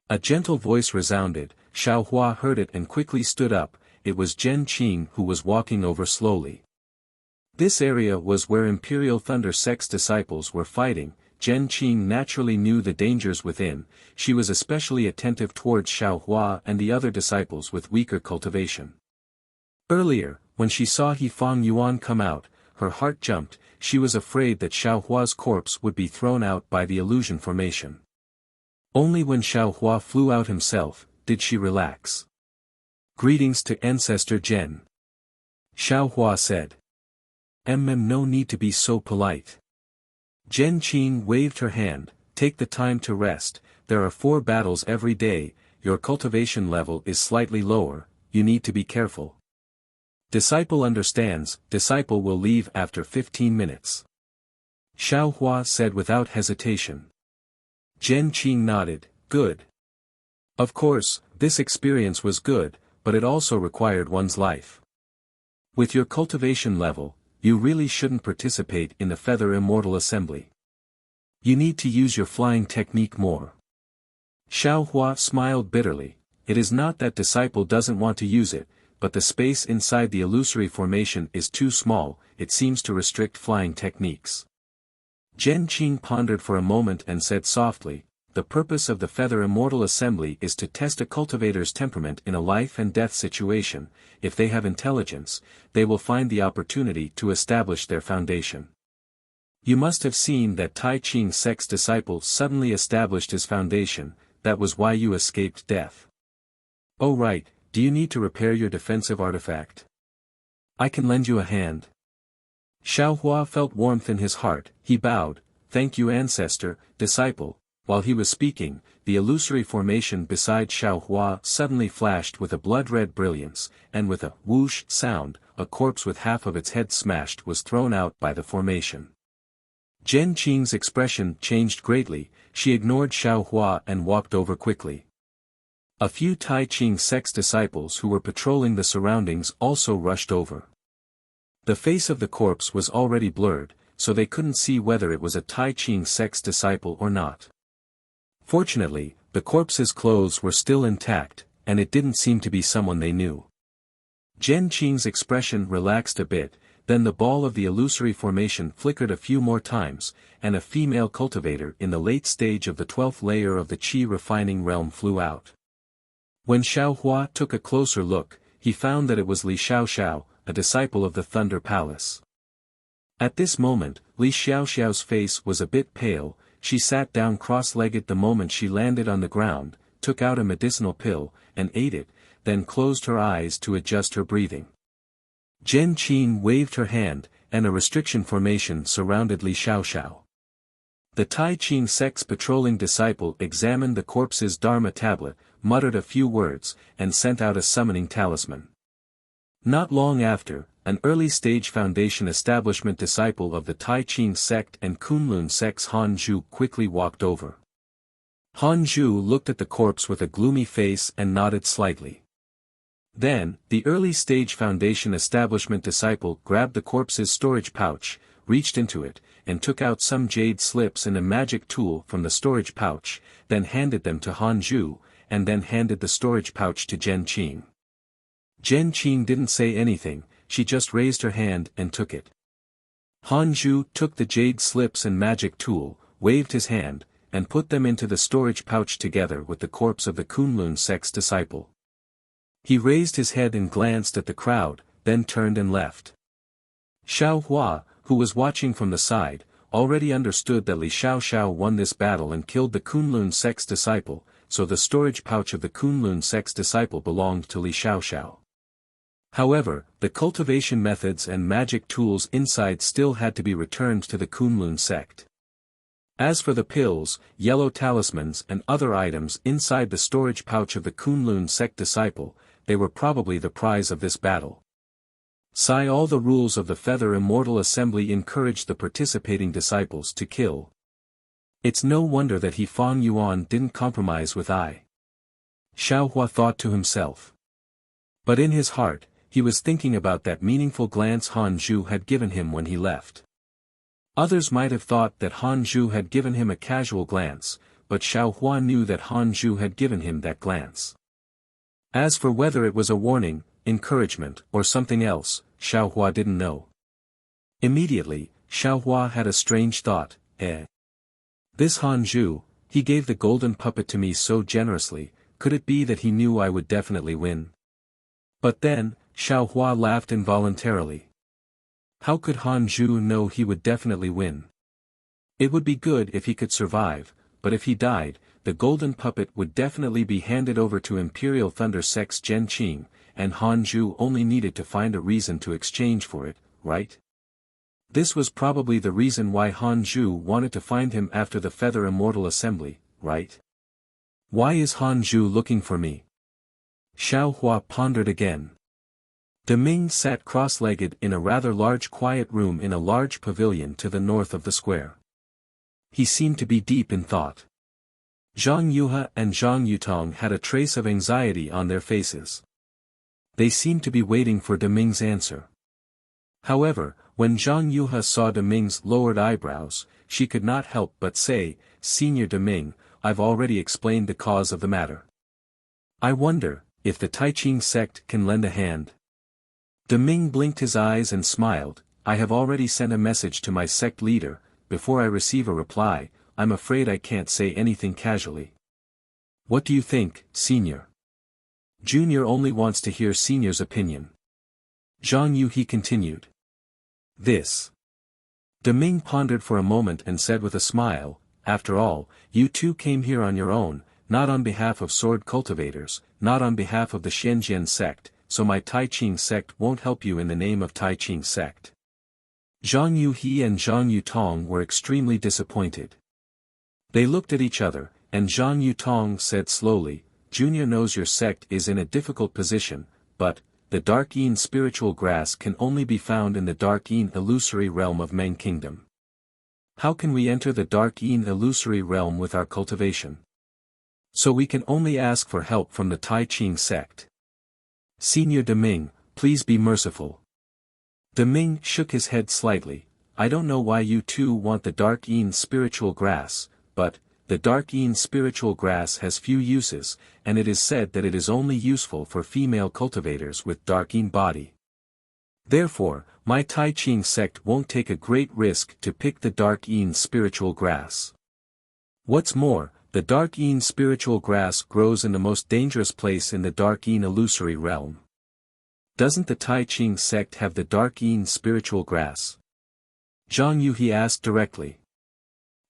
A gentle voice resounded. Xiao Hua heard it and quickly stood up. It was Zhen Qing who was walking over slowly. This area was where Imperial Thunder Sect's disciples were fighting. Zhen Qing naturally knew the dangers within. She was especially attentive towards Xiao Hua and the other disciples with weaker cultivation. Earlier, when she saw He Fang Yuan come out, her heart jumped. She was afraid that Xiao Hua's corpse would be thrown out by the illusion formation. Only when Xiao Hua flew out himself, did she relax. Greetings to Ancestor Zhen. Xiao Hua said. No need to be so polite. Zhen Qing waved her hand. Take the time to rest. There are 4 battles every day. Your cultivation level is slightly lower. You need to be careful. Disciple understands. Disciple will leave after 15 minutes. Xiao Hua said without hesitation. Zhen Qing nodded. Good. Of course, this experience was good, but it also required one's life. With your cultivation level, you really shouldn't participate in the Feather Immortal Assembly. You need to use your flying technique more. Xiao Hua smiled bitterly. It is not that disciple doesn't want to use it, but the space inside the illusory formation is too small. It seems to restrict flying techniques. Zhen Qing pondered for a moment and said softly, the purpose of the Feather Immortal Assembly is to test a cultivator's temperament in a life and death situation. If they have intelligence, they will find the opportunity to establish their foundation. You must have seen that Tai Ching sect's disciple suddenly established his foundation. That was why you escaped death. Oh right, do you need to repair your defensive artifact? I can lend you a hand. Xiao Hua felt warmth in his heart. He bowed. Thank you ancestor, disciple. While he was speaking, the illusory formation beside Xiao Hua suddenly flashed with a blood-red brilliance, and with a whoosh sound, a corpse with half of its head smashed was thrown out by the formation. Zhen Qing's expression changed greatly. She ignored Xiao Hua and walked over quickly. A few Tai Ching sect's disciples who were patrolling the surroundings also rushed over. The face of the corpse was already blurred, so they couldn't see whether it was a Tai Ching sect's disciple or not. Fortunately, the corpse's clothes were still intact, and it didn't seem to be someone they knew. Zhen Qing's expression relaxed a bit, then the ball of the illusory formation flickered a few more times, and a female cultivator in the late stage of the 12th layer of the Qi refining realm flew out. When Xiao Hua took a closer look, he found that it was Li Xiaoxiao, a disciple of the Thunder Palace. At this moment, Li Xiaoxiao's face was a bit pale. She sat down cross-legged the moment she landed on the ground, took out a medicinal pill, and ate it, then closed her eyes to adjust her breathing. Zhen Qing waved her hand, and a restriction formation surrounded Li Xiaoxiao. The Tai Ching sect's patrolling disciple examined the corpse's Dharma tablet, muttered a few words, and sent out a summoning talisman. Not long after, an early-stage foundation establishment disciple of the Tai Ching sect and Kunlun sect's Han Zhu quickly walked over. Han Zhu looked at the corpse with a gloomy face and nodded slightly. Then, the early-stage foundation establishment disciple grabbed the corpse's storage pouch, reached into it, and took out some jade slips and a magic tool from the storage pouch, then handed them to Han Zhu, and then handed the storage pouch to Zhen Qing. Zhen Qing didn't say anything, she just raised her hand and took it. Han Zhu took the jade slips and magic tool, waved his hand, and put them into the storage pouch together with the corpse of the Kunlun sect's disciple. He raised his head and glanced at the crowd, then turned and left. Xiao Hua, who was watching from the side, already understood that Li Xiaoxiao won this battle and killed the Kunlun sect's disciple, so the storage pouch of the Kunlun sect's disciple belonged to Li Xiaoxiao. However, the cultivation methods and magic tools inside still had to be returned to the Kunlun sect. As for the pills, yellow talismans and other items inside the storage pouch of the Kunlun sect disciple, they were probably the prize of this battle. All the rules of the Feather Immortal Assembly encouraged the participating disciples to kill. It's no wonder that Fang Yuan didn't compromise with I. Xiaohua thought to himself. But in his heart, he was thinking about that meaningful glance Han Zhu had given him when he left. Others might have thought that Han Zhu had given him a casual glance, but Xiaohua knew that Han Zhu had given him that glance. As for whether it was a warning, encouragement, or something else, Xiaohua didn't know. Immediately, Xiaohua had a strange thought, This Han Zhu, he gave the golden puppet to me so generously, could it be that he knew I would definitely win? But then, Xiaohua laughed involuntarily. How could Han Zhu know he would definitely win? It would be good if he could survive, but if he died, the golden puppet would definitely be handed over to Imperial Thunder Sect's Zhen Qing, and Han Zhu only needed to find a reason to exchange for it, right? This was probably the reason why Han Zhu wanted to find him after the Feather Immortal Assembly, right? Why is Han Zhu looking for me? Xiaohua pondered again. Deming sat cross-legged in a rather large quiet room in a large pavilion to the north of the square. He seemed to be deep in thought. Zhang Yuhe and Zhang Yutong had a trace of anxiety on their faces. They seemed to be waiting for Deming's answer. However, when Zhang Yuhe saw Deming's lowered eyebrows, she could not help but say, "Senior Deming, I've already explained the cause of the matter. I wonder, if the Taiqing sect can lend a hand." Deming blinked his eyes and smiled, "I have already sent a message to my sect leader, before I receive a reply, I'm afraid I can't say anything casually." "What do you think, Senior?" "Junior only wants to hear Senior's opinion." Zhang Yuhe continued. "This." Deming pondered for a moment and said with a smile, "After all, you two came here on your own, not on behalf of sword cultivators, not on behalf of the Shenzhen sect, so my Taiqing sect won't help you in the name of Taiqing sect." Zhang Yuhe and Zhang Yutong were extremely disappointed. They looked at each other, and Zhang Yutong said slowly, "Junior knows your sect is in a difficult position, but, the Dark Yin spiritual grass can only be found in the Dark Yin illusory realm of Meng Kingdom. How can we enter the Dark Yin illusory realm with our cultivation? So we can only ask for help from the Taiqing sect. Senior Deming, please be merciful." Deming shook his head slightly. "I don't know why you two want the Dark Yin spiritual grass, but, the Dark Yin spiritual grass has few uses, and it is said that it is only useful for female cultivators with Dark Yin body. Therefore, my Taiqing sect won't take a great risk to pick the Dark Yin spiritual grass. What's more, the Dark Yin spiritual grass grows in the most dangerous place in the Dark Yin illusory realm. Doesn't the Taiqing sect have the Dark Yin spiritual grass?" Zhang Yuhe asked directly.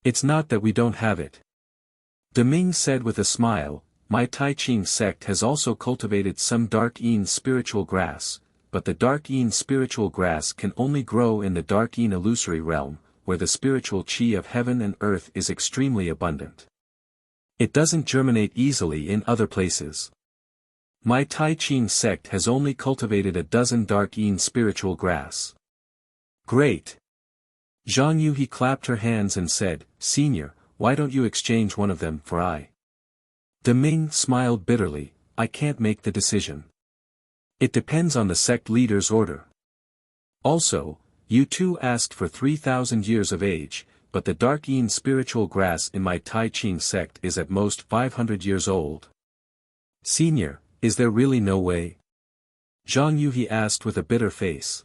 "It's not that we don't have it." Deming said with a smile, "My Taiqing sect has also cultivated some Dark Yin spiritual grass, but the Dark Yin spiritual grass can only grow in the Dark Yin illusory realm, where the spiritual qi of heaven and earth is extremely abundant. It doesn't germinate easily in other places. My Taiqing sect has only cultivated a dozen Dark Yin spiritual grass." "Great!" Zhang Yuhe clapped her hands and said, "Senior, why don't you exchange one of them for I?" Deming smiled bitterly, "I can't make the decision. It depends on the sect leader's order. Also, you two asked for 3,000 years of age, but the Dark Yin spiritual grass in my Taiqing sect is at most 500 years old. Senior, is there really no way?" Zhang Yuhe asked with a bitter face.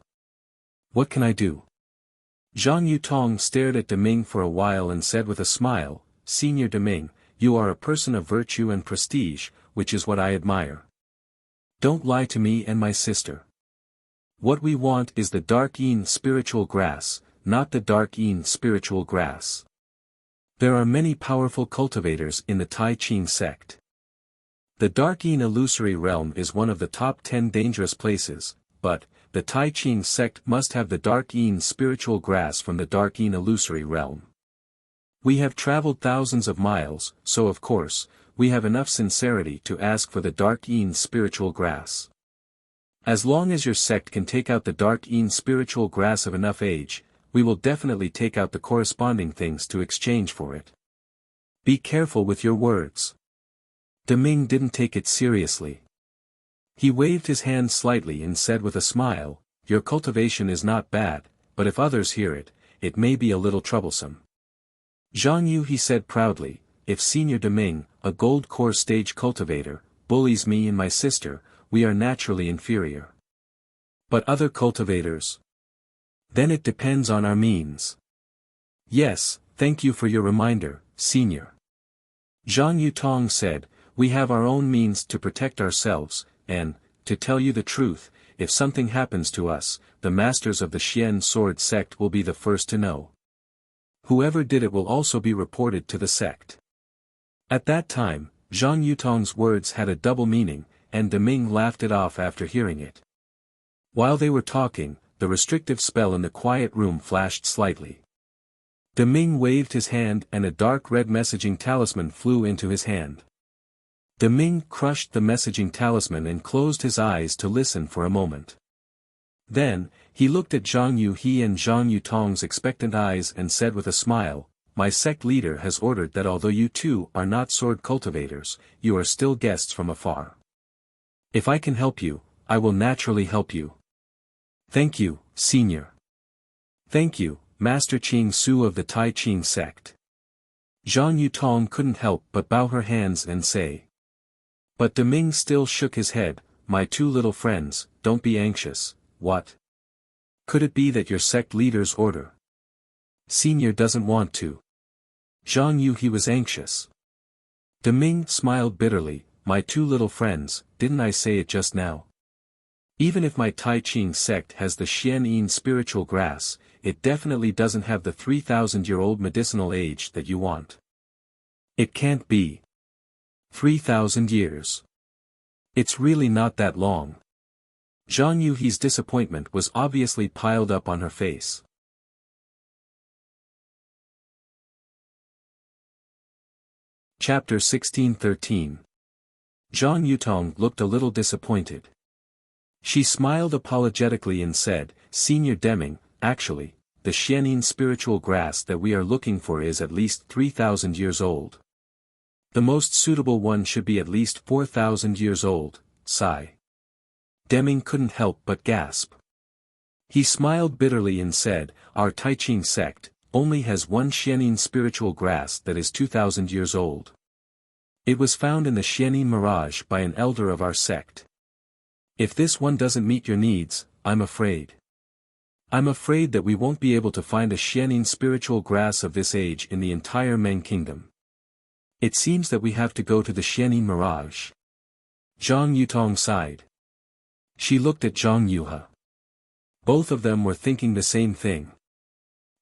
"What can I do?" Zhang Yutong stared at Deming for a while and said with a smile, "Senior Deming, you are a person of virtue and prestige, which is what I admire. Don't lie to me and my sister. What we want is the Dark Yin spiritual grass, not the Dark Yin spiritual grass. There are many powerful cultivators in the Taiqing sect. The Dark Yin illusory realm is one of the top 10 dangerous places, but, the Tai Ching sect must have the Dark Yin spiritual grass from the Dark Yin illusory realm. We have traveled thousands of miles, so of course, we have enough sincerity to ask for the Dark Yin spiritual grass. As long as your sect can take out the Dark Yin spiritual grass of enough age, we will definitely take out the corresponding things to exchange for it. Be careful with your words. Deming didn't take it seriously. He waved his hand slightly and said with a smile, "Your cultivation is not bad, but if others hear it, it may be a little troublesome." "Zhang Yu," he said proudly, "if Senior Deming, a gold core stage cultivator, bullies me and my sister, we are naturally inferior. But other cultivators? Then it depends on our means." "Yes, thank you for your reminder, Senior." Zhang Yutong said, "We have our own means to protect ourselves, and, to tell you the truth, if something happens to us, the masters of the Xian sword sect will be the first to know. Whoever did it will also be reported to the sect." At that time, Zhang Yutong's words had a double meaning, and Deming laughed it off after hearing it. While they were talking, the restrictive spell in the quiet room flashed slightly. Deming waved his hand and a dark red messaging talisman flew into his hand. Deming crushed the messaging talisman and closed his eyes to listen for a moment. Then, he looked at Zhang Yuhe and Zhang Yutong's expectant eyes and said with a smile, "My sect leader has ordered that although you two are not sword cultivators, you are still guests from afar. If I can help you, I will naturally help you." "Thank you, Senior." "Thank you, Master Qing Su of the Tai Ching sect." Zhang Yutong couldn't help but bow her hands and say. But Deming still shook his head, "My two little friends, don't be anxious. What? Could it be that your sect leader's order? Senior doesn't want to." Zhang Yuhe was anxious. Deming smiled bitterly, "My two little friends, didn't I say it just now? Even if my Tai Ching sect has the Xian Yin spiritual grass, it definitely doesn't have the 3,000-year-old medicinal age that you want. It can't be. 3,000 years. It's really not that long." Zhang Yuhe's disappointment was obviously piled up on her face. Chapter 1613. Zhang Yutong looked a little disappointed. She smiled apologetically and said, "Senior Deming, actually, the Xianin spiritual grass that we are looking for is at least 3,000 years old. The most suitable one should be at least 4,000 years old." Sigh. Deming couldn't help but gasp. He smiled bitterly and said, "Our Tai Ching sect only has one Xianin spiritual grass that is 2,000 years old. It was found in the Xianin mirage by an elder of our sect. If this one doesn't meet your needs, I'm afraid that we won't be able to find a Xianin spiritual grass of this age in the entire Meng Kingdom. It seems that we have to go to the Xianin mirage." Zhang Yutong sighed. She looked at Zhang Yuhe. Both of them were thinking the same thing.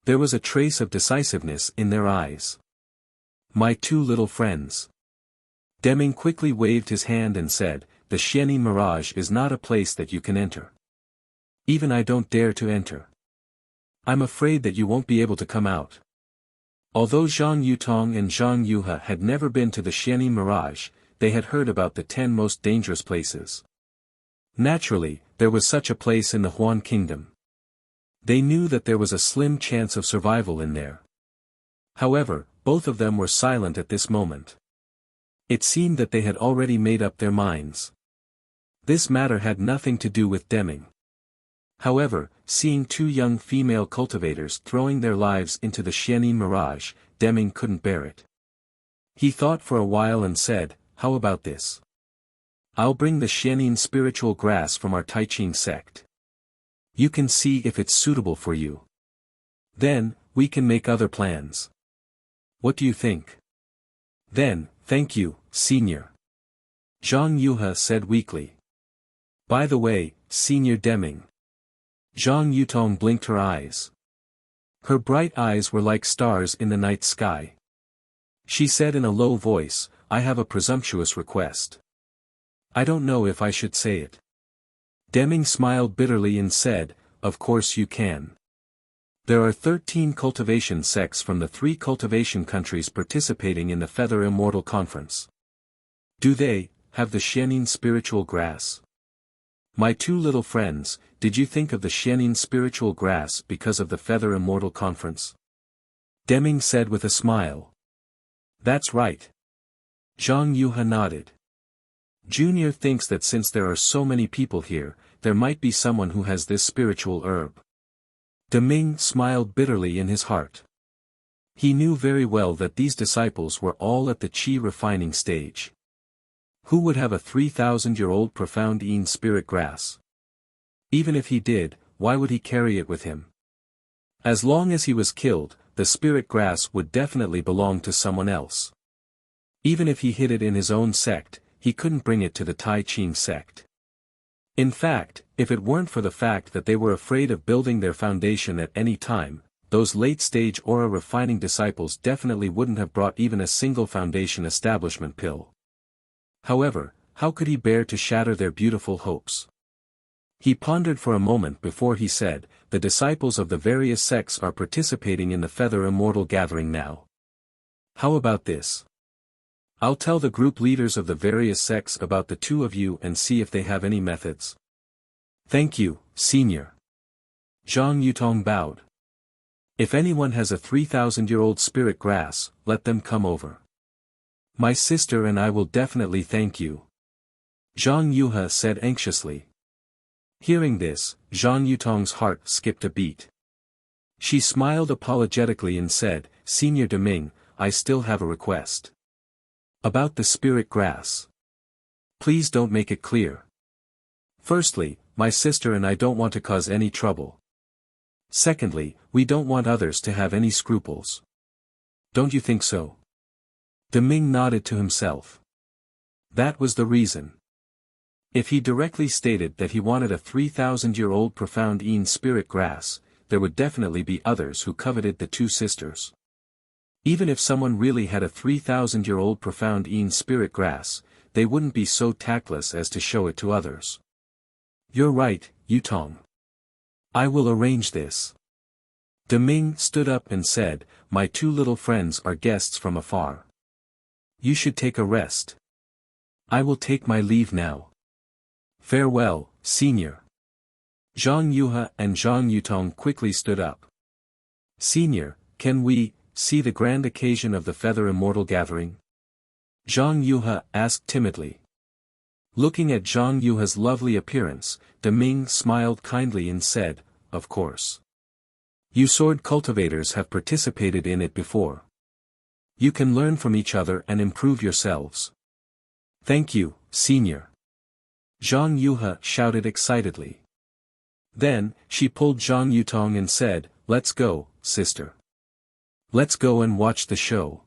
There was a trace of decisiveness in their eyes. "My two little friends." Deming quickly waved his hand and said, "The Xianin mirage is not a place that you can enter. Even I don't dare to enter. I'm afraid that you won't be able to come out." Although Zhang Yutong and Zhang Yuhe had never been to the Xianin mirage, they had heard about the 10 most dangerous places. Naturally, there was such a place in the Huan Kingdom. They knew that there was a slim chance of survival in there. However, both of them were silent at this moment. It seemed that they had already made up their minds. This matter had nothing to do with Deming. However, seeing two young female cultivators throwing their lives into the Xianin mirage, Deming couldn't bear it. He thought for a while and said, "How about this? I'll bring the Xianin spiritual grass from our Tai Ching sect. You can see if it's suitable for you. Then, we can make other plans. What do you think?" "Then, thank you, Senior." Zhang Yuhe said weakly. "By the way, Senior Deming." Zhang Yutong blinked her eyes. Her bright eyes were like stars in the night sky. She said in a low voice, "I have a presumptuous request. I don't know if I should say it. Deming smiled bitterly and said, "Of course you can. There are 13 cultivation sects from the 3 cultivation countries participating in the Feather Immortal Conference. Do they have the Xianin spiritual grass? My 2 little friends, did you think of the Xianin spiritual grass because of the Feather Immortal Conference?" Deming said with a smile. "That's right." Zhang Yuha nodded. Junior thinks that since there are so many people here, there might be someone who has this spiritual herb. Deming smiled bitterly in his heart. He knew very well that these disciples were all at the qi refining stage. Who would have a 3,000-year-old profound Yin spirit grass? Even if he did, why would he carry it with him? As long as he was killed, the spirit grass would definitely belong to someone else. Even if he hid it in his own sect, he couldn't bring it to the Tai Ching sect. In fact, if it weren't for the fact that they were afraid of building their foundation at any time, those late-stage aura refining disciples definitely wouldn't have brought even a single foundation establishment pill. However, how could he bear to shatter their beautiful hopes? He pondered for a moment before he said, "The disciples of the various sects are participating in the Feather Immortal Gathering now. How about this? I'll tell the group leaders of the various sects about the 2 of you and see if they have any methods." "Thank you, Senior." Zhang Yutong bowed. "If anyone has a 3,000-year-old spirit grass, let them come over. My sister and I will definitely thank you," Zhang Yuha said anxiously. Hearing this, Zhang Yutong's heart skipped a beat. She smiled apologetically and said, "Senior Deming, I still have a request. About the spirit grass. Please don't make it clear. Firstly, my sister and I don't want to cause any trouble. Secondly, we don't want others to have any scruples. Don't you think so?" Deming nodded to himself. That was the reason. If he directly stated that he wanted a 3,000-year-old profound Yin spirit grass, there would definitely be others who coveted the 2 sisters. Even if someone really had a 3,000-year-old profound Yin spirit grass, they wouldn't be so tactless as to show it to others. "You're right, Yutong. I will arrange this." Deming stood up and said, "My 2 little friends are guests from afar. You should take a rest. I will take my leave now. Farewell, Senior." Zhang Yuha and Zhang Yutong quickly stood up. "Senior, can we see the grand occasion of the Feather Immortal Gathering?" Zhang Yuha asked timidly. Looking at Zhang Yuha's lovely appearance, Deming smiled kindly and said, "Of course. You sword cultivators have participated in it before. You can learn from each other and improve yourselves." "Thank you, Senior," Zhang Yuha shouted excitedly. Then, she pulled Zhang Yutong and said, "Let's go, sister. Let's go and watch the show."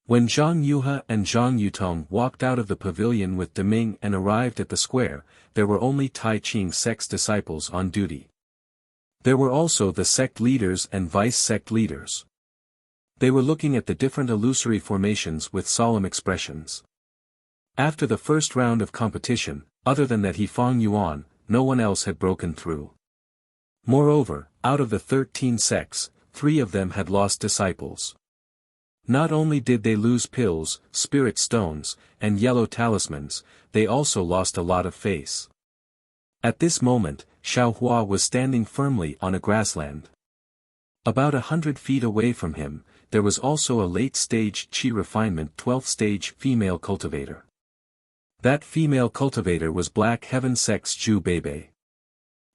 When Zhang Yuha and Zhang Yutong walked out of the pavilion with Deming and arrived at the square, there were only Tai Ching sect's disciples on duty. There were also the sect leaders and vice-sect leaders. They were looking at the different illusory formations with solemn expressions. After the first round of competition, other than that Fang Yuan, no one else had broken through. Moreover, out of the 13 sects, 3 of them had lost disciples. Not only did they lose pills, spirit stones, and yellow talismans, they also lost a lot of face. At this moment, Xiaohua was standing firmly on a grassland. About 100 feet away from him, there was also a late-stage qi refinement 12th stage female cultivator. That female cultivator was Black Heaven Sect's Zhu Beibei.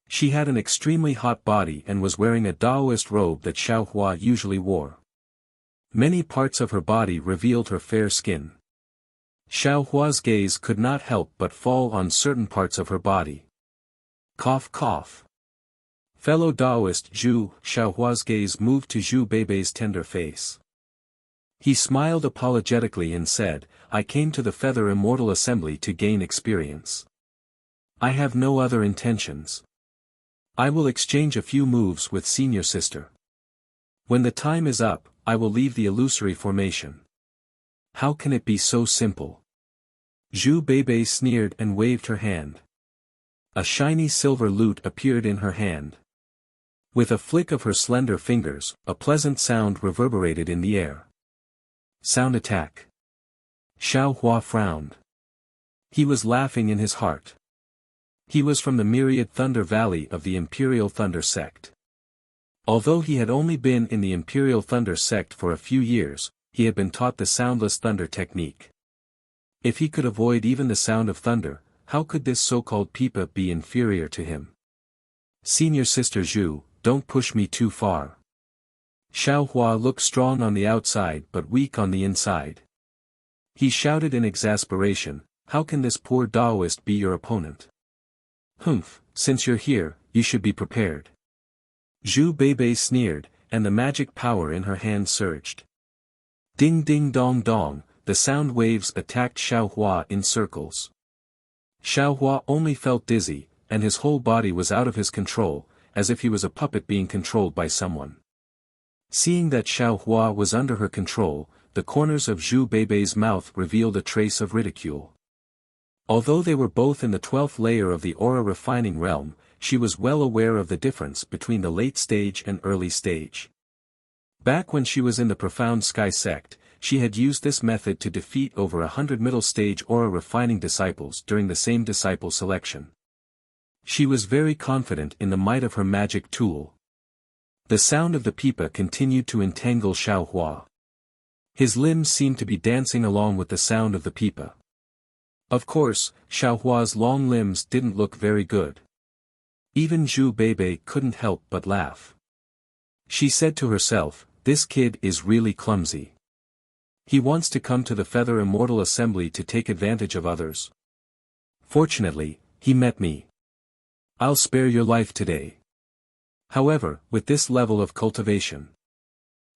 She had an extremely hot body and was wearing a Daoist robe that Xiaohua usually wore. Many parts of her body revealed her fair skin. Xiaohua's gaze could not help but fall on certain parts of her body. Cough cough. Fellow Daoist Zhu, Xiaohua's gaze moved to Zhu Beibei's tender face. He smiled apologetically and said, "I came to the Feather Immortal Assembly to gain experience. I have no other intentions. I will exchange a few moves with Senior Sister. When the time is up, I will leave the illusory formation." How can it be so simple? Zhu Beibei sneered and waved her hand. A shiny silver lute appeared in her hand. With a flick of her slender fingers, a pleasant sound reverberated in the air. Sound attack. Xiao Hua frowned. He was laughing in his heart. He was from the myriad Thunder Valley of the Imperial Thunder Sect. Although he had only been in the Imperial Thunder Sect for a few years, he had been taught the soundless thunder technique. If he could avoid even the sound of thunder, how could this so-called Pipa be inferior to him? Senior Sister Zhu, don't push me too far. Xiao Hua looked strong on the outside but weak on the inside. He shouted in exasperation, how can this poor Taoist be your opponent? Humph, since you're here, you should be prepared. Zhu Beibei sneered, and the magic power in her hand surged. Ding ding dong dong, the sound waves attacked Xiao Hua in circles. Xiao Hua only felt dizzy, and his whole body was out of his control, as if he was a puppet being controlled by someone. Seeing that Xiao Hua was under her control, the corners of Zhu Beibei's mouth revealed a trace of ridicule. Although they were both in the 12th layer of the aura refining realm, she was well aware of the difference between the late stage and early stage. Back when she was in the Profound Sky sect, she had used this method to defeat over 100 middle stage aura refining disciples during the same disciple selection. She was very confident in the might of her magic tool. The sound of the pipa continued to entangle Xiao Hua. His limbs seemed to be dancing along with the sound of the pipa. Of course, Xiao Hua's long limbs didn't look very good. Even Zhu Beibei couldn't help but laugh. She said to herself, this kid is really clumsy. He wants to come to the Feather Immortal Assembly to take advantage of others. Fortunately, he met me. I'll spare your life today. However, with this level of cultivation,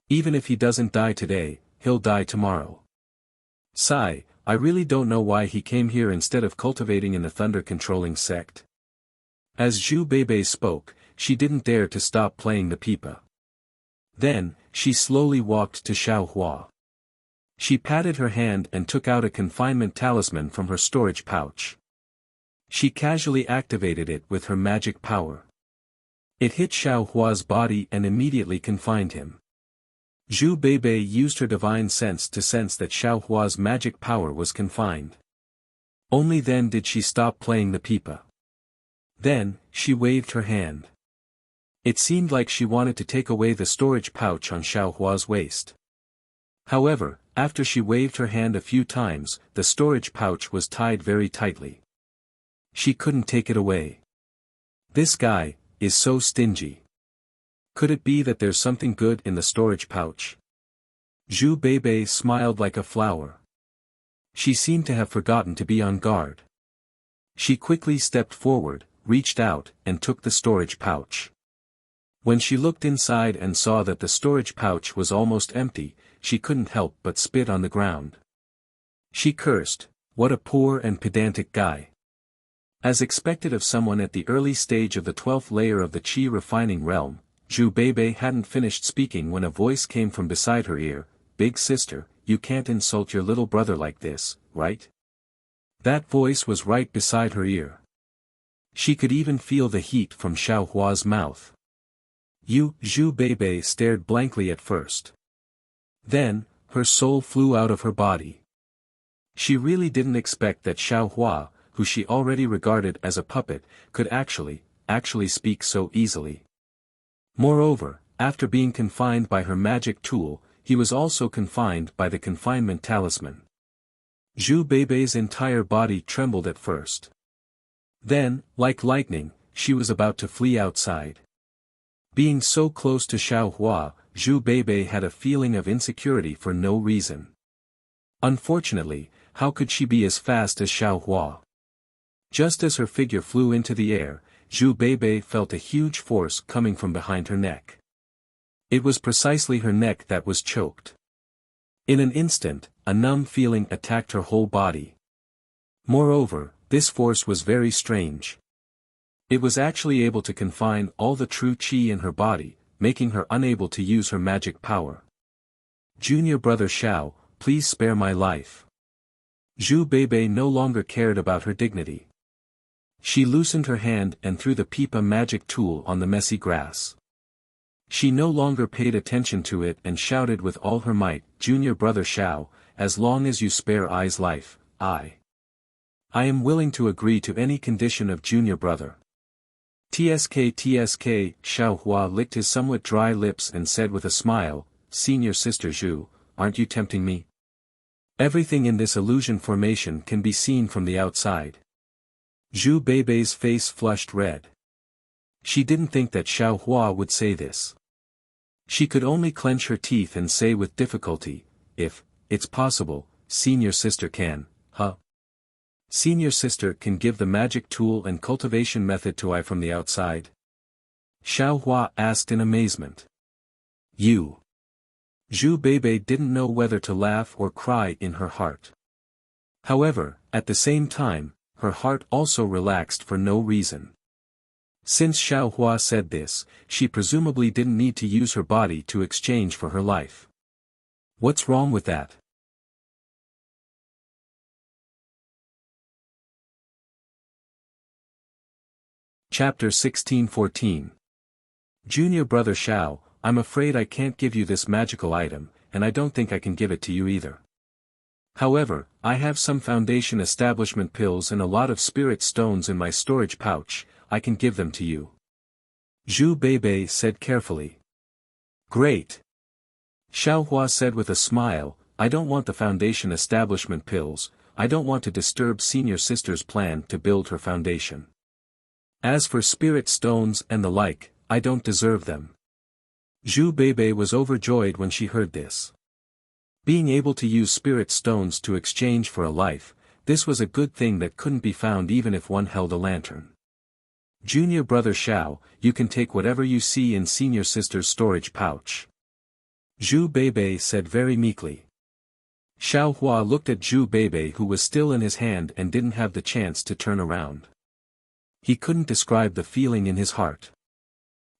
even if he doesn't die today, he'll die tomorrow. Sigh, I really don't know why he came here instead of cultivating in the thunder-controlling sect. As Zhu Beibei spoke, she didn't dare to stop playing the pipa. Then, she slowly walked to Xiao Hua. She patted her hand and took out a confinement talisman from her storage pouch. She casually activated it with her magic power. It hit Xiao Hua's body and immediately confined him. Zhu Beibei used her divine sense to sense that Xiao Hua's magic power was confined. Only then did she stop playing the pipa. Then, she waved her hand. It seemed like she wanted to take away the storage pouch on Xiao Hua's waist. However, after she waved her hand a few times, the storage pouch was tied very tightly. She couldn't take it away. This guy is so stingy. Could it be that there's something good in the storage pouch? Zhu Beibei smiled like a flower. She seemed to have forgotten to be on guard. She quickly stepped forward, reached out, and took the storage pouch. When she looked inside and saw that the storage pouch was almost empty, she couldn't help but spit on the ground. She cursed, what a poor and pedantic guy. As expected of someone at the early stage of the 12th layer of the Qi refining realm, Zhu Beibei hadn't finished speaking when a voice came from beside her ear, Big sister, you can't insult your little brother like this, right? That voice was right beside her ear. She could even feel the heat from Xiao Hua's mouth. Zhu Beibei stared blankly at first. Then, her soul flew out of her body. She really didn't expect that Xiao Hua, who she already regarded as a puppet, could actually speak so easily. Moreover, after being confined by her magic tool, he was also confined by the confinement talisman. Zhu Beibei's entire body trembled at first. Then, like lightning, she was about to flee outside. Being so close to Xiao Hua, Zhu Beibei had a feeling of insecurity for no reason. Unfortunately, how could she be as fast as Xiao Hua? Just as her figure flew into the air, Zhu Beibei felt a huge force coming from behind her neck. It was precisely her neck that was choked. In an instant, a numb feeling attacked her whole body. Moreover, this force was very strange. It was actually able to confine all the true qi in her body, making her unable to use her magic power. Junior brother Xiao, please spare my life. Zhu Beibei no longer cared about her dignity. She loosened her hand and threw the pipa magic tool on the messy grass. She no longer paid attention to it and shouted with all her might, "Junior brother Xiao, as long as you spare Ai's life, I am willing to agree to any condition of junior brother." "Tsk tsk," Xiao Hua licked his somewhat dry lips and said with a smile, "Senior sister Zhu, aren't you tempting me? Everything in this illusion formation can be seen from the outside." Zhu Beibei's face flushed red. She didn't think that Xiao Hua would say this. She could only clench her teeth and say with difficulty, "If it's possible, senior sister can, huh? Senior sister can give the magic tool and cultivation method to I from the outside?" Xiao Hua asked in amazement. "You?" Zhu Beibei didn't know whether to laugh or cry in her heart. However, at the same time, her heart also relaxed for no reason. Since Xiao Hua said this, she presumably didn't need to use her body to exchange for her life. What's wrong with that? Chapter 16-14. Junior brother Xiao, I'm afraid I can't give you this magical item, and I don't think I can give it to you either. However, I have some foundation establishment pills and a lot of spirit stones in my storage pouch. I can give them to you. Zhu Beibei said carefully. Great. Xiao Hua said with a smile, I don't want the foundation establishment pills, I don't want to disturb senior sister's plan to build her foundation. As for spirit stones and the like, I don't deserve them. Zhu Beibei was overjoyed when she heard this. Being able to use spirit stones to exchange for a life, this was a good thing that couldn't be found even if one held a lantern. Junior brother Xiao, you can take whatever you see in senior sister's storage pouch. Zhu Beibei said very meekly. Xiao Hua looked at Zhu Beibei who was still in his hand and didn't have the chance to turn around. He couldn't describe the feeling in his heart.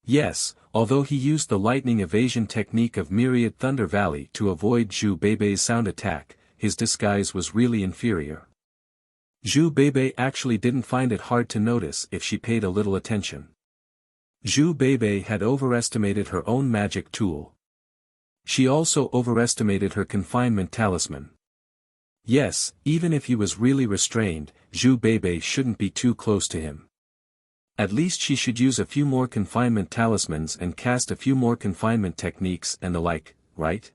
Yes, although he used the lightning evasion technique of Myriad Thunder Valley to avoid Zhu Beibei's sound attack, his disguise was really inferior. Zhu Beibei actually didn't find it hard to notice if she paid a little attention. Zhu Beibei had overestimated her own magic tool. She also overestimated her confinement talisman. Yes, even if he was really restrained, Zhu Beibei shouldn't be too close to him. At least she should use a few more confinement talismans and cast a few more confinement techniques and the like, right?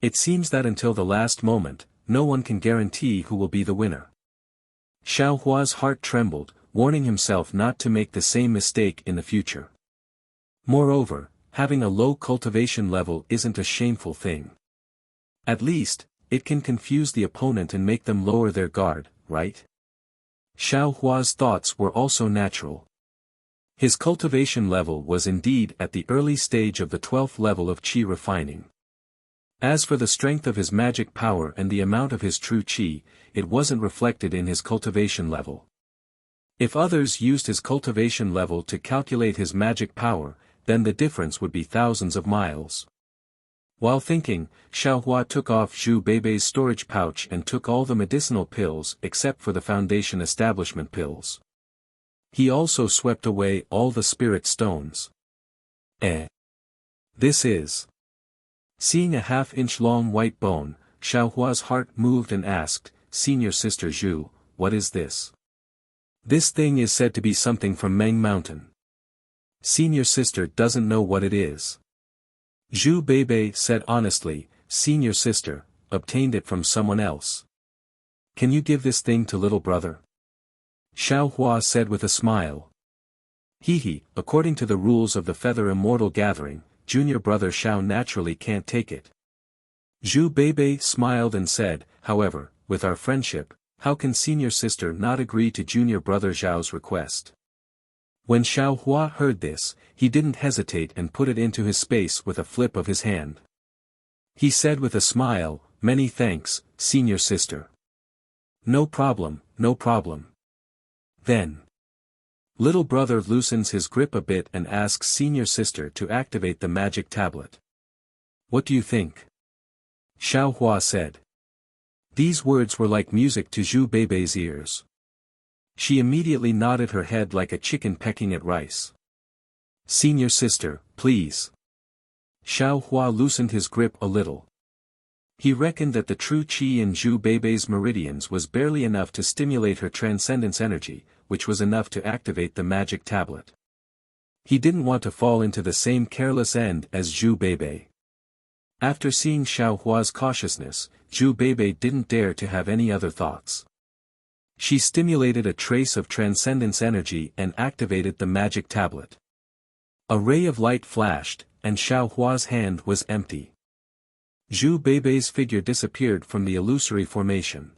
It seems that until the last moment, no one can guarantee who will be the winner. Xiao Hua's heart trembled, warning himself not to make the same mistake in the future. Moreover, having a low cultivation level isn't a shameful thing. At least, it can confuse the opponent and make them lower their guard, right? Xiao Hua's thoughts were also natural. His cultivation level was indeed at the early stage of the 12th level of qi refining. As for the strength of his magic power and the amount of his true qi, it wasn't reflected in his cultivation level. If others used his cultivation level to calculate his magic power, then the difference would be thousands of miles. While thinking, Xiao Hua took off Zhu Beibei's storage pouch and took all the medicinal pills except for the foundation establishment pills. He also swept away all the spirit stones. This is. Seeing a half-inch long white bone, Xiao Hua's heart moved and asked, Senior sister Zhu, what is this? This thing is said to be something from Meng Mountain. Senior sister doesn't know what it is. Zhu Beibei said honestly, Senior sister, obtained it from someone else. Can you give this thing to little brother? Xiao Hua said with a smile. According to the rules of the Feather Immortal Gathering, junior brother Xiao naturally can't take it. Zhu Beibei smiled and said, however, with our friendship, how can senior sister not agree to junior brother Xiao's request? When Xiao Hua heard this, he didn't hesitate and put it into his space with a flip of his hand. He said with a smile, many thanks, senior sister. No problem, no problem. Then. Little brother loosens his grip a bit and asks senior sister to activate the magic tablet. What do you think? Xiao Hua said. These words were like music to Zhu Beibei's ears. She immediately nodded her head like a chicken pecking at rice. Senior sister, please. Xiao Hua loosened his grip a little. He reckoned that the true qi in Zhu Beibe's meridians was barely enough to stimulate her transcendence energy, which was enough to activate the magic tablet. He didn't want to fall into the same careless end as Zhu Beibei. After seeing Xiao Hua's cautiousness, Zhu Beibei didn't dare to have any other thoughts. She stimulated a trace of transcendence energy and activated the magic tablet. A ray of light flashed, and Xiao Hua's hand was empty. Zhu Beibei's figure disappeared from the illusory formation.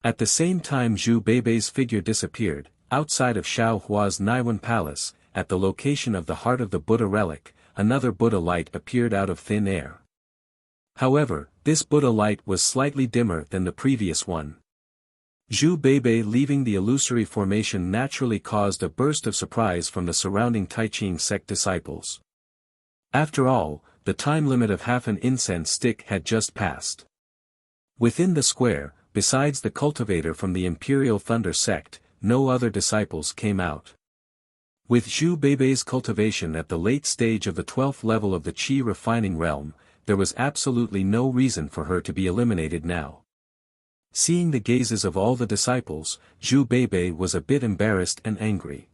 At the same time Zhu Beibei's figure disappeared, outside of Xiao Hua's Naiwan palace, at the location of the heart of the Buddha relic, another Buddha light appeared out of thin air. However, this Buddha light was slightly dimmer than the previous one. Zhu Beibei leaving the illusory formation naturally caused a burst of surprise from the surrounding Taiqing sect disciples. After all, the time limit of half an incense stick had just passed. Within the square, besides the cultivator from the Imperial Thunder sect, no other disciples came out. With Zhu Beibei's cultivation at the late stage of the 12th level of the Qi refining realm, there was absolutely no reason for her to be eliminated now. Seeing the gazes of all the disciples, Zhu Beibei was a bit embarrassed and angry.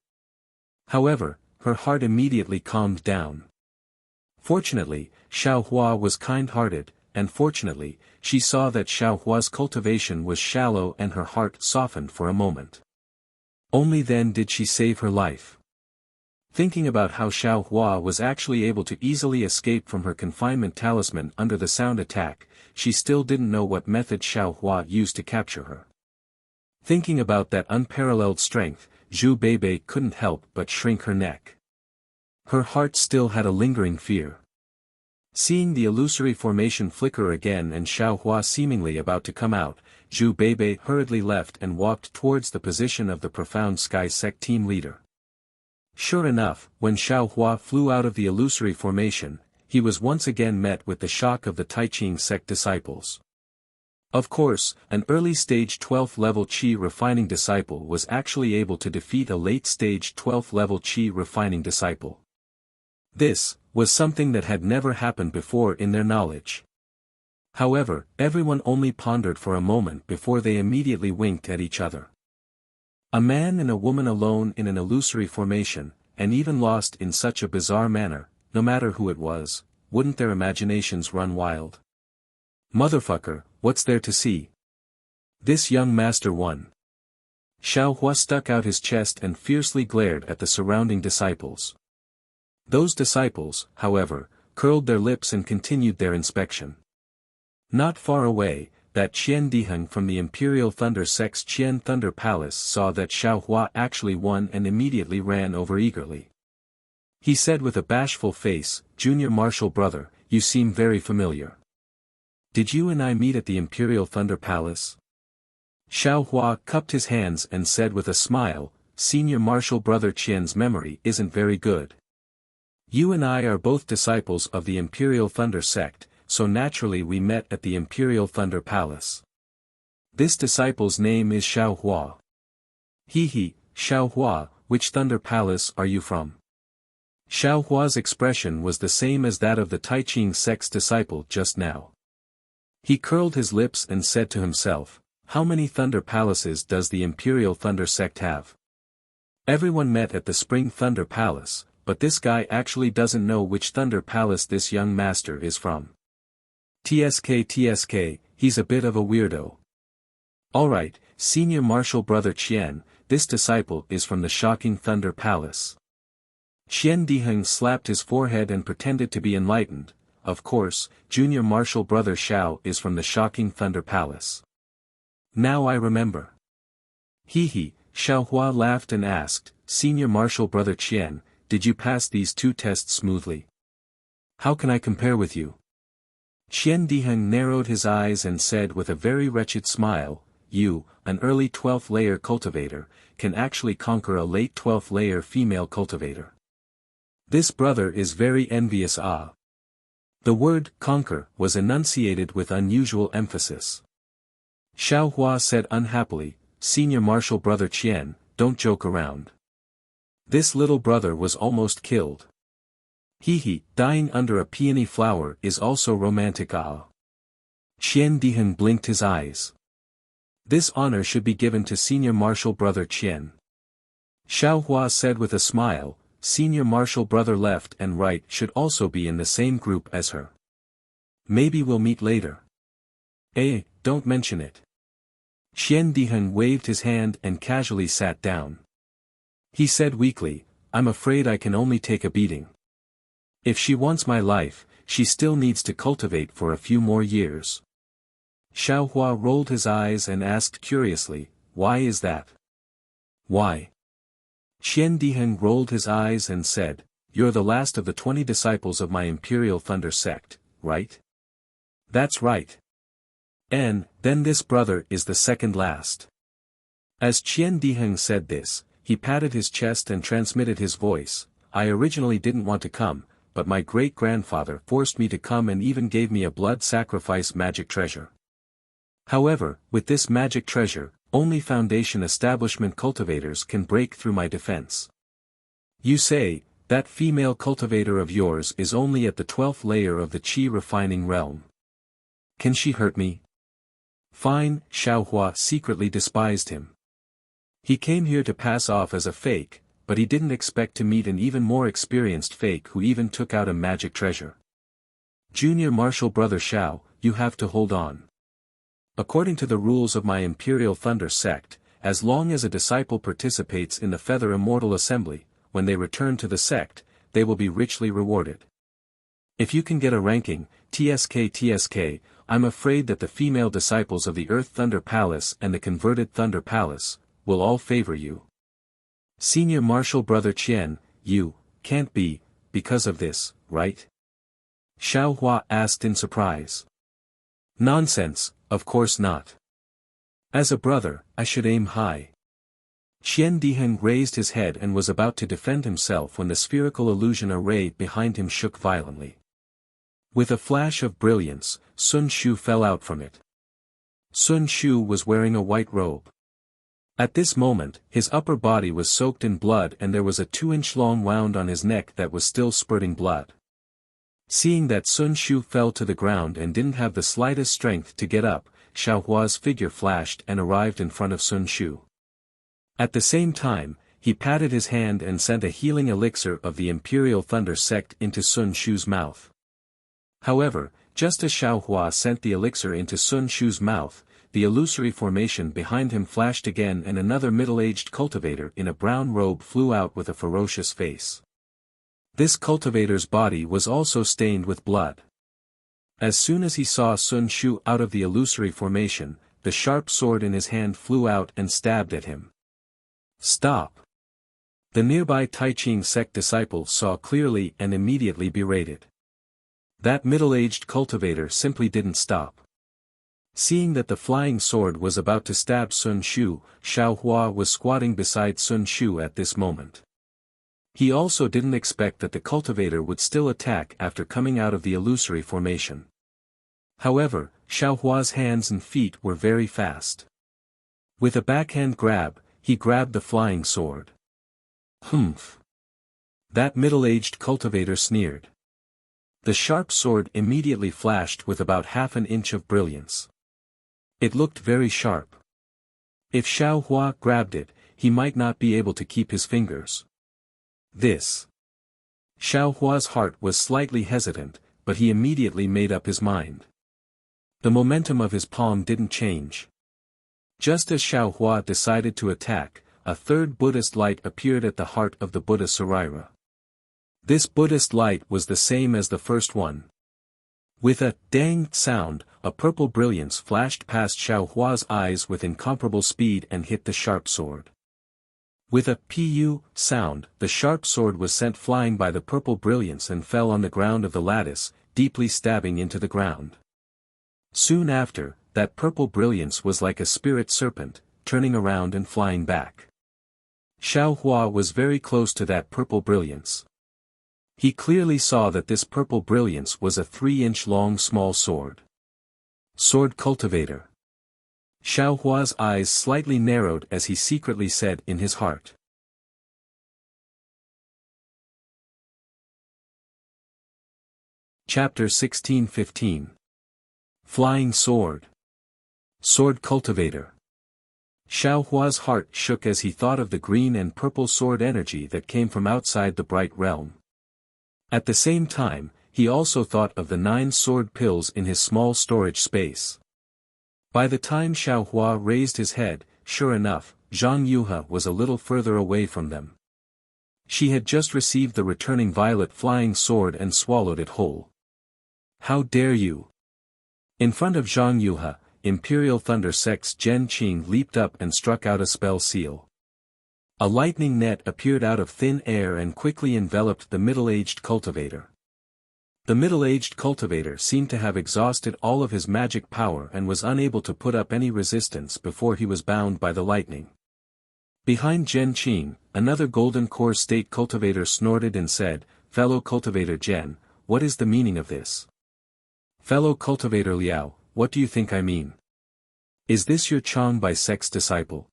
However, her heart immediately calmed down. Fortunately, Xiao Hua was kind-hearted, and fortunately, she saw that Xiao Hua's cultivation was shallow and her heart softened for a moment. Only then did she save her life. Thinking about how Xiao Hua was actually able to easily escape from her confinement talisman under the sound attack, she still didn't know what method Xiao Hua used to capture her. Thinking about that unparalleled strength, Zhu Beibei couldn't help but shrink her neck. Her heart still had a lingering fear. Seeing the illusory formation flicker again and Xiao Hua seemingly about to come out, Zhu Beibei hurriedly left and walked towards the position of the Profound Sky sect team leader. Sure enough, when Xiao Hua flew out of the illusory formation, he was once again met with the shock of the Taiqing sect disciples. Of course, an early-stage 12th level Qi refining disciple was actually able to defeat a late-stage 12th level Qi refining disciple. This was something that had never happened before in their knowledge. However, everyone only pondered for a moment before they immediately winked at each other. A man and a woman alone in an illusory formation, and even lost in such a bizarre manner, no matter who it was, wouldn't their imaginations run wild? Motherfucker, what's there to see? This young master won. Xiao Hua stuck out his chest and fiercely glared at the surrounding disciples. Those disciples, however, curled their lips and continued their inspection. Not far away, that Qian Diheng from the Imperial Thunder sect's Qian Thunder Palace saw that Xiao Hua actually won and immediately ran over eagerly. He said with a bashful face, "Junior Marshal brother, you seem very familiar. Did you and I meet at the Imperial Thunder Palace?" Xiao Hua cupped his hands and said with a smile, "Senior Marshal brother Qian's memory isn't very good. You and I are both disciples of the Imperial Thunder sect, so naturally we met at the Imperial Thunder Palace. This disciple's name is Xiao Hua." "He, Xiao Hua, which Thunder Palace are you from?" Xiao Hua's expression was the same as that of the Taiqing sect's disciple just now. He curled his lips and said to himself, "How many Thunder Palaces does the Imperial Thunder sect have? Everyone met at the Spring Thunder Palace, but this guy actually doesn't know which Thunder Palace this young master is from. TSK, he's a bit of a weirdo." "Alright, Senior Marshal brother Qian, this disciple is from the Shocking Thunder Palace." Qian Diheng slapped his forehead and pretended to be enlightened. "Of course, Junior Marshal brother Xiao is from the Shocking Thunder Palace. Now I remember." Xiao Hua laughed and asked, "Senior Marshal brother Qian, did you pass these two tests smoothly? How can I compare with you?" Qian Diheng narrowed his eyes and said with a very wretched smile, "You, an early 12th layer cultivator, can actually conquer a late 12th layer female cultivator. This brother is very envious." The word conquer was enunciated with unusual emphasis. Xiao Hua said unhappily, senior martial brother Qian, don't joke around. This little brother was almost killed. He, dying under a peony flower is also romantic ah. Qian Diheng blinked his eyes. This honor should be given to senior martial brother Qian. Xiaohua said with a smile, senior martial brother left and right should also be in the same group as her. Maybe we'll meet later. Don't mention it. Qian Diheng waved his hand and casually sat down. He said weakly, I'm afraid I can only take a beating. If she wants my life, she still needs to cultivate for a few more years. Xiaohua rolled his eyes and asked curiously, why is that? Why? Qian Diheng rolled his eyes and said, you're the last of the 20 disciples of my Imperial Thunder sect, right? That's right. And, then this brother is the second last. As Qian Diheng said this, he patted his chest and transmitted his voice, I originally didn't want to come, but my great-grandfather forced me to come and even gave me a blood sacrifice magic treasure. However, with this magic treasure, only Foundation establishment cultivators can break through my defense. You say, that female cultivator of yours is only at the 12th layer of the Qi refining realm. Can she hurt me? Fine, Xiaohua secretly despised him. He came here to pass off as a fake, but he didn't expect to meet an even more experienced fake who even took out a magic treasure. Junior martial brother Xiao, you have to hold on. According to the rules of my Imperial Thunder sect, as long as a disciple participates in the Feather Immortal Assembly, when they return to the sect, they will be richly rewarded. If you can get a ranking, TSK, I'm afraid that the female disciples of the Earth Thunder Palace and the converted Thunder Palace, will all favor you. Senior martial brother Qian, you, can't be, because of this, right? Xiaohua asked in surprise. Nonsense, of course not. As a brother, I should aim high. Qian Diheng raised his head and was about to defend himself when the spherical illusion array behind him shook violently. With a flash of brilliance, Sun Shu fell out from it. Sun Shu was wearing a white robe. At this moment, his upper body was soaked in blood and there was a 2-inch long wound on his neck that was still spurting blood. Seeing that Sun Shu fell to the ground and didn't have the slightest strength to get up, Xiaohua's figure flashed and arrived in front of Sun Shu. At the same time, he patted his hand and sent a healing elixir of the Imperial Thunder sect into Sun Shu's mouth. However, just as Xiaohua sent the elixir into Sun Shu's mouth, the illusory formation behind him flashed again and another middle-aged cultivator in a brown robe flew out with a ferocious face. This cultivator's body was also stained with blood. As soon as he saw Sun Shu out of the illusory formation, the sharp sword in his hand flew out and stabbed at him. Stop! The nearby Taiching sect disciple saw clearly and immediately berated. That middle-aged cultivator simply didn't stop. Seeing that the flying sword was about to stab Sun Shu, Xiaohua was squatting beside Sun Shu at this moment. He also didn't expect that the cultivator would still attack after coming out of the illusory formation. However, Xiaohua's hands and feet were very fast. With a backhand grab, he grabbed the flying sword. Humph! That middle-aged cultivator sneered. The sharp sword immediately flashed with about half an inch of brilliance. It looked very sharp. If Xiaohua grabbed it, he might not be able to keep his fingers. This. Xiaohua's heart was slightly hesitant, but he immediately made up his mind. The momentum of his palm didn't change. Just as Xiaohua decided to attack, a third Buddhist light appeared at the heart of the Buddha Saraira. This Buddhist light was the same as the first one. With a dang sound, a purple brilliance flashed past Xiaohua's eyes with incomparable speed and hit the sharp sword. With a pu sound, the sharp sword was sent flying by the purple brilliance and fell on the ground of the lattice, deeply stabbing into the ground. Soon after, that purple brilliance was like a spirit serpent, turning around and flying back. Xiaohua was very close to that purple brilliance. He clearly saw that this purple brilliance was a 3-inch long small sword. Sword cultivator. Xiao Hua's eyes slightly narrowed as he secretly said in his heart. Chapter 16-15. Flying Sword. Sword Cultivator. Xiao Hua's heart shook as he thought of the green and purple sword energy that came from outside the bright realm. At the same time, he also thought of the 9 sword pills in his small storage space. By the time Xiao Hua raised his head, sure enough, Zhang Yuhe was a little further away from them. She had just received the returning violet flying sword and swallowed it whole. How dare you! In front of Zhang Yuhe, Imperial Thunder Sect's Zhen Qing leaped up and struck out a spell seal. A lightning net appeared out of thin air and quickly enveloped the middle-aged cultivator. The middle-aged cultivator seemed to have exhausted all of his magic power and was unable to put up any resistance before he was bound by the lightning. Behind Zhen Qing, another golden core state cultivator snorted and said, "Fellow cultivator Zhen, what is the meaning of this?" "Fellow cultivator Liao, what do you think I mean? Is this your Changbai sect's disciple?"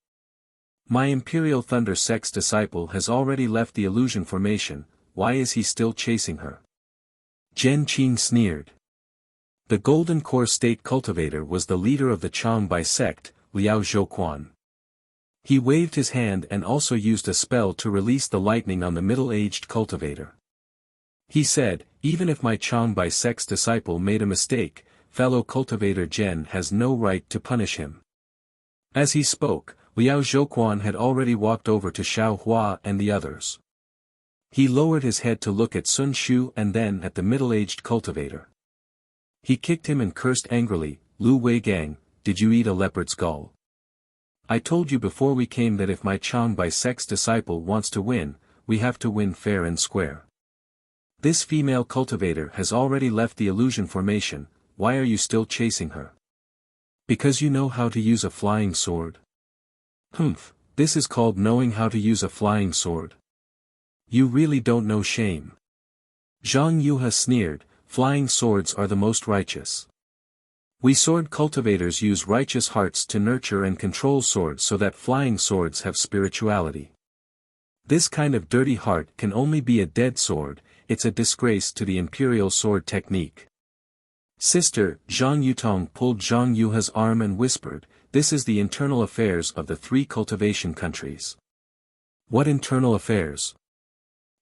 "My Imperial Thunder sect's disciple has already left the illusion formation, why is he still chasing her?" Zhen Qing sneered. The golden core state cultivator was the leader of the Changbai sect, Liao Zhouquan. He waved his hand and also used a spell to release the lightning on the middle-aged cultivator. He said, "Even if my Changbai sect's disciple made a mistake, fellow cultivator Zhen has no right to punish him." As he spoke, Liao Zhouquan had already walked over to Xiao Hua and the others. He lowered his head to look at Sun Shu and then at the middle-aged cultivator. He kicked him and cursed angrily, "Lu Weigang, did you eat a leopard's gall? I told you before we came that if my Changbai sect's disciple wants to win, we have to win fair and square. This female cultivator has already left the illusion formation, why are you still chasing her? Because you know how to use a flying sword? Humph, this is called knowing how to use a flying sword. You really don't know shame." Zhang Yuhe sneered, "Flying swords are the most righteous. We sword cultivators use righteous hearts to nurture and control swords so that flying swords have spirituality. This kind of dirty heart can only be a dead sword, it's a disgrace to the imperial sword technique." Sister, Zhang Yutong pulled Zhang Yuhe's arm and whispered, "This is the internal affairs of the 3 cultivation countries." "What internal affairs?"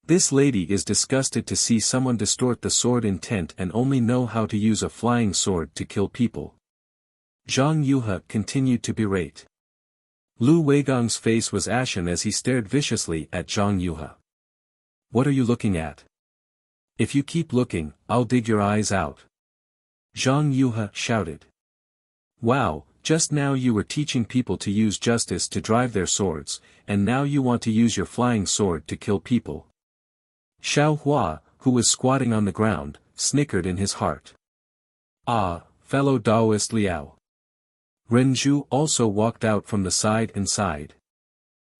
"This lady is disgusted to see someone distort the sword intent and only know how to use a flying sword to kill people." Zhang Yuhe continued to berate. Lu Weigang's face was ashen as he stared viciously at Zhang Yuhe. "What are you looking at? If you keep looking, I'll dig your eyes out." Zhang Yuhe shouted. "Wow, just now you were teaching people to use justice to drive their swords, and now you want to use your flying sword to kill people." Xiao Hua, who was squatting on the ground, snickered in his heart. "Ah, fellow Taoist Liao." Renju also walked out from the side and sighed.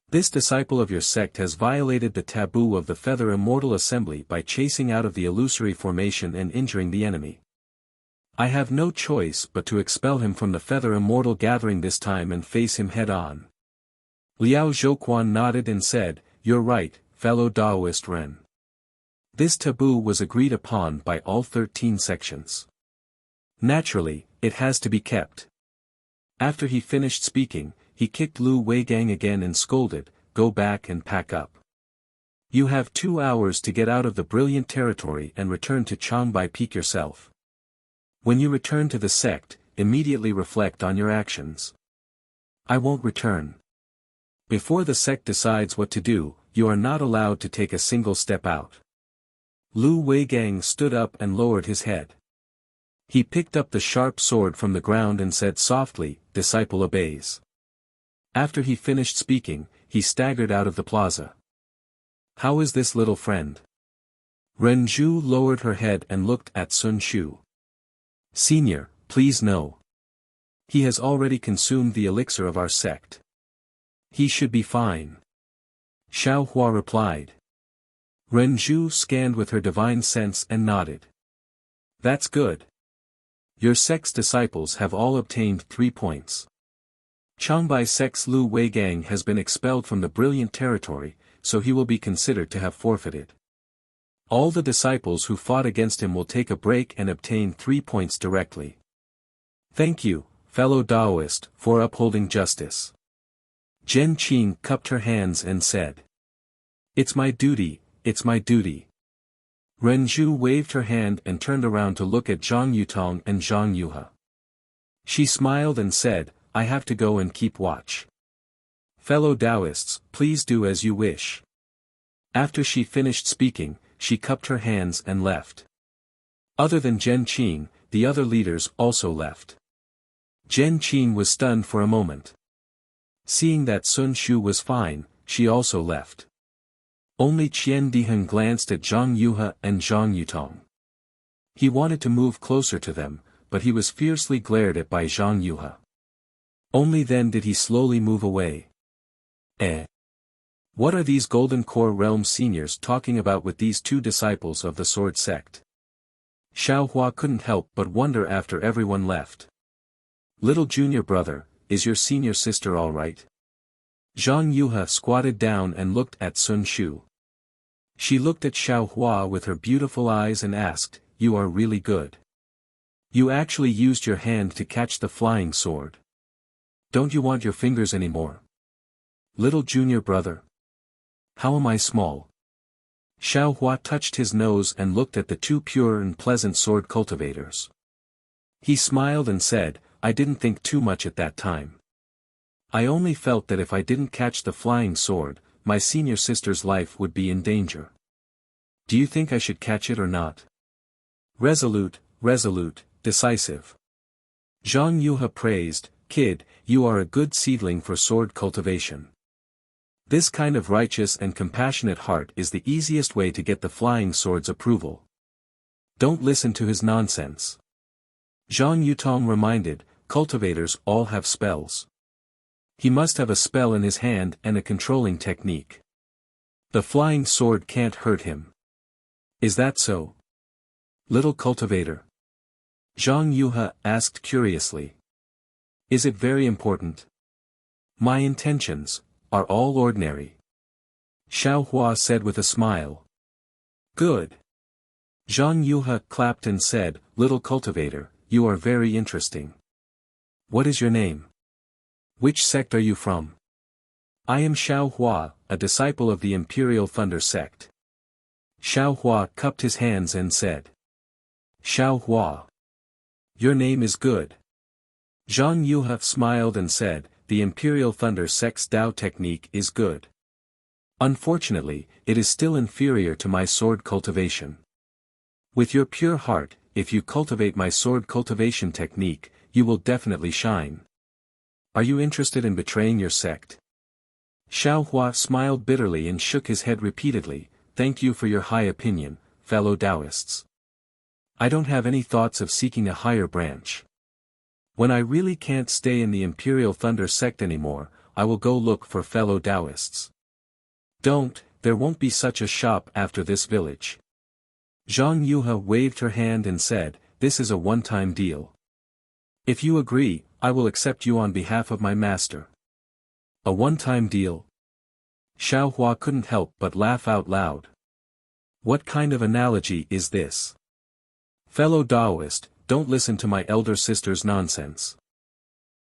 "This disciple of your sect has violated the taboo of the Feather Immortal Assembly by chasing out of the illusory formation and injuring the enemy. I have no choice but to expel him from the Feather Immortal Gathering this time and face him head-on." Liao Zhouquan nodded and said, "You're right, fellow Taoist Ren. This taboo was agreed upon by all 13 sections. Naturally, it has to be kept." After he finished speaking, he kicked Lu Weigang again and scolded, "Go back and pack up. You have 2 hours to get out of the brilliant territory and return to Changbai Peak yourself. When you return to the sect, immediately reflect on your actions." "I won't return. Before the sect decides what to do, you are not allowed to take a single step out." Lu Weigang stood up and lowered his head. He picked up the sharp sword from the ground and said softly, "Disciple obeys." After he finished speaking, he staggered out of the plaza. "How is this little friend?" Renju lowered her head and looked at Sun Shu. "Senior, please no. He has already consumed the elixir of our sect. He should be fine." Xiao Hua replied. Renju scanned with her divine sense and nodded. "That's good. Your sect's disciples have all obtained 3 points. Changbai sect's Lu Weigang has been expelled from the brilliant territory, so he will be considered to have forfeited. All the disciples who fought against him will take a break and obtain 3 points directly. Thank you, fellow Taoist, for upholding justice. Zhen Qing cupped her hands and said. It's my duty, it's my duty. Ren Zhu waved her hand and turned around to look at Zhang Yutong and Zhang Yuhe. She smiled and said, I have to go and keep watch. Fellow Taoists, please do as you wish. After she finished speaking, she cupped her hands and left. Other than Zhen Qing, the other leaders also left. Zhen Qing was stunned for a moment. Seeing that Sun Shu was fine, she also left. Only Qian Diheng glanced at Zhang Yuhe and Zhang Yutong. He wanted to move closer to them, but he was fiercely glared at by Zhang Yuhe. Only then did he slowly move away. What are these Golden Core Realm seniors talking about with these two disciples of the Sword Sect? Xiaohua couldn't help but wonder after everyone left. Little junior brother, is your senior sister all right? Zhang Yuhe squatted down and looked at Sun Shu. She looked at Xiaohua with her beautiful eyes and asked, You are really good. You actually used your hand to catch the flying sword. Don't you want your fingers anymore? Little junior brother. How am I small? Xiaohua touched his nose and looked at the two pure and pleasant sword cultivators. He smiled and said, I didn't think too much at that time. I only felt that if I didn't catch the flying sword, my senior sister's life would be in danger. Do you think I should catch it or not? Resolute, decisive. Zhang Yuhe praised, Kid, you are a good seedling for sword cultivation. This kind of righteous and compassionate heart is the easiest way to get the flying sword's approval. Don't listen to his nonsense. Zhang Yutong reminded, cultivators all have spells. He must have a spell in his hand and a controlling technique. The flying sword can't hurt him. Is that so? Little cultivator? Zhang Yuhe asked curiously. Is it very important? My intentions are all ordinary. Xiaohua said with a smile. Good. Zhang Yuhe clapped and said, Little cultivator, you are very interesting. What is your name? Which sect are you from? I am Xiaohua, a disciple of the Imperial Thunder sect. Xiaohua cupped his hands and said. Xiaohua. Your name is good. Zhang Yuhe smiled and said, The Imperial Thunder sect's Dao technique is good. Unfortunately, it is still inferior to my sword cultivation. With your pure heart, if you cultivate my sword cultivation technique, you will definitely shine. Are you interested in betraying your sect? Xiaohua smiled bitterly and shook his head repeatedly, Thank you for your high opinion, fellow Taoists. I don't have any thoughts of seeking a higher branch. When I really can't stay in the Imperial Thunder sect anymore, I will go look for fellow Taoists. Don't, there won't be such a shop after this village. Zhang Yuhe waved her hand and said, This is a one-time deal. If you agree, I will accept you on behalf of my master. A one-time deal? Xiaohua couldn't help but laugh out loud. What kind of analogy is this? Fellow Taoist, don't listen to my elder sister's nonsense.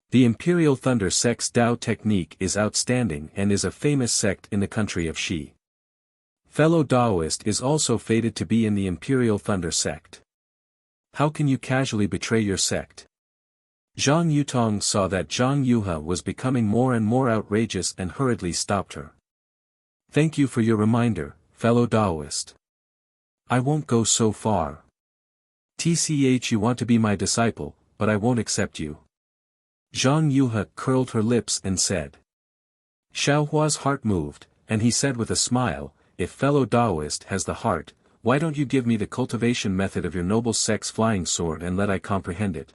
The Imperial Thunder sect's Dao technique is outstanding and is a famous sect in the country of Xi. Fellow Taoist is also fated to be in the Imperial Thunder sect. How can you casually betray your sect? Zhang Yutong saw that Zhang Yuhe was becoming more and more outrageous and hurriedly stopped her. Thank you for your reminder, fellow Taoist. I won't go so far. You want to be my disciple, but I won't accept you. Zhang Yuhe curled her lips and said. Xiaohua's heart moved, and he said with a smile, If fellow Taoist has the heart, why don't you give me the cultivation method of your noble sect's flying sword and let I comprehend it?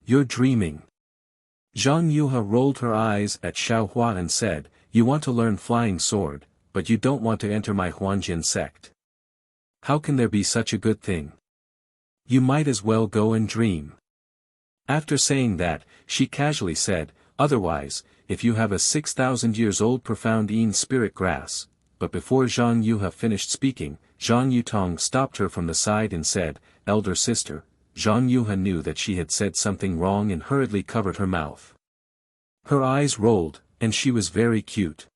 You're dreaming. Zhang Yuhe rolled her eyes at Xiaohua and said, You want to learn flying sword, but you don't want to enter my Huanjin sect. How can there be such a good thing? You might as well go and dream. After saying that, she casually said, Otherwise, if you have a 6,000 years old profound Yin spirit grass. But before Zhang Yuha finished speaking, Zhang Yutong stopped her from the side and said, Elder sister. Zhang Yuha knew that she had said something wrong and hurriedly covered her mouth. Her eyes rolled, and she was very cute.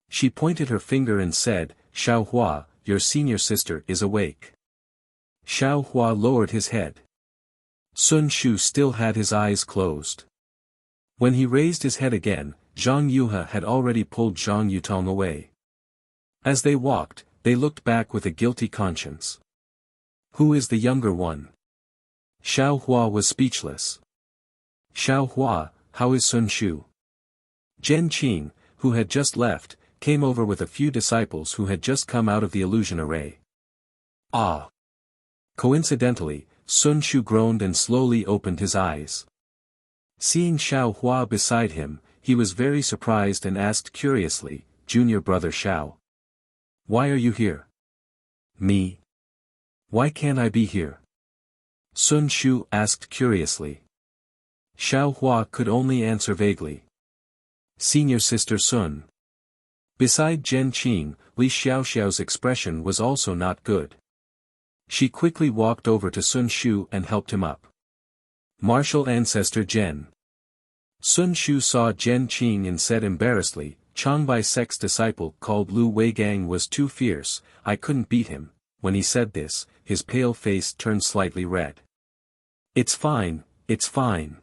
She pointed her finger and said, Xiao Hua, your senior sister is awake. Xiao Hua lowered his head. Sun Shu still had his eyes closed. When he raised his head again, Zhang Yuha had already pulled Zhang Yutong away. As they walked, they looked back with a guilty conscience. Who is the younger one? Xiao Hua was speechless. Xiao Hua, how is Sun Shu? Zhen Qing, who had just left, came over with a few disciples who had just come out of the illusion array. Ah! Coincidentally, Sun Shu groaned and slowly opened his eyes. Seeing Xiao Hua beside him, he was very surprised and asked curiously, Junior brother Xiao. Why are you here? Me? Why can't I be here? Sun Shu asked curiously. Xiao Hua could only answer vaguely. Senior sister Sun. Beside Zhen Qing, Li Xiaoxiao's expression was also not good. She quickly walked over to Sun Shu and helped him up. Martial ancestor Zhen. Sun Shu saw Zhen Qing and said embarrassedly, Changbai sect's disciple called Lu Weigang was too fierce, I couldn't beat him. When he said this, his pale face turned slightly red. It's fine, it's fine.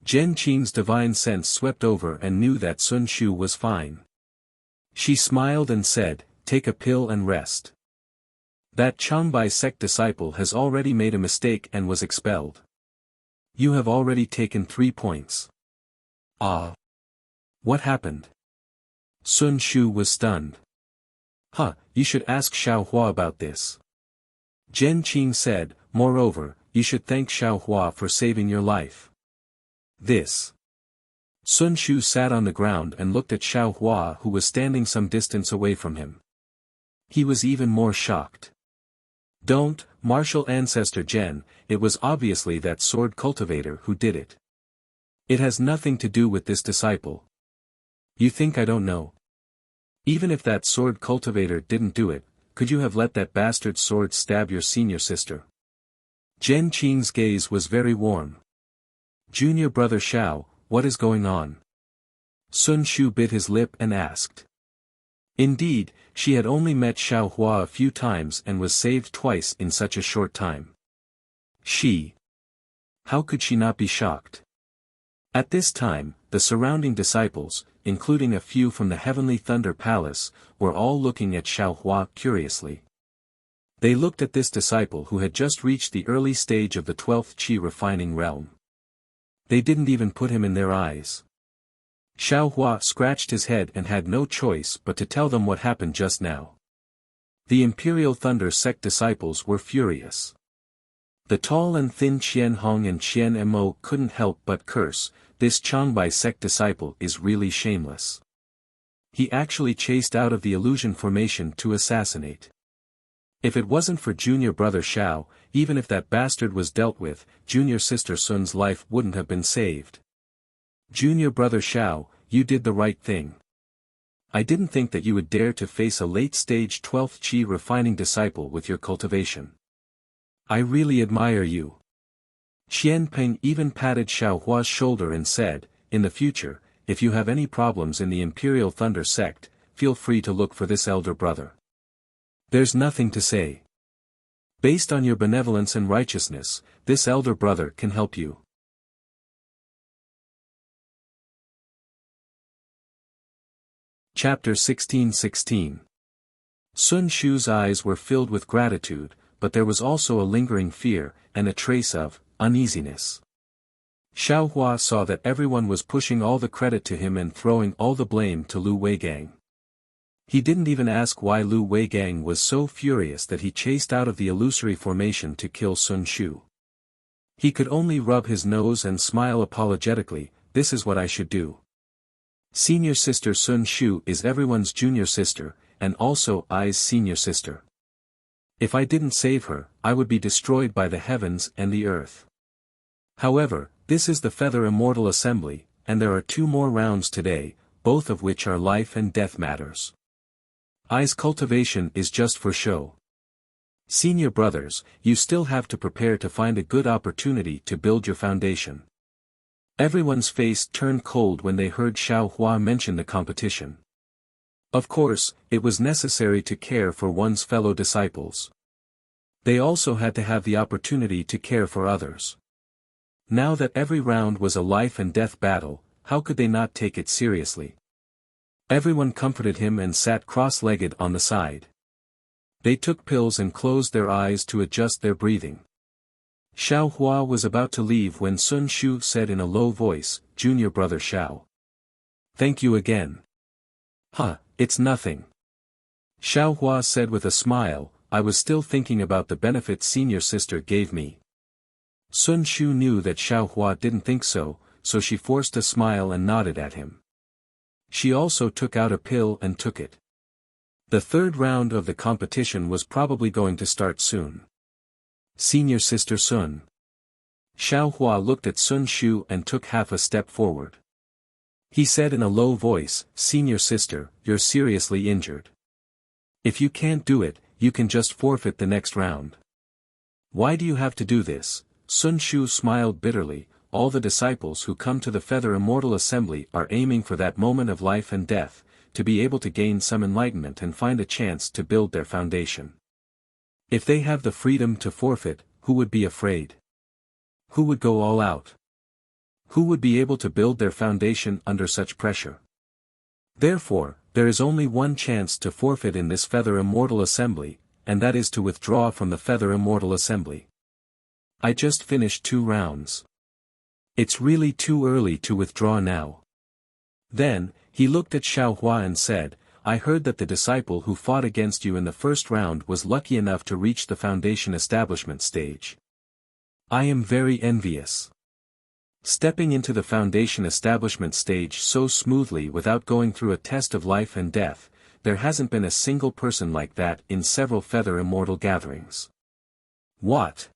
Zhen Qing's divine sense swept over and knew that Sun Shu was fine. She smiled and said, take a pill and rest. That Changbai sect disciple has already made a mistake and was expelled. You have already taken 3 points. Ah! What happened? Sun Shu was stunned. Huh, you should ask Xiao Hua about this. Zhen Qing said, moreover, you should thank Xiao Hua for saving your life. This. Sun Shu sat on the ground and looked at Xiao Hua who was standing some distance away from him. He was even more shocked. Don't, martial ancestor Zhen, it was obviously that sword cultivator who did it. It has nothing to do with this disciple. You think I don't know? Even if that sword cultivator didn't do it, could you have let that bastard sword stab your senior sister? Zhen Qing's gaze was very warm. Junior brother Xiao, what is going on? Sun Shu bit his lip and asked. Indeed, she had only met Xiao Hua a few times and was saved twice in such a short time. How could she not be shocked? At this time, the surrounding disciples, including a few from the Heavenly Thunder Palace, were all looking at Xiao Hua curiously. They looked at this disciple who had just reached the early stage of the 12th Qi refining realm. They didn't even put him in their eyes. Xiao Hua scratched his head and had no choice but to tell them what happened just now. The Imperial Thunder sect disciples were furious. The tall and thin Qian Hong and Qian Mo couldn't help but curse, this Changbai sect disciple is really shameless. He actually chased out of the illusion formation to assassinate. If it wasn't for junior brother Xiao, even if that bastard was dealt with, junior sister Sun's life wouldn't have been saved. Junior brother Xiao, you did the right thing. I didn't think that you would dare to face a late-stage 12th Qi refining disciple with your cultivation. I really admire you. Qian Peng even patted Xiao Hua's shoulder and said, in the future, if you have any problems in the Imperial Thunder sect, feel free to look for this elder brother. There's nothing to say. Based on your benevolence and righteousness, this elder brother can help you. Chapter 16:16. Sun Shu's eyes were filled with gratitude, but there was also a lingering fear, and a trace of uneasiness. Xiao Hua saw that everyone was pushing all the credit to him and throwing all the blame to Lu Weigang. He didn't even ask why Lu Weigang was so furious that he chased out of the illusory formation to kill Sun Shu. He could only rub his nose and smile apologetically, this is what I should do. Senior sister Sun Shu is everyone's junior sister, and also I's senior sister. If I didn't save her, I would be destroyed by the heavens and the earth. However, this is the Feather Immortal Assembly, and there are 2 more rounds today, both of which are life and death matters. I's cultivation is just for show. Senior brothers, you still have to prepare to find a good opportunity to build your foundation. Everyone's face turned cold when they heard Xiao Hua mention the competition. Of course, it was necessary to care for one's fellow disciples. They also had to have the opportunity to care for others. Now that every round was a life and death battle, how could they not take it seriously? Everyone comforted him and sat cross-legged on the side. They took pills and closed their eyes to adjust their breathing. Xiao Hua was about to leave when Sun Shu said in a low voice, "Junior brother Xiao. Thank you again." "Huh, it's nothing." Xiao Hua said with a smile, "I was still thinking about the benefit senior sister gave me." Sun Shu knew that Xiao Hua didn't think so, so she forced a smile and nodded at him. She also took out a pill and took it. The 3rd round of the competition was probably going to start soon. Senior sister Sun. Xiao Hua looked at Sun Shu and took half a step forward. He said in a low voice, "Senior sister, you're seriously injured. If you can't do it, you can just forfeit the next round." "Why do you have to do this?" Sun Shu smiled bitterly. "All the disciples who come to the Feather Immortal Assembly are aiming for that moment of life and death, to be able to gain some enlightenment and find a chance to build their foundation. If they have the freedom to forfeit, who would be afraid? Who would go all out? Who would be able to build their foundation under such pressure? Therefore, there is only one chance to forfeit in this Feather Immortal Assembly, and that is to withdraw from the Feather Immortal Assembly. I just finished 2 rounds. It's really too early to withdraw now." Then, he looked at Xiao Hua and said, "I heard that the disciple who fought against you in the 1st round was lucky enough to reach the foundation establishment stage. I am very envious. Stepping into the foundation establishment stage so smoothly without going through a test of life and death, there hasn't been a single person like that in several Feather Immortal gatherings." "What?"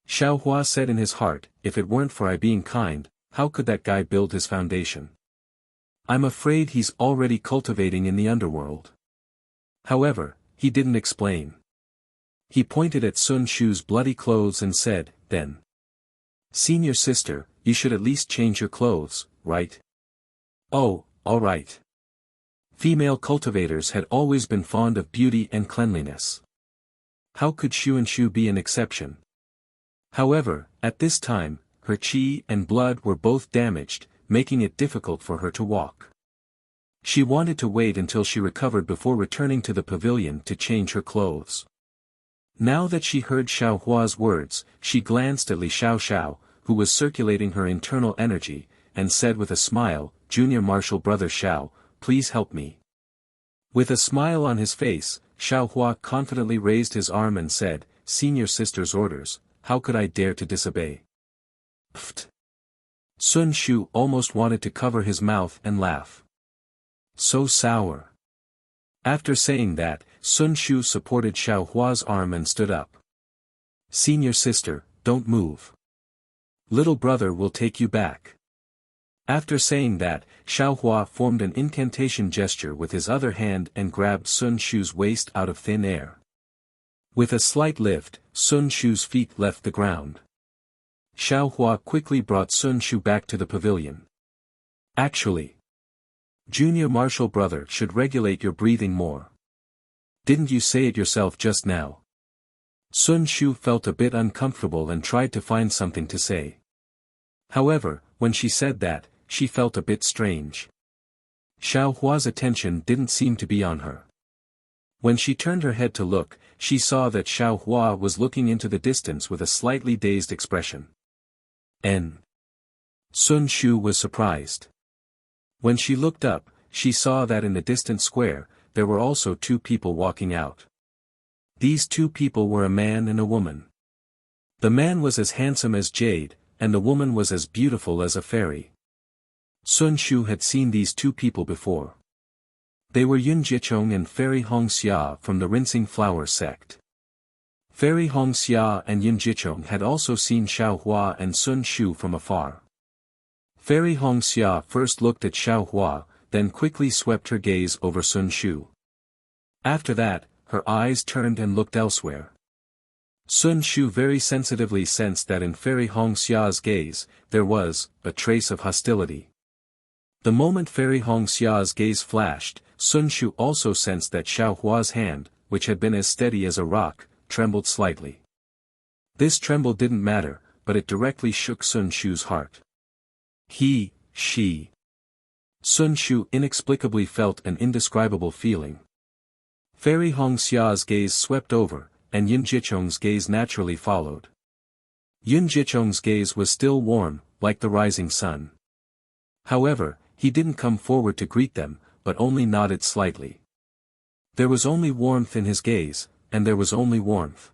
Xiao Hua said in his heart, "If it weren't for I being kind, how could that guy build his foundation? I'm afraid he's already cultivating in the underworld." However, he didn't explain. He pointed at Sun Shu's bloody clothes and said, "Then, senior sister, you should at least change your clothes, right?" "Oh, all right." Female cultivators had always been fond of beauty and cleanliness. How could Shu be an exception? However, at this time, her qi and blood were both damaged, making it difficult for her to walk. She wanted to wait until she recovered before returning to the pavilion to change her clothes. Now that she heard Xiao Hua's words, she glanced at Li Xiao, who was circulating her internal energy, and said with a smile, "Junior Martial Brother Xiao, please help me." With a smile on his face, Xiao Hua confidently raised his arm and said, "Senior sister's orders, how could I dare to disobey?" Pfft. Sun Shu almost wanted to cover his mouth and laugh. So sour. After saying that, Sun Shu supported Xiao Hua's arm and stood up. "Senior sister, don't move. Little brother will take you back." After saying that, Xiao Hua formed an incantation gesture with his other hand and grabbed Sun Shu's waist out of thin air. With a slight lift, Sun Shu's feet left the ground. Xiao Hua quickly brought Sun Shu back to the pavilion. "Actually, junior martial brother should regulate your breathing more. Didn't you say it yourself just now?" Sun Shu felt a bit uncomfortable and tried to find something to say. However, when she said that, she felt a bit strange. Xiao Hua's attention didn't seem to be on her. When she turned her head to look, she saw that Xiao Hua was looking into the distance with a slightly dazed expression. Sun Shu was surprised. When she looked up, she saw that in the distant square, there were also 2 people walking out. These 2 people were a man and a woman. The man was as handsome as jade, and the woman was as beautiful as a fairy. Sun Shu had seen these 2 people before. They were Yun Jichong and Fairy Hongxia from the Rinsing Flower sect. Fairy Hongxia and Yun Jichong had also seen Xiao Hua and Sun Shu from afar. Fairy Hongxia first looked at Xiaohua, then quickly swept her gaze over Sun Shu. After that, her eyes turned and looked elsewhere. Sun Shu very sensitively sensed that in Fairy Hongxia's gaze, there was a trace of hostility. The moment Fairy Hongxia's gaze flashed, Sun Shu also sensed that Xiaohua's hand, which had been as steady as a rock, trembled slightly. This tremble didn't matter, but it directly shook Sun Shu's heart. She. Sun Shu inexplicably felt an indescribable feeling. Fairy Hongxia's gaze swept over, and Yin Jicheng's gaze naturally followed. Yin Jicheng's gaze was still warm, like the rising sun. However, he didn't come forward to greet them, but only nodded slightly. There was only warmth in his gaze, and there was only warmth.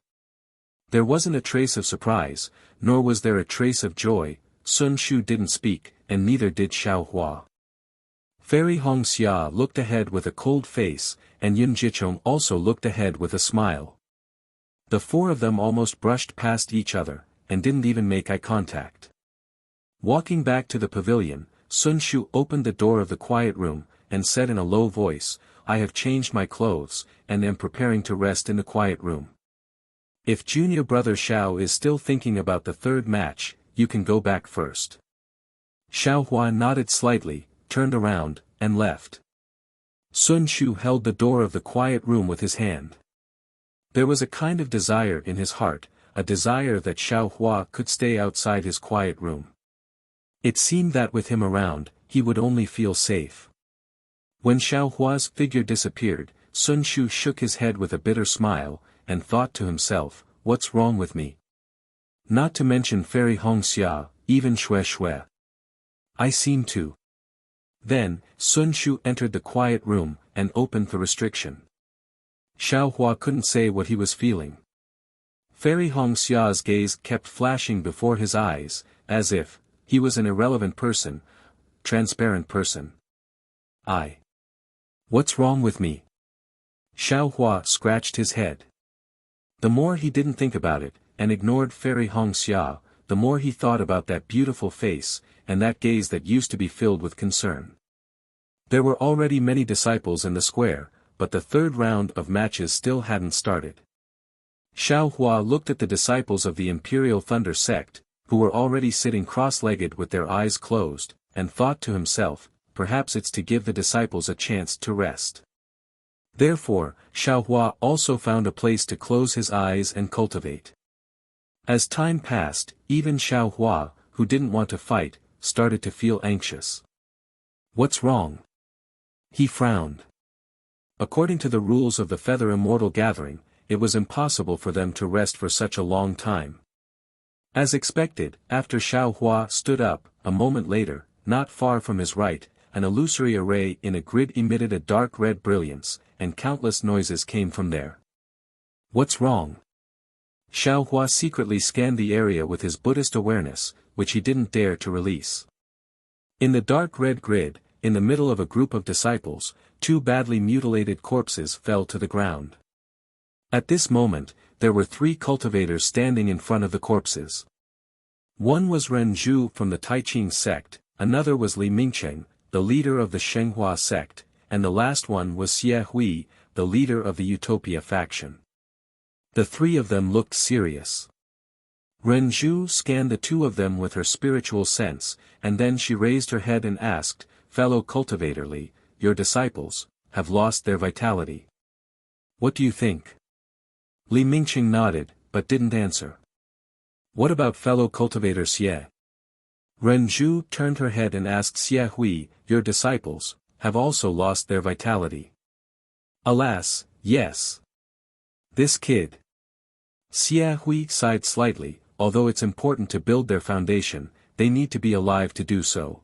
There wasn't a trace of surprise, nor was there a trace of joy. Sun Shu didn't speak, and neither did Xiaohua. Fairy Hongxia looked ahead with a cold face, and Yin Jicheng also looked ahead with a smile. The four of them almost brushed past each other, and didn't even make eye contact. Walking back to the pavilion, Sun Shu opened the door of the quiet room, and said in a low voice, "I have changed my clothes, and am preparing to rest in the quiet room. If junior brother Xiao is still thinking about the third match, you can go back first." Xiaohua nodded slightly, turned around, and left. Sun Shu held the door of the quiet room with his hand. There was a kind of desire in his heart, a desire that Xiaohua could stay outside his quiet room. It seemed that with him around, he would only feel safe. When Xiaohua's figure disappeared, Sun Shu shook his head with a bitter smile, and thought to himself, "What's wrong with me? Not to mention Fairy Hongxia, even Shui. I seem to." Then, Sun Shu entered the quiet room, and opened the restriction. Xiaohua couldn't say what he was feeling. Fairy Hongxia's gaze kept flashing before his eyes, as if he was an irrelevant person, transparent person. What's wrong with me? Xiaohua scratched his head. The more he didn't think about it, and ignored Fairy Hongxia, the more he thought about that beautiful face, and that gaze that used to be filled with concern. There were already many disciples in the square, but the third round of matches still hadn't started. Xiaohua looked at the disciples of the Imperial Thunder sect, who were already sitting cross-legged with their eyes closed, and thought to himself, perhaps it's to give the disciples a chance to rest. Therefore, Xiaohua also found a place to close his eyes and cultivate. As time passed, even Xiaohua, who didn't want to fight, started to feel anxious. What's wrong? He frowned. According to the rules of the Feather Immortal Gathering, it was impossible for them to rest for such a long time. As expected, after Xiaohua stood up, a moment later, not far from his right, an illusory array in a grid emitted a dark red brilliance, and countless noises came from there. What's wrong? Xiaohua secretly scanned the area with his Buddhist awareness, which he didn't dare to release. In the dark red grid, in the middle of a group of disciples, two badly mutilated corpses fell to the ground. At this moment, there were three cultivators standing in front of the corpses. One was Ren Zhu from the Taiqing sect, another was Li Mingcheng, the leader of the Shenghua sect, and the last one was Xie Hui, the leader of the Utopia faction. The three of them looked serious. Ren Zhu scanned the two of them with her spiritual sense, and then she raised her head and asked, "Fellow cultivator Li, your disciples have lost their vitality. What do you think?" Li Mingqing nodded, but didn't answer. "What about fellow cultivator Xie?" Ren Zhu turned her head and asked Xie Hui, "Your disciples have also lost their vitality?" "Alas, yes. This kid." Xie Hui sighed slightly, "Although it's important to build their foundation, they need to be alive to do so.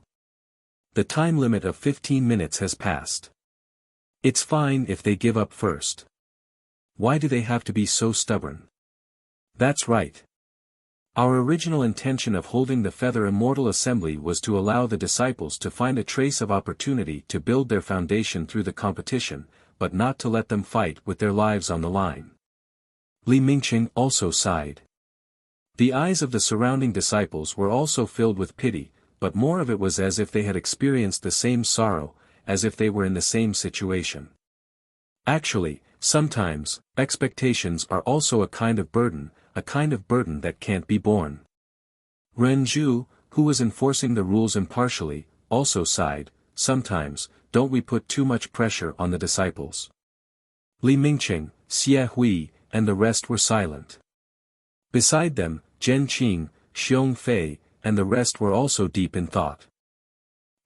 The time limit of 15 minutes has passed. It's fine if they give up first. Why do they have to be so stubborn?" "That's right. Our original intention of holding the Feather Immortal Assembly was to allow the disciples to find a trace of opportunity to build their foundation through the competition, but not to let them fight with their lives on the line." Li Mingqing also sighed. The eyes of the surrounding disciples were also filled with pity, but more of it was as if they had experienced the same sorrow, as if they were in the same situation. Actually, sometimes, expectations are also a kind of burden that can't be borne. Ren Zhu, who was enforcing the rules impartially, also sighed, sometimes, don't we put too much pressure on the disciples? Li Mingqing, Xie Hui, and the rest were silent. Beside them, Zhen Qing, Xiong Fei, and the rest were also deep in thought.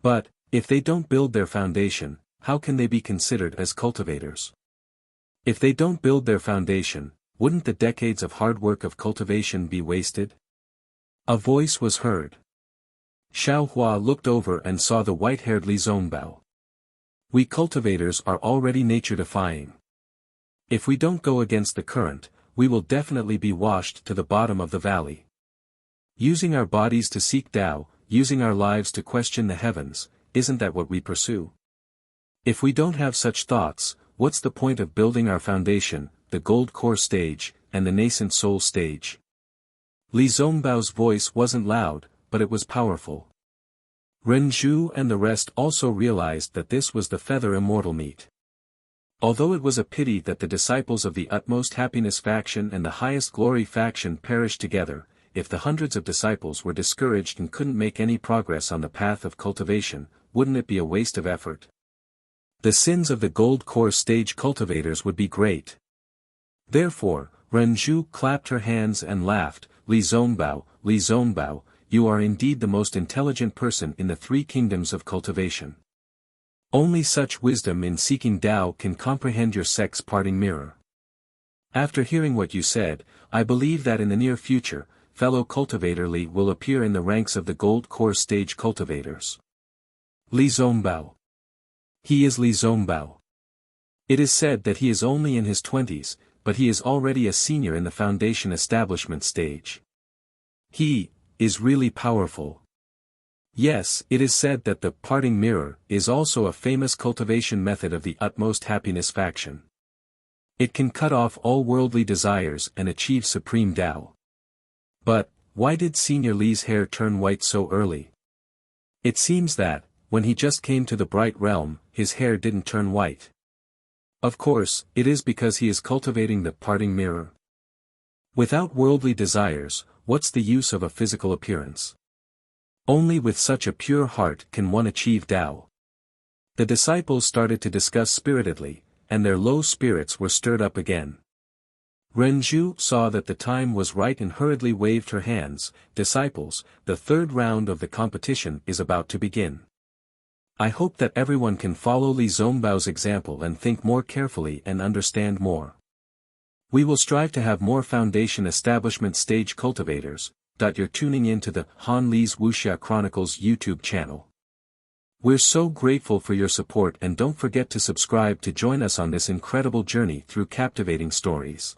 But, if they don't build their foundation, how can they be considered as cultivators? If they don't build their foundation, wouldn't the decades of hard work of cultivation be wasted? A voice was heard. Xiaohua looked over and saw the white-haired Li Zongbao. We cultivators are already nature-defying. If we don't go against the current, we will definitely be washed to the bottom of the valley. Using our bodies to seek Tao, using our lives to question the heavens, isn't that what we pursue? If we don't have such thoughts, what's the point of building our foundation, the gold core stage, and the nascent soul stage? Li Zongbao's voice wasn't loud, but it was powerful. Ren Zhu and the rest also realized that this was the feather immortal meat. Although it was a pity that the disciples of the utmost happiness faction and the highest glory faction perished together, if the hundreds of disciples were discouraged and couldn't make any progress on the path of cultivation, wouldn't it be a waste of effort? The sins of the gold core stage cultivators would be great. Therefore, Ren Zhu clapped her hands and laughed, Li Zongbao, you are indeed the most intelligent person in the three kingdoms of cultivation. Only such wisdom in seeking Tao can comprehend your sect's parting mirror. After hearing what you said, I believe that in the near future, fellow cultivator Li will appear in the ranks of the gold core stage cultivators. Li Zongbao. He is Li Zongbao. It is said that he is only in his 20s, but he is already a senior in the foundation establishment stage. He is really powerful. Yes, it is said that the parting mirror is also a famous cultivation method of the utmost happiness faction. It can cut off all worldly desires and achieve supreme Tao. But, why did Senior Li's hair turn white so early? It seems that, when he just came to the bright realm, his hair didn't turn white. Of course, it is because he is cultivating the parting mirror. Without worldly desires, what's the use of a physical appearance? Only with such a pure heart can one achieve Tao. The disciples started to discuss spiritedly, and their low spirits were stirred up again. Ren Zhu saw that the time was right and hurriedly waved her hands, disciples, the third round of the competition is about to begin. I hope that everyone can follow Li Zongbao's example and think more carefully and understand more. We will strive to have more foundation establishment stage cultivators. You're tuning in to the Han Li's Wuxia Chronicles YouTube channel. We're so grateful for your support, and don't forget to subscribe to join us on this incredible journey through captivating stories.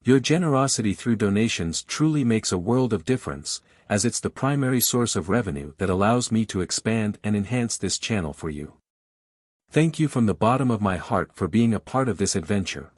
Your generosity through donations truly makes a world of difference, as it's the primary source of revenue that allows me to expand and enhance this channel for you. Thank you from the bottom of my heart for being a part of this adventure.